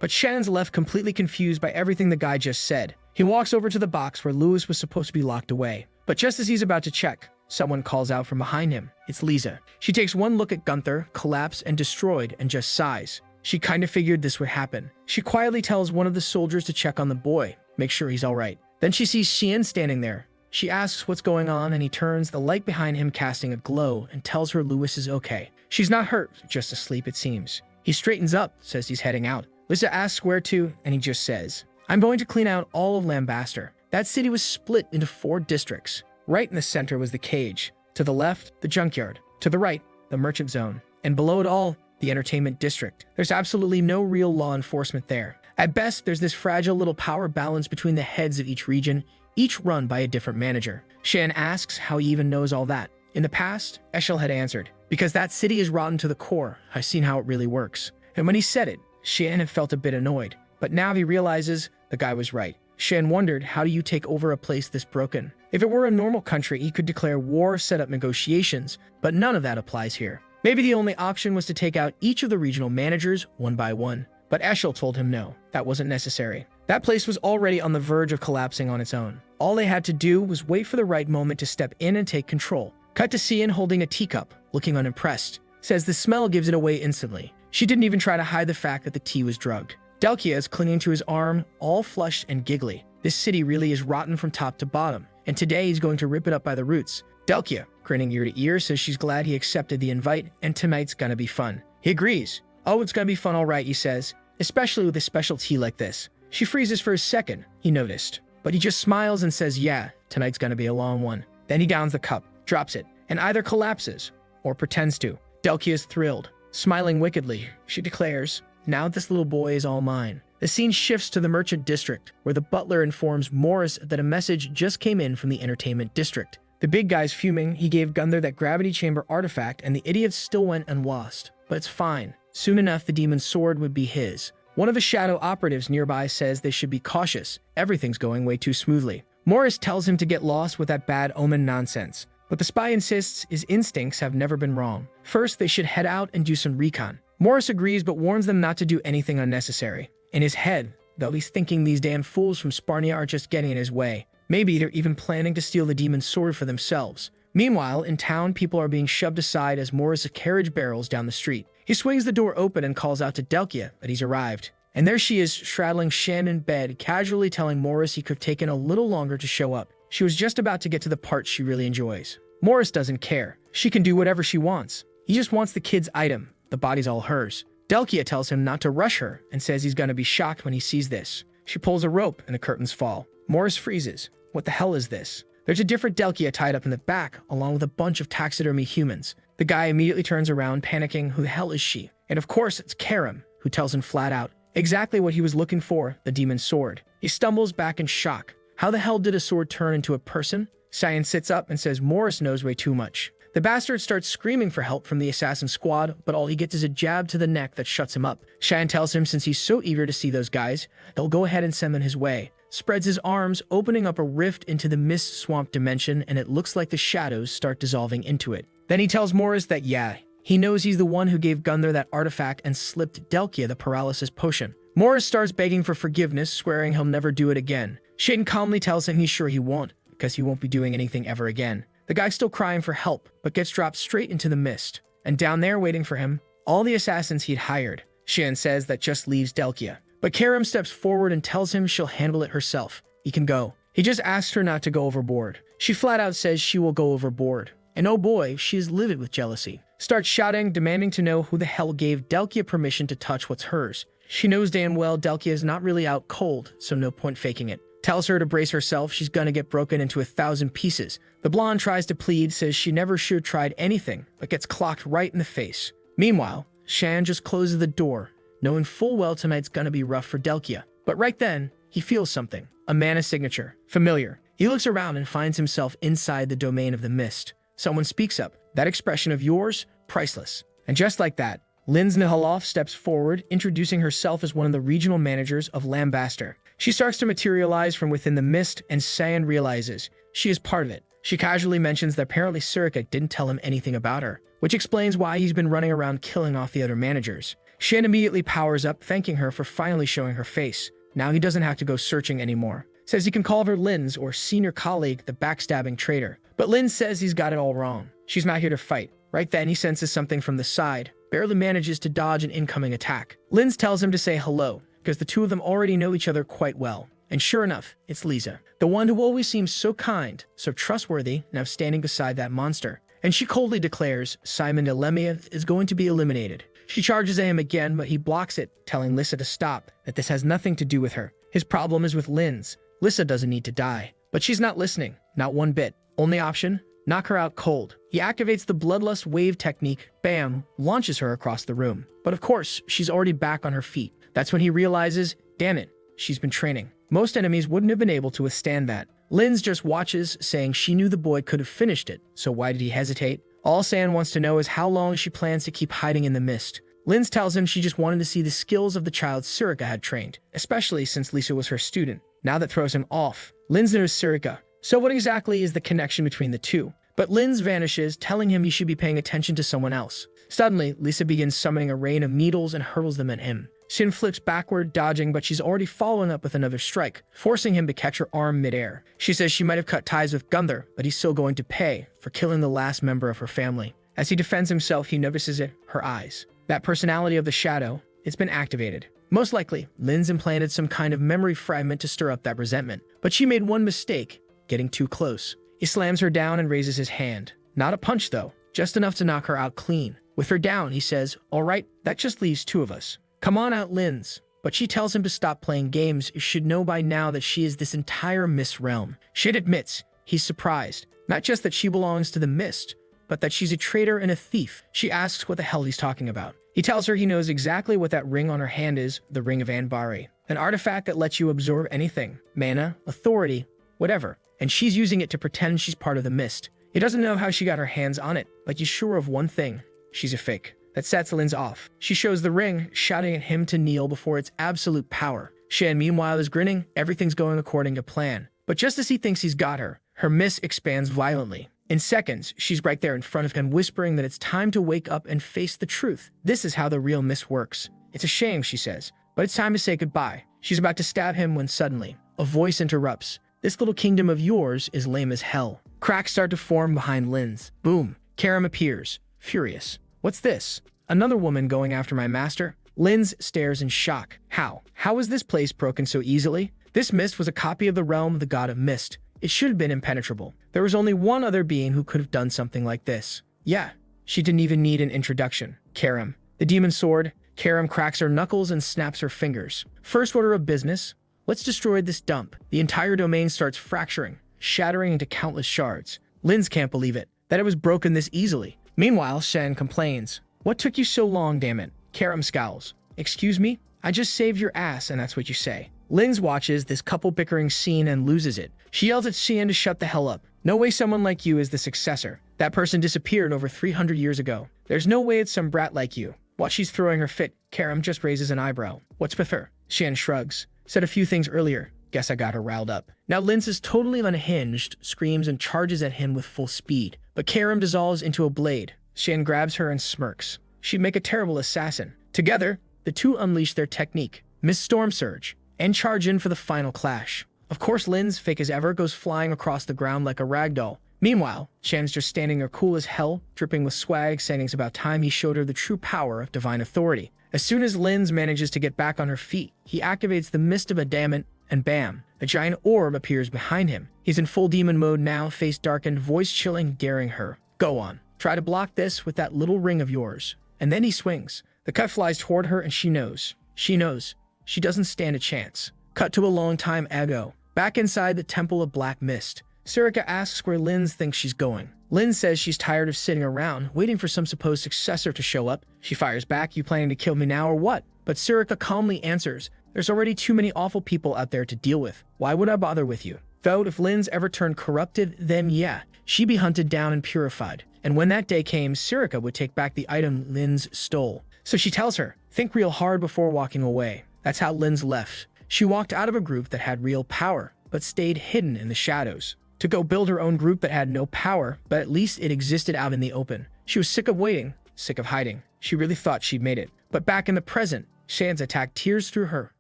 But Shannon's left completely confused by everything the guy just said. He walks over to the box where Louis was supposed to be locked away. But just as he's about to check, someone calls out from behind him. It's Lisa. She takes one look at Gunther, collapsed and destroyed, and just sighs. She kinda figured this would happen. She quietly tells one of the soldiers to check on the boy, make sure he's alright. Then she sees Xian standing there. She asks what's going on, and he turns, the light behind him casting a glow, and tells her Louis is okay. She's not hurt, just asleep it seems. He straightens up, says he's heading out. Lisa asks where to, and he just says, I'm going to clean out all of Lambaster. That city was split into 4 districts. Right in the center was the cage. To the left, the junkyard. To the right, the merchant zone. And below it all, the entertainment district. There's absolutely no real law enforcement there. At best, there's this fragile little power balance between the heads of each region, each run by a different manager. Shan asks how he even knows all that. In the past, Eshel had answered, because that city is rotten to the core. I've seen how it really works. And when he said it, Shan had felt a bit annoyed. But now he realizes the guy was right. Shan wondered, how do you take over a place this broken? If it were a normal country, he could declare war, set up negotiations, but none of that applies here. Maybe the only option was to take out each of the regional managers one by one. But Eshel told him no, that wasn't necessary. That place was already on the verge of collapsing on its own. All they had to do was wait for the right moment to step in and take control. Cut to Cian holding a teacup, looking unimpressed. Says the smell gives it away instantly. She didn't even try to hide the fact that the tea was drugged. Delkia is clinging to his arm, all flushed and giggly. This city really is rotten from top to bottom, and today he's going to rip it up by the roots. Delkia, grinning ear to ear, says she's glad he accepted the invite, and tonight's gonna be fun. He agrees. Oh, it's gonna be fun all right, he says, especially with a special tea like this. She freezes for a second, he noticed, but he just smiles and says, yeah, tonight's gonna be a long one. Then he downs the cup, drops it, and either collapses or pretends to. Delkia is thrilled. Smiling wickedly, she declares, now this little boy is all mine. The scene shifts to the merchant district, where the butler informs Morris that a message just came in from the entertainment district. The big guy's fuming. He gave Gunther that gravity chamber artifact, and the idiots still went and lost. But it's fine. Soon enough, the demon's sword would be his. One of the shadow operatives nearby says they should be cautious. Everything's going way too smoothly. Morris tells him to get lost with that bad omen nonsense. But the spy insists his instincts have never been wrong. First, they should head out and do some recon. Morris agrees but warns them not to do anything unnecessary. In his head, though, he's thinking these damn fools from Sparnia are just getting in his way. Maybe they're even planning to steal the demon's sword for themselves. Meanwhile, in town, people are being shoved aside as Morris carriage barrels down the street. He swings the door open and calls out to Delkia that he's arrived. And there she is, straddling Shan in bed, casually telling Morris he could have taken a little longer to show up. She was just about to get to the part she really enjoys. Morris doesn't care. She can do whatever she wants. He just wants the kid's item. The body's all hers. Delkia tells him not to rush her and says he's gonna be shocked when he sees this. She pulls a rope and the curtains fall. Morris freezes. What the hell is this? There's a different Delkia tied up in the back, along with a bunch of taxidermy humans. The guy immediately turns around, panicking, who the hell is she? And of course, it's Karim, who tells him flat out exactly what he was looking for, the demon's sword. He stumbles back in shock. How the hell did a sword turn into a person? Cyan sits up and says Morris knows way too much. The bastard starts screaming for help from the assassin squad, but all he gets is a jab to the neck that shuts him up. Cheyenne tells him since he's so eager to see those guys, he'll go ahead and send them his way. Spreads his arms, opening up a rift into the mist swamp dimension, and it looks like the shadows start dissolving into it. Then he tells Morris that yeah, he knows he's the one who gave Gunther that artifact and slipped Delkia the paralysis potion. Morris starts begging for forgiveness, swearing he'll never do it again. Shane calmly tells him he's sure he won't, because he won't be doing anything ever again. The guy's still crying for help, but gets dropped straight into the mist. And down there waiting for him, all the assassins he'd hired. Shan says that just leaves Delkia. But Karim steps forward and tells him she'll handle it herself. He can go. He just asks her not to go overboard. She flat out says she will go overboard. And oh boy, she is livid with jealousy. Starts shouting, demanding to know who the hell gave Delkia permission to touch what's hers. She knows damn well Delkia is not really out cold, so no point faking it. Tells her to brace herself, she's gonna get broken into 1,000 pieces. The blonde tries to plead, says she never should have tried anything, but gets clocked right in the face. Meanwhile, Shan just closes the door, knowing full well tonight's gonna be rough for Delkia. But right then, he feels something. A mana signature. Familiar. He looks around and finds himself inside the domain of the mist. Someone speaks up. That expression of yours, priceless. And just like that, Linz Nihaloff steps forward, introducing herself as one of the regional managers of Lambaster. She starts to materialize from within the mist, and Cyan realizes she is part of it. She casually mentions that apparently Surika didn't tell him anything about her, which explains why he's been running around killing off the other managers. Shan immediately powers up, thanking her for finally showing her face. Now he doesn't have to go searching anymore. Says he can call her Lin's or senior colleague the backstabbing traitor. But Lin says he's got it all wrong. She's not here to fight. Right then, he senses something from the side, barely manages to dodge an incoming attack. Lin tells him to say hello, because the two of them already know each other quite well. And sure enough, it's Lisa, the one who always seems so kind, so trustworthy, now standing beside that monster. And she coldly declares Simon Delemia is going to be eliminated. She charges at him again, but he blocks it, telling Lisa to stop, that this has nothing to do with her. His problem is with Lin's. Lisa doesn't need to die. But she's not listening, not one bit. Only option? Knock her out cold. He activates the bloodlust wave technique, bam, launches her across the room. But of course, she's already back on her feet. That's when he realizes, damn it, she's been training. Most enemies wouldn't have been able to withstand that. Linz just watches, saying she knew the boy could have finished it, so why did he hesitate? All San wants to know is how long she plans to keep hiding in the mist. Linz tells him she just wanted to see the skills of the child Surika had trained, especially since Lisa was her student. Now that throws him off. Linz knows Surika. So what exactly is the connection between the two? But Linz vanishes, telling him he should be paying attention to someone else. Suddenly, Lisa begins summoning a rain of needles and hurls them at him. Shin flips backward, dodging, but she's already following up with another strike, forcing him to catch her arm midair. She says she might have cut ties with Gunther, but he's still going to pay for killing the last member of her family. As he defends himself, he notices it, her eyes. That personality of the shadow, it's been activated. Most likely, Linz implanted some kind of memory fragment to stir up that resentment. But she made one mistake, getting too close. He slams her down and raises his hand. Not a punch, though, just enough to knock her out clean. With her down, he says, all right, that just leaves two of us. Come on out, Linz. But she tells him to stop playing games. You should know by now that she is this entire mist realm. Shin admits he's surprised. Not just that she belongs to the mist, but that she's a traitor and a thief. She asks what the hell he's talking about. He tells her he knows exactly what that ring on her hand is, the Ring of Anbari. An artifact that lets you absorb anything. Mana, authority, whatever. And she's using it to pretend she's part of the mist. He doesn't know how she got her hands on it, but he's sure of one thing. She's a fake. That sets Linz off. She shows the ring, shouting at him to kneel before its absolute power. Shan, meanwhile, is grinning. Everything's going according to plan. But just as he thinks he's got her, her mist expands violently. In seconds, she's right there in front of him, whispering that it's time to wake up and face the truth. This is how the real mist works. It's a shame, she says, but it's time to say goodbye. She's about to stab him when suddenly, a voice interrupts. This little kingdom of yours is lame as hell. Cracks start to form behind Linz. Boom. Karam appears, furious. What's this? Another woman going after my master? Linz stares in shock. How? How is this place broken so easily? This mist was a copy of the realm of the god of mist. It should have been impenetrable. There was only one other being who could have done something like this. Yeah, she didn't even need an introduction. Karam. The demon sword. Karam cracks her knuckles and snaps her fingers. First order of business. Let's destroy this dump. The entire domain starts fracturing, shattering into countless shards. Linz can't believe it, that it was broken this easily. Meanwhile, Shen complains. What took you so long, damn it? Karam scowls. Excuse me? I just saved your ass and that's what you say. Linz watches this couple bickering scene and loses it. She yells at Xian to shut the hell up. No way someone like you is the successor. That person disappeared over 300 years ago. There's no way it's some brat like you. While she's throwing her fit, Karam just raises an eyebrow. What's with her? Xian shrugs. Said a few things earlier. Guess I got her riled up. Now Linz is totally unhinged, screams and charges at him with full speed. But Karam dissolves into a blade. Xian grabs her and smirks. She'd make a terrible assassin. Together, the two unleash their technique, Miss Storm Surge, and charge in for the final clash. Of course, Linz, fake as ever, goes flying across the ground like a ragdoll. Meanwhile, Shan's just standing there cool as hell, dripping with swag, saying it's about time he showed her the true power of divine authority. As soon as Linz manages to get back on her feet, he activates the Mist of Adamant, and bam, a giant orb appears behind him. He's in full demon mode now, face darkened, voice chilling, daring her. Go on, try to block this with that little ring of yours. And then he swings. The cut flies toward her and she knows. She knows. She doesn't stand a chance. Cut to a long time ago. Back inside the Temple of Black Mist. Surika asks where Linz thinks she's going. Linz says she's tired of sitting around, waiting for some supposed successor to show up. She fires back, you planning to kill me now or what? But Surika calmly answers, there's already too many awful people out there to deal with. Why would I bother with you? Though if Linz ever turned corrupted, then yeah, she'd be hunted down and purified. And when that day came, Surika would take back the item Linz stole. So she tells her, think real hard before walking away. That's how Linz left. She walked out of a group that had real power, but stayed hidden in the shadows. to go build her own group that had no power, but at least it existed out in the open. She was sick of waiting, sick of hiding. She really thought she'd made it. But back in the present, Shan's attack tears through her,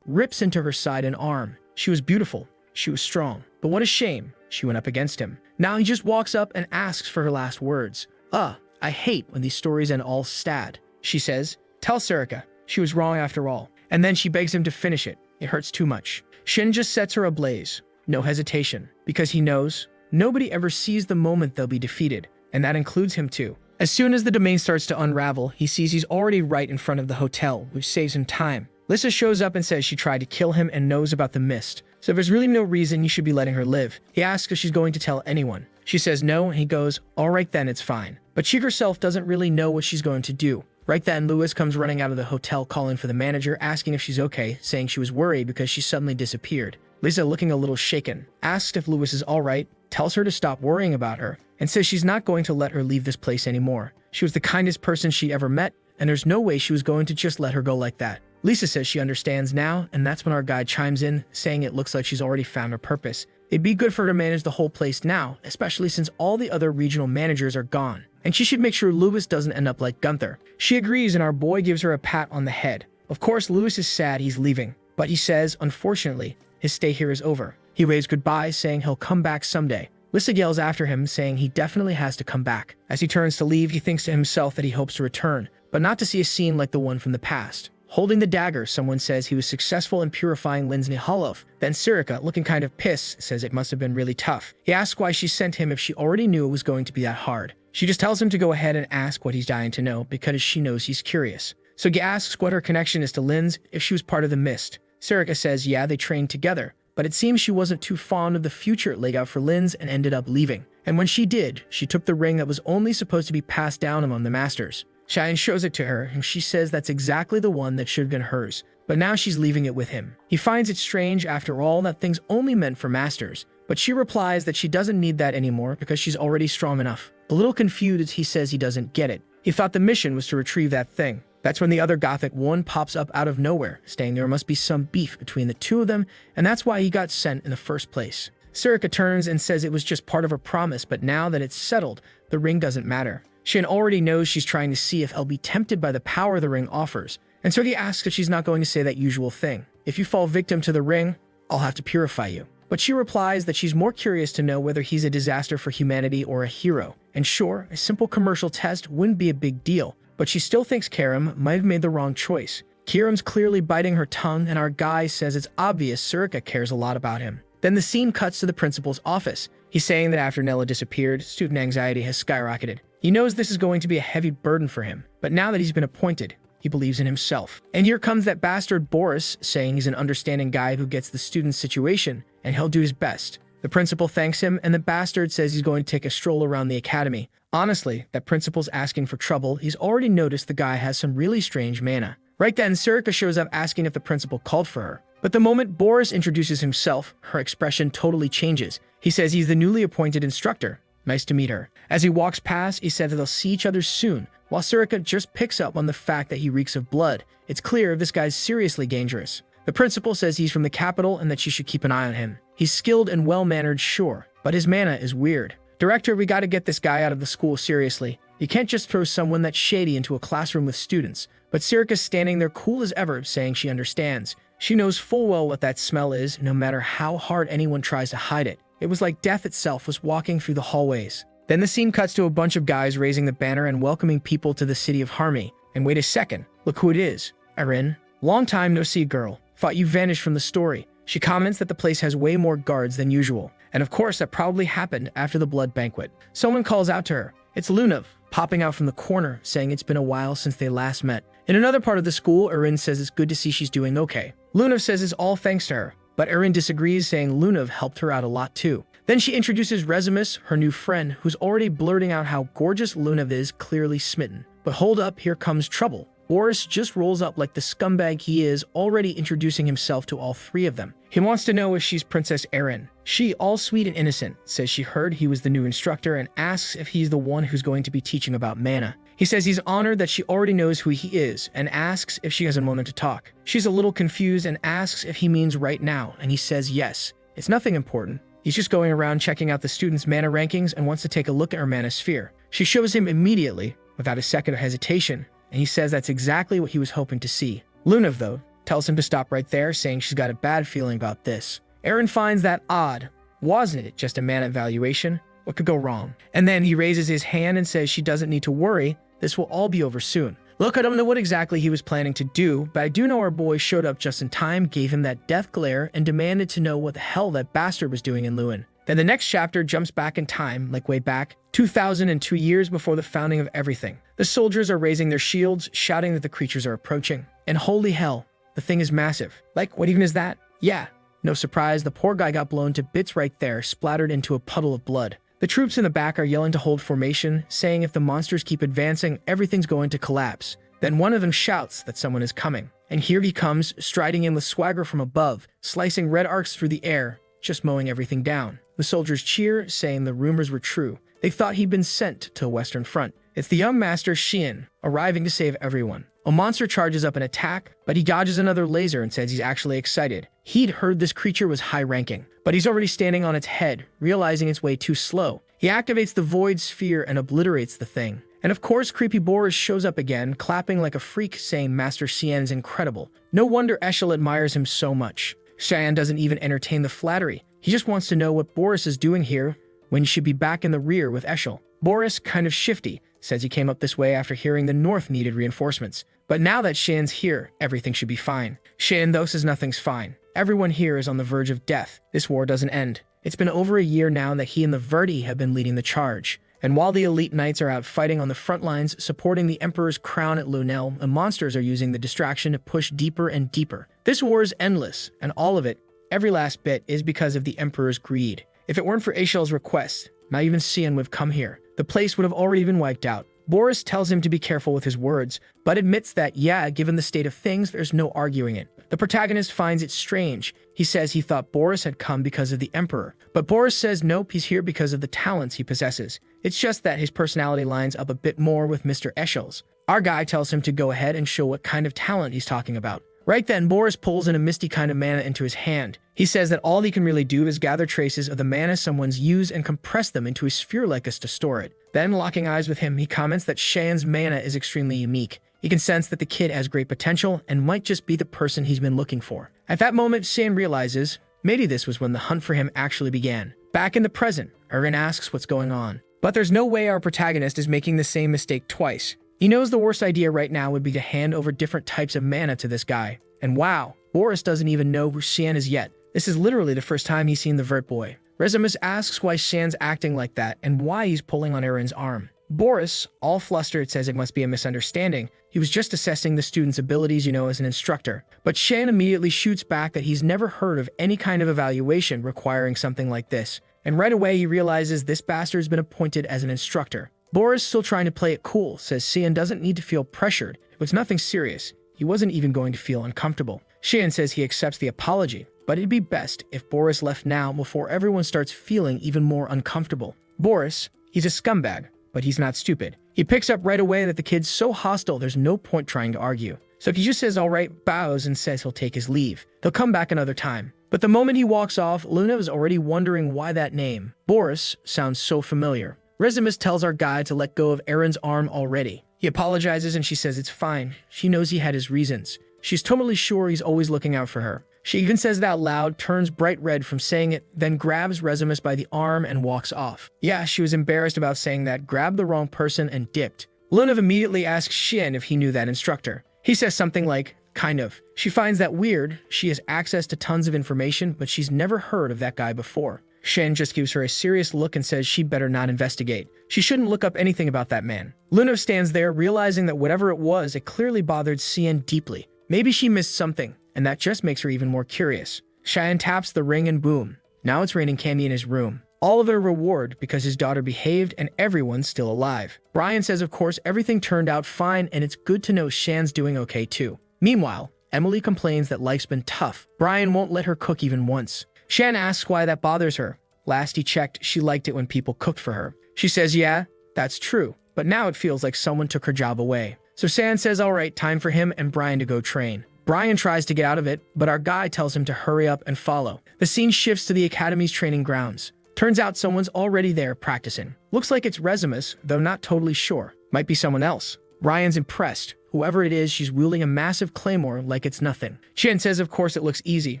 rips into her side and arm. She was beautiful. She was strong. But what a shame, she went up against him. Now he just walks up and asks for her last words. I hate when these stories end all sad. She says, tell Sarika, she was wrong after all. And then she begs him to finish it. It hurts too much. Shin just sets her ablaze. No hesitation. Because he knows nobody ever sees the moment they'll be defeated. And that includes him too. As soon as the domain starts to unravel, he sees he's already right in front of the hotel, which saves him time. Lissa shows up and says she tried to kill him and knows about the mist. So there's really no reason you should be letting her live. He asks if she's going to tell anyone. She says no, and he goes, all right then, it's fine. But she herself doesn't really know what she's going to do. Right then, Lewis comes running out of the hotel calling for the manager, asking if she's okay, saying she was worried because she suddenly disappeared. Lisa, looking a little shaken, asks if Lewis is all right, tells her to stop worrying about her, and says she's not going to let her leave this place anymore. She was the kindest person she ever met, and there's no way she was going to just let her go like that. Lisa says she understands now, and that's when our guide chimes in, saying it looks like she's already found her purpose. It'd be good for her to manage the whole place now, especially since all the other regional managers are gone. And she should make sure Lewis doesn't end up like Gunther. She agrees, and our boy gives her a pat on the head. Of course, Lewis is sad he's leaving, but he says, unfortunately, his stay here is over. He waves goodbye, saying he'll come back someday. Lissa yells after him, saying he definitely has to come back. As he turns to leave, he thinks to himself that he hopes to return, but not to see a scene like the one from the past. Holding the dagger, someone says he was successful in purifying Lin's Yahello. Then Sarika, looking kind of pissed, says it must have been really tough. He asks why she sent him if she already knew it was going to be that hard. She just tells him to go ahead and ask what he's dying to know because she knows he's curious. So he asks what her connection is to Lin's, if she was part of the mist. Sarika says yeah, they trained together, but it seems she wasn't too fond of the future it laid out for Lin's and ended up leaving. And when she did, she took the ring that was only supposed to be passed down among the masters. Cheyenne shows it to her, and she says that's exactly the one that should have been hers, but now she's leaving it with him. He finds it strange, after all, that things only meant for masters, but she replies that she doesn't need that anymore because she's already strong enough. A little confused, he says he doesn't get it. He thought the mission was to retrieve that thing. That's when the other Gothic one pops up out of nowhere, saying there must be some beef between the two of them, and that's why he got sent in the first place. Sarika turns and says it was just part of her promise, but now that it's settled, the ring doesn't matter. Shin already knows she's trying to see if I'll be tempted by the power the ring offers, and so he asks if she's not going to say that usual thing. If you fall victim to the ring, I'll have to purify you. But she replies that she's more curious to know whether he's a disaster for humanity or a hero. And sure, a simple commercial test wouldn't be a big deal, but she still thinks Karam might have made the wrong choice. Kiram's clearly biting her tongue, and our guy says it's obvious Sarika cares a lot about him. Then the scene cuts to the principal's office. He's saying that after Nella disappeared, student anxiety has skyrocketed. He knows this is going to be a heavy burden for him, but now that he's been appointed, he believes in himself. And here comes that bastard Boris, saying he's an understanding guy who gets the student's situation, and he'll do his best. The principal thanks him, and the bastard says he's going to take a stroll around the academy. Honestly, that principal's asking for trouble. He's already noticed the guy has some really strange mana. Right then, Sarika shows up asking if the principal called for her. But the moment Boris introduces himself, her expression totally changes. He says he's the newly appointed instructor. Nice to meet her. As he walks past, he said that they'll see each other soon, while Sarika just picks up on the fact that he reeks of blood. It's clear this guy's seriously dangerous. The principal says he's from the capital and that she should keep an eye on him. He's skilled and well-mannered, sure, but his mana is weird. Director, we gotta get this guy out of the school seriously. You can't just throw someone that's shady into a classroom with students. But Sarika's standing there cool as ever, saying she understands. She knows full well what that smell is, no matter how hard anyone tries to hide it. It was like death itself was walking through the hallways. Then the scene cuts to a bunch of guys raising the banner and welcoming people to the city of Harmony. And wait a second, look who it is. Erin. Long time no see, girl. Thought you vanished from the story. She comments that the place has way more guards than usual. And of course, that probably happened after the blood banquet. Someone calls out to her. It's Lunav, popping out from the corner, saying it's been a while since they last met. In another part of the school, Erin says it's good to see she's doing okay. Lunav says it's all thanks to her, but Erin disagrees, saying Lunav helped her out a lot too. Then she introduces Resimus, her new friend, who's already blurting out how gorgeous Lunav is, clearly smitten. But hold up, here comes trouble. Boris just rolls up like the scumbag he is, already introducing himself to all three of them. He wants to know if she's Princess Erin. She, all sweet and innocent, says she heard he was the new instructor and asks if he's the one who's going to be teaching about mana. He says he's honored that she already knows who he is and asks if she has a moment to talk. She's a little confused and asks if he means right now, and he says yes. It's nothing important. He's just going around checking out the students' mana rankings and wants to take a look at her mana sphere. She shows him immediately, without a second of hesitation, and he says that's exactly what he was hoping to see. Luna, though, tells him to stop right there, saying she's got a bad feeling about this. Eren finds that odd. Wasn't it just a mana evaluation? What could go wrong? And then he raises his hand and says she doesn't need to worry, this will all be over soon. Look, I don't know what exactly he was planning to do, but I do know our boy showed up just in time, gave him that death glare, and demanded to know what the hell that bastard was doing in Lewin. Then the next chapter jumps back in time, like way back, 2002 years before the founding of everything. The soldiers are raising their shields, shouting that the creatures are approaching. And holy hell, the thing is massive. Like, what even is that? Yeah, no surprise, the poor guy got blown to bits right there, splattered into a puddle of blood. The troops in the back are yelling to hold formation, saying if the monsters keep advancing, everything's going to collapse. Then one of them shouts that someone is coming. And here he comes, striding in with swagger from above, slicing red arcs through the air, just mowing everything down. The soldiers cheer, saying the rumors were true. They thought he'd been sent to a Western front. It's the young master Xian, arriving to save everyone. A monster charges up an attack, but he dodges another laser and says he's actually excited. He'd heard this creature was high-ranking, but he's already standing on its head, realizing it's way too slow. He activates the Void Sphere and obliterates the thing. And of course, creepy Boris shows up again, clapping like a freak, saying Master Xian is incredible. No wonder Eshel admires him so much. Xian doesn't even entertain the flattery. He just wants to know what Boris is doing here when he should be back in the rear with Eshel. Boris, kind of shifty, says he came up this way after hearing the North needed reinforcements. But now that Xian's here, everything should be fine. Xian, though, says nothing's fine. Everyone here is on the verge of death. This war doesn't end. It's been over a year now that he and the Verdi have been leading the charge. And while the elite knights are out fighting on the front lines, supporting the Emperor's crown at Lunel, the monsters are using the distraction to push deeper and deeper. This war is endless, and all of it, every last bit, is because of the Emperor's greed. If it weren't for Eshel's request, not even Xian would have come here. The place would have already been wiped out. Boris tells him to be careful with his words, but admits that, yeah, given the state of things, there's no arguing it. The protagonist finds it strange. He says he thought Boris had come because of the Emperor, but Boris says nope, he's here because of the talents he possesses. It's just that his personality lines up a bit more with Mr. Eshel's. Our guy tells him to go ahead and show what kind of talent he's talking about. Right then, Boris pulls in a misty kind of mana into his hand. He says that all he can really do is gather traces of the mana someone's used and compress them into a sphere like us to store it. Then, locking eyes with him, he comments that Xian's mana is extremely unique. He can sense that the kid has great potential and might just be the person he's been looking for. At that moment, Xian realizes maybe this was when the hunt for him actually began. Back in the present, Eren asks what's going on. But there's no way our protagonist is making the same mistake twice. He knows the worst idea right now would be to hand over different types of mana to this guy. And wow, Boris doesn't even know who Xian is yet. This is literally the first time he's seen the Vert Boy. Rezimus asks why Xian's acting like that and why he's pulling on Eren's arm. Boris, all flustered, says it must be a misunderstanding. He was just assessing the student's abilities, as an instructor. But Xian immediately shoots back that he's never heard of any kind of evaluation requiring something like this. And right away he realizes this bastard's been appointed as an instructor. Boris, still trying to play it cool, says Xian doesn't need to feel pressured. It was nothing serious. He wasn't even going to feel uncomfortable. Xian says he accepts the apology, but it'd be best if Boris left now before everyone starts feeling even more uncomfortable. Boris, he's a scumbag, but he's not stupid. He picks up right away that the kid's so hostile there's no point trying to argue. So he just says alright, bows, and says he'll take his leave. They'll come back another time. But the moment he walks off, Luna is already wondering why that name, Boris, sounds so familiar. Rezimus tells our guy to let go of Eren's arm already. He apologizes and she says it's fine. She knows he had his reasons. She's totally sure he's always looking out for her. She even says it out loud, turns bright red from saying it, then grabs Rezimus by the arm and walks off. Yeah, she was embarrassed about saying that, grabbed the wrong person, and dipped. Luna immediately asks Xian if he knew that instructor. He says something like, kind of. She finds that weird. She has access to tons of information, but she's never heard of that guy before. Xian just gives her a serious look and says she better not investigate. She shouldn't look up anything about that man. Luna stands there, realizing that whatever it was, it clearly bothered Xian deeply. Maybe she missed something, and that just makes her even more curious. Xian taps the ring and boom. Now it's raining candy in his room. All of it a reward because his daughter behaved and everyone's still alive. Brian says of course everything turned out fine and it's good to know Xian's doing okay too. Meanwhile, Emily complains that life's been tough. Brian won't let her cook even once. Xian asks why that bothers her. Last he checked, she liked it when people cooked for her. She says yeah, that's true, but now it feels like someone took her job away. So Xian says alright, time for him and Brian to go train. Brian tries to get out of it, but our guy tells him to hurry up and follow. The scene shifts to the academy's training grounds. Turns out someone's already there practicing. Looks like it's Resimus, though not totally sure. Might be someone else. Ryan's impressed. Whoever it is, she's wielding a massive claymore like it's nothing. Shen says of course it looks easy.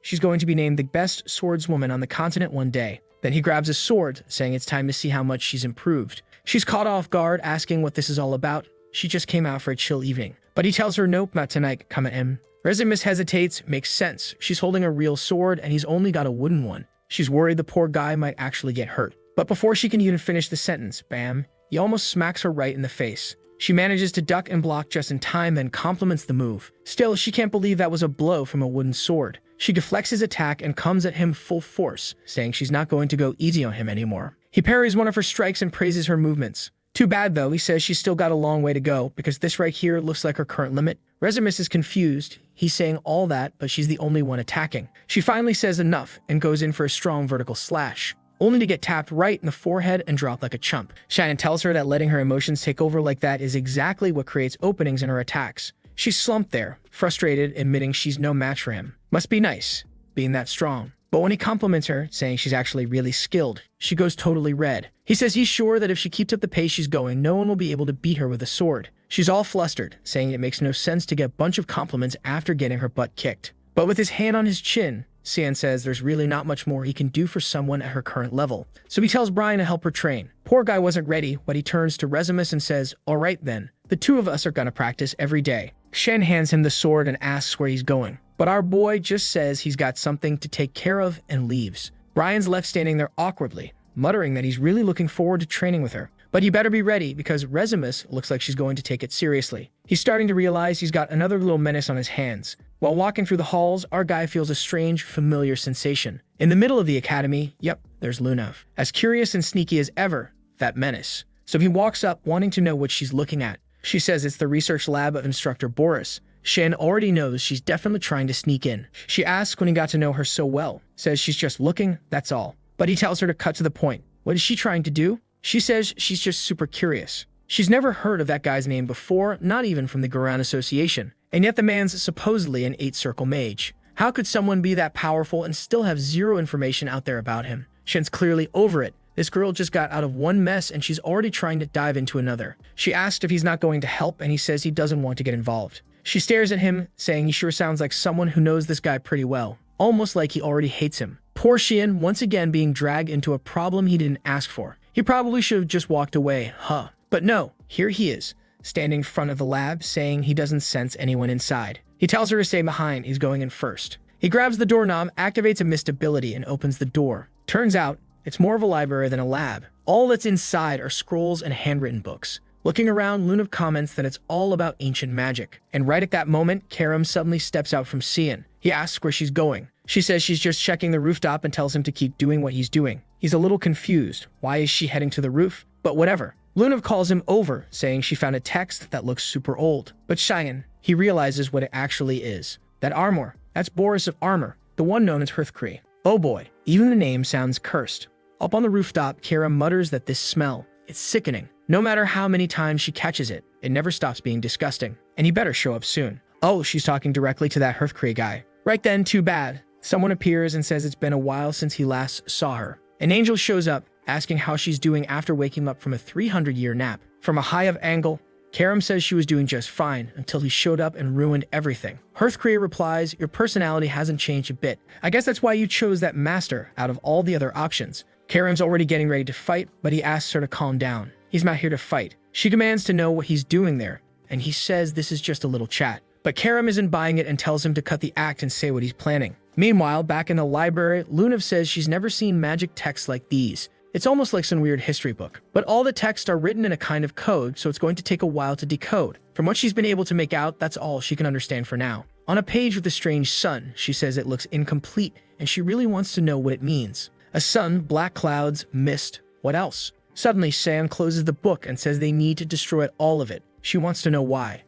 She's going to be named the best swordswoman on the continent one day. Then he grabs a sword, saying it's time to see how much she's improved. She's caught off guard, asking what this is all about. She just came out for a chill evening. But he tells her nope, not tonight, come at him. Resimus hesitates, makes sense. She's holding a real sword and he's only got a wooden one. She's worried the poor guy might actually get hurt. But before she can even finish the sentence, bam, he almost smacks her right in the face. She manages to duck and block just in time, then compliments the move. Still, she can't believe that was a blow from a wooden sword. She deflects his attack and comes at him full force, saying she's not going to go easy on him anymore. He parries one of her strikes and praises her movements. Too bad though, he says she's still got a long way to go, because this right here looks like her current limit. Resimus is confused. He's saying all that, but she's the only one attacking. She finally says enough and goes in for a strong vertical slash, only to get tapped right in the forehead and drop like a chump. Shannon tells her that letting her emotions take over like that is exactly what creates openings in her attacks. She's slumped there, frustrated, admitting she's no match for him. Must be nice, being that strong. But when he compliments her, saying she's actually really skilled, she goes totally red. He says he's sure that if she keeps up the pace she's going, no one will be able to beat her with a sword. She's all flustered, saying it makes no sense to get a bunch of compliments after getting her butt kicked. But with his hand on his chin, Sian says there's really not much more he can do for someone at her current level. So he tells Brian to help her train. Poor guy wasn't ready, but he turns to Resimus and says, alright then, the two of us are gonna practice every day. Shen hands him the sword and asks where he's going. But our boy just says he's got something to take care of and leaves. Brian's left standing there awkwardly, muttering that he's really looking forward to training with her. But he better be ready because Resimus looks like she's going to take it seriously. He's starting to realize he's got another little menace on his hands. While walking through the halls, our guy feels a strange, familiar sensation. In the middle of the academy, yep, there's Luna. As curious and sneaky as ever, that menace. So he walks up, wanting to know what she's looking at. She says it's the research lab of Instructor Boris. Shen already knows she's definitely trying to sneak in. She asks when he got to know her so well. Says she's just looking, that's all. But he tells her to cut to the point. What is she trying to do? She says she's just super curious. She's never heard of that guy's name before, not even from the Garan Association. And yet the man's supposedly an 8-circle mage. How could someone be that powerful and still have zero information out there about him? Shen's clearly over it. This girl just got out of one mess and she's already trying to dive into another. She asked if he's not going to help and he says he doesn't want to get involved. She stares at him, saying he sure sounds like someone who knows this guy pretty well, almost like he already hates him. Poor Xian, once again being dragged into a problem he didn't ask for. He probably should have just walked away, huh? But no, here he is, standing in front of the lab, saying he doesn't sense anyone inside. He tells her to stay behind, he's going in first. He grabs the doorknob, activates a mist ability, and opens the door. Turns out, it's more of a library than a lab. All that's inside are scrolls and handwritten books. Looking around, Luna comments that it's all about ancient magic. And right at that moment, Karam suddenly steps out from Sian. He asks where she's going. She says she's just checking the rooftop and tells him to keep doing what he's doing. He's a little confused. Why is she heading to the roof? But whatever. Luna calls him over, saying she found a text that looks super old. But Cheyenne, he realizes what it actually is. That armor. That's Boris of Armor, the one known as Hearthcree. Oh boy, even the name sounds cursed. Up on the rooftop, Kara mutters that this smell, it's sickening. No matter how many times she catches it, it never stops being disgusting. And he better show up soon. Oh, she's talking directly to that Hearthcree guy. Right then, too bad. Someone appears and says it's been a while since he last saw her. An angel shows up, asking how she's doing after waking up from a 300-year nap. From a high-up angle, Karam says she was doing just fine until he showed up and ruined everything. Hearthcree replies, your personality hasn't changed a bit. I guess that's why you chose that master out of all the other options. Karam's already getting ready to fight, but he asks her to calm down. He's not here to fight. She demands to know what he's doing there, and he says this is just a little chat. But Karam isn't buying it and tells him to cut the act and say what he's planning. Meanwhile, back in the library, Lunav says she's never seen magic texts like these. It's almost like some weird history book. But all the texts are written in a kind of code, so it's going to take a while to decode. From what she's been able to make out, that's all she can understand for now. On a page with a strange sun, she says it looks incomplete, and she really wants to know what it means. A sun, black clouds, mist, what else? Suddenly, Sam closes the book and says they need to destroy all of it. She wants to know why.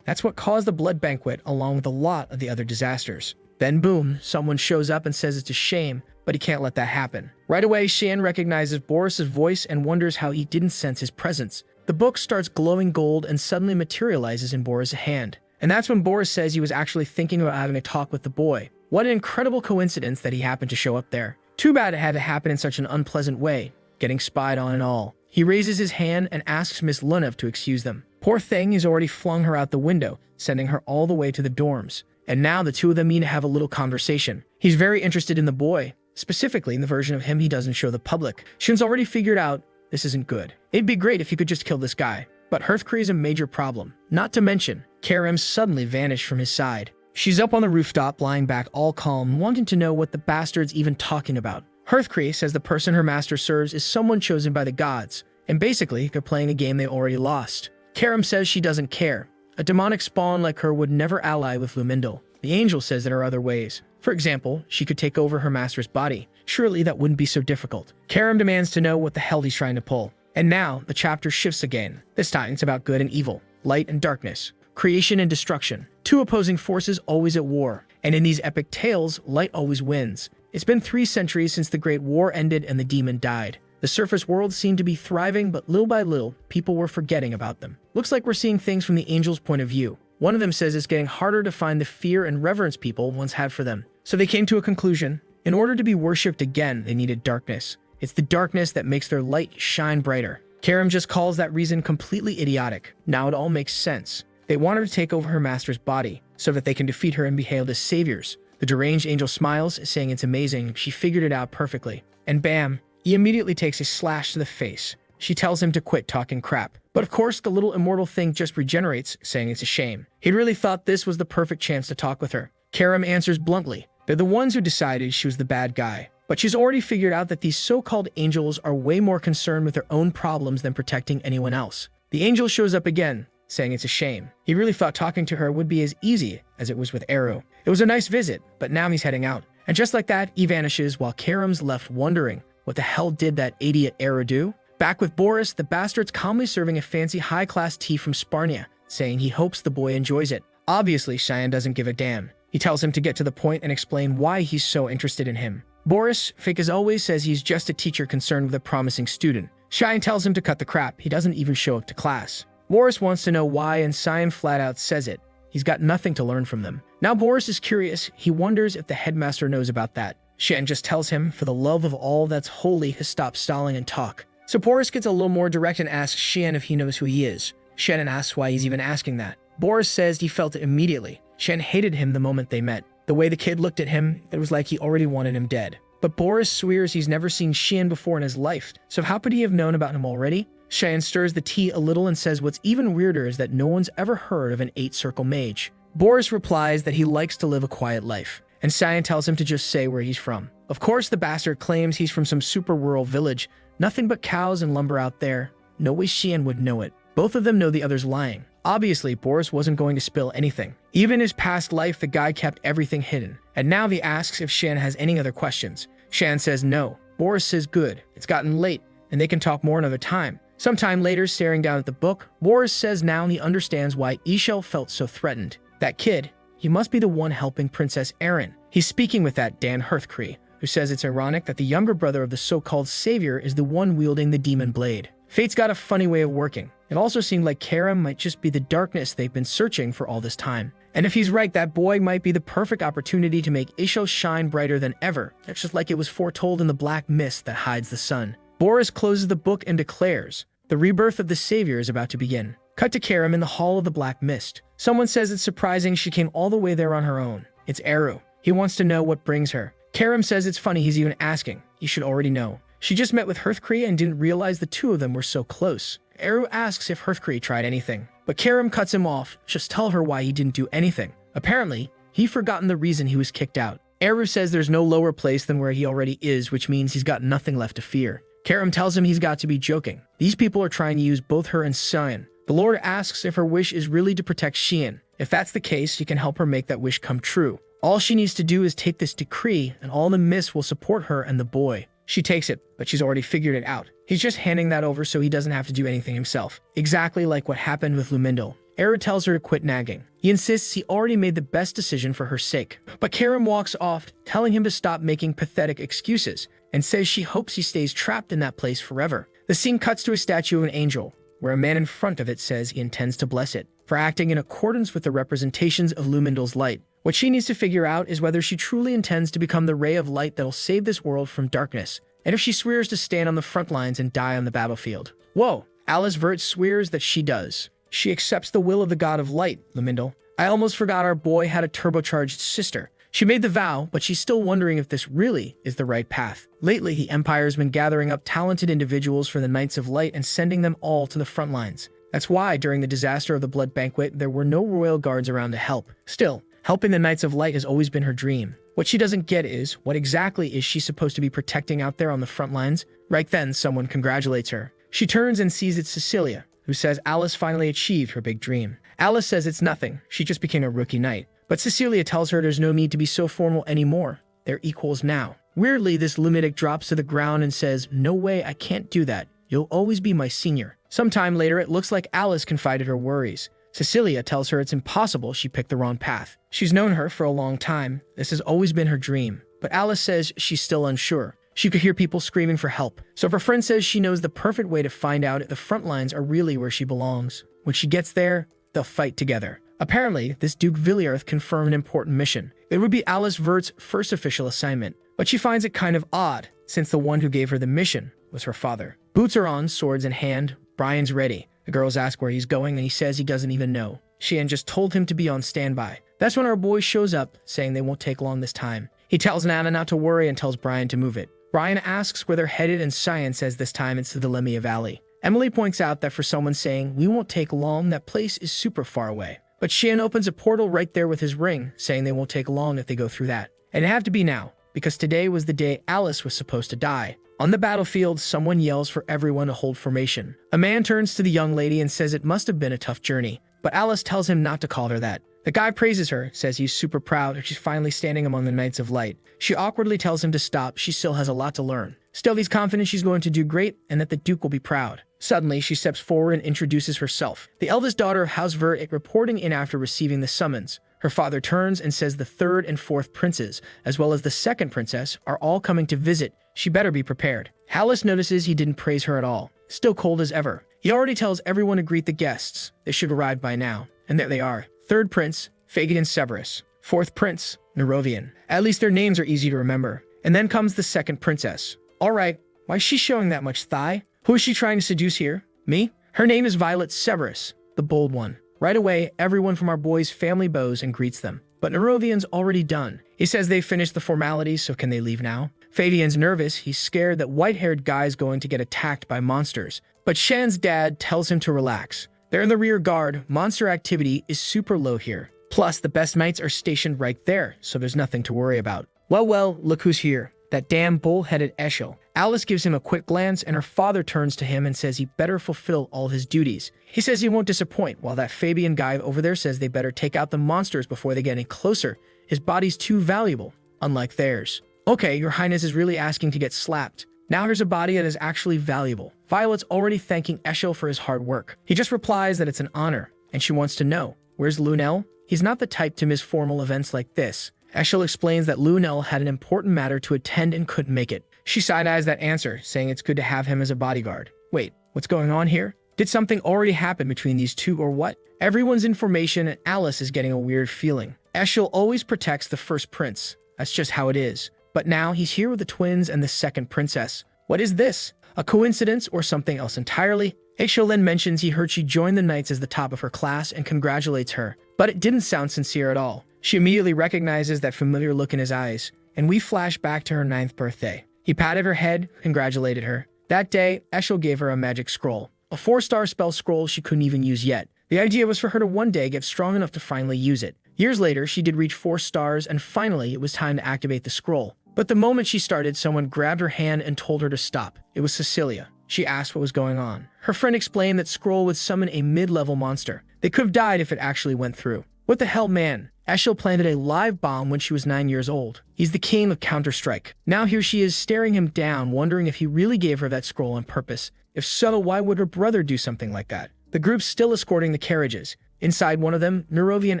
That's what caused the blood banquet along with a lot of the other disasters. Then boom, someone shows up and says it's a shame, but he can't let that happen. Right away, Shan recognizes Boris's voice and wonders how he didn't sense his presence. The book starts glowing gold and suddenly materializes in Boris' hand. And that's when Boris says he was actually thinking about having a talk with the boy. What an incredible coincidence that he happened to show up there. Too bad it had to happen in such an unpleasant way, getting spied on and all. He raises his hand and asks Miss Lunev to excuse them. Poor thing, he's already flung her out the window, sending her all the way to the dorms. And now the two of them meet to have a little conversation. He's very interested in the boy, specifically in the version of him he doesn't show the public. Shin's already figured out this isn't good. It'd be great if he could just kill this guy. But Hearthcree is a major problem. Not to mention, Karim suddenly vanished from his side. She's up on the rooftop, lying back all calm, wanting to know what the bastard's even talking about. Hearthcree says the person her master serves is someone chosen by the gods, and basically, they're playing a game they already lost. Karim says she doesn't care. A demonic spawn like her would never ally with Lumindal. The angel says there are other ways. For example, she could take over her master's body. Surely that wouldn't be so difficult. Karim demands to know what the hell he's trying to pull. And now, the chapter shifts again. This time, it's about good and evil, light and darkness, creation and destruction. Two opposing forces always at war. And in these epic tales, light always wins. It's been 3 centuries since the Great War ended and the demon died. The surface world seemed to be thriving, but little by little, people were forgetting about them. Looks like we're seeing things from the angels' point of view. One of them says it's getting harder to find the fear and reverence people once had for them. So they came to a conclusion. In order to be worshipped again, they needed darkness. It's the darkness that makes their light shine brighter. Karim just calls that reason completely idiotic. Now it all makes sense. They want her to take over her master's body, so that they can defeat her and be hailed as saviors. The deranged angel smiles, saying it's amazing, she figured it out perfectly. And bam, he immediately takes a slash to the face. She tells him to quit talking crap. But of course, the little immortal thing just regenerates, saying it's a shame. He'd really thought this was the perfect chance to talk with her. Karim answers bluntly. They're the ones who decided she was the bad guy. But she's already figured out that these so-called angels are way more concerned with their own problems than protecting anyone else. The angel shows up again, saying it's a shame. He really thought talking to her would be as easy as it was with Enro. It was a nice visit, but now he's heading out. And just like that, he vanishes while Karim's left wondering, what the hell did that idiot Enro do? Back with Boris, the bastard's calmly serving a fancy high-class tea from Sparnia, saying he hopes the boy enjoys it. Obviously, Cheyenne doesn't give a damn. He tells him to get to the point and explain why he's so interested in him. Boris, fake as always, says he's just a teacher concerned with a promising student. Cheyenne tells him to cut the crap. He doesn't even show up to class. Boris wants to know why, and Cheyenne flat out says it. He's got nothing to learn from them. Now Boris is curious. He wonders if the headmaster knows about that. Cheyenne just tells him, for the love of all that's holy, to stop stalling and talk. So Boris gets a little more direct and asks Cheyenne if he knows who he is. Cheyenne asks why he's even asking that. Boris says he felt it immediately. Cheyenne hated him the moment they met. The way the kid looked at him, it was like he already wanted him dead. But Boris swears he's never seen Cheyenne before in his life, so how could he have known about him already? Cheyenne stirs the tea a little and says what's even weirder is that no one's ever heard of an 8-circle mage. Boris replies that he likes to live a quiet life, and Cheyenne tells him to just say where he's from. Of course, the bastard claims he's from some super rural village, nothing but cows and lumber out there. No way Cheyenne would know it. Both of them know the other's lying. Obviously, Boris wasn't going to spill anything. Even in his past life, the guy kept everything hidden. And now he asks if Cheyenne has any other questions. Cheyenne says no. Boris says good. It's gotten late, and they can talk more another time. Sometime later, staring down at the book, Boris says now he understands why Ishel felt so threatened. That kid, he must be the one helping Princess Erin. He's speaking with that Dan Hearthcree, who says it's ironic that the younger brother of the so-called savior is the one wielding the demon blade. Fate's got a funny way of working. It also seemed like Karim might just be the darkness they've been searching for all this time. And if he's right, that boy might be the perfect opportunity to make Ishel shine brighter than ever. That's just like it was foretold in the black mist that hides the sun. Boris closes the book and declares, the rebirth of the savior is about to begin. Cut to Karim in the Hall of the Black Mist. Someone says it's surprising she came all the way there on her own. It's Enro. He wants to know what brings her. Karim says it's funny he's even asking. You should already know. She just met with Hearthcree and didn't realize the two of them were so close. Enro asks if Hearthcree tried anything, but Karim cuts him off. Just tell her why he didn't do anything. Apparently, he'd forgotten the reason he was kicked out. Enro says there's no lower place than where he already is, which means he's got nothing left to fear. Karim tells him he's got to be joking. These people are trying to use both her and Cheyenne. The Lord asks if her wish is really to protect Cheyenne. If that's the case, he can help her make that wish come true. All she needs to do is take this decree, and all the mists will support her and the boy. She takes it, but she's already figured it out. He's just handing that over so he doesn't have to do anything himself. Exactly like what happened with Lumindal. Enro tells her to quit nagging. He insists he already made the best decision for her sake. But Karim walks off, telling him to stop making pathetic excuses, and says she hopes he stays trapped in that place forever. The scene cuts to a statue of an angel, where a man in front of it says he intends to bless it. for acting in accordance with the representations of Lumindle's light. What she needs to figure out is whether she truly intends to become the ray of light that'll save this world from darkness, and if she swears to stand on the front lines and die on the battlefield. Whoa, Alice Vert swears that she does. She accepts the will of the god of light, Lumindle. I almost forgot our boy had a turbocharged sister. She made the vow, but she's still wondering if this really is the right path. Lately, the Empire's been gathering up talented individuals for the Knights of Light and sending them all to the front lines. That's why, during the disaster of the Blood Banquet, there were no royal guards around to help. Still, helping the Knights of Light has always been her dream. What she doesn't get is, what exactly is she supposed to be protecting out there on the front lines? Right then, someone congratulates her. She turns and sees it's Cecilia, who says Alice finally achieved her big dream. Alice says it's nothing, she just became a rookie knight. But Cecilia tells her there's no need to be so formal anymore. They're equals now. Weirdly, this lunatic drops to the ground and says, "No way, I can't do that. You'll always be my senior." Sometime later, it looks like Alice confided her worries. Cecilia tells her it's impossible, she picked the wrong path. She's known her for a long time. This has always been her dream. But Alice says she's still unsure. She could hear people screaming for help. So if her friend says she knows the perfect way to find out if the front lines are really where she belongs. When she gets there, they'll fight together. Apparently, this Duke Villiarth confirmed an important mission. It would be Alice Vert's first official assignment, but she finds it kind of odd, since the one who gave her the mission was her father. Boots are on, swords in hand, Brian's ready. The girls ask where he's going, and he says he doesn't even know. Sheehan just told him to be on standby. That's when our boy shows up, saying they won't take long this time. He tells Nana not to worry and tells Brian to move it. Brian asks where they're headed, and Cyan says this time it's to the Lemia Valley. Emily points out that for someone saying, "We won't take long, that place is super far away." But Sheehan opens a portal right there with his ring, saying they won't take long if they go through that. And it had to be now, because today was the day Alice was supposed to die. On the battlefield, someone yells for everyone to hold formation. A man turns to the young lady and says it must have been a tough journey, but Alice tells him not to call her that. The guy praises her, says he's super proud that she's finally standing among the Knights of Light. She awkwardly tells him to stop, she still has a lot to learn. Still, he's confident she's going to do great and that the Duke will be proud. Suddenly, she steps forward and introduces herself. The eldest daughter of House Vert reporting in after receiving the summons. Her father turns and says the third and fourth princes, as well as the second princess, are all coming to visit. She better be prepared. Alice notices he didn't praise her at all. Still cold as ever. He already tells everyone to greet the guests. They should arrive by now. And there they are. Third prince, Phagian Severus. Fourth prince, Nerovian. At least their names are easy to remember. And then comes the second princess. Alright, why is she showing that much thigh? Who is she trying to seduce here? Me? Her name is Violet Severus, the bold one. Right away, everyone from our boys' family bows and greets them. But Nerovian's already done. He says they've finished the formalities, so can they leave now? Fabian's nervous. He's scared that white-haired guy's going to get attacked by monsters. But Shan's dad tells him to relax. They're in the rear guard. Monster activity is super low here. Plus, the best knights are stationed right there, so there's nothing to worry about. Well, look who's here. That damn bull-headed Eshel. Alice gives him a quick glance, and her father turns to him and says he better fulfill all his duties. He says he won't disappoint, while that Fabian guy over there says they better take out the monsters before they get any closer. His body's too valuable, unlike theirs. Okay, your highness is really asking to get slapped. Now here's a body that is actually valuable. Violet's already thanking Eshel for his hard work. He just replies that it's an honor, and she wants to know, where's Lunel? He's not the type to miss formal events like this. Eshel explains that Lunel had an important matter to attend and couldn't make it. She side-eyes that answer, saying it's good to have him as a bodyguard. Wait, what's going on here? Did something already happen between these two or what? Everyone's in formation and Alice is getting a weird feeling. Eshel always protects the first prince. That's just how it is. But now he's here with the twins and the second princess. What is this? A coincidence or something else entirely? Eshel then mentions he heard she joined the knights as the top of her class and congratulates her. But it didn't sound sincere at all. She immediately recognizes that familiar look in his eyes, and we flash back to her 9th birthday. He patted her head, congratulated her. That day, Eshel gave her a magic scroll. A 4-star spell scroll she couldn't even use yet. The idea was for her to one day get strong enough to finally use it. Years later, she did reach 4 stars, and finally, it was time to activate the scroll. But the moment she started, someone grabbed her hand and told her to stop. It was Cecilia. She asked what was going on. Her friend explained that scroll would summon a mid-level monster. They could have died if it actually went through. What the hell, man? Eshel planted a live bomb when she was 9 years old. He's the king of Counter-Strike. Now here she is staring him down, wondering if he really gave her that scroll on purpose. If so, why would her brother do something like that? The group's still escorting the carriages. Inside one of them, Nerovian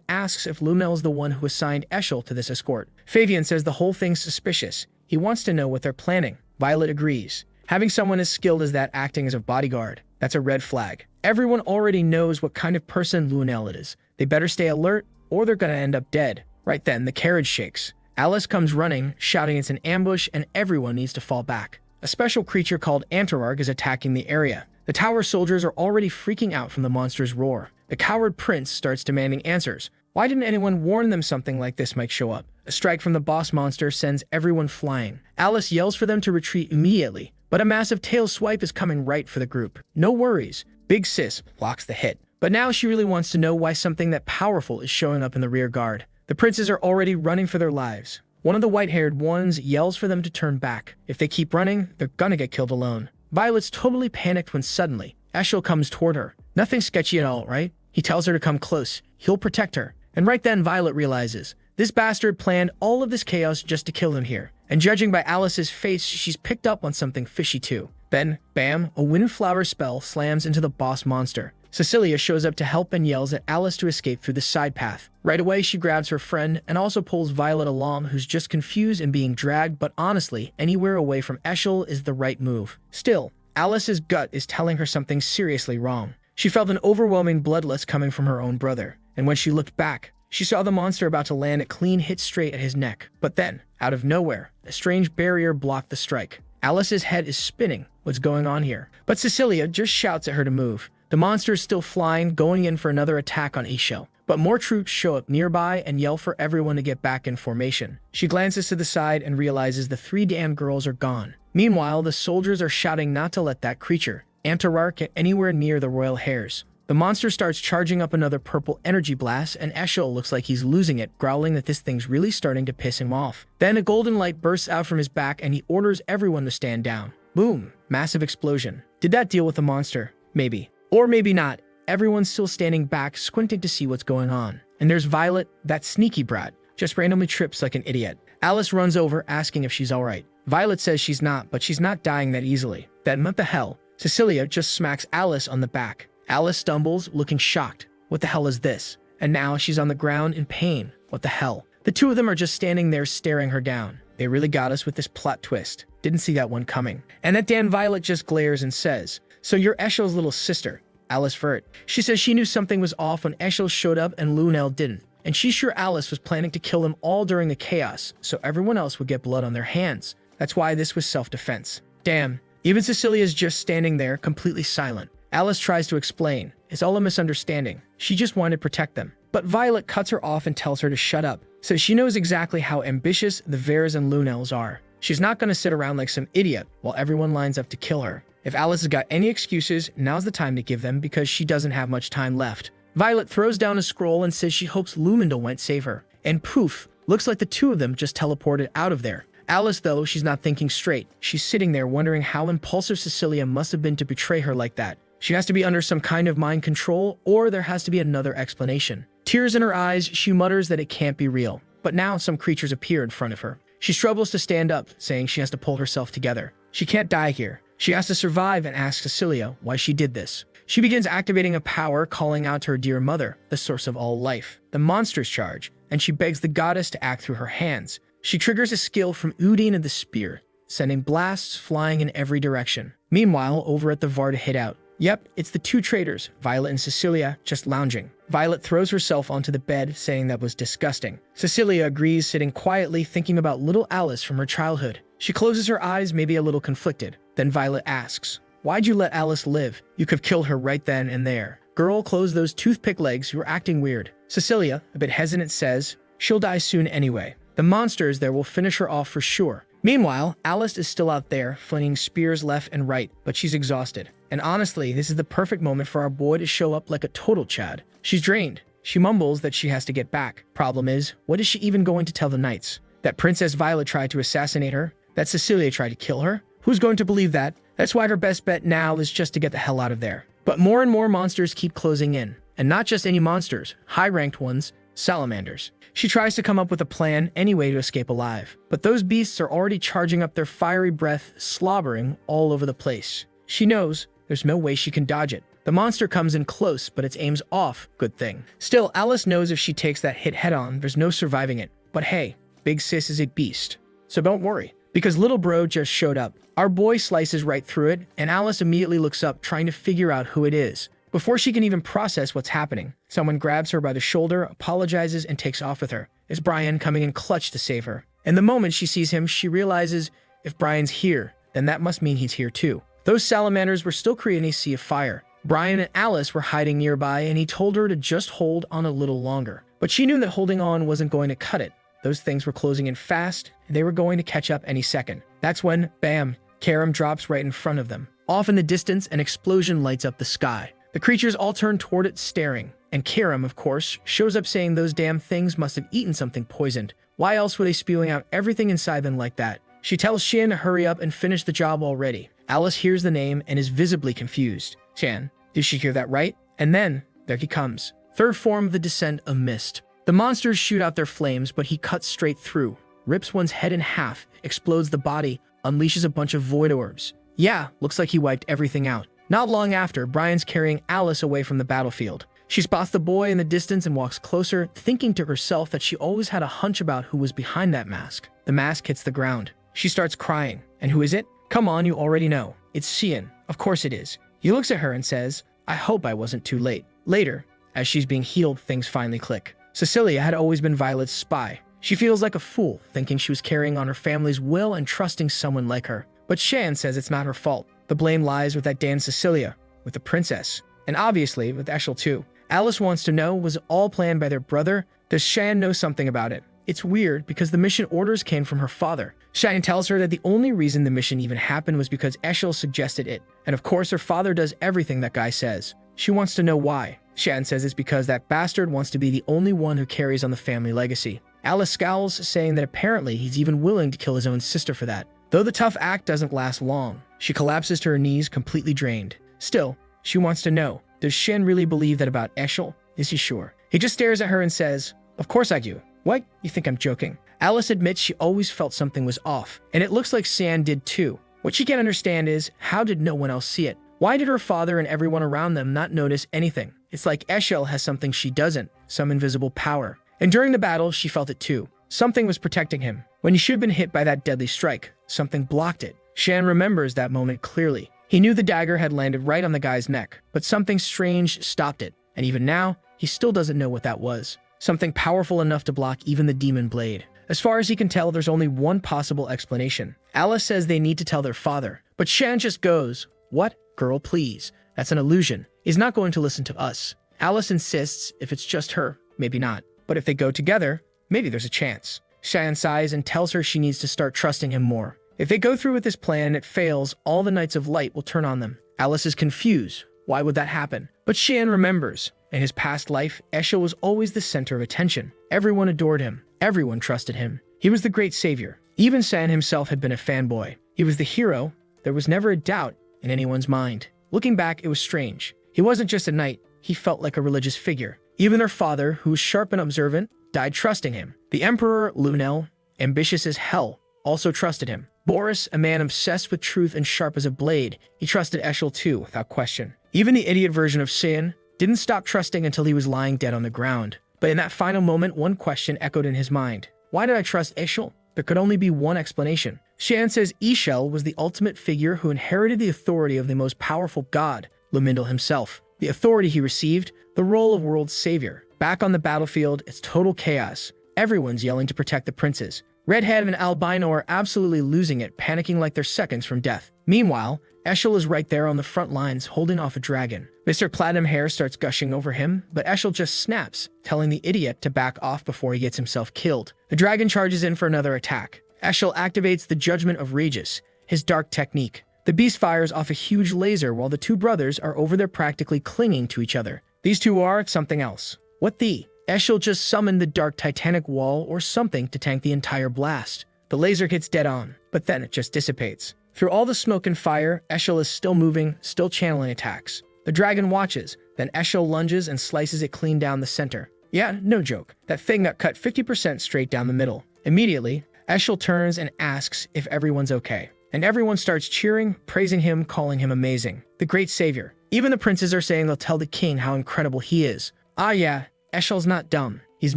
asks if Lunel is the one who assigned Eshel to this escort. Fabian says the whole thing's suspicious. He wants to know what they're planning. Violet agrees. Having someone as skilled as that acting as a bodyguard, That's a red flag. Everyone already knows what kind of person Lunel is. They better stay alert or they're gonna end up dead. Right then, the carriage shakes. Alice comes running, shouting it's an ambush and everyone needs to fall back. A special creature called Antararg is attacking the area. The tower soldiers are already freaking out from the monster's roar. The coward prince starts demanding answers. Why didn't anyone warn them something like this might show up? A strike from the boss monster sends everyone flying. Alice yells for them to retreat immediately, but a massive tail swipe is coming right for the group. No worries, Big Sis blocks the hit. But now she really wants to know why something that powerful is showing up in the rear guard. The princes are already running for their lives. One of the white-haired ones yells for them to turn back. If they keep running, they're gonna get killed alone. Violet's totally panicked when suddenly, Asher comes toward her. Nothing sketchy at all, right? He tells her to come close. He'll protect her. And right then, Violet realizes, this bastard planned all of this chaos just to kill him here. And judging by Alice's face, she's picked up on something fishy too. Then, bam, a windflower spell slams into the boss monster. Cecilia shows up to help and yells at Alice to escape through the side path. Right away, she grabs her friend and also pulls Violet along, who's just confused and being dragged, but honestly, anywhere away from Eshel is the right move. Still, Alice's gut is telling her something seriously wrong. She felt an overwhelming bloodlust coming from her own brother, and when she looked back, she saw the monster about to land a clean hit straight at his neck. But then, out of nowhere, a strange barrier blocked the strike. Alice's head is spinning. What's going on here? But Cecilia just shouts at her to move. The monster is still flying, going in for another attack on Eshel. But more troops show up nearby and yell for everyone to get back in formation. She glances to the side and realizes the 3 damn girls are gone. Meanwhile, the soldiers are shouting not to let that creature, Antararg, get anywhere near the royal hairs. The monster starts charging up another purple energy blast, and Eshel looks like he's losing it, growling that this thing's really starting to piss him off. Then a golden light bursts out from his back and he orders everyone to stand down. Boom! Massive explosion. Did that deal with the monster? Maybe. Or maybe not. Everyone's still standing back, squinting to see what's going on. And there's Violet, that sneaky brat, just randomly trips like an idiot. Alice runs over, asking if she's alright. Violet says she's not, but she's not dying that easily. Then what the hell? Cecilia just smacks Alice on the back. Alice stumbles, looking shocked. What the hell is this? And now she's on the ground in pain. What the hell? The two of them are just standing there staring her down. They really got us with this plot twist. Didn't see that one coming. And that damn Violet just glares and says, "So you're Eshel's little sister, Alice Vert." She says she knew something was off when Eshel showed up and Lunel didn't. And she's sure Alice was planning to kill them all during the chaos, so everyone else would get blood on their hands. That's why this was self-defense. Damn. Even Cecilia's just standing there, completely silent. Alice tries to explain. It's all a misunderstanding. She just wanted to protect them. But Violet cuts her off and tells her to shut up, so she knows exactly how ambitious the Vers and Lunels are. She's not going to sit around like some idiot while everyone lines up to kill her. If Alice has got any excuses, now's the time to give them because she doesn't have much time left. Violet throws down a scroll and says she hopes Lumindal won't save her. And poof, looks like the two of them just teleported out of there. Alice, though, she's not thinking straight. She's sitting there wondering how impulsive Cecilia must have been to betray her like that. She has to be under some kind of mind control, or there has to be another explanation. Tears in her eyes, she mutters that it can't be real. But now some creatures appear in front of her. She struggles to stand up, saying she has to pull herself together. She can't die here. She has to survive and asks Cecilia why she did this. She begins activating a power, calling out to her dear mother, the source of all life, the monster's charge, and she begs the goddess to act through her hands. She triggers a skill from Udine and the spear, sending blasts flying in every direction. Meanwhile, over at the Varda hideout, yep, it's the two traitors, Violet and Cecilia, just lounging. Violet throws herself onto the bed, saying that was disgusting. Cecilia agrees, sitting quietly, thinking about little Alice from her childhood. She closes her eyes, maybe a little conflicted. Then Violet asks, "Why'd you let Alice live? You could have killed her right then and there." "Girl, close those toothpick legs, you're acting weird." Cecilia, a bit hesitant, says, "She'll die soon anyway. The monsters there will finish her off for sure." Meanwhile, Alice is still out there, flinging spears left and right, but she's exhausted. And honestly, this is the perfect moment for our boy to show up like a total Chad. She's drained. She mumbles that she has to get back. Problem is, what is she even going to tell the knights? That Princess Violet tried to assassinate her? That Cecilia tried to kill her? Who's going to believe that? That's why her best bet now is just to get the hell out of there. But more and more monsters keep closing in. And not just any monsters, high-ranked ones, salamanders. She tries to come up with a plan anyway to escape alive. But those beasts are already charging up their fiery breath, slobbering all over the place. She knows there's no way she can dodge it. The monster comes in close, but its aim's off. Good thing. Still, Alice knows if she takes that hit head-on, there's no surviving it. But hey, Big Sis is a beast. So don't worry. because little bro just showed up. Our boy slices right through it, and Alice immediately looks up trying to figure out who it is. Before she can even process what's happening, someone grabs her by the shoulder, apologizes, and takes off with her. It's Brian coming in clutch to save her. And the moment she sees him, she realizes if Brian's here, then that must mean he's here too. Those salamanders were still creating a sea of fire. Brian and Alice were hiding nearby, and he told her to just hold on a little longer. But she knew that holding on wasn't going to cut it. Those things were closing in fast, and they were going to catch up any second. That's when, bam, Karam drops right in front of them. Off in the distance, an explosion lights up the sky. The creatures all turn toward it, staring. And Karam, of course, shows up saying those damn things must have eaten something poisoned. Why else were they spewing out everything inside them like that? She tells Shan to hurry up and finish the job already. Alice hears the name and is visibly confused. Shan, did she hear that right? And then, there he comes. Third form of the descent of mist. The monsters shoot out their flames, but he cuts straight through, rips one's head in half, explodes the body, unleashes a bunch of void orbs. Yeah, looks like he wiped everything out. Not long after, Brian's carrying Alice away from the battlefield. She spots the boy in the distance and walks closer, thinking to herself that she always had a hunch about who was behind that mask. The mask hits the ground. She starts crying. And who is it? Come on, you already know. It's Xian. Of course it is. He looks at her and says, I hope I wasn't too late. Later, as she's being healed, things finally click. Cecilia had always been Violet's spy. She feels like a fool, thinking she was carrying on her family's will and trusting someone like her. But Shan says it's not her fault. The blame lies with that damn Cecilia, with the princess, and obviously with Eshel too. Alice wants to know, was it all planned by their brother? Does Shan know something about it? It's weird because the mission orders came from her father. Shan tells her that the only reason the mission even happened was because Eshel suggested it. And of course her father does everything that guy says. She wants to know why. Shan says it's because that bastard wants to be the only one who carries on the family legacy. Alice scowls, saying that apparently he's even willing to kill his own sister for that. Though the tough act doesn't last long, she collapses to her knees, completely drained. Still, she wants to know, does Shen really believe that about Eshel? Is he sure? He just stares at her and says, of course I do. What? You think I'm joking? Alice admits she always felt something was off, and it looks like Shan did too. What she can't understand is, how did no one else see it? Why did her father and everyone around them not notice anything? It's like Eshel has something she doesn't, some invisible power. And during the battle, she felt it too. Something was protecting him. When he should have been hit by that deadly strike, something blocked it. Shan remembers that moment clearly. He knew the dagger had landed right on the guy's neck, but something strange stopped it. And even now, he still doesn't know what that was. Something powerful enough to block even the demon blade. As far as he can tell, there's only one possible explanation. Alice says they need to tell their father, but Shan just goes, what? Girl, please. That's an illusion. He's not going to listen to us. Alice insists if it's just her, maybe not. But if they go together, maybe there's a chance. Shan sighs and tells her she needs to start trusting him more. If they go through with this plan and it fails, all the Knights of Light will turn on them. Alice is confused. Why would that happen? But Shan remembers. In his past life, Eshel was always the center of attention. Everyone adored him. Everyone trusted him. He was the great savior. Even Shan himself had been a fanboy. He was the hero. There was never a doubt in anyone's mind. Looking back, it was strange. He wasn't just a knight. He felt like a religious figure. Even their father, who was sharp and observant, died trusting him. The Emperor, Lunel, ambitious as hell, also trusted him. Boris, a man obsessed with truth and sharp as a blade, he trusted Eshel too, without question. Even the idiot version of Shan didn't stop trusting until he was lying dead on the ground. But in that final moment, one question echoed in his mind. Why did I trust Eshel? There could only be one explanation. Shan says Eshel was the ultimate figure who inherited the authority of the most powerful god, Lumindal himself. The authority he received, the role of world savior. Back on the battlefield, it's total chaos. Everyone's yelling to protect the princes. Redhead and Albino are absolutely losing it, panicking like they're seconds from death. Meanwhile, Eshel is right there on the front lines, holding off a dragon. Mr. Platinum Hair starts gushing over him, but Eshel just snaps, telling the idiot to back off before he gets himself killed. The dragon charges in for another attack. Eshel activates the Judgment of Regis, his dark technique. The beast fires off a huge laser while the two brothers are over there practically clinging to each other. These two are something else. What the? Eshel just summoned the dark titanic wall or something to tank the entire blast. The laser hits dead on, but then it just dissipates. Through all the smoke and fire, Eshel is still moving, still channeling attacks. The dragon watches, then Eshel lunges and slices it clean down the center. Yeah, no joke. That thing got cut 50% straight down the middle. Immediately, Eshel turns and asks if everyone's okay. And everyone starts cheering, praising him, calling him amazing. The great savior. Even the princes are saying they'll tell the king how incredible he is. Ah yeah, Eshel's not dumb. He's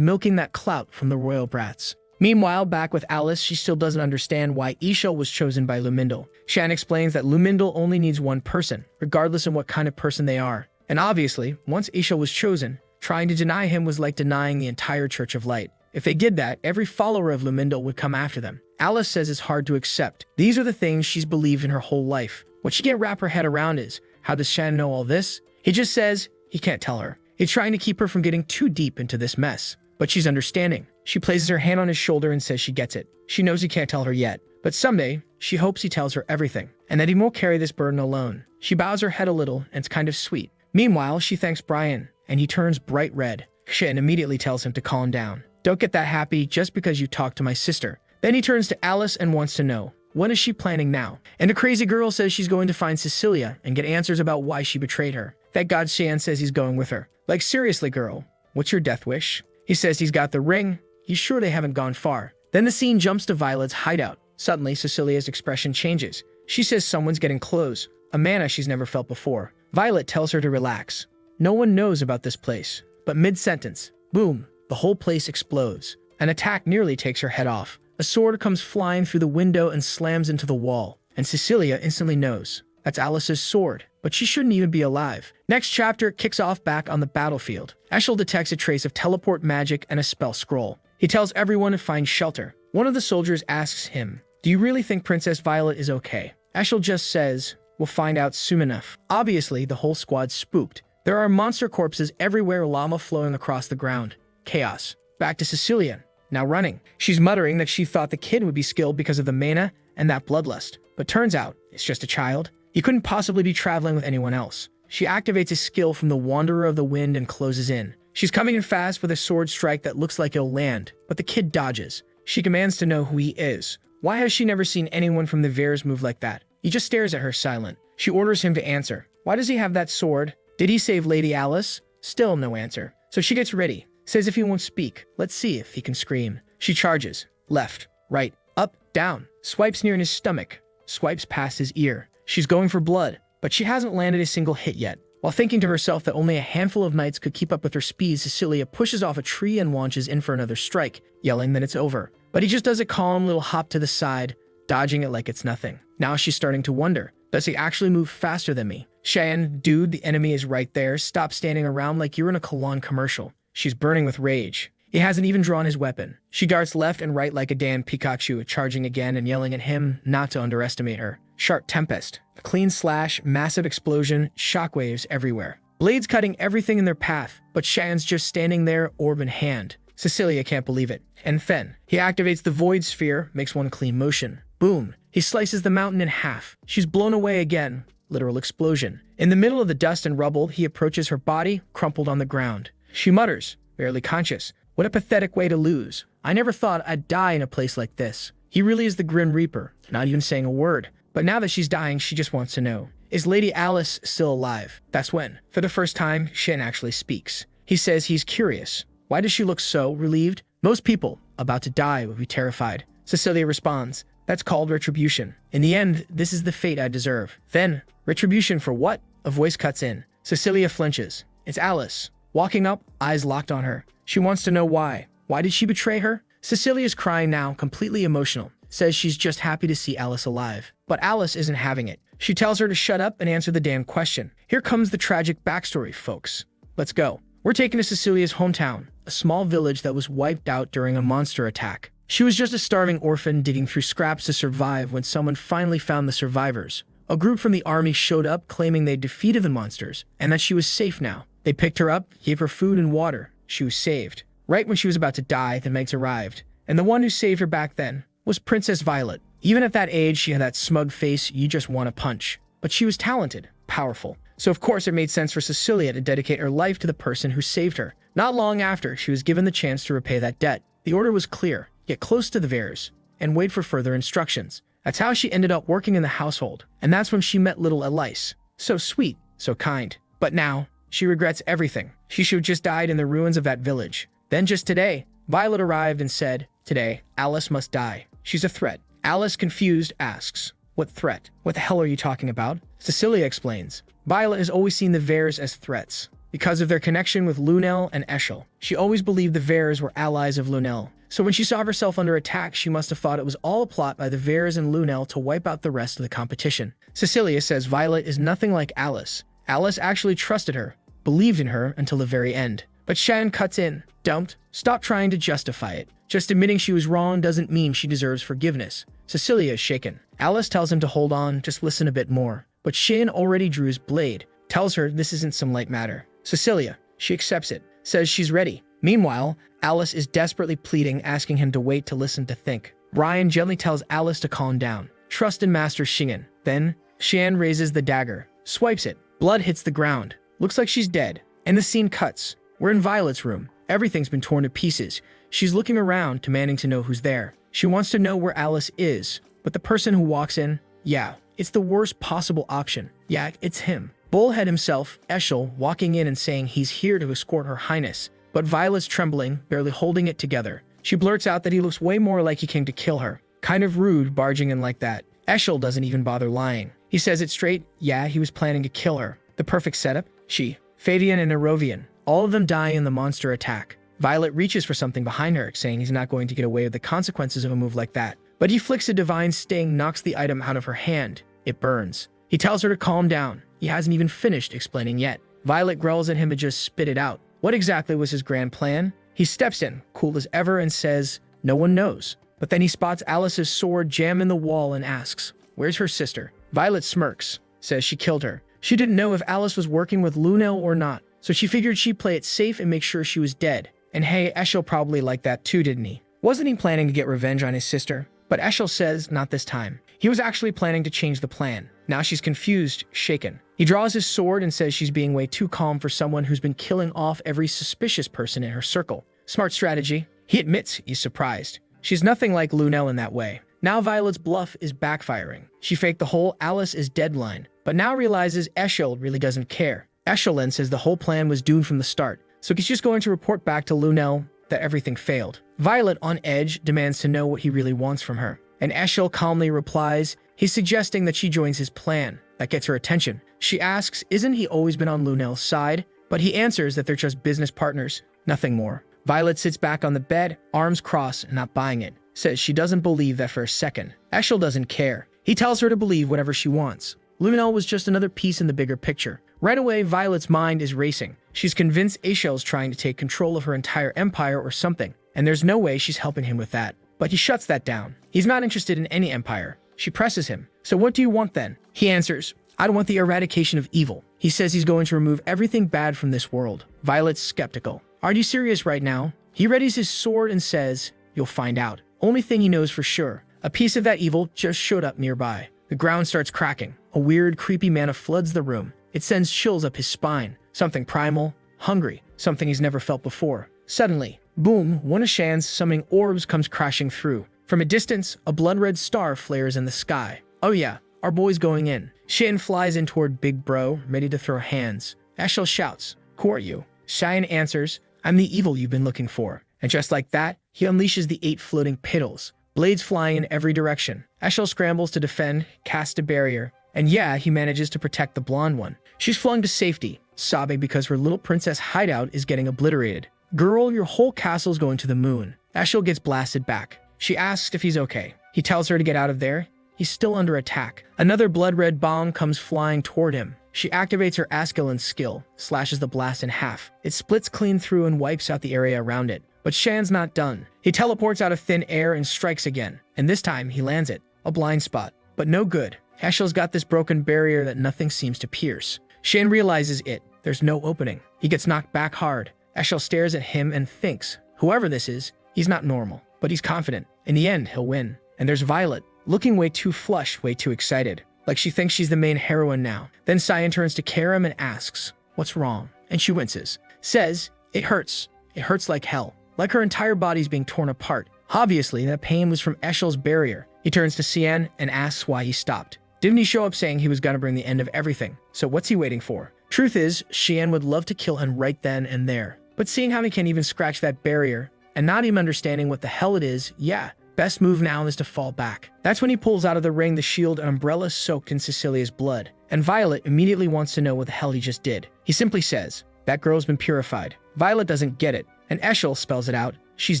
milking that clout from the royal brats. Meanwhile, back with Alice, she still doesn't understand why Isha was chosen by Lumindle. Shan explains that Lumindle only needs one person, regardless of what kind of person they are. And obviously, once Isha was chosen, trying to deny him was like denying the entire Church of Light. If they did that, every follower of Lumindle would come after them. Alice says it's hard to accept. These are the things she's believed in her whole life. What she can't wrap her head around is, how does Shan know all this? He just says he can't tell her. He's trying to keep her from getting too deep into this mess. But she's understanding. She places her hand on his shoulder and says she gets it. She knows he can't tell her yet. But someday, she hopes he tells her everything, and that he won't carry this burden alone. She bows her head a little, and it's kind of sweet. Meanwhile, she thanks Brian, and he turns bright red. Shan immediately tells him to calm down. Don't get that happy just because you talked to my sister. Then he turns to Alice and wants to know, what is she planning now? And the crazy girl says she's going to find Cecilia and get answers about why she betrayed her. Thank God Shan says he's going with her. Like, seriously, girl, what's your death wish? He says he's got the ring. He's sure they haven't gone far. Then the scene jumps to Violet's hideout. Suddenly, Cecilia's expression changes. She says someone's getting close, a mana she's never felt before. Violet tells her to relax. No one knows about this place. But mid-sentence, boom, the whole place explodes. An attack nearly takes her head off. A sword comes flying through the window and slams into the wall. And Cecilia instantly knows. That's Alice's sword, but she shouldn't even be alive. Next chapter kicks off back on the battlefield. Eshel detects a trace of teleport magic and a spell scroll. He tells everyone to find shelter. One of the soldiers asks him, do you really think Princess Violet is okay? Eshel just says, we'll find out soon enough. Obviously, the whole squad's spooked. There are monster corpses everywhere, lava flowing across the ground. Chaos. Back to Cecilia, now running. She's muttering that she thought the kid would be skilled because of the mana and that bloodlust. But turns out, it's just a child. He couldn't possibly be traveling with anyone else. She activates a skill from the Wanderer of the Wind and closes in. She's coming in fast with a sword strike that looks like it'll land, but the kid dodges. She commands to know who he is. Why has she never seen anyone from the Veers move like that? He just stares at her silent. She orders him to answer. Why does he have that sword? Did he save Lady Alice? Still no answer. So she gets ready. Says if he won't speak, let's see if he can scream. She charges. Left, right, up, down. Swipes near in his stomach. Swipes past his ear. She's going for blood, but she hasn't landed a single hit yet. While thinking to herself that only a handful of knights could keep up with her speed, Cecilia pushes off a tree and launches in for another strike, yelling that it's over. But he just does a calm little hop to the side, dodging it like it's nothing. Now she's starting to wonder, does he actually move faster than me? Shan, dude, the enemy is right there. Stop standing around like you're in a Kalon commercial. She's burning with rage. He hasn't even drawn his weapon. She darts left and right like a damn Pikachu, charging again and yelling at him not to underestimate her. Sharp tempest, a clean slash, massive explosion, shockwaves everywhere. Blades cutting everything in their path, but Shan's just standing there, orb in hand. Cecilia can't believe it. And Fen. He activates the void sphere, makes one clean motion. Boom. He slices the mountain in half. She's blown away again. Literal explosion. In the middle of the dust and rubble, he approaches her body, crumpled on the ground. She mutters, barely conscious. What a pathetic way to lose. I never thought I'd die in a place like this. He really is the Grim Reaper, not even saying a word. But now that she's dying, she just wants to know, is Lady Alice still alive? That's when, for the first time, Shan actually speaks. He says he's curious. Why does she look so relieved? Most people about to die would be terrified. Cecilia responds, that's called retribution. In the end, this is the fate I deserve. Then, retribution for what? A voice cuts in. Cecilia flinches. It's Alice. Walking up, eyes locked on her. She wants to know why. Why did she betray her? Cecilia's crying now, completely emotional. Says she's just happy to see Alice alive. But Alice isn't having it. She tells her to shut up and answer the damn question. Here comes the tragic backstory, folks. Let's go. We're taken to Cecilia's hometown, a small village that was wiped out during a monster attack. She was just a starving orphan digging through scraps to survive when someone finally found the survivors. A group from the army showed up claiming they'd defeated the monsters and that she was safe now. They picked her up, gave her food and water. She was saved. Right when she was about to die, the Megs arrived. And the one who saved her back then was Princess Violet. Even at that age, she had that smug face you just want to punch. But she was talented, powerful. So of course it made sense for Cecilia to dedicate her life to the person who saved her. Not long after, she was given the chance to repay that debt. The order was clear: get close to the Veers and wait for further instructions. That's how she ended up working in the household. And that's when she met little Elise. So sweet, so kind. But now, she regrets everything. She should have just died in the ruins of that village. Then just today, Violet arrived and said, today, Alice must die. She's a threat. Alice, confused, asks, what threat? What the hell are you talking about? Cecilia explains. Violet has always seen the Veers as threats because of their connection with Lunel and Eshel. She always believed the Veers were allies of Lunel. So when she saw herself under attack, she must have thought it was all a plot by the Vers and Lunel to wipe out the rest of the competition. Cecilia says Violet is nothing like Alice. Alice actually trusted her, believed in her until the very end. But Shan cuts in. Don't. Stop trying to justify it. Just admitting she was wrong doesn't mean she deserves forgiveness. Cecilia is shaken. Alice tells him to hold on, just listen a bit more. But Shan already drew his blade, tells her this isn't some light matter. Cecilia, she accepts it, says she's ready. Meanwhile, Alice is desperately pleading, asking him to wait to listen to think. Brian gently tells Alice to calm down. Trust in Master Shingen. Then, Shan raises the dagger, swipes it. Blood hits the ground. Looks like she's dead. And the scene cuts. We're in Violet's room. Everything's been torn to pieces. She's looking around, demanding to know who's there. She wants to know where Alice is. But the person who walks in, yeah, it's the worst possible option. Yeah, it's him. Bullhead himself, Eshel, walking in and saying he's here to escort Her Highness. But Violet's trembling, barely holding it together. She blurts out that he looks way more like he came to kill her. Kind of rude, barging in like that. Eshel doesn't even bother lying. He says it straight, yeah, he was planning to kill her. The perfect setup? She, Fabian and Erovian, all of them die in the monster attack. Violet reaches for something behind her, saying he's not going to get away with the consequences of a move like that. But he flicks a divine sting, knocks the item out of her hand. It burns. He tells her to calm down. He hasn't even finished explaining yet. Violet growls at him to just spit it out. What exactly was his grand plan? He steps in, cool as ever, and says, no one knows. But then he spots Alice's sword jam in the wall and asks, where's her sister? Violet smirks, says she killed her. She didn't know if Alice was working with Lunel or not, so she figured she'd play it safe and make sure she was dead. And hey, Eshel probably liked that too, didn't he? Wasn't he planning to get revenge on his sister? But Eshel says not this time. He was actually planning to change the plan. Now she's confused, shaken. He draws his sword and says she's being way too calm for someone who's been killing off every suspicious person in her circle. Smart strategy. He admits he's surprised. She's nothing like Lunel in that way. Now Violet's bluff is backfiring. She faked the whole Alice is dead line, but now realizes Eshel really doesn't care. Eshel then says the whole plan was doomed from the start, so he's just going to report back to Lunel that everything failed. Violet, on edge, demands to know what he really wants from her. And Eshel calmly replies, he's suggesting that she joins his plan. That gets her attention. She asks, isn't he always been on Lunel's side? But he answers that they're just business partners, nothing more. Violet sits back on the bed, arms crossed, not buying it. Says she doesn't believe that for a second. Eshel doesn't care. He tells her to believe whatever she wants. Lunel was just another piece in the bigger picture. Right away, Violet's mind is racing. She's convinced Eshel's trying to take control of her entire empire or something, and there's no way she's helping him with that. But he shuts that down. He's not interested in any empire. She presses him. So what do you want then? He answers, I want the eradication of evil. He says he's going to remove everything bad from this world. Violet's skeptical. Are you serious right now? He readies his sword and says, you'll find out. Only thing he knows for sure, a piece of that evil just showed up nearby. The ground starts cracking. A weird, creepy mana floods the room. It sends chills up his spine. Something primal, hungry, something he's never felt before. Suddenly, boom, one of Shan's summoning orbs comes crashing through. From a distance, a blood-red star flares in the sky. Oh yeah, our boy's going in. Shan flies in toward Big Bro, ready to throw hands. Eshel shouts, who are you? Shan answers, I'm the evil you've been looking for. And just like that, he unleashes the 8 floating piddles, blades flying in every direction. Eshel scrambles to defend, casts a barrier, and yeah, he manages to protect the blonde one. She's flung to safety, sobbing because her little princess hideout is getting obliterated. Girl, your whole castle's going to the moon. Eshel gets blasted back. She asks if he's okay. He tells her to get out of there. He's still under attack. Another blood-red bomb comes flying toward him. She activates her Askelin skill, slashes the blast in half. It splits clean through and wipes out the area around it. But Shan's not done. He teleports out of thin air and strikes again. And this time, he lands it. A blind spot. But no good. Eshel's got this broken barrier that nothing seems to pierce. Shan realizes it. There's no opening. He gets knocked back hard. Eshel stares at him and thinks, whoever this is, he's not normal. But he's confident. In the end, he'll win. And there's Violet, looking way too flush, way too excited. Like she thinks she's the main heroine now. Then Cyan turns to Karim and asks, what's wrong? And she winces. Says, it hurts. It hurts like hell. Like her entire body's being torn apart. Obviously, that pain was from Eshel's barrier. He turns to Cyan and asks why he stopped. Didn't he show up saying he was gonna bring the end of everything? So what's he waiting for? Truth is, Cyan would love to kill him right then and there. But seeing how he can't even scratch that barrier, and not even understanding what the hell it is, yeah, best move now is to fall back. That's when he pulls out of the ring the shield and umbrella soaked in Cecilia's blood. And Violet immediately wants to know what the hell he just did. He simply says, that girl's been purified. Violet doesn't get it. and Eshel spells it out. She's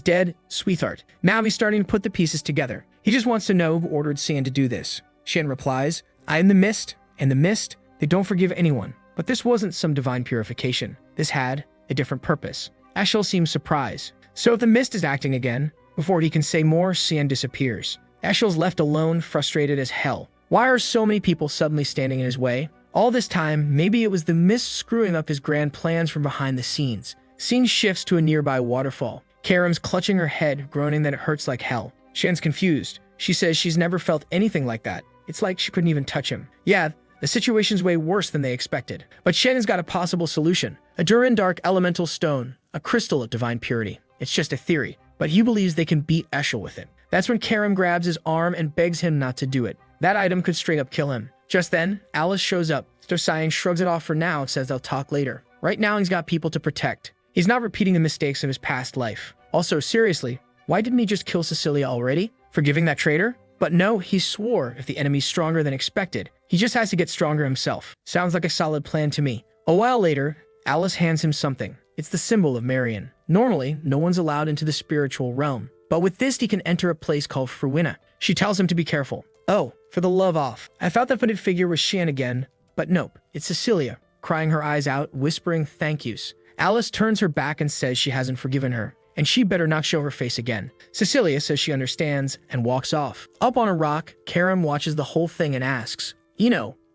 dead, sweetheart. Now he's starting to put the pieces together. He just wants to know who ordered Xian to do this. Xian replies, I am the mist, and the mist, they don't forgive anyone. But this wasn't some divine purification. This had a different purpose. Eshel seems surprised. So if the mist is acting again, before he can say more, Xian disappears. Eshel's left alone, frustrated as hell. Why are so many people suddenly standing in his way? All this time, maybe it was the mist screwing up his grand plans from behind the scenes. Scene shifts to a nearby waterfall. Karam's clutching her head, groaning that it hurts like hell. Xian's confused. She says she's never felt anything like that. It's like she couldn't even touch him. Yeah, the situation's way worse than they expected. But Xian has got a possible solution. A Durin Dark Elemental Stone, a crystal of divine purity. It's just a theory, but he believes they can beat Eshel with it. That's when Karam grabs his arm and begs him not to do it. That item could straight up kill him. Just then, Alice shows up. Xian shrugs it off for now and says they'll talk later. Right now, he's got people to protect. He's not repeating the mistakes of his past life. Also, seriously, why didn't he just kill Cecilia already? Forgiving that traitor? But no, he swore if the enemy's stronger than expected, he just has to get stronger himself. Sounds like a solid plan to me. A while later, Alice hands him something. It's the symbol of Marion. Normally, no one's allowed into the spiritual realm, but with this, he can enter a place called Fruina. She tells him to be careful. Oh, for the love off. I thought that hooded figure was Xian again, but nope, it's Cecilia, crying her eyes out, whispering thank yous. Alice turns her back and says she hasn't forgiven her, and she better not show her face again. Cecilia says she understands and walks off. Up on a rock, Karam watches the whole thing and asks,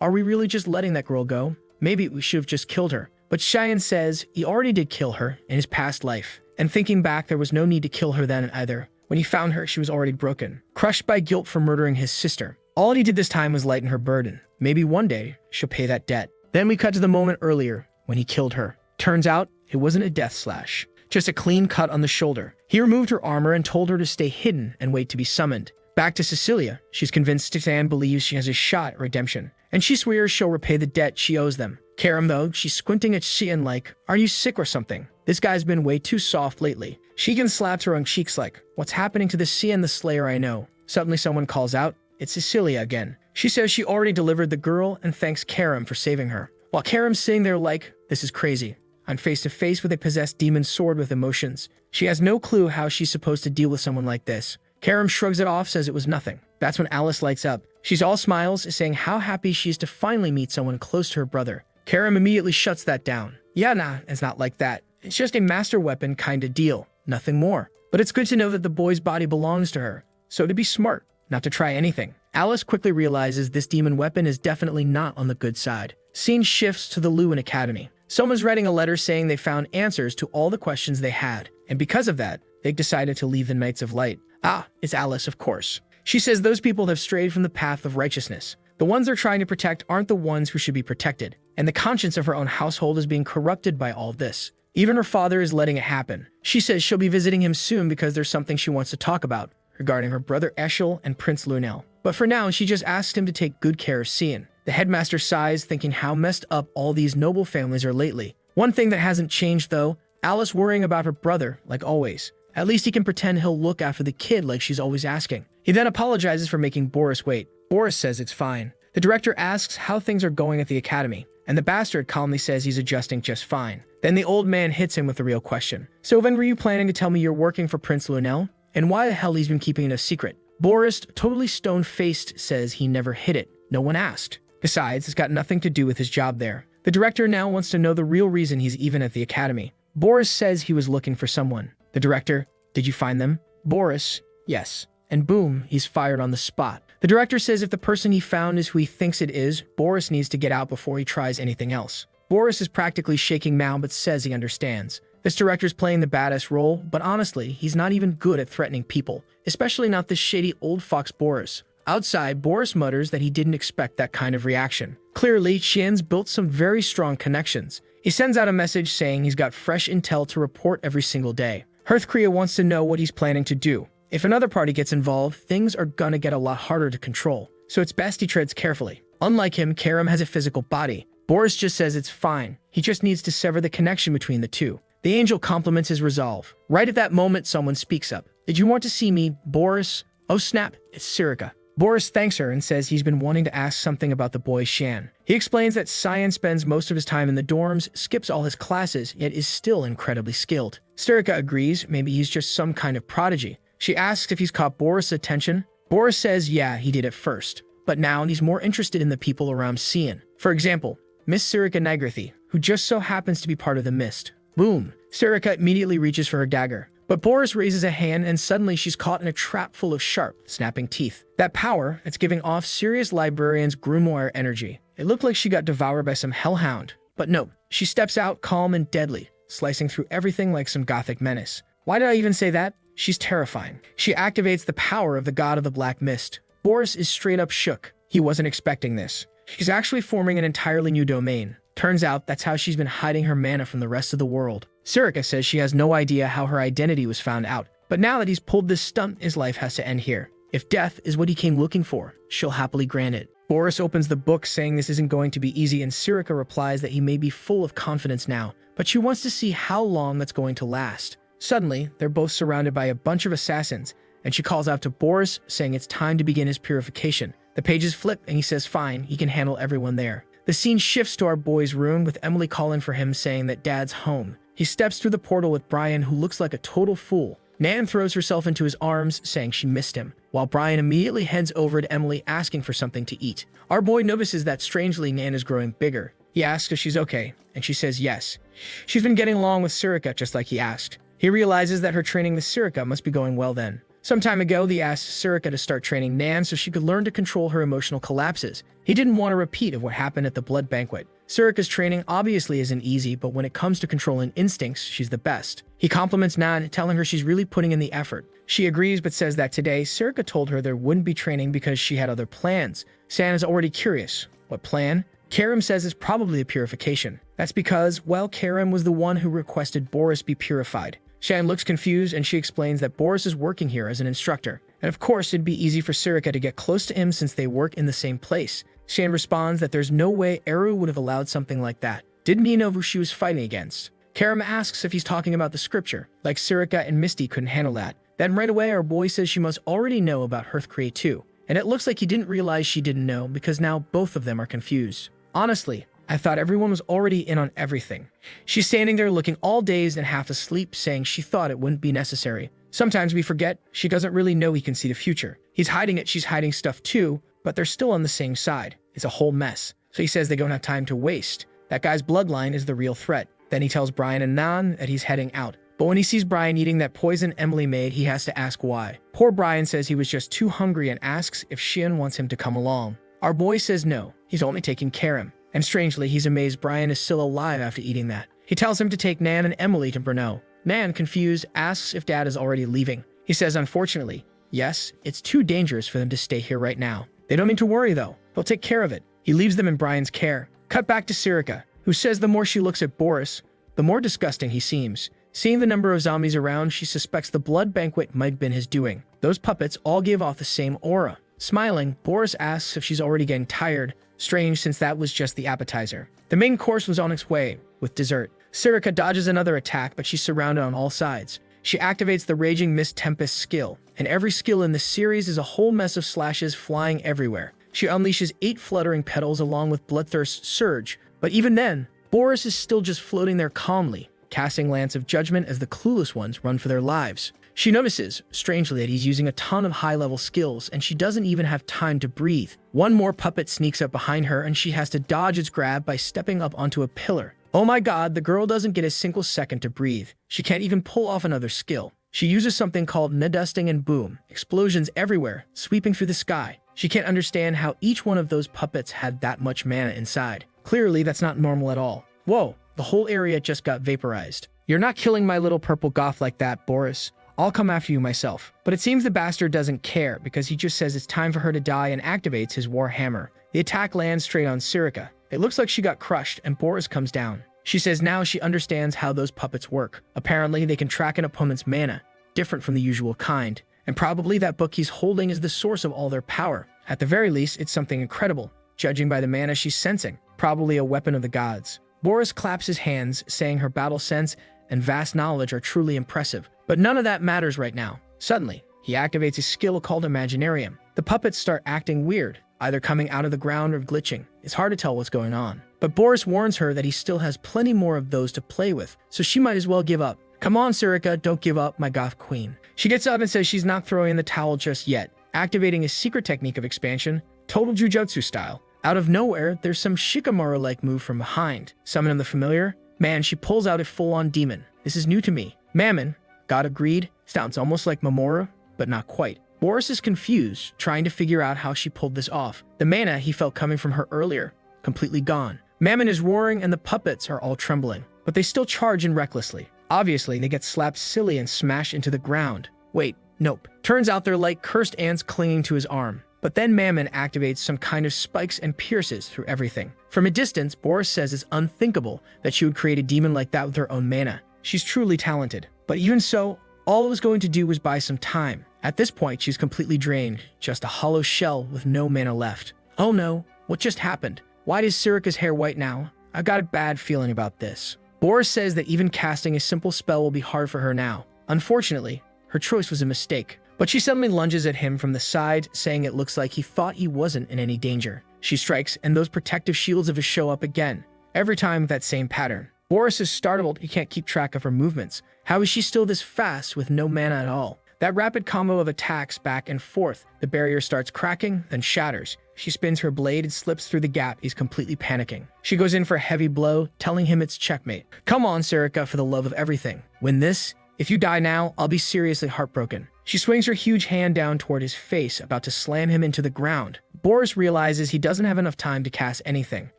are we really just letting that girl go? Maybe we should have just killed her. But Xian says he already did kill her in his past life, and thinking back, there was no need to kill her then either. When he found her, she was already broken, crushed by guilt for murdering his sister. All he did this time was lighten her burden. Maybe one day, she'll pay that debt. Then we cut to the moment earlier, when he killed her. Turns out, it wasn't a death slash, just a clean cut on the shoulder. He removed her armor and told her to stay hidden and wait to be summoned. Back to Cecilia, she's convinced Xian believes she has a shot at redemption, and she swears she'll repay the debt she owes them. Karam, though, she's squinting at Xian like, are you sick or something? This guy's been way too soft lately. Xian slaps her on cheeks like, what's happening to the Xian the Slayer I know? Suddenly someone calls out, it's Cecilia again. She says she already delivered the girl and thanks Karam for saving her. While Karam's sitting there like, this is crazy. I'm face to face with a possessed demon sword with emotions. She has no clue how she's supposed to deal with someone like this. Karam shrugs it off, says it was nothing. That's when Alice lights up. She's all smiles, saying how happy she is to finally meet someone close to her brother. Karam immediately shuts that down. Yeah, nah, it's not like that. It's just a master weapon kind of deal. Nothing more. But it's good to know that the boy's body belongs to her. So to be smart, not to try anything. Alice quickly realizes this demon weapon is definitely not on the good side. Scene shifts to the Lewin Academy. Someone's writing a letter saying they found answers to all the questions they had. And because of that, they decided to leave the Knights of Light. Ah, it's Alice, of course. She says those people have strayed from the path of righteousness. The ones they're trying to protect aren't the ones who should be protected. And the conscience of her own household is being corrupted by all this. Even her father is letting it happen. She says she'll be visiting him soon because there's something she wants to talk about regarding her brother Eshel and Prince Lunel. But for now, she just asks him to take good care of Xian. The headmaster sighs, thinking how messed up all these noble families are lately. One thing that hasn't changed though, Alice worrying about her brother, like always. At least he can pretend he'll look after the kid like she's always asking. He then apologizes for making Boris wait. Boris says it's fine. The director asks how things are going at the academy, and the bastard calmly says he's adjusting just fine. Then the old man hits him with the real question. So when were you planning to tell me you're working for Prince Lunel? And why the hell he's been keeping it a secret? Boris, totally stone-faced, says he never hid it. No one asked. Besides, it's got nothing to do with his job there. The director now wants to know the real reason he's even at the academy. Boris says he was looking for someone. The director, did you find them? Boris, yes. And boom, he's fired on the spot. The director says if the person he found is who he thinks it is, Boris needs to get out before he tries anything else. Boris is practically shaking now but says he understands. This director's playing the badass role, but honestly, he's not even good at threatening people, especially not this shady old fox Boris. Outside, Boris mutters that he didn't expect that kind of reaction. Clearly, Xian's built some very strong connections. He sends out a message saying he's got fresh intel to report every single day. Hearthcrea wants to know what he's planning to do. If another party gets involved, things are gonna get a lot harder to control, so it's best he treads carefully. Unlike him, Karam has a physical body. Boris just says it's fine. He just needs to sever the connection between the two. The angel compliments his resolve. Right at that moment, someone speaks up. Did you want to see me, Boris? Oh snap, it's Sirica. Boris thanks her and says he's been wanting to ask something about the boy Shan. He explains that Cyan spends most of his time in the dorms, skips all his classes, yet is still incredibly skilled. Sturika agrees maybe he's just some kind of prodigy. She asks if he's caught Boris' attention. Boris says yeah, he did at first, but now he's more interested in the people around Cyan. For example, Miss Sturika Nagrithi, who just so happens to be part of the mist. Boom! Sturika immediately reaches for her dagger. But Boris raises a hand and suddenly she's caught in a trap full of sharp, snapping teeth. That power, it's giving off serious librarian's grimoire energy. It looked like she got devoured by some hellhound. But no, she steps out calm and deadly, slicing through everything like some gothic menace. Why did I even say that? She's terrifying. She activates the power of the god of the black mist. Boris is straight up shook. He wasn't expecting this. She's actually forming an entirely new domain. Turns out that's how she's been hiding her mana from the rest of the world. Sturika says she has no idea how her identity was found out, but now that he's pulled this stunt, his life has to end here. If death is what he came looking for, she'll happily grant it. Boris opens the book saying this isn't going to be easy, and Sturika replies that he may be full of confidence now, but she wants to see how long that's going to last. Suddenly, they're both surrounded by a bunch of assassins, and she calls out to Boris, saying it's time to begin his purification. The pages flip, and he says fine, he can handle everyone there. The scene shifts to our boy's room, with Emily calling for him, saying that Dad's home. He steps through the portal with Brian, who looks like a total fool. Nan throws herself into his arms, saying she missed him, while Brian immediately heads over to Emily, asking for something to eat. Our boy notices that strangely Nan is growing bigger. He asks if she's okay, and she says yes. She's been getting along with Sturika just like he asked. He realizes that her training with Sturika must be going well then. Some time ago, he asked Sturika to start training Nan so she could learn to control her emotional collapses. He didn't want a repeat of what happened at the blood banquet. Sturika's training obviously isn't easy, but when it comes to controlling instincts, she's the best. He compliments Nan, telling her she's really putting in the effort. She agrees, but says that today, Sturika told her there wouldn't be training because she had other plans. San is already curious. What plan? Karim says it's probably a purification. That's because, well, Karim was the one who requested Boris be purified. Shan looks confused, and she explains that Boris is working here as an instructor. And of course, it'd be easy for Sturika to get close to him since they work in the same place. Shan responds that there's no way Eru would have allowed something like that. Didn't he know who she was fighting against? Karim asks if he's talking about the scripture, like Sturika and Misty couldn't handle that. Then right away, our boy says she must already know about Hearthcray too. And it looks like he didn't realize she didn't know, because now both of them are confused. Honestly, I thought everyone was already in on everything. She's standing there looking all dazed and half asleep, saying she thought it wouldn't be necessary. Sometimes we forget she doesn't really know he can see the future. He's hiding it, she's hiding stuff too, but they're still on the same side. It's a whole mess. So he says they don't have time to waste. That guy's bloodline is the real threat. Then he tells Brian and Nan that he's heading out. But when he sees Brian eating that poison Emily made, he has to ask why. Poor Brian says he was just too hungry and asks if Shion wants him to come along. Our boy says no, he's only taking Karim. And strangely, he's amazed Brian is still alive after eating that. He tells him to take Nan and Emily to Brno. Nan, confused, asks if Dad is already leaving. He says, unfortunately, yes, it's too dangerous for them to stay here right now. They don't need to worry, though. They'll take care of it. He leaves them in Brian's care. Cut back to Sturika, who says the more she looks at Boris, the more disgusting he seems. Seeing the number of zombies around, she suspects the blood banquet might have been his doing. Those puppets all give off the same aura. Smiling, Boris asks if she's already getting tired. Strange, since that was just the appetizer. The main course was on its way, with dessert. Sturika dodges another attack, but she's surrounded on all sides. She activates the Raging Mist Tempest skill, and every skill in this series is a whole mess of slashes flying everywhere. She unleashes 8 fluttering petals along with Bloodthirst Surge, but even then, Boris is still just floating there calmly, casting Lance of Judgment as the clueless ones run for their lives. She notices, strangely, that he's using a ton of high-level skills, and she doesn't even have time to breathe. One more puppet sneaks up behind her, and she has to dodge its grab by stepping up onto a pillar. Oh my god, the girl doesn't get a single second to breathe. She can't even pull off another skill. She uses something called Nadusting and boom. Explosions everywhere, sweeping through the sky. She can't understand how each one of those puppets had that much mana inside. Clearly, that's not normal at all. Whoa, the whole area just got vaporized. You're not killing my little purple goth like that, Boris. I'll come after you myself. But it seems the bastard doesn't care, because he just says it's time for her to die and activates his war hammer. The attack lands straight on Sturika. It looks like she got crushed, and Boris comes down. She says now she understands how those puppets work. Apparently, they can track an opponent's mana, different from the usual kind. And probably that book he's holding is the source of all their power. At the very least, it's something incredible, judging by the mana she's sensing. Probably a weapon of the gods. Boris claps his hands, saying her battle sense and vast knowledge are truly impressive. But none of that matters right now. Suddenly, He activates a skill called Imaginarium. The puppets start acting weird, either coming out of the ground or glitching. It's hard to tell what's going on. But Boris warns her that he still has plenty more of those to play with, so she might as well give up. Come on, Surika, don't give up, my goth queen. She gets up and says she's not throwing in the towel just yet, activating a secret technique of expansion, total jujutsu style. Out of nowhere, there's some Shikamaru-like move from behind. Summoning the familiar? Man, she pulls out a full-on demon. This is new to me. Mammon, god of greed, sounds almost like Mamora, but not quite. Boris is confused, trying to figure out how she pulled this off. The mana he felt coming from her earlier, completely gone. Mammon is roaring and the puppets are all trembling, but they still charge in recklessly. Obviously, they get slapped silly and smashed into the ground. Wait, nope. Turns out they're like cursed ants clinging to his arm. But then Mammon activates some kind of spikes and pierces through everything. From a distance, Boris says it's unthinkable that she would create a demon like that with her own mana. She's truly talented. But even so, all it was going to do was buy some time. At this point, she's completely drained, just a hollow shell with no mana left. Oh no, what just happened? Why is Surika's hair white now? I've got a bad feeling about this. Boris says that even casting a simple spell will be hard for her now. Unfortunately, her choice was a mistake. But she suddenly lunges at him from the side, saying it looks like he thought he wasn't in any danger. She strikes, and those protective shields of his show up again. Every time that same pattern. Boris is startled, he can't keep track of her movements. How is she still this fast with no mana at all? That rapid combo of attacks back and forth. The barrier starts cracking, then shatters. She spins her blade and slips through the gap. He's completely panicking. She goes in for a heavy blow, telling him it's checkmate. Come on, Surika, for the love of everything. Win this? If you die now, I'll be seriously heartbroken. She swings her huge hand down toward his face, about to slam him into the ground. Boris realizes he doesn't have enough time to cast anything.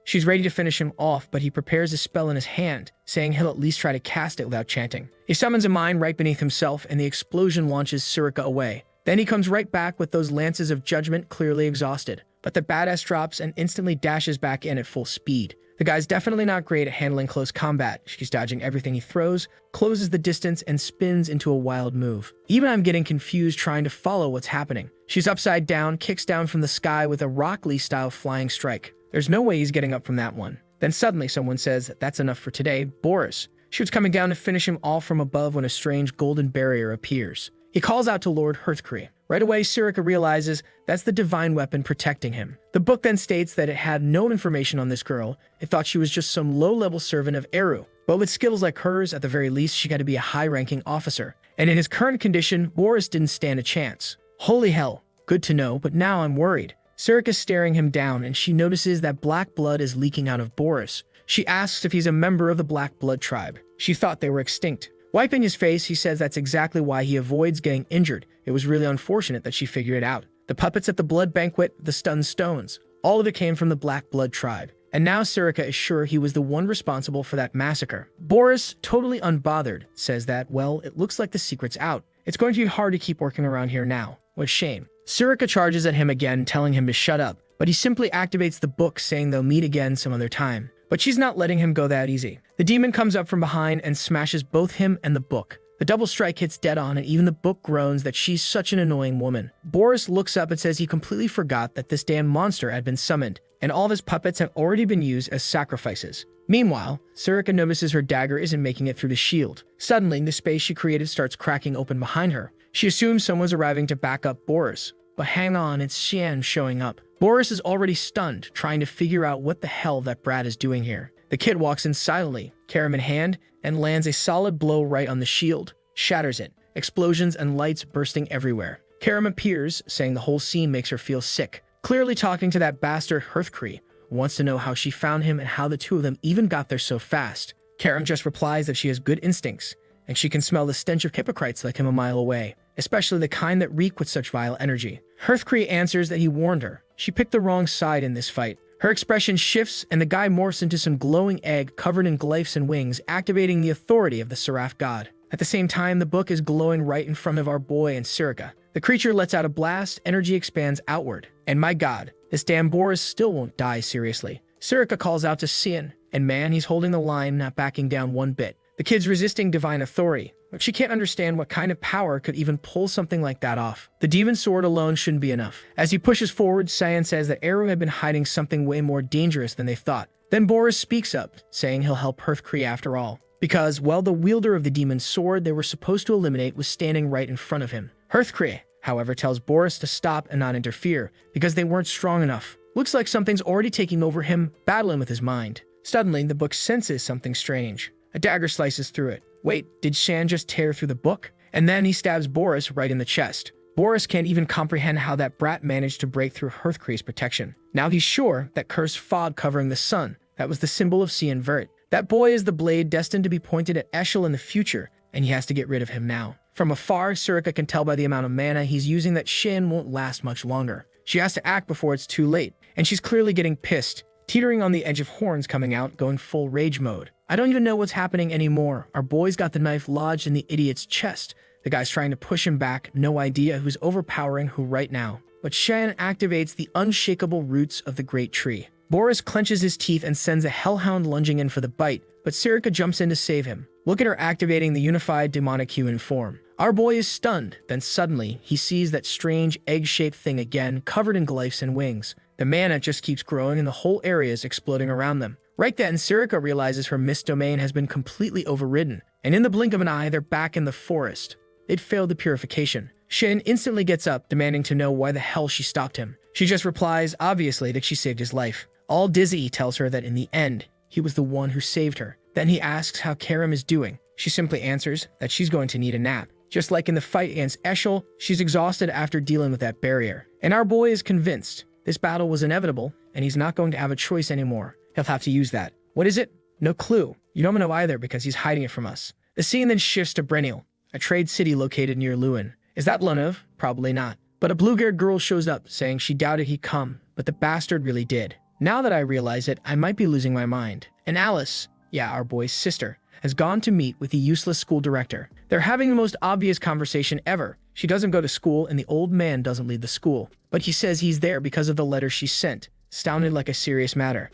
She's ready to finish him off, but he prepares a spell in his hand, saying he'll at least try to cast it without chanting. He summons a mine right beneath himself, and the explosion launches Surika away. Then he comes right back with those lances of judgment, clearly exhausted. But the badass drops and instantly dashes back in at full speed. The guy's definitely not great at handling close combat. She's dodging everything he throws, closes the distance, and spins into a wild move. Even I'm getting confused trying to follow what's happening. She's upside down, kicks down from the sky with a Rock Lee-style flying strike. There's no way he's getting up from that one. Then suddenly someone says, that's enough for today, Boris. She was coming down to finish him off from above when a strange golden barrier appears. He calls out to Lord Hearthcree. Right away, Surika realizes that's the divine weapon protecting him. The book then states that it had no information on this girl. It thought she was just some low-level servant of Eru. But with skills like hers, at the very least, she got to be a high-ranking officer. And in his current condition, Boris didn't stand a chance. Holy hell, good to know, but now I'm worried. Surika's staring him down, and she notices that black blood is leaking out of Boris. She asks if he's a member of the Black Blood tribe. She thought they were extinct. Wiping his face, he says that's exactly why he avoids getting injured. It was really unfortunate that she figured it out. The puppets at the blood banquet, the stunned stones, all of it came from the Black Blood tribe. And now Surika is sure he was the one responsible for that massacre. Boris, totally unbothered, says that, well, it looks like the secret's out. It's going to be hard to keep working around here now. What a shame. Surika charges at him again, telling him to shut up, but he simply activates the book, saying they'll meet again some other time. But she's not letting him go that easy. The demon comes up from behind and smashes both him and the book. The double strike hits dead on, and even the book groans that she's such an annoying woman. Boris looks up and says he completely forgot that this damn monster had been summoned, and all of his puppets have already been used as sacrifices. Meanwhile, Surika notices her dagger isn't making it through the shield. Suddenly, the space she created starts cracking open behind her. She assumes someone's arriving to back up Boris. But hang on, it's Xian showing up. Boris is already stunned, trying to figure out what the hell that brat is doing here. The kid walks in silently, Karam in hand, and lands a solid blow right on the shield, shatters it, explosions and lights bursting everywhere. Karam appears, saying the whole scene makes her feel sick, clearly talking to that bastard Hearthcree, wants to know how she found him and how the two of them even got there so fast. Karam just replies that she has good instincts, and she can smell the stench of hypocrites like him a mile away, especially the kind that reek with such vile energy. Hearthcree answers that he warned her. She picked the wrong side in this fight. Her expression shifts, and the guy morphs into some glowing egg covered in glyphs and wings, activating the authority of the Seraph god. At the same time, the book is glowing right in front of our boy and Surika. The creature lets out a blast, energy expands outward. And my god, this damn Boris still won't die seriously. Surika calls out to Xian, and man, he's holding the line, not backing down one bit. The kid's resisting divine authority, but she can't understand what kind of power could even pull something like that off. The demon sword alone shouldn't be enough. As he pushes forward, Xian says that Eru had been hiding something way more dangerous than they thought. Then Boris speaks up, saying he'll help Hearthcree after all. Because, well, the wielder of the demon's sword they were supposed to eliminate was standing right in front of him. Hearthcree, however, tells Boris to stop and not interfere because they weren't strong enough. Looks like something's already taking over him, battling with his mind. Suddenly, the book senses something strange. A dagger slices through it. Wait, did Shan just tear through the book? And then he stabs Boris right in the chest. Boris can't even comprehend how that brat managed to break through Hearthcree's protection. Now he's sure that cursed fog covering the sun, that was the symbol of Cian Vert. That boy is the blade destined to be pointed at Eshel in the future, and he has to get rid of him now. From afar, Surika can tell by the amount of mana he's using that Shan won't last much longer. She has to act before it's too late, and she's clearly getting pissed, teetering on the edge of horns coming out, going full rage mode. I don't even know what's happening anymore. Our boy's got the knife lodged in the idiot's chest. The guy's trying to push him back, no idea who's overpowering who right now. But Shan activates the unshakable roots of the great tree. Boris clenches his teeth and sends a hellhound lunging in for the bite, but Surika jumps in to save him. Look at her activating the unified demonic human form. Our boy is stunned, then suddenly, he sees that strange egg-shaped thing again, covered in glyphs and wings. The mana just keeps growing and the whole area is exploding around them. Right then, Surika realizes her mist domain has been completely overridden, and in the blink of an eye, they're back in the forest. They'd failed the purification. Shan instantly gets up, demanding to know why the hell she stopped him. She just replies, obviously, that she saved his life. All dizzy, he tells her that in the end, he was the one who saved her. Then he asks how Karim is doing. She simply answers that she's going to need a nap. Just like in the fight against Eshel, she's exhausted after dealing with that barrier. And our boy is convinced this battle was inevitable, and he's not going to have a choice anymore. He'll have to use that. What is it? No clue. You don't know either because he's hiding it from us. The scene then shifts to Brennil, a trade city located near Lewin. Is that Lunov? Probably not. But a blue-haired girl shows up, saying she doubted he'd come, but the bastard really did. Now that I realize it, I might be losing my mind. And Alice, yeah, our boy's sister, has gone to meet with the useless school director. They're having the most obvious conversation ever. She doesn't go to school, and the old man doesn't lead the school. But he says he's there because of the letter she sent. Sounded like a serious matter.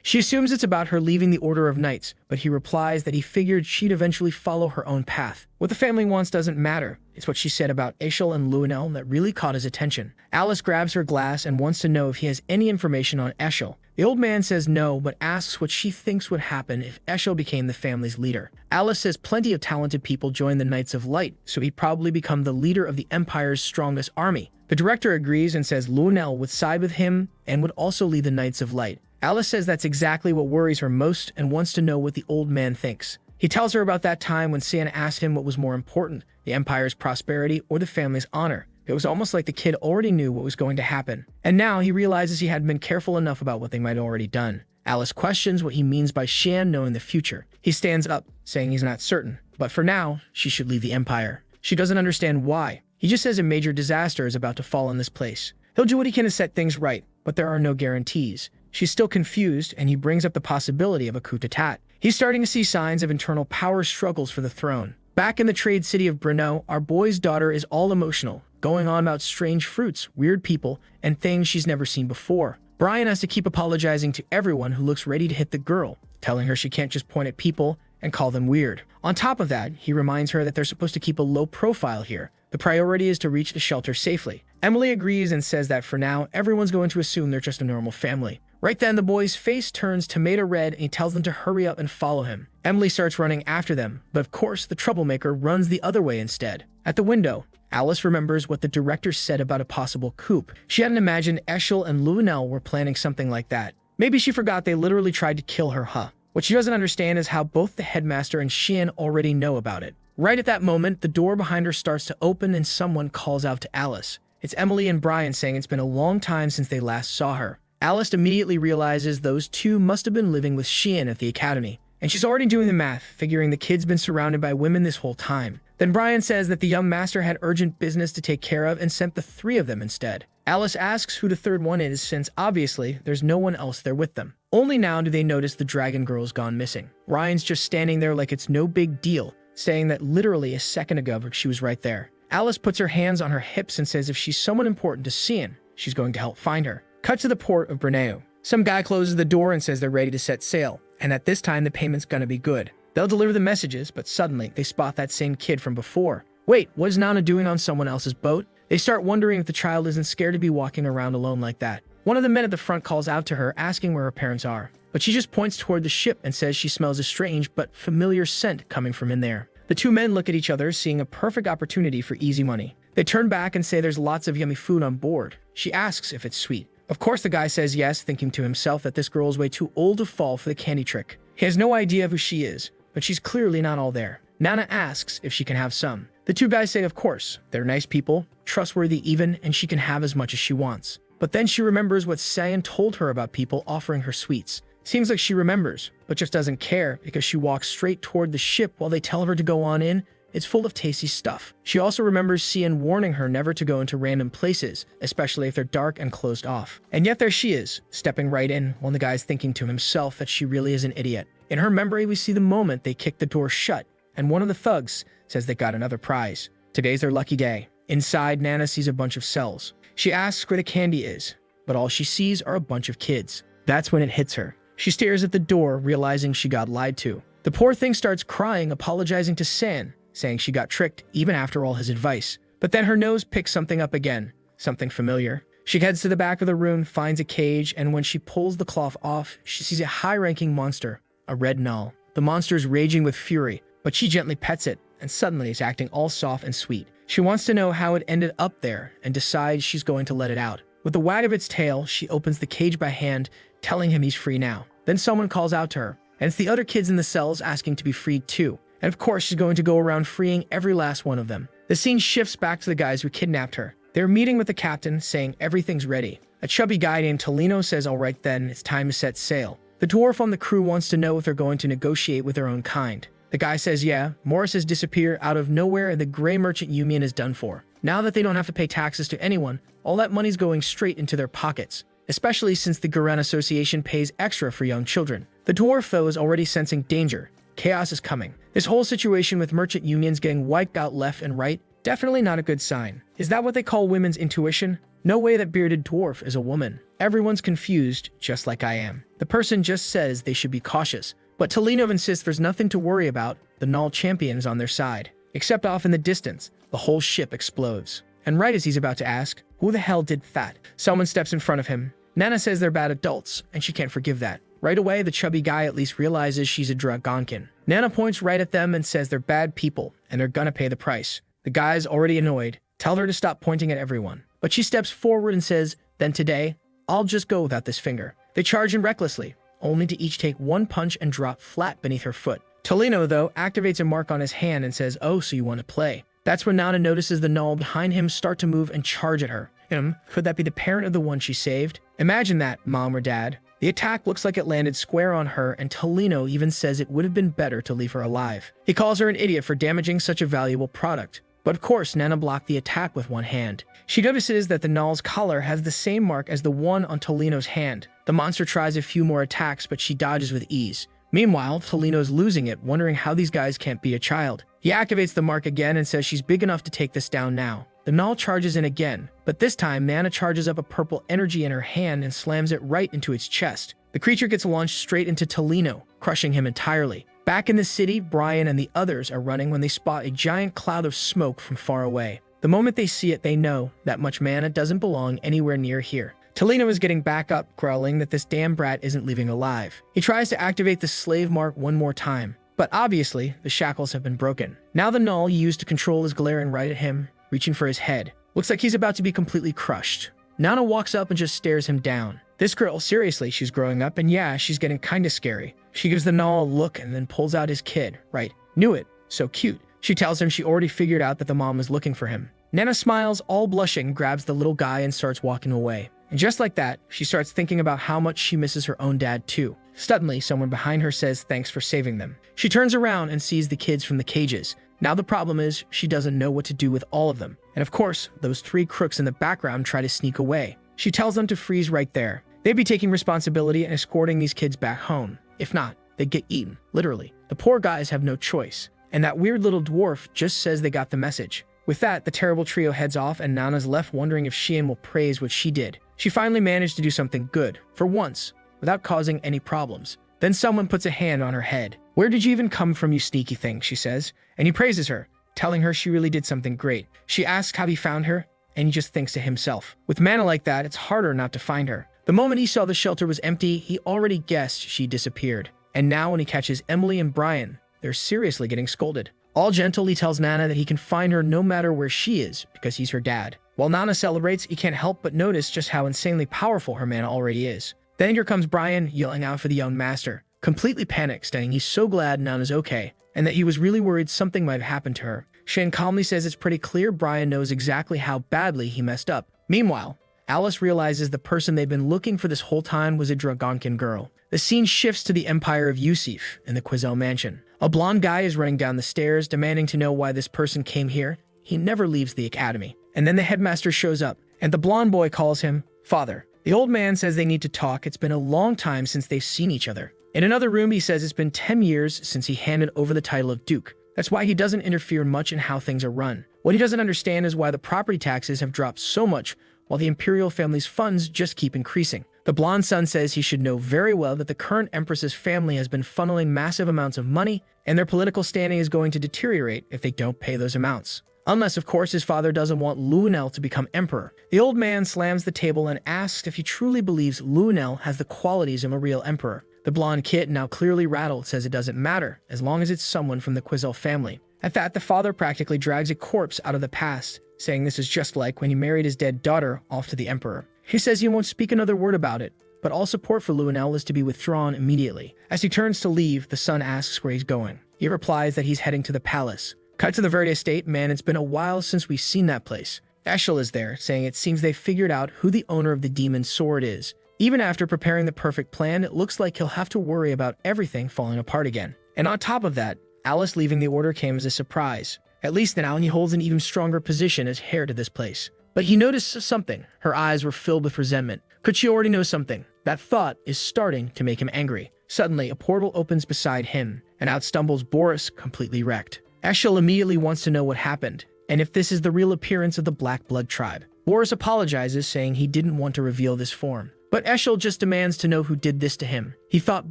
She assumes it's about her leaving the Order of Knights, but he replies that he figured she'd eventually follow her own path. What the family wants doesn't matter. It's what she said about Eshel and Luenel that really caught his attention. Alice grabs her glass and wants to know if he has any information on Eshel. The old man says no, but asks what she thinks would happen if Eshel became the family's leader. Alice says plenty of talented people join the Knights of Light, so he'd probably become the leader of the Empire's strongest army. The director agrees and says Luenel would side with him and would also lead the Knights of Light. Alice says that's exactly what worries her most and wants to know what the old man thinks. He tells her about that time when Sian asked him what was more important, the Empire's prosperity or the family's honor. It was almost like the kid already knew what was going to happen. And now he realizes he hadn't been careful enough about what they might have already done. Alice questions what he means by Shan knowing the future. He stands up, saying he's not certain, but for now, she should leave the Empire. She doesn't understand why. He just says a major disaster is about to fall on this place. He'll do what he can to set things right, but there are no guarantees. She's still confused, and he brings up the possibility of a coup d'etat. He's starting to see signs of internal power struggles for the throne. Back in the trade city of Brno, our boy's daughter is all emotional, going on about strange fruits, weird people, and things she's never seen before. Brian has to keep apologizing to everyone who looks ready to hit the girl, telling her she can't just point at people and call them weird. On top of that, he reminds her that they're supposed to keep a low profile here. The priority is to reach the shelter safely. Emily agrees and says that for now, everyone's going to assume they're just a normal family. Right then, the boy's face turns tomato red and he tells them to hurry up and follow him. Emily starts running after them, but of course, the troublemaker runs the other way instead. At the window, Alice remembers what the director said about a possible coup. She hadn't imagined Eshel and Luenel were planning something like that. Maybe she forgot they literally tried to kill her, huh? What she doesn't understand is how both the headmaster and Xian already know about it. Right at that moment, the door behind her starts to open and someone calls out to Alice. It's Emily and Brian saying it's been a long time since they last saw her. Alice immediately realizes those two must have been living with Xian at the academy. And she's already doing the math, figuring the kid's been surrounded by women this whole time. Then Brian says that the young master had urgent business to take care of and sent the three of them instead. Alice asks who the third one is since, obviously, there's no one else there with them. Only now do they notice the dragon girl's gone missing. Ryan's just standing there like it's no big deal, saying that literally a second ago she was right there. Alice puts her hands on her hips and says if she's someone important to Xian, she's going to help find her. Cut to the port of Bruneo. Some guy closes the door and says they're ready to set sail, and at this time the payment's gonna be good. They'll deliver the messages, but suddenly they spot that same kid from before. Wait, what is Nana doing on someone else's boat? They start wondering if the child isn't scared to be walking around alone like that. One of the men at the front calls out to her, asking where her parents are, but she just points toward the ship and says she smells a strange but familiar scent coming from in there. The two men look at each other, seeing a perfect opportunity for easy money. They turn back and say there's lots of yummy food on board. She asks if it's sweet. Of course the guy says yes, thinking to himself that this girl is way too old to fall for the candy trick. He has no idea of who she is, but she's clearly not all there. Nana asks if she can have some. The two guys say of course, they're nice people, trustworthy even, and she can have as much as she wants. But then she remembers what Sayan told her about people offering her sweets. Seems like she remembers, but just doesn't care because she walks straight toward the ship while they tell her to go on in. It's full of tasty stuff. She also remembers Cian warning her never to go into random places, especially if they're dark and closed off. And yet there she is, stepping right in, while the guy's thinking to himself that she really is an idiot. In her memory, we see the moment they kick the door shut, and one of the thugs says they got another prize. Today's their lucky day. Inside, Nana sees a bunch of cells. She asks where the candy is, but all she sees are a bunch of kids. That's when it hits her. She stares at the door, realizing she got lied to. The poor thing starts crying, apologizing to San, saying she got tricked even after all his advice. But then her nose picks something up again, something familiar. She heads to the back of the room, finds a cage, and when she pulls the cloth off, she sees a high-ranking monster, a red null. The monster is raging with fury, but she gently pets it, and suddenly it's acting all soft and sweet. She wants to know how it ended up there, and decides she's going to let it out. With a wag of its tail, she opens the cage by hand, telling him he's free now. Then someone calls out to her, and it's the other kids in the cells asking to be freed too. And of course, she's going to go around freeing every last one of them. The scene shifts back to the guys who kidnapped her. They're meeting with the captain, saying everything's ready. A chubby guy named Tolino says, all right then, it's time to set sail. The dwarf on the crew wants to know if they're going to negotiate with their own kind. The guy says yeah. Morris has disappeared out of nowhere and the Grey Merchant Union is done for. Now that they don't have to pay taxes to anyone, all that money's going straight into their pockets. Especially since the Guren Association pays extra for young children. The dwarf, though, is already sensing danger. Chaos is coming. This whole situation with merchant unions getting wiped out left and right, definitely not a good sign. Is that what they call women's intuition? No way that bearded dwarf is a woman. Everyone's confused, just like I am. The person just says they should be cautious. But Tolino insists there's nothing to worry about. The Null champion is on their side. Except off in the distance, the whole ship explodes. And right as he's about to ask, who the hell did that? Someone steps in front of him. Nana says they're bad adults, and she can't forgive that. Right away, the chubby guy at least realizes she's a Dragonkin. Nana points right at them and says they're bad people, and they're gonna pay the price. The guy's already annoyed, tell her to stop pointing at everyone. But she steps forward and says, then today, I'll just go without this finger. They charge in recklessly, only to each take one punch and drop flat beneath her foot. Tolino, though, activates a mark on his hand and says, oh, so you want to play. That's when Nana notices the Null behind him start to move and charge at her. Could that be the parent of the one she saved? Imagine that, Mom or Dad. The attack looks like it landed square on her, and Tolino even says it would have been better to leave her alive. He calls her an idiot for damaging such a valuable product. But of course, Nana blocked the attack with one hand. She notices that the Null's collar has the same mark as the one on Tolino's hand. The monster tries a few more attacks, but she dodges with ease. Meanwhile, Tolino's losing it, wondering how these guys can't be a child. He activates the mark again and says she's big enough to take this down now. The Null charges in again, but this time Nana charges up a purple energy in her hand and slams it right into its chest. The creature gets launched straight into Tolino, crushing him entirely. Back in the city, Brian and the others are running when they spot a giant cloud of smoke from far away. The moment they see it, they know that much mana doesn't belong anywhere near here. Tolino is getting back up, growling that this damn brat isn't leaving alive. He tries to activate the slave mark one more time, but obviously, the shackles have been broken. Now the Null used to control is glaring right at him, reaching for his head. Looks like he's about to be completely crushed. Nana walks up and just stares him down. This girl, seriously, she's growing up, and yeah, she's getting kinda scary. She gives the Null a look and then pulls out his kid. Right, knew it, so cute. She tells him she already figured out that the mom is looking for him. Nana smiles, all blushing, grabs the little guy and starts walking away. And just like that, she starts thinking about how much she misses her own dad too. Suddenly, someone behind her says thanks for saving them. She turns around and sees the kids from the cages. Now the problem is, she doesn't know what to do with all of them. And of course, those three crooks in the background try to sneak away. She tells them to freeze right there. They'd be taking responsibility and escorting these kids back home. If not, they'd get eaten, literally. The poor guys have no choice. And that weird little dwarf just says they got the message. With that, the terrible trio heads off and Nana's left wondering if Shion will praise what she did. She finally managed to do something good, for once, without causing any problems. Then someone puts a hand on her head. Where did you even come from, you sneaky thing, she says. And he praises her, telling her she really did something great. She asks how he found her, and he just thinks to himself. With mana like that, it's harder not to find her. The moment he saw the shelter was empty, he already guessed she disappeared. And now when he catches Emily and Brian, they're seriously getting scolded. All gentle, he tells Nana that he can find her no matter where she is because he's her dad. While Nana celebrates, he can't help but notice just how insanely powerful her man already is. Then here comes Brian, yelling out for the young master, completely panicked, saying he's so glad Nana's okay, and that he was really worried something might have happened to her. Shin calmly says it's pretty clear Brian knows exactly how badly he messed up. Meanwhile, Alice realizes the person they've been looking for this whole time was a Dragonkin girl. The scene shifts to the empire of Yusuf in the Quizelle mansion. A blonde guy is running down the stairs, demanding to know why this person came here. He never leaves the academy. And then the headmaster shows up, and the blonde boy calls him father. The old man says they need to talk. It's been a long time since they've seen each other. In another room, he says it's been 10 years since he handed over the title of Duke. That's why he doesn't interfere much in how things are run. What he doesn't understand is why the property taxes have dropped so much while the imperial family's funds just keep increasing. The blonde son says he should know very well that the current empress's family has been funneling massive amounts of money, and their political standing is going to deteriorate if they don't pay those amounts. Unless, of course, his father doesn't want Lunel to become emperor. The old man slams the table and asks if he truly believes Lunel has the qualities of a real emperor. The blonde kid, now clearly rattled, says it doesn't matter, as long as it's someone from the Quizelle family. At that, the father practically drags a corpse out of the past, saying this is just like when he married his dead daughter off to the emperor. He says he won't speak another word about it, but all support for Lunel is to be withdrawn immediately. As he turns to leave, the son asks where he's going. He replies that he's heading to the palace. Cut to the Verde estate. Man, it's been a while since we've seen that place. Eshel is there, saying it seems they figured out who the owner of the demon's sword is. Even after preparing the perfect plan, it looks like he'll have to worry about everything falling apart again. And on top of that, Alice leaving the order came as a surprise. At least now he holds an even stronger position as heir to this place. But he noticed something. Her eyes were filled with resentment. Could she already know something? That thought is starting to make him angry. Suddenly, a portal opens beside him, and out stumbles Boris, completely wrecked. Eshel immediately wants to know what happened, and if this is the real appearance of the Black Blood tribe. Boris apologizes, saying he didn't want to reveal this form. But Eshel just demands to know who did this to him. He thought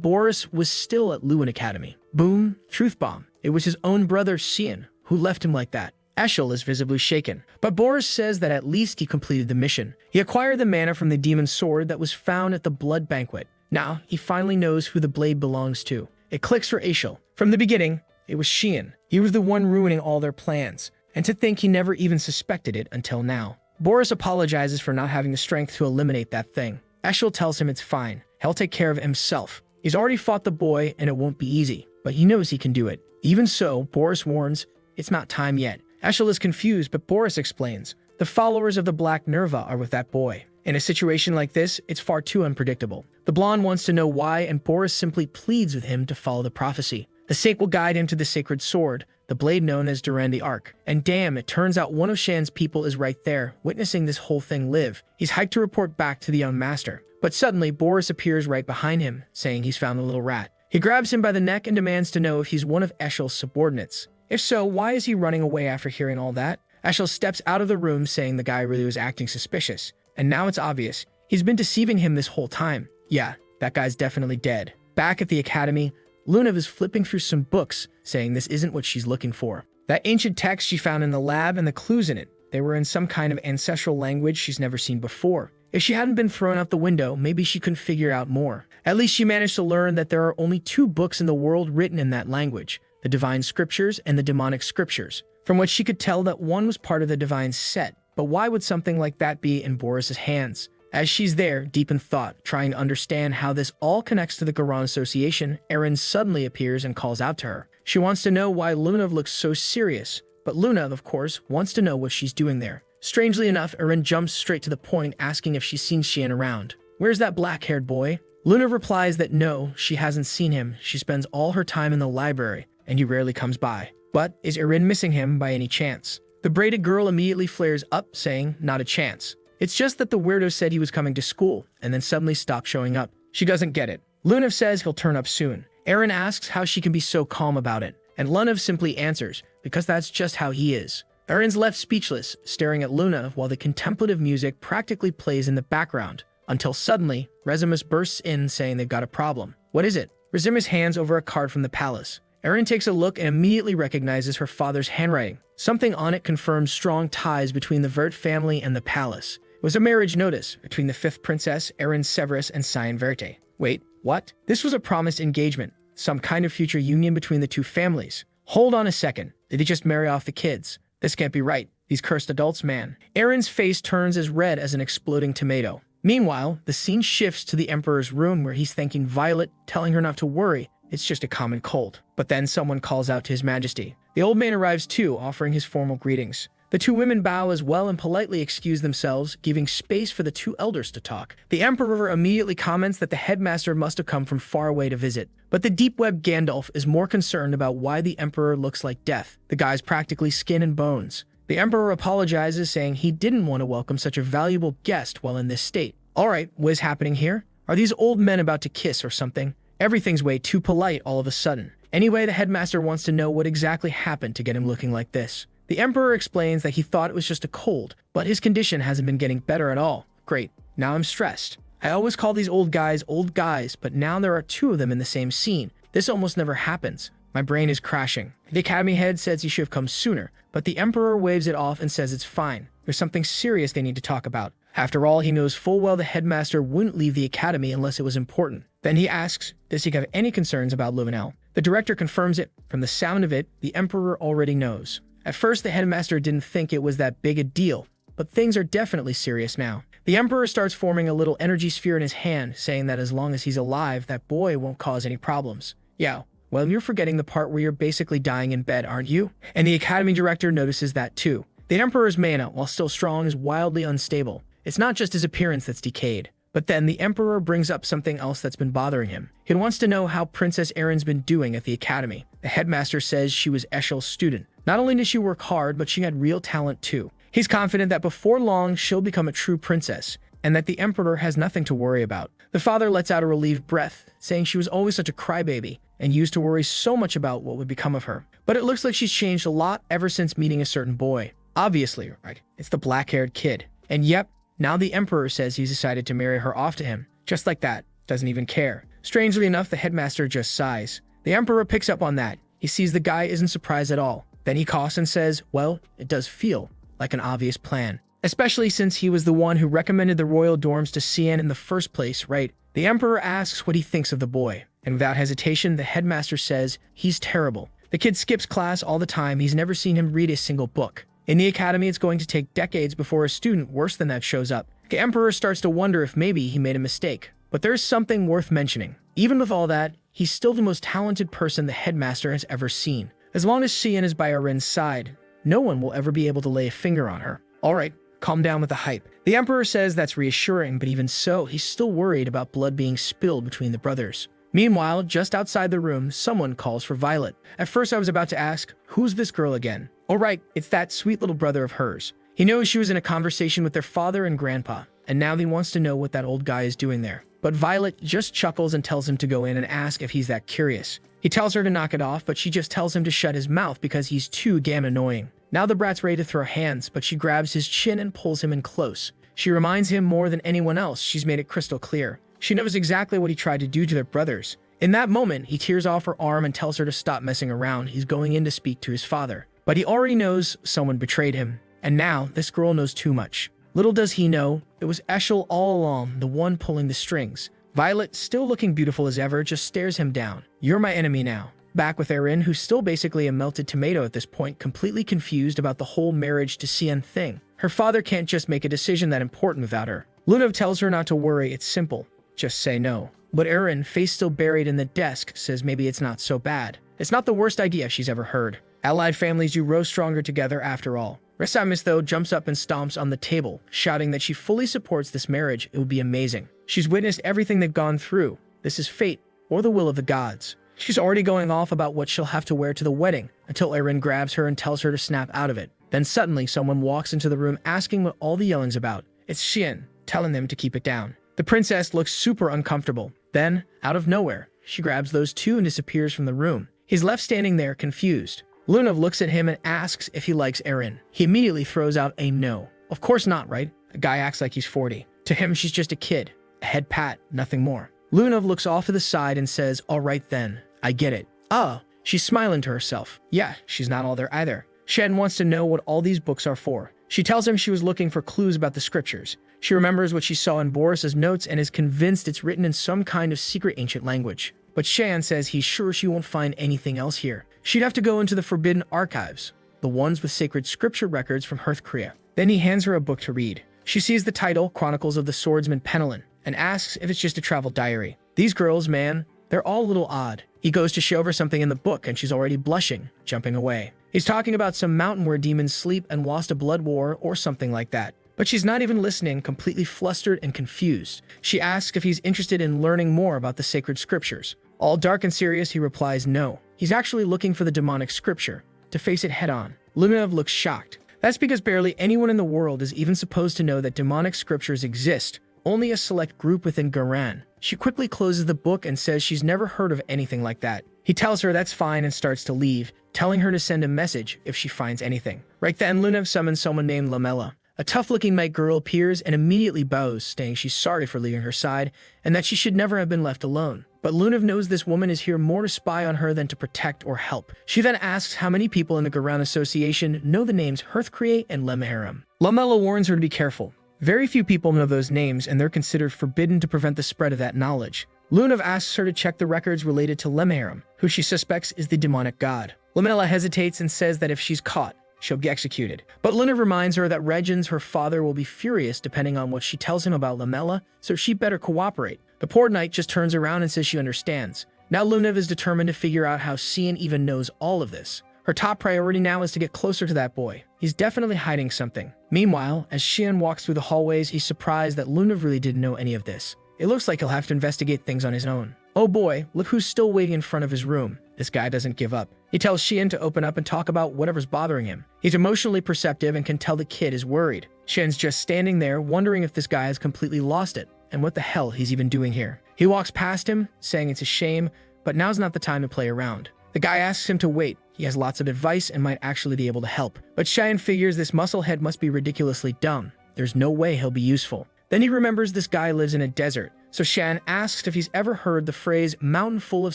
Boris was still at Lewin Academy. Boom, truth bomb. It was his own brother, Cian, who left him like that. Eshel is visibly shaken, but Boris says that at least he completed the mission. He acquired the mana from the demon's sword that was found at the blood banquet. Now, he finally knows who the blade belongs to. It clicks for Eshel. From the beginning, it was Cian. He was the one ruining all their plans, and to think he never even suspected it until now. Boris apologizes for not having the strength to eliminate that thing. Eshel tells him it's fine. He'll take care of it himself. He's already fought the boy, and it won't be easy, but he knows he can do it. Even so, Boris warns, it's not time yet. Eshel is confused, but Boris explains, the followers of the Black Nerva are with that boy. In a situation like this, it's far too unpredictable. The blonde wants to know why, and Boris simply pleads with him to follow the prophecy. The Saint will guide him to the sacred sword, the blade known as Duran the Ark. And damn, it turns out one of Shan's people is right there, witnessing this whole thing live. He's hyped to report back to the young master. But suddenly, Boris appears right behind him, saying he's found the little rat. He grabs him by the neck and demands to know if he's one of Eshel's subordinates. If so, why is he running away after hearing all that? Eshel steps out of the room, saying the guy really was acting suspicious. And now it's obvious. He's been deceiving him this whole time. Yeah, that guy's definitely dead. Back at the academy, Luna is flipping through some books, saying this isn't what she's looking for. That ancient text she found in the lab and the clues in it, they were in some kind of ancestral language she's never seen before. If she hadn't been thrown out the window, maybe she could figure out more. At least she managed to learn that there are only 2 books in the world written in that language, the Divine Scriptures and the Demonic Scriptures, from which she could tell that one was part of the Divine set. But why would something like that be in Boris's hands? As she's there, deep in thought, trying to understand how this all connects to the Garan Association, Erin suddenly appears and calls out to her. She wants to know why Luna looks so serious, but Luna, of course, wants to know what she's doing there. Strangely enough, Erin jumps straight to the point, asking if she's seen Xian around. Where's that black-haired boy? Luna replies that no, she hasn't seen him. She spends all her time in the library, and he rarely comes by. But is Erin missing him by any chance? The braided girl immediately flares up, saying, not a chance. It's just that the weirdo said he was coming to school, and then suddenly stopped showing up. She doesn't get it. Lunav says he'll turn up soon. Erin asks how she can be so calm about it, and Lunav simply answers, because that's just how he is. Erin's left speechless, staring at Luna while the contemplative music practically plays in the background, until suddenly, Rezimus bursts in saying they've got a problem. What is it? Rezimus hands over a card from the palace. Erin takes a look and immediately recognizes her father's handwriting. Something on it confirms strong ties between the Vert family and the palace. It was a marriage notice between the 5th princess, Erin Severus, and Cyan Verte. Wait, what? This was a promised engagement. some kind of future union between the two families. Hold on a second. Did he just marry off the kids? This can't be right. These cursed adults, man. Erin's face turns as red as an exploding tomato. Meanwhile, the scene shifts to the Emperor's room where he's thanking Violet, telling her not to worry. It's just a common cold. But then someone calls out to His Majesty. The old man arrives too, offering his formal greetings. The two women bow as well and politely excuse themselves, giving space for the two elders to talk. The Emperor immediately comments that the headmaster must have come from far away to visit. But the deep-web Gandalf is more concerned about why the Emperor looks like death. The guy's practically skin and bones. The Emperor apologizes, saying he didn't want to welcome such a valuable guest while in this state. Alright, what is happening here? Are these old men about to kiss or something? Everything's way too polite all of a sudden. Anyway, the headmaster wants to know what exactly happened to get him looking like this. The Emperor explains that he thought it was just a cold, but his condition hasn't been getting better at all. Great, now I'm stressed. I always call these old guys, but now there are two of them in the same scene. This almost never happens. My brain is crashing. The Academy head says he should have come sooner, but the Emperor waves it off and says it's fine. There's something serious they need to talk about. After all, he knows full well the headmaster wouldn't leave the Academy unless it was important. Then he asks, does he have any concerns about Luvinel? The director confirms it. From the sound of it, the Emperor already knows. At first, the headmaster didn't think it was that big a deal, but things are definitely serious now. The Emperor starts forming a little energy sphere in his hand, saying that as long as he's alive, that boy won't cause any problems. Yeah, well, you're forgetting the part where you're basically dying in bed, aren't you? And the Academy director notices that too. The Emperor's mana, while still strong, is wildly unstable. It's not just his appearance that's decayed. But then the Emperor brings up something else that's been bothering him. He wants to know how Princess Erin's been doing at the Academy. The headmaster says she was Eshel's student. Not only did she work hard, but she had real talent too. He's confident that before long, she'll become a true princess, and that the Emperor has nothing to worry about. The father lets out a relieved breath, saying she was always such a crybaby, and used to worry so much about what would become of her. But it looks like she's changed a lot ever since meeting a certain boy. Obviously, right? It's the black-haired kid. And yep, now the Emperor says he's decided to marry her off to him. Just like that. Doesn't even care. Strangely enough, the headmaster just sighs. The Emperor picks up on that. He sees the guy isn't surprised at all. Then he coughs and says, well, it does feel like an obvious plan. Especially since he was the one who recommended the royal dorms to Cian in the first place, right? The Emperor asks what he thinks of the boy. And without hesitation, the headmaster says, he's terrible. The kid skips class all the time. He's never seen him read a single book. In the Academy, it's going to take decades before a student worse than that shows up. The Emperor starts to wonder if maybe he made a mistake. But there's something worth mentioning. Even with all that, he's still the most talented person the headmaster has ever seen. As long as Cian is by Erin's side, no one will ever be able to lay a finger on her. Alright, calm down with the hype. The Emperor says that's reassuring, but even so, he's still worried about blood being spilled between the brothers. Meanwhile, just outside the room, someone calls for Violet. At first I was about to ask, who's this girl again? Oh right, it's that sweet little brother of hers. He knows she was in a conversation with their father and grandpa, and now he wants to know what that old guy is doing there. But Violet just chuckles and tells him to go in and ask if he's that curious. He tells her to knock it off, but she just tells him to shut his mouth because he's too damn annoying. Now the brat's ready to throw hands, but she grabs his chin and pulls him in close. She reminds him more than anyone else. She's made it crystal clear. She knows exactly what he tried to do to their brothers. In that moment, he tears off her arm and tells her to stop messing around. He's going in to speak to his father. But he already knows someone betrayed him. And now, this girl knows too much. Little does he know, it was Eshel all along, the one pulling the strings. Violet, still looking beautiful as ever, just stares him down. You're my enemy now. Back with Erin, who's still basically a melted tomato at this point, completely confused about the whole marriage to Cian thing. Her father can't just make a decision that important without her. Lunav tells her not to worry, it's simple. Just say no. But Erin, face still buried in the desk, says maybe it's not so bad. It's not the worst idea she's ever heard. Allied families do grow stronger together after all. Resamis, though, jumps up and stomps on the table, shouting that she fully supports this marriage. It would be amazing. She's witnessed everything they've gone through. This is fate, or the will of the gods. She's already going off about what she'll have to wear to the wedding, until Erin grabs her and tells her to snap out of it. Then suddenly, someone walks into the room asking what all the yelling's about. It's Cian, telling them to keep it down. The princess looks super uncomfortable. Then, out of nowhere, she grabs those two and disappears from the room. He's left standing there, confused. Lunav looks at him and asks if he likes Erin. He immediately throws out a no. Of course not, right? The guy acts like he's 40. To him, she's just a kid. A head pat, nothing more. Lunav looks off to the side and says, all right then, I get it. Oh, she's smiling to herself. Yeah, she's not all there either. Shen wants to know what all these books are for. She tells him she was looking for clues about the scriptures. She remembers what she saw in Boris's notes and is convinced it's written in some kind of secret ancient language. but Shan says he's sure she won't find anything else here. She'd have to go into the forbidden archives, the ones with sacred scripture records from Hearth Korea. Then he hands her a book to read. She sees the title, Chronicles of the Swordsman Penelon, and asks if it's just a travel diary. These girls, man, they're all a little odd. He goes to show her something in the book, and she's already blushing, jumping away. He's talking about some mountain where demons sleep and lost a blood war or something like that. But she's not even listening, completely flustered and confused. She asks if he's interested in learning more about the sacred scriptures. All dark and serious, he replies no. He's actually looking for the demonic scripture, to face it head-on. Luminov looks shocked. That's because barely anyone in the world is even supposed to know that demonic scriptures exist, only a select group within Garan. She quickly closes the book and says she's never heard of anything like that. He tells her that's fine and starts to leave, telling her to send a message if she finds anything. Right then, Luminov summons someone named Lamella. A tough-looking night girl appears and immediately bows, saying she's sorry for leaving her side and that she should never have been left alone. But Luminov knows this woman is here more to spy on her than to protect or help. She then asks how many people in the Garan Association know the names Hearthcree and Lemaharam. Lamella warns her to be careful. Very few people know those names, and they're considered forbidden to prevent the spread of that knowledge. Luminov asks her to check the records related to Lemaharam, who she suspects is the demonic god. Lamella hesitates and says that if she's caught, she'll be executed. But Luminov reminds her that Regins, her father, will be furious depending on what she tells him about Lamella, so she better cooperate. The poor knight just turns around and says she understands. Now Luminov is determined to figure out how Cian even knows all of this. Her top priority now is to get closer to that boy. He's definitely hiding something. Meanwhile, as Xian walks through the hallways, he's surprised that Luminov really didn't know any of this. It looks like he'll have to investigate things on his own. Oh boy, look who's still waiting in front of his room. This guy doesn't give up. He tells Xian to open up and talk about whatever's bothering him. He's emotionally perceptive and can tell the kid is worried. Xian's just standing there, wondering if this guy has completely lost it, and what the hell he's even doing here. He walks past him, saying it's a shame, but now's not the time to play around. The guy asks him to wait. He has lots of advice and might actually be able to help. But Xian figures this musclehead must be ridiculously dumb. There's no way he'll be useful. Then he remembers this guy lives in a desert, so Xian asks if he's ever heard the phrase mountain full of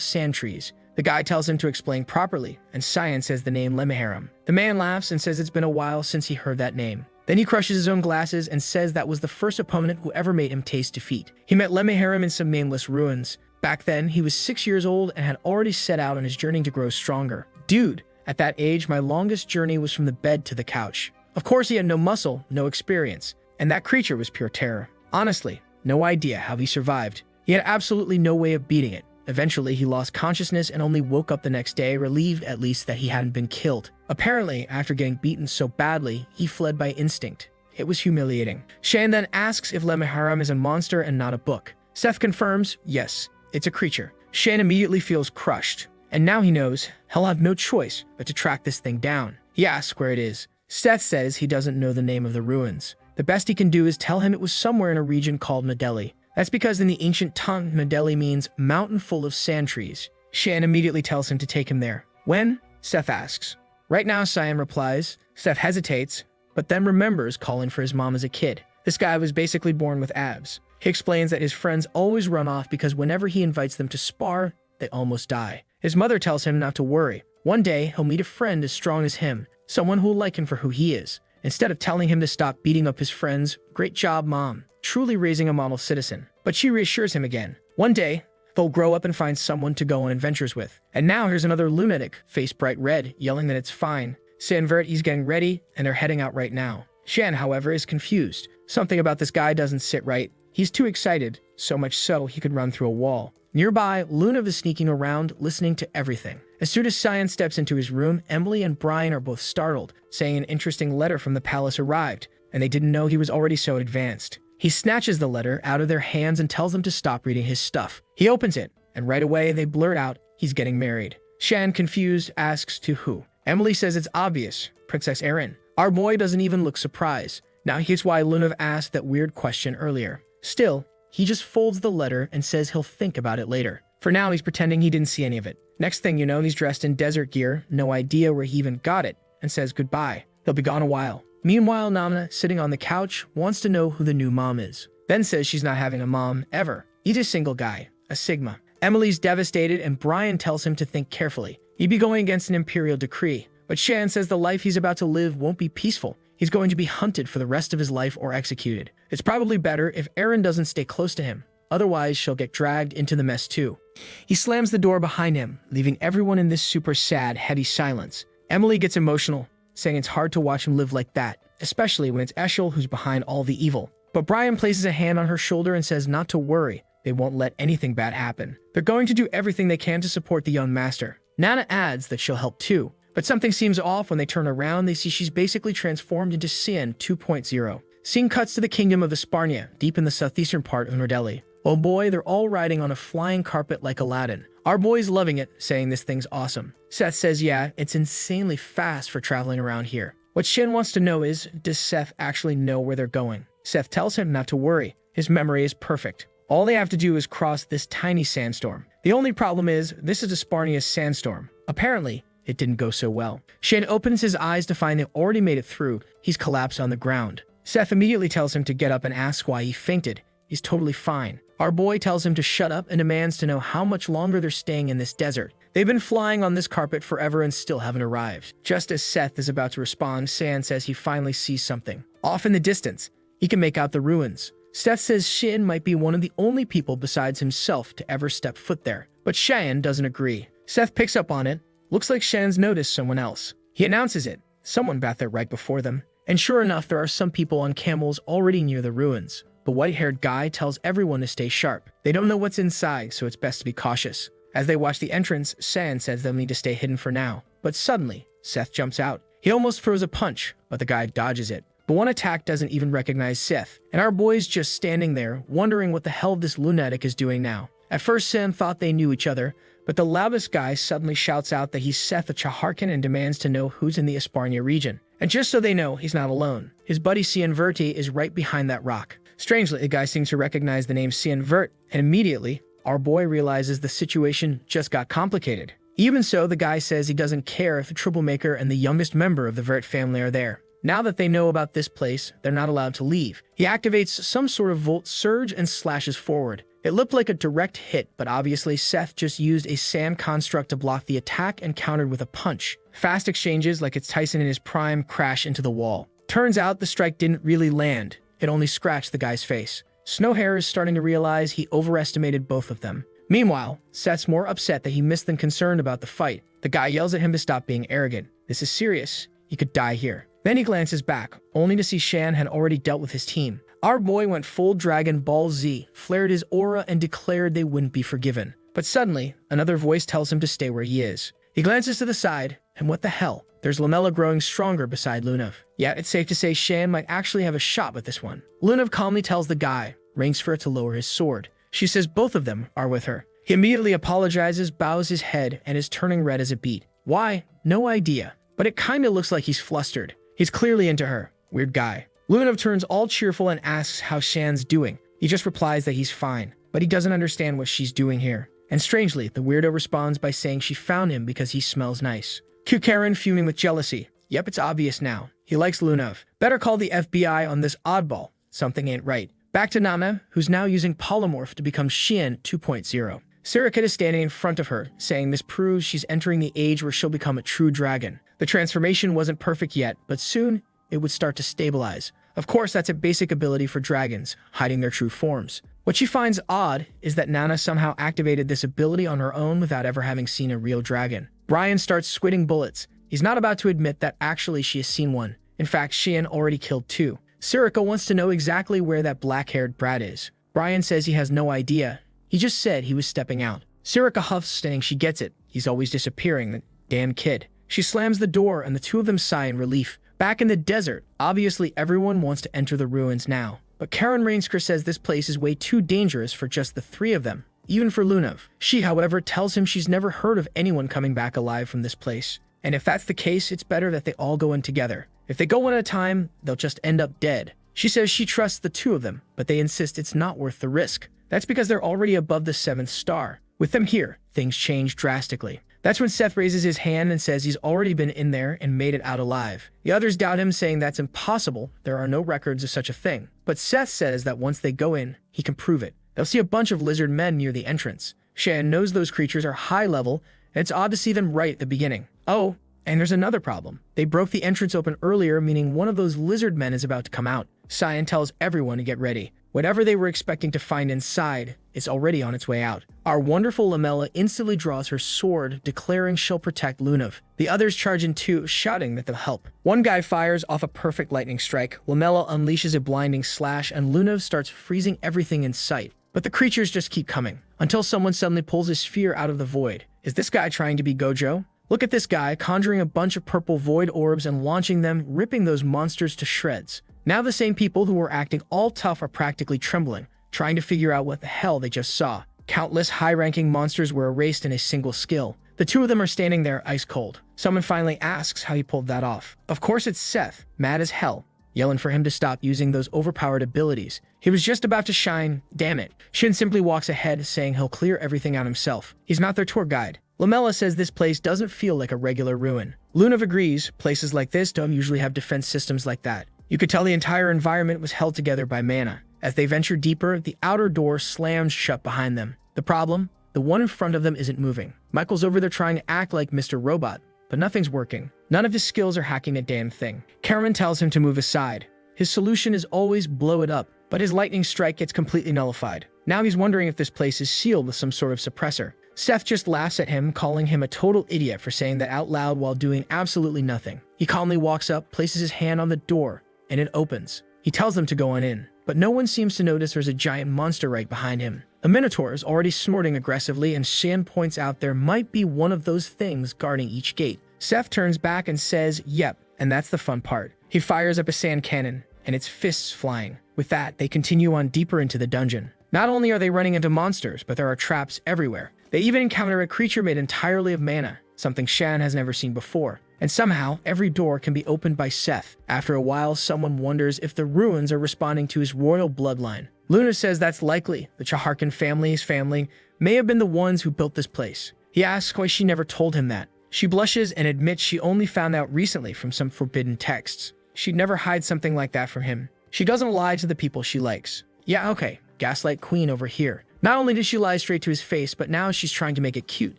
sand trees. The guy tells him to explain properly, and Xian says the name Lemaharam. The man laughs and says it's been a while since he heard that name. Then he crushes his own glasses and says that was the first opponent who ever made him taste defeat. He met Lemaharam in some nameless ruins. Back then, he was 6 years old and had already set out on his journey to grow stronger. Dude, at that age, my longest journey was from the bed to the couch. Of course, he had no muscle, no experience, and that creature was pure terror. Honestly, no idea how he survived. He had absolutely no way of beating it. Eventually, he lost consciousness and only woke up the next day, relieved at least that he hadn't been killed. Apparently, after getting beaten so badly, he fled by instinct. It was humiliating. Xian then asks if Lemaharam is a monster and not a book. Seth confirms, yes, it's a creature. Xian immediately feels crushed, and now he knows he'll have no choice but to track this thing down. He asks where it is. Seth says he doesn't know the name of the ruins. The best he can do is tell him it was somewhere in a region called Medeli. That's because in the ancient tongue, Medeli means mountain full of sand trees. Xian immediately tells him to take him there. When? Seth asks. Right now, Xian replies. Seth hesitates, but then remembers calling for his mom as a kid. This guy was basically born with abs. He explains that his friends always run off because whenever he invites them to spar, they almost die. His mother tells him not to worry. One day, he'll meet a friend as strong as him, someone who will like him for who he is. Instead of telling him to stop beating up his friends, great job, Mom, truly raising a model citizen. But she reassures him again. One day, they'll grow up and find someone to go on adventures with. And now here's another lunatic, face bright red, yelling that it's fine. Sanvert, he's getting ready, and they're heading out right now. Xian, however, is confused. Something about this guy doesn't sit right. He's too excited, so much so he could run through a wall. Nearby, Lunav is sneaking around, listening to everything. As soon as Xian steps into his room, Emily and Brian are both startled, saying an interesting letter from the palace arrived, and they didn't know he was already so advanced. He snatches the letter out of their hands and tells them to stop reading his stuff. He opens it, and right away they blurt out he's getting married. Xian, confused, asks to who. Emily says it's obvious, Princess Erin. Our boy doesn't even look surprised. Now here's why Lunav asked that weird question earlier. Still, he just folds the letter and says he'll think about it later. For now, he's pretending he didn't see any of it. Next thing you know, he's dressed in desert gear, no idea where he even got it, and says goodbye. They'll be gone a while. Meanwhile, Namna, sitting on the couch, wants to know who the new mom is. Then says she's not having a mom, ever. He's a single guy, a Sigma. Emily's devastated, and Brian tells him to think carefully. He'd be going against an imperial decree. But Xian says the life he's about to live won't be peaceful. He's going to be hunted for the rest of his life or executed. It's probably better if Erin doesn't stay close to him. Otherwise, she'll get dragged into the mess too. He slams the door behind him, leaving everyone in this super sad, heavy silence. Emily gets emotional, saying it's hard to watch him live like that, especially when it's Eshel who's behind all the evil. But Brian places a hand on her shoulder and says not to worry, they won't let anything bad happen. They're going to do everything they can to support the young master. Nana adds that she'll help too, but something seems off when they turn around. They see she's basically transformed into Cyan 2.0. Scene cuts to the kingdom of Esparnia, deep in the southeastern part of Nordeli. Oh boy, they're all riding on a flying carpet like Aladdin. Our boy's loving it, saying this thing's awesome. Seth says yeah, it's insanely fast for traveling around here. What Shin wants to know is, does Seth actually know where they're going? Seth tells him not to worry, his memory is perfect. All they have to do is cross this tiny sandstorm. The only problem is, this is Esparnia's sandstorm. Apparently, it didn't go so well. Shin opens his eyes to find they already made it through. He's collapsed on the ground. Seth immediately tells him to get up and asks why he fainted. He's totally fine. Our boy tells him to shut up and demands to know how much longer they're staying in this desert. They've been flying on this carpet forever and still haven't arrived. Just as Seth is about to respond, San says he finally sees something. Off in the distance, he can make out the ruins. Seth says Shin might be one of the only people besides himself to ever step foot there. But Shan doesn't agree. Seth picks up on it. Looks like Shan's noticed someone else. He announces it. Someone got there right before them. And sure enough, there are some people on camels already near the ruins. The white-haired guy tells everyone to stay sharp. They don't know what's inside, so it's best to be cautious. As they watch the entrance, San says they'll need to stay hidden for now. But suddenly, Seth jumps out. He almost throws a punch, but the guy dodges it. But one attack doesn't even recognize Seth, and our boy's just standing there, wondering what the hell this lunatic is doing now. At first, Sam thought they knew each other, but the loudest guy suddenly shouts out that he's Seth of Chaharkin and demands to know who's in the Esparnia region. And just so they know, he's not alone. His buddy Cian Verti is right behind that rock. Strangely, the guy seems to recognize the name Cian Vert, and immediately, our boy realizes the situation just got complicated. Even so, the guy says he doesn't care if the troublemaker and the youngest member of the Vert family are there. Now that they know about this place, they're not allowed to leave. He activates some sort of volt surge and slashes forward. It looked like a direct hit, but obviously Seth just used a sand construct to block the attack and countered with a punch. Fast exchanges, like it's Tyson in his prime, crash into the wall. Turns out the strike didn't really land. It only scratched the guy's face. Snowhair is starting to realize he overestimated both of them. Meanwhile, Seth's more upset that he missed than concerned about the fight. The guy yells at him to stop being arrogant. This is serious. He could die here. Then he glances back, only to see Shan had already dealt with his team. Our boy went full Dragon Ball Z, flared his aura, and declared they wouldn't be forgiven. But suddenly, another voice tells him to stay where he is. He glances to the side, and what the hell? There's Lamella growing stronger beside Lunav. Yet it's safe to say Shan might actually have a shot with this one. Lunav calmly tells the guy, rings for it to lower his sword. She says both of them are with her. He immediately apologizes, bows his head, and is turning red as a beet. Why? No idea. But it kinda looks like he's flustered. He's clearly into her. Weird guy. Lunav turns all cheerful and asks how Shan's doing. He just replies that he's fine, but he doesn't understand what she's doing here. And strangely, the weirdo responds by saying she found him because he smells nice. Q Karen fuming with jealousy. Yep, it's obvious now. He likes Lunav. Better call the FBI on this oddball. Something ain't right. Back to Nana, who's now using Polymorph to become Xian 2.0. Sirikit is standing in front of her, saying this proves she's entering the age where she'll become a true dragon. The transformation wasn't perfect yet, but soon it would start to stabilize. Of course, that's a basic ability for dragons, hiding their true forms. What she finds odd is that Nana somehow activated this ability on her own without ever having seen a real dragon. Brian starts squitting bullets. He's not about to admit that actually she has seen one. In fact, Xian already killed two. Sirika wants to know exactly where that black-haired brat is. Brian says he has no idea. He just said he was stepping out. Sirika huffs, saying she gets it. He's always disappearing, that damn kid. She slams the door and the two of them sigh in relief. Back in the desert, obviously everyone wants to enter the ruins now. But Karen Rainsker says this place is way too dangerous for just the three of them, even for Lunav. She, however, tells him she's never heard of anyone coming back alive from this place. And if that's the case, it's better that they all go in together. If they go one at a time, they'll just end up dead. She says she trusts the two of them, but they insist it's not worth the risk. That's because they're already above the 7th star. With them here, things change drastically. That's when Seth raises his hand and says he's already been in there and made it out alive. The others doubt him, saying that's impossible. There are no records of such a thing. But Seth says that once they go in, he can prove it. They'll see a bunch of lizard men near the entrance. Shan knows those creatures are high level, and it's odd to see them right at the beginning. Oh, and there's another problem. They broke the entrance open earlier, meaning one of those lizard men is about to come out. Cyan tells everyone to get ready. Whatever they were expecting to find inside is already on its way out. Our wonderful Lamella instantly draws her sword, declaring she'll protect Lunav. The others charge in too, shouting that they'll help. One guy fires off a perfect lightning strike, Lamella unleashes a blinding slash, and Lunav starts freezing everything in sight. But the creatures just keep coming, until someone suddenly pulls a sphere out of the void. Is this guy trying to be Gojo? Look at this guy, conjuring a bunch of purple void orbs and launching them, ripping those monsters to shreds. Now the same people who were acting all tough are practically trembling, trying to figure out what the hell they just saw. Countless high-ranking monsters were erased in a single skill. The two of them are standing there ice cold. Someone finally asks how he pulled that off. Of course it's Seth, mad as hell, yelling for him to stop using those overpowered abilities. He was just about to shine, damn it. Shin simply walks ahead, saying he'll clear everything out himself. He's not their tour guide. Lamella says this place doesn't feel like a regular ruin. Lunav agrees, places like this don't usually have defense systems like that. You could tell the entire environment was held together by mana. As they venture deeper, the outer door slams shut behind them. The problem? The one in front of them isn't moving. Michael's over there trying to act like Mr. Robot, but nothing's working. None of his skills are hacking a damn thing. Karen tells him to move aside. His solution is always blow it up, but his lightning strike gets completely nullified. Now he's wondering if this place is sealed with some sort of suppressor. Seth just laughs at him, calling him a total idiot for saying that out loud while doing absolutely nothing. He calmly walks up, places his hand on the door, and it opens. He tells them to go on in, but no one seems to notice there's a giant monster right behind him. A minotaur is already snorting aggressively, and Shan points out there might be one of those things guarding each gate. Seth turns back and says, yep, and that's the fun part. He fires up a sand cannon, and its fists flying. With that, they continue on deeper into the dungeon. Not only are they running into monsters, but there are traps everywhere. They even encounter a creature made entirely of mana, something Shan has never seen before. And somehow, every door can be opened by Seth. After a while, someone wonders if the ruins are responding to his royal bloodline. Luna says that's likely. The Chaharkan family's family may have been the ones who built this place. He asks why she never told him that. She blushes and admits she only found out recently from some forbidden texts. She'd never hide something like that from him. She doesn't lie to the people she likes. Yeah, okay, gaslight queen over here. Not only did she lie straight to his face, but now she's trying to make it cute.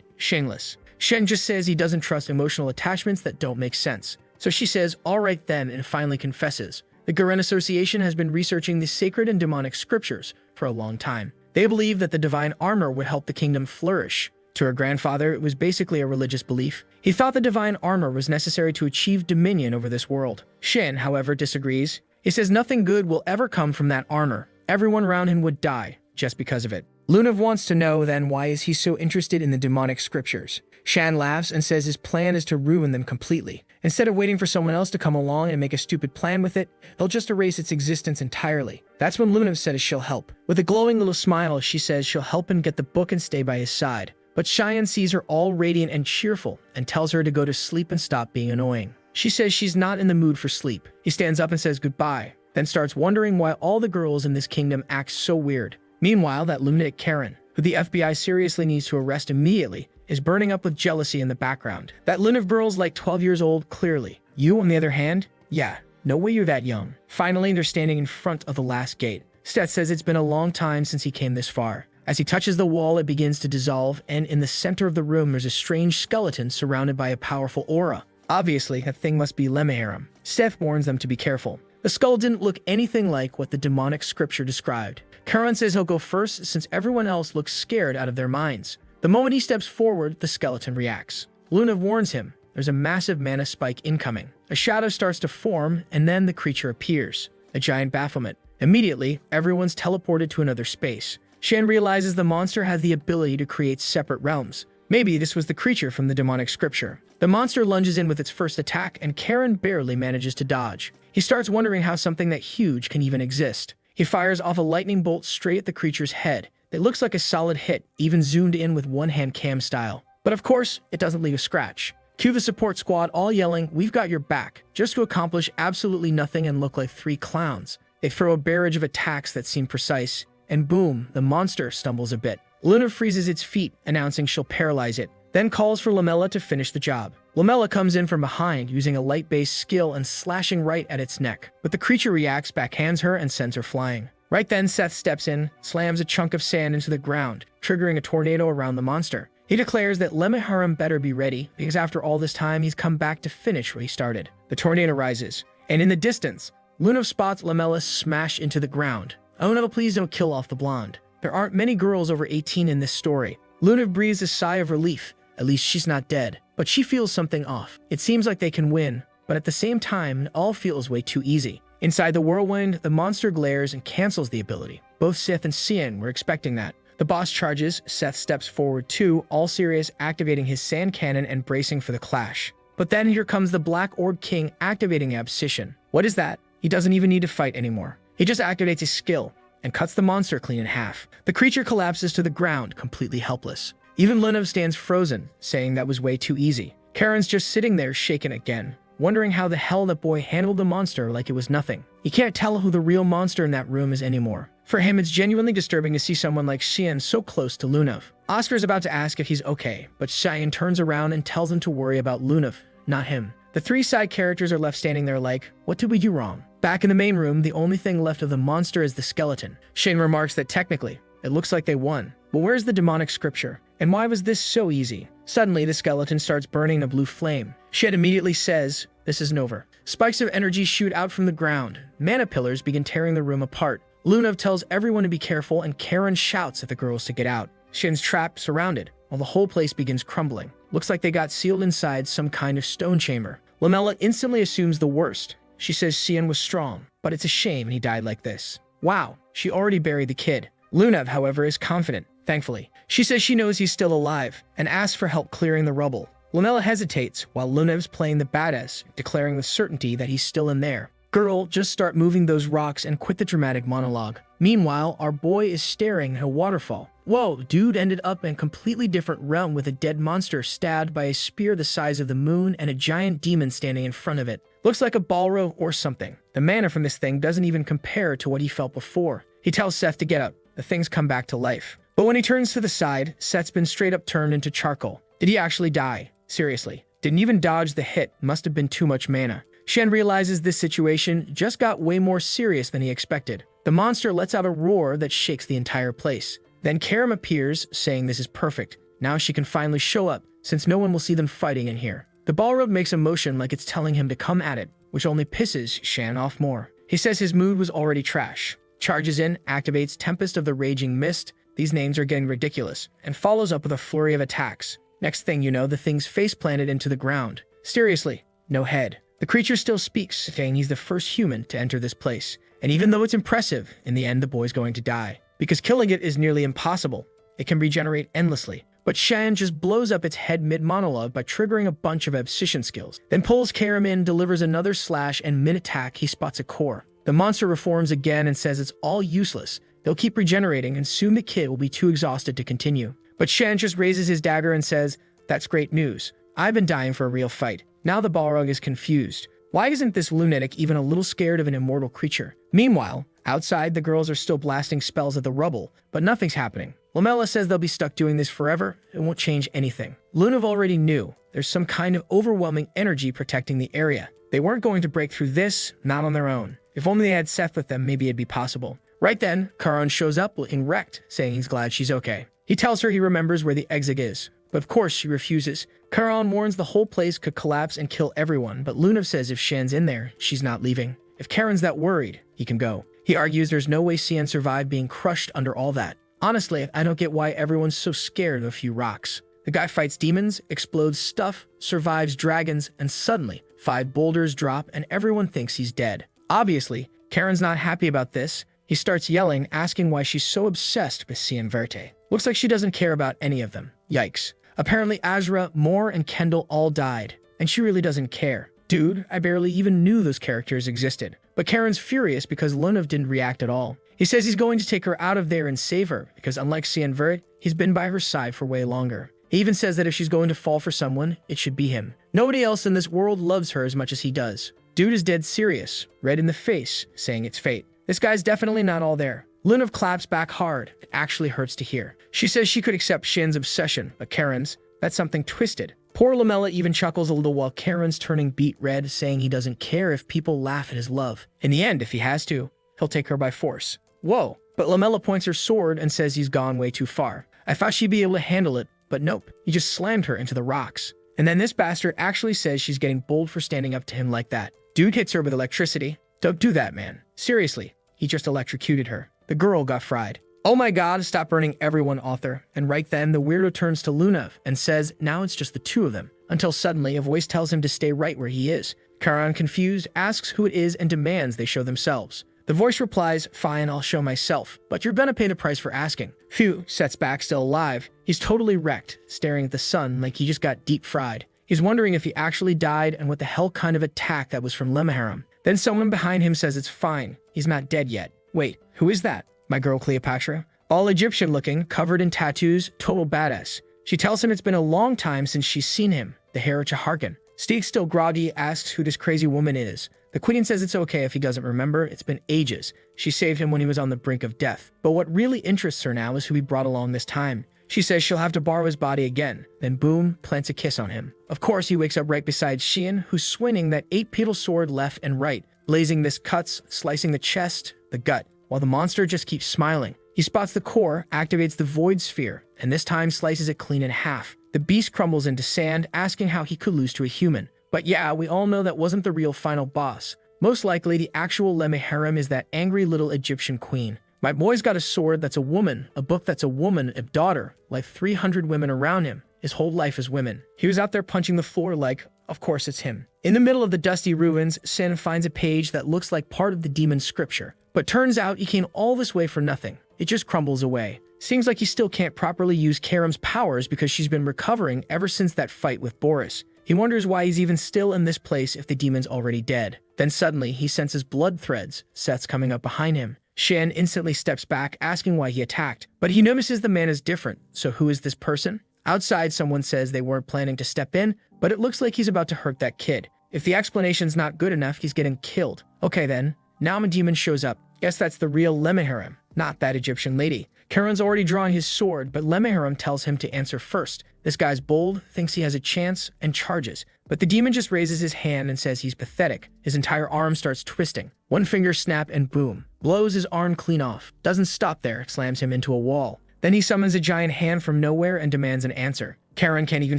Shameless. Shen just says he doesn't trust emotional attachments that don't make sense. So she says, all right then, and finally confesses. The Garen Association has been researching the sacred and demonic scriptures for a long time. They believe that the divine armor would help the kingdom flourish. To her grandfather, it was basically a religious belief. He thought the divine armor was necessary to achieve dominion over this world. Shen, however, disagrees. He says nothing good will ever come from that armor. Everyone around him would die just because of it. Lunav wants to know then why is he so interested in the demonic scriptures. Shan laughs and says his plan is to ruin them completely. Instead of waiting for someone else to come along and make a stupid plan with it, he'll just erase its existence entirely. That's when Lunav says she'll help. With a glowing little smile, she says she'll help him get the book and stay by his side. But Cheyenne sees her all radiant and cheerful and tells her to go to sleep and stop being annoying. She says she's not in the mood for sleep. He stands up and says goodbye, then starts wondering why all the girls in this kingdom act so weird. Meanwhile, that lunatic Karen, who the FBI seriously needs to arrest immediately, is burning up with jealousy in the background. That Lunav girl's like 12 years old, clearly. You, on the other hand? Yeah, no way you're that young. Finally, they're standing in front of the last gate. Seth says it's been a long time since he came this far. As he touches the wall, it begins to dissolve, and in the center of the room, there's a strange skeleton surrounded by a powerful aura. Obviously, that thing must be Lemeharam. Seth warns them to be careful. The skull didn't look anything like what the demonic scripture described. Karan says he'll go first since everyone else looks scared out of their minds. The moment he steps forward, the skeleton reacts. Lunav warns him. There's a massive mana spike incoming. A shadow starts to form, and then the creature appears. A giant bafflement. Immediately, everyone's teleported to another space. Shan realizes the monster has the ability to create separate realms. Maybe this was the creature from the demonic scripture. The monster lunges in with its first attack, and Karen barely manages to dodge. He starts wondering how something that huge can even exist. He fires off a lightning bolt straight at the creature's head. It looks like a solid hit, even zoomed in with one-hand cam style. But of course, it doesn't leave a scratch. Cue the support squad all yelling, "We've got your back," just to accomplish absolutely nothing and look like three clowns. They throw a barrage of attacks that seem precise, and boom, the monster stumbles a bit. Luna freezes its feet, announcing she'll paralyze it, then calls for Lamella to finish the job. Lamella comes in from behind, using a light-based skill and slashing right at its neck. But the creature reacts, backhands her, and sends her flying. Right then, Seth steps in, slams a chunk of sand into the ground, triggering a tornado around the monster. He declares that Lemeharam better be ready, because after all this time, he's come back to finish where he started. The tornado rises, and in the distance, Lunav spots Lamella smash into the ground. Oh no, please don't kill off the blonde. There aren't many girls over 18 in this story. Luna breathes a sigh of relief. At least she's not dead. But she feels something off. It seems like they can win, but at the same time, it all feels way too easy. Inside the whirlwind, the monster glares and cancels the ability. Both Sith and Cian were expecting that. The boss charges, Seth steps forward too, all serious, activating his sand cannon and bracing for the clash. But then here comes the Black Orb King activating Abscission. What is that? He doesn't even need to fight anymore. He just activates his skill and cuts the monster clean in half. The creature collapses to the ground, completely helpless. Even Lunav stands frozen, saying that was way too easy. Karen's just sitting there shaken again, wondering how the hell that boy handled the monster like it was nothing. He can't tell who the real monster in that room is anymore. For him, it's genuinely disturbing to see someone like Xian so close to Lunav. Oscar is about to ask if he's okay, but Xian turns around and tells him to worry about Lunav, not him. The three side characters are left standing there like, what did we do wrong? Back in the main room, the only thing left of the monster is the skeleton. Shane remarks that technically, it looks like they won. But where's the demonic scripture? And why was this so easy? Suddenly, the skeleton starts burning a blue flame. Shed immediately says, this isn't over. Spikes of energy shoot out from the ground. Mana pillars begin tearing the room apart. Lunav tells everyone to be careful, and Karen shouts at the girls to get out. Shin's trapped, surrounded, while the whole place begins crumbling. Looks like they got sealed inside some kind of stone chamber. Lamella instantly assumes the worst. She says Cian was strong, but it's a shame he died like this. Wow, she already buried the kid. Lunav, however, is confident, thankfully. She says she knows he's still alive, and asks for help clearing the rubble. Lamella hesitates, while Lunav's playing the badass, declaring with certainty that he's still in there. Girl, just start moving those rocks and quit the dramatic monologue. Meanwhile, our boy is staring at a waterfall. Whoa, dude ended up in a completely different realm with a dead monster stabbed by a spear the size of the moon and a giant demon standing in front of it. Looks like a Balro or something. The mana from this thing doesn't even compare to what he felt before. He tells Seth to get up. The things come back to life. But when he turns to the side, Seth's been straight up turned into charcoal. Did he actually die? Seriously. Didn't even dodge the hit. Must have been too much mana. Shen realizes this situation just got way more serious than he expected. The monster lets out a roar that shakes the entire place. Then Karam appears, saying this is perfect. Now she can finally show up, since no one will see them fighting in here. The Balrog makes a motion like it's telling him to come at it, which only pisses Shan off more. He says his mood was already trash. Charges in, activates Tempest of the Raging Mist. These names are getting ridiculous, and follows up with a flurry of attacks. Next thing you know, the thing's face planted into the ground. Seriously, no head. The creature still speaks, saying he's the first human to enter this place. And even though it's impressive, in the end the boy's going to die. Because killing it is nearly impossible. It can regenerate endlessly. But Shan just blows up its head mid-monologue by triggering a bunch of Abscission skills. Then pulls Karam in, delivers another slash, and mid-attack he spots a core. The monster reforms again and says it's all useless. They'll keep regenerating and soon the kid will be too exhausted to continue. But Shan just raises his dagger and says, that's great news. I've been dying for a real fight. Now the Balrog is confused. Why isn't this lunatic even a little scared of an immortal creature? Meanwhile, outside the girls are still blasting spells at the rubble, but nothing's happening. Lamella says they'll be stuck doing this forever. It won't change anything. Lunav already knew. There's some kind of overwhelming energy protecting the area. They weren't going to break through this, not on their own. If only they had Seth with them, maybe it'd be possible. Right then, Karan shows up looking wrecked, saying he's glad she's okay. He tells her he remembers where the exit is, but of course she refuses. Karan warns the whole place could collapse and kill everyone, but Lunav says if Shan's in there, she's not leaving. If Karen's that worried, he can go. He argues there's no way Cian survived being crushed under all that. Honestly, I don't get why everyone's so scared of a few rocks. The guy fights demons, explodes stuff, survives dragons, and suddenly, 5 boulders drop and everyone thinks he's dead. Obviously, Karen's not happy about this. He starts yelling, asking why she's so obsessed with Cian Verte. Looks like she doesn't care about any of them. Yikes. Apparently Asura, Moore, and Kendall all died, and she really doesn't care. Dude, I barely even knew those characters existed. But Karen's furious because Lunav didn't react at all. He says he's going to take her out of there and save her, because unlike Cian Vert, he's been by her side for way longer. He even says that if she's going to fall for someone, it should be him. Nobody else in this world loves her as much as he does. Dude is dead serious, red in the face, saying it's fate. This guy's definitely not all there. Lunav claps back hard. It actually hurts to hear. She says she could accept Shin's obsession, but Karen's, that's something twisted. Poor Lamella even chuckles a little while Karen's turning beet red, saying he doesn't care if people laugh at his love. In the end, if he has to, he'll take her by force. Whoa, but Lamella points her sword and says he's gone way too far. I thought she'd be able to handle it, but nope. He just slammed her into the rocks. And then this bastard actually says she's getting bold for standing up to him like that. Dude hits her with electricity. Don't do that, man. Seriously, he just electrocuted her. The girl got fried. "Oh my god, stop burning everyone, author." And right then, the weirdo turns to Luna and says, now it's just the two of them. Until suddenly, a voice tells him to stay right where he is. Karan, confused, asks who it is and demands they show themselves. The voice replies, "Fine, I'll show myself, but you're gonna pay the price for asking." Phew sets back, still alive. He's totally wrecked, staring at the sun like he just got deep fried. He's wondering if he actually died and what the hell kind of attack that was from Lemharam. Then someone behind him says it's fine, he's not dead yet. Wait, who is that? My girl Cleopatra? All Egyptian looking, covered in tattoos, total badass. She tells him it's been a long time since she's seen him, the Hera Chaharkan. Steve, still groggy, asks who this crazy woman is. The queen says it's okay if he doesn't remember, it's been ages. She saved him when he was on the brink of death. But what really interests her now is who he brought along this time. She says she'll have to borrow his body again, then boom, plants a kiss on him. Of course, he wakes up right beside Xian, who's swinging that 8-petal sword left and right, blazing this cuts, slicing the chest, the gut, while the monster just keeps smiling. He spots the core, activates the void sphere, and this time slices it clean in half. The beast crumbles into sand, asking how he could lose to a human. But yeah, we all know that wasn't the real final boss. Most likely, the actual Lemharam is that angry little Egyptian queen. My boy's got a sword that's a woman, a book that's a woman, a daughter, like 300 women around him. His whole life is women. He was out there punching the floor like, of course it's him. In the middle of the dusty ruins, Sin finds a page that looks like part of the demon's scripture. But turns out he came all this way for nothing. It just crumbles away. Seems like he still can't properly use Karam's powers because she's been recovering ever since that fight with Boris. He wonders why he's even still in this place if the demon's already dead. Then suddenly, he senses blood threads, Seth's coming up behind him. Shan instantly steps back, asking why he attacked. But he notices the man is different, so who is this person? Outside, someone says they weren't planning to step in, but it looks like he's about to hurt that kid. If the explanation's not good enough, he's getting killed. Okay then, now a demon shows up. Guess that's the real Lemharam, not that Egyptian lady. Karan's already drawing his sword, but Lemharam tells him to answer first. This guy's bold, thinks he has a chance, and charges. But the demon just raises his hand and says he's pathetic. His entire arm starts twisting. One finger snap and boom. Blows his arm clean off. Doesn't stop there, slams him into a wall. Then he summons a giant hand from nowhere and demands an answer. Karan can't even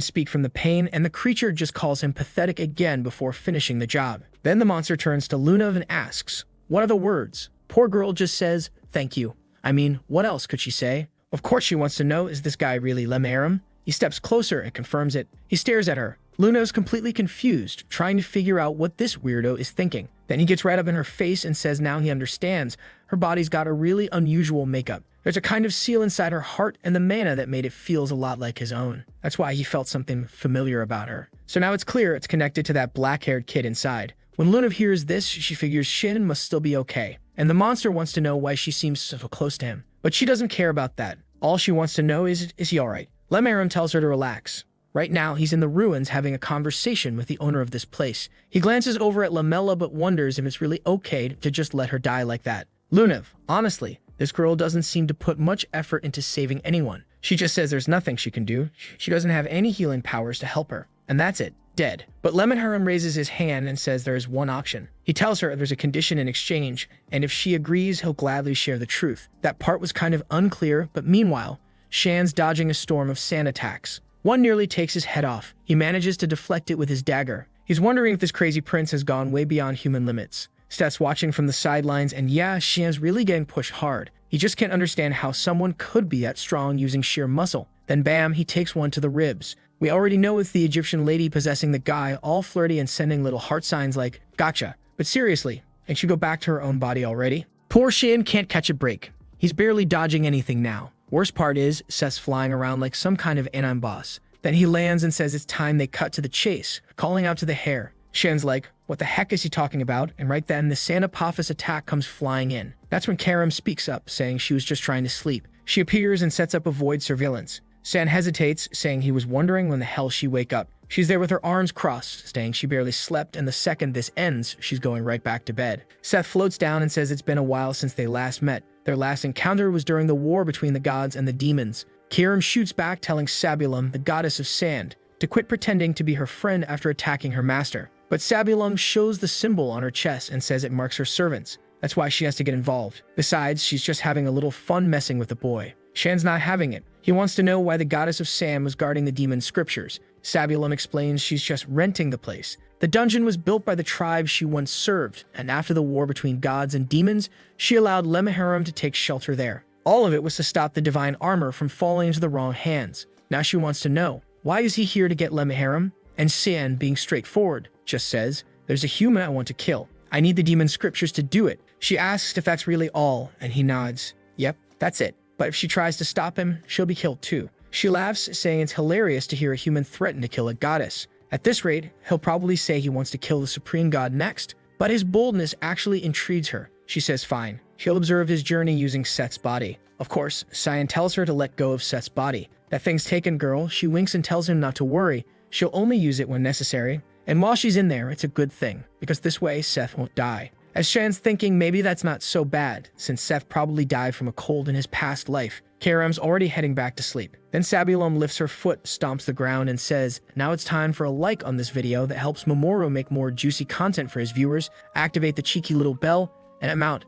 speak from the pain, and the creature just calls him pathetic again before finishing the job. Then the monster turns to Luna and asks, "What are the words?" Poor girl just says, "Thank you." I mean, what else could she say? Of course she wants to know, is this guy really Lemharam? He steps closer and confirms it. He stares at her. Luna is completely confused, trying to figure out what this weirdo is thinking. Then he gets right up in her face and says now he understands. Her body's got a really unusual makeup. There's a kind of seal inside her heart and the mana that made it feels a lot like his own. That's why he felt something familiar about her. So now it's clear it's connected to that black-haired kid inside. When Luna hears this, she figures Shin must still be okay. And the monster wants to know why she seems so close to him. But she doesn't care about that. All she wants to know is he alright? Lemharam tells her to relax. Right now, he's in the ruins having a conversation with the owner of this place. He glances over at Lamella but wonders if it's really okay to just let her die like that. Luna, honestly, this girl doesn't seem to put much effort into saving anyone. She just says there's nothing she can do. She doesn't have any healing powers to help her. And that's it. Dead. But Lemharam raises his hand and says there is one option. He tells her there's a condition in exchange, and if she agrees, he'll gladly share the truth. That part was kind of unclear, but meanwhile, Shan's dodging a storm of sand attacks. One nearly takes his head off. He manages to deflect it with his dagger. He's wondering if this crazy prince has gone way beyond human limits. Seth's watching from the sidelines, and yeah, Shan's really getting pushed hard. He just can't understand how someone could be that strong using sheer muscle. Then bam, he takes one to the ribs. We already know it's the Egyptian lady possessing the guy, all flirty and sending little heart signs like, "Gotcha." But seriously, ain't she go back to her own body already? Poor Shin can't catch a break. He's barely dodging anything now. Worst part is, Seth's flying around like some kind of anime boss. Then he lands and says it's time they cut to the chase, calling out to the hare. Shen's like, what the heck is he talking about? And right then, the Sanapophis attack comes flying in. That's when Karam speaks up, saying she was just trying to sleep. She appears and sets up a void surveillance. San hesitates, saying he was wondering when the hell she'd wake up. She's there with her arms crossed, saying she barely slept, and the second this ends, she's going right back to bed. Seth floats down and says it's been a while since they last met. Their last encounter was during the war between the gods and the demons. Kiram shoots back, telling Sabulum, the goddess of sand, to quit pretending to be her friend after attacking her master. But Sabulum shows the symbol on her chest and says it marks her servants. That's why she has to get involved. Besides, she's just having a little fun messing with the boy. Shan's not having it. He wants to know why the goddess of sand was guarding the demon's scriptures. Sabulum explains she's just renting the place. The dungeon was built by the tribe she once served, and after the war between gods and demons, she allowed Lemharam to take shelter there. All of it was to stop the divine armor from falling into the wrong hands. Now she wants to know, why is he here to get Lemmiharem? And Cyan, being straightforward, just says, there's a human I want to kill. I need the demon scriptures to do it. She asks if that's really all, and he nods. Yep, that's it. But if she tries to stop him, she'll be killed too. She laughs, saying it's hilarious to hear a human threaten to kill a goddess. At this rate, he'll probably say he wants to kill the supreme god next. But his boldness actually intrigues her. She says fine. She'll observe his journey using Set's body. Of course, Cyan tells her to let go of Set's body. That thing's taken, girl. She winks and tells him not to worry. She'll only use it when necessary. And while she's in there, it's a good thing, because this way Seth won't die. As Shan's thinking maybe that's not so bad, since Seth probably died from a cold in his past life, Karam's already heading back to sleep. Then Sabulum lifts her foot, stomps the ground, and says, now it's time for a like on this video that helps Mamoru make more juicy content for his viewers, activate the cheeky little bell, and I'm out.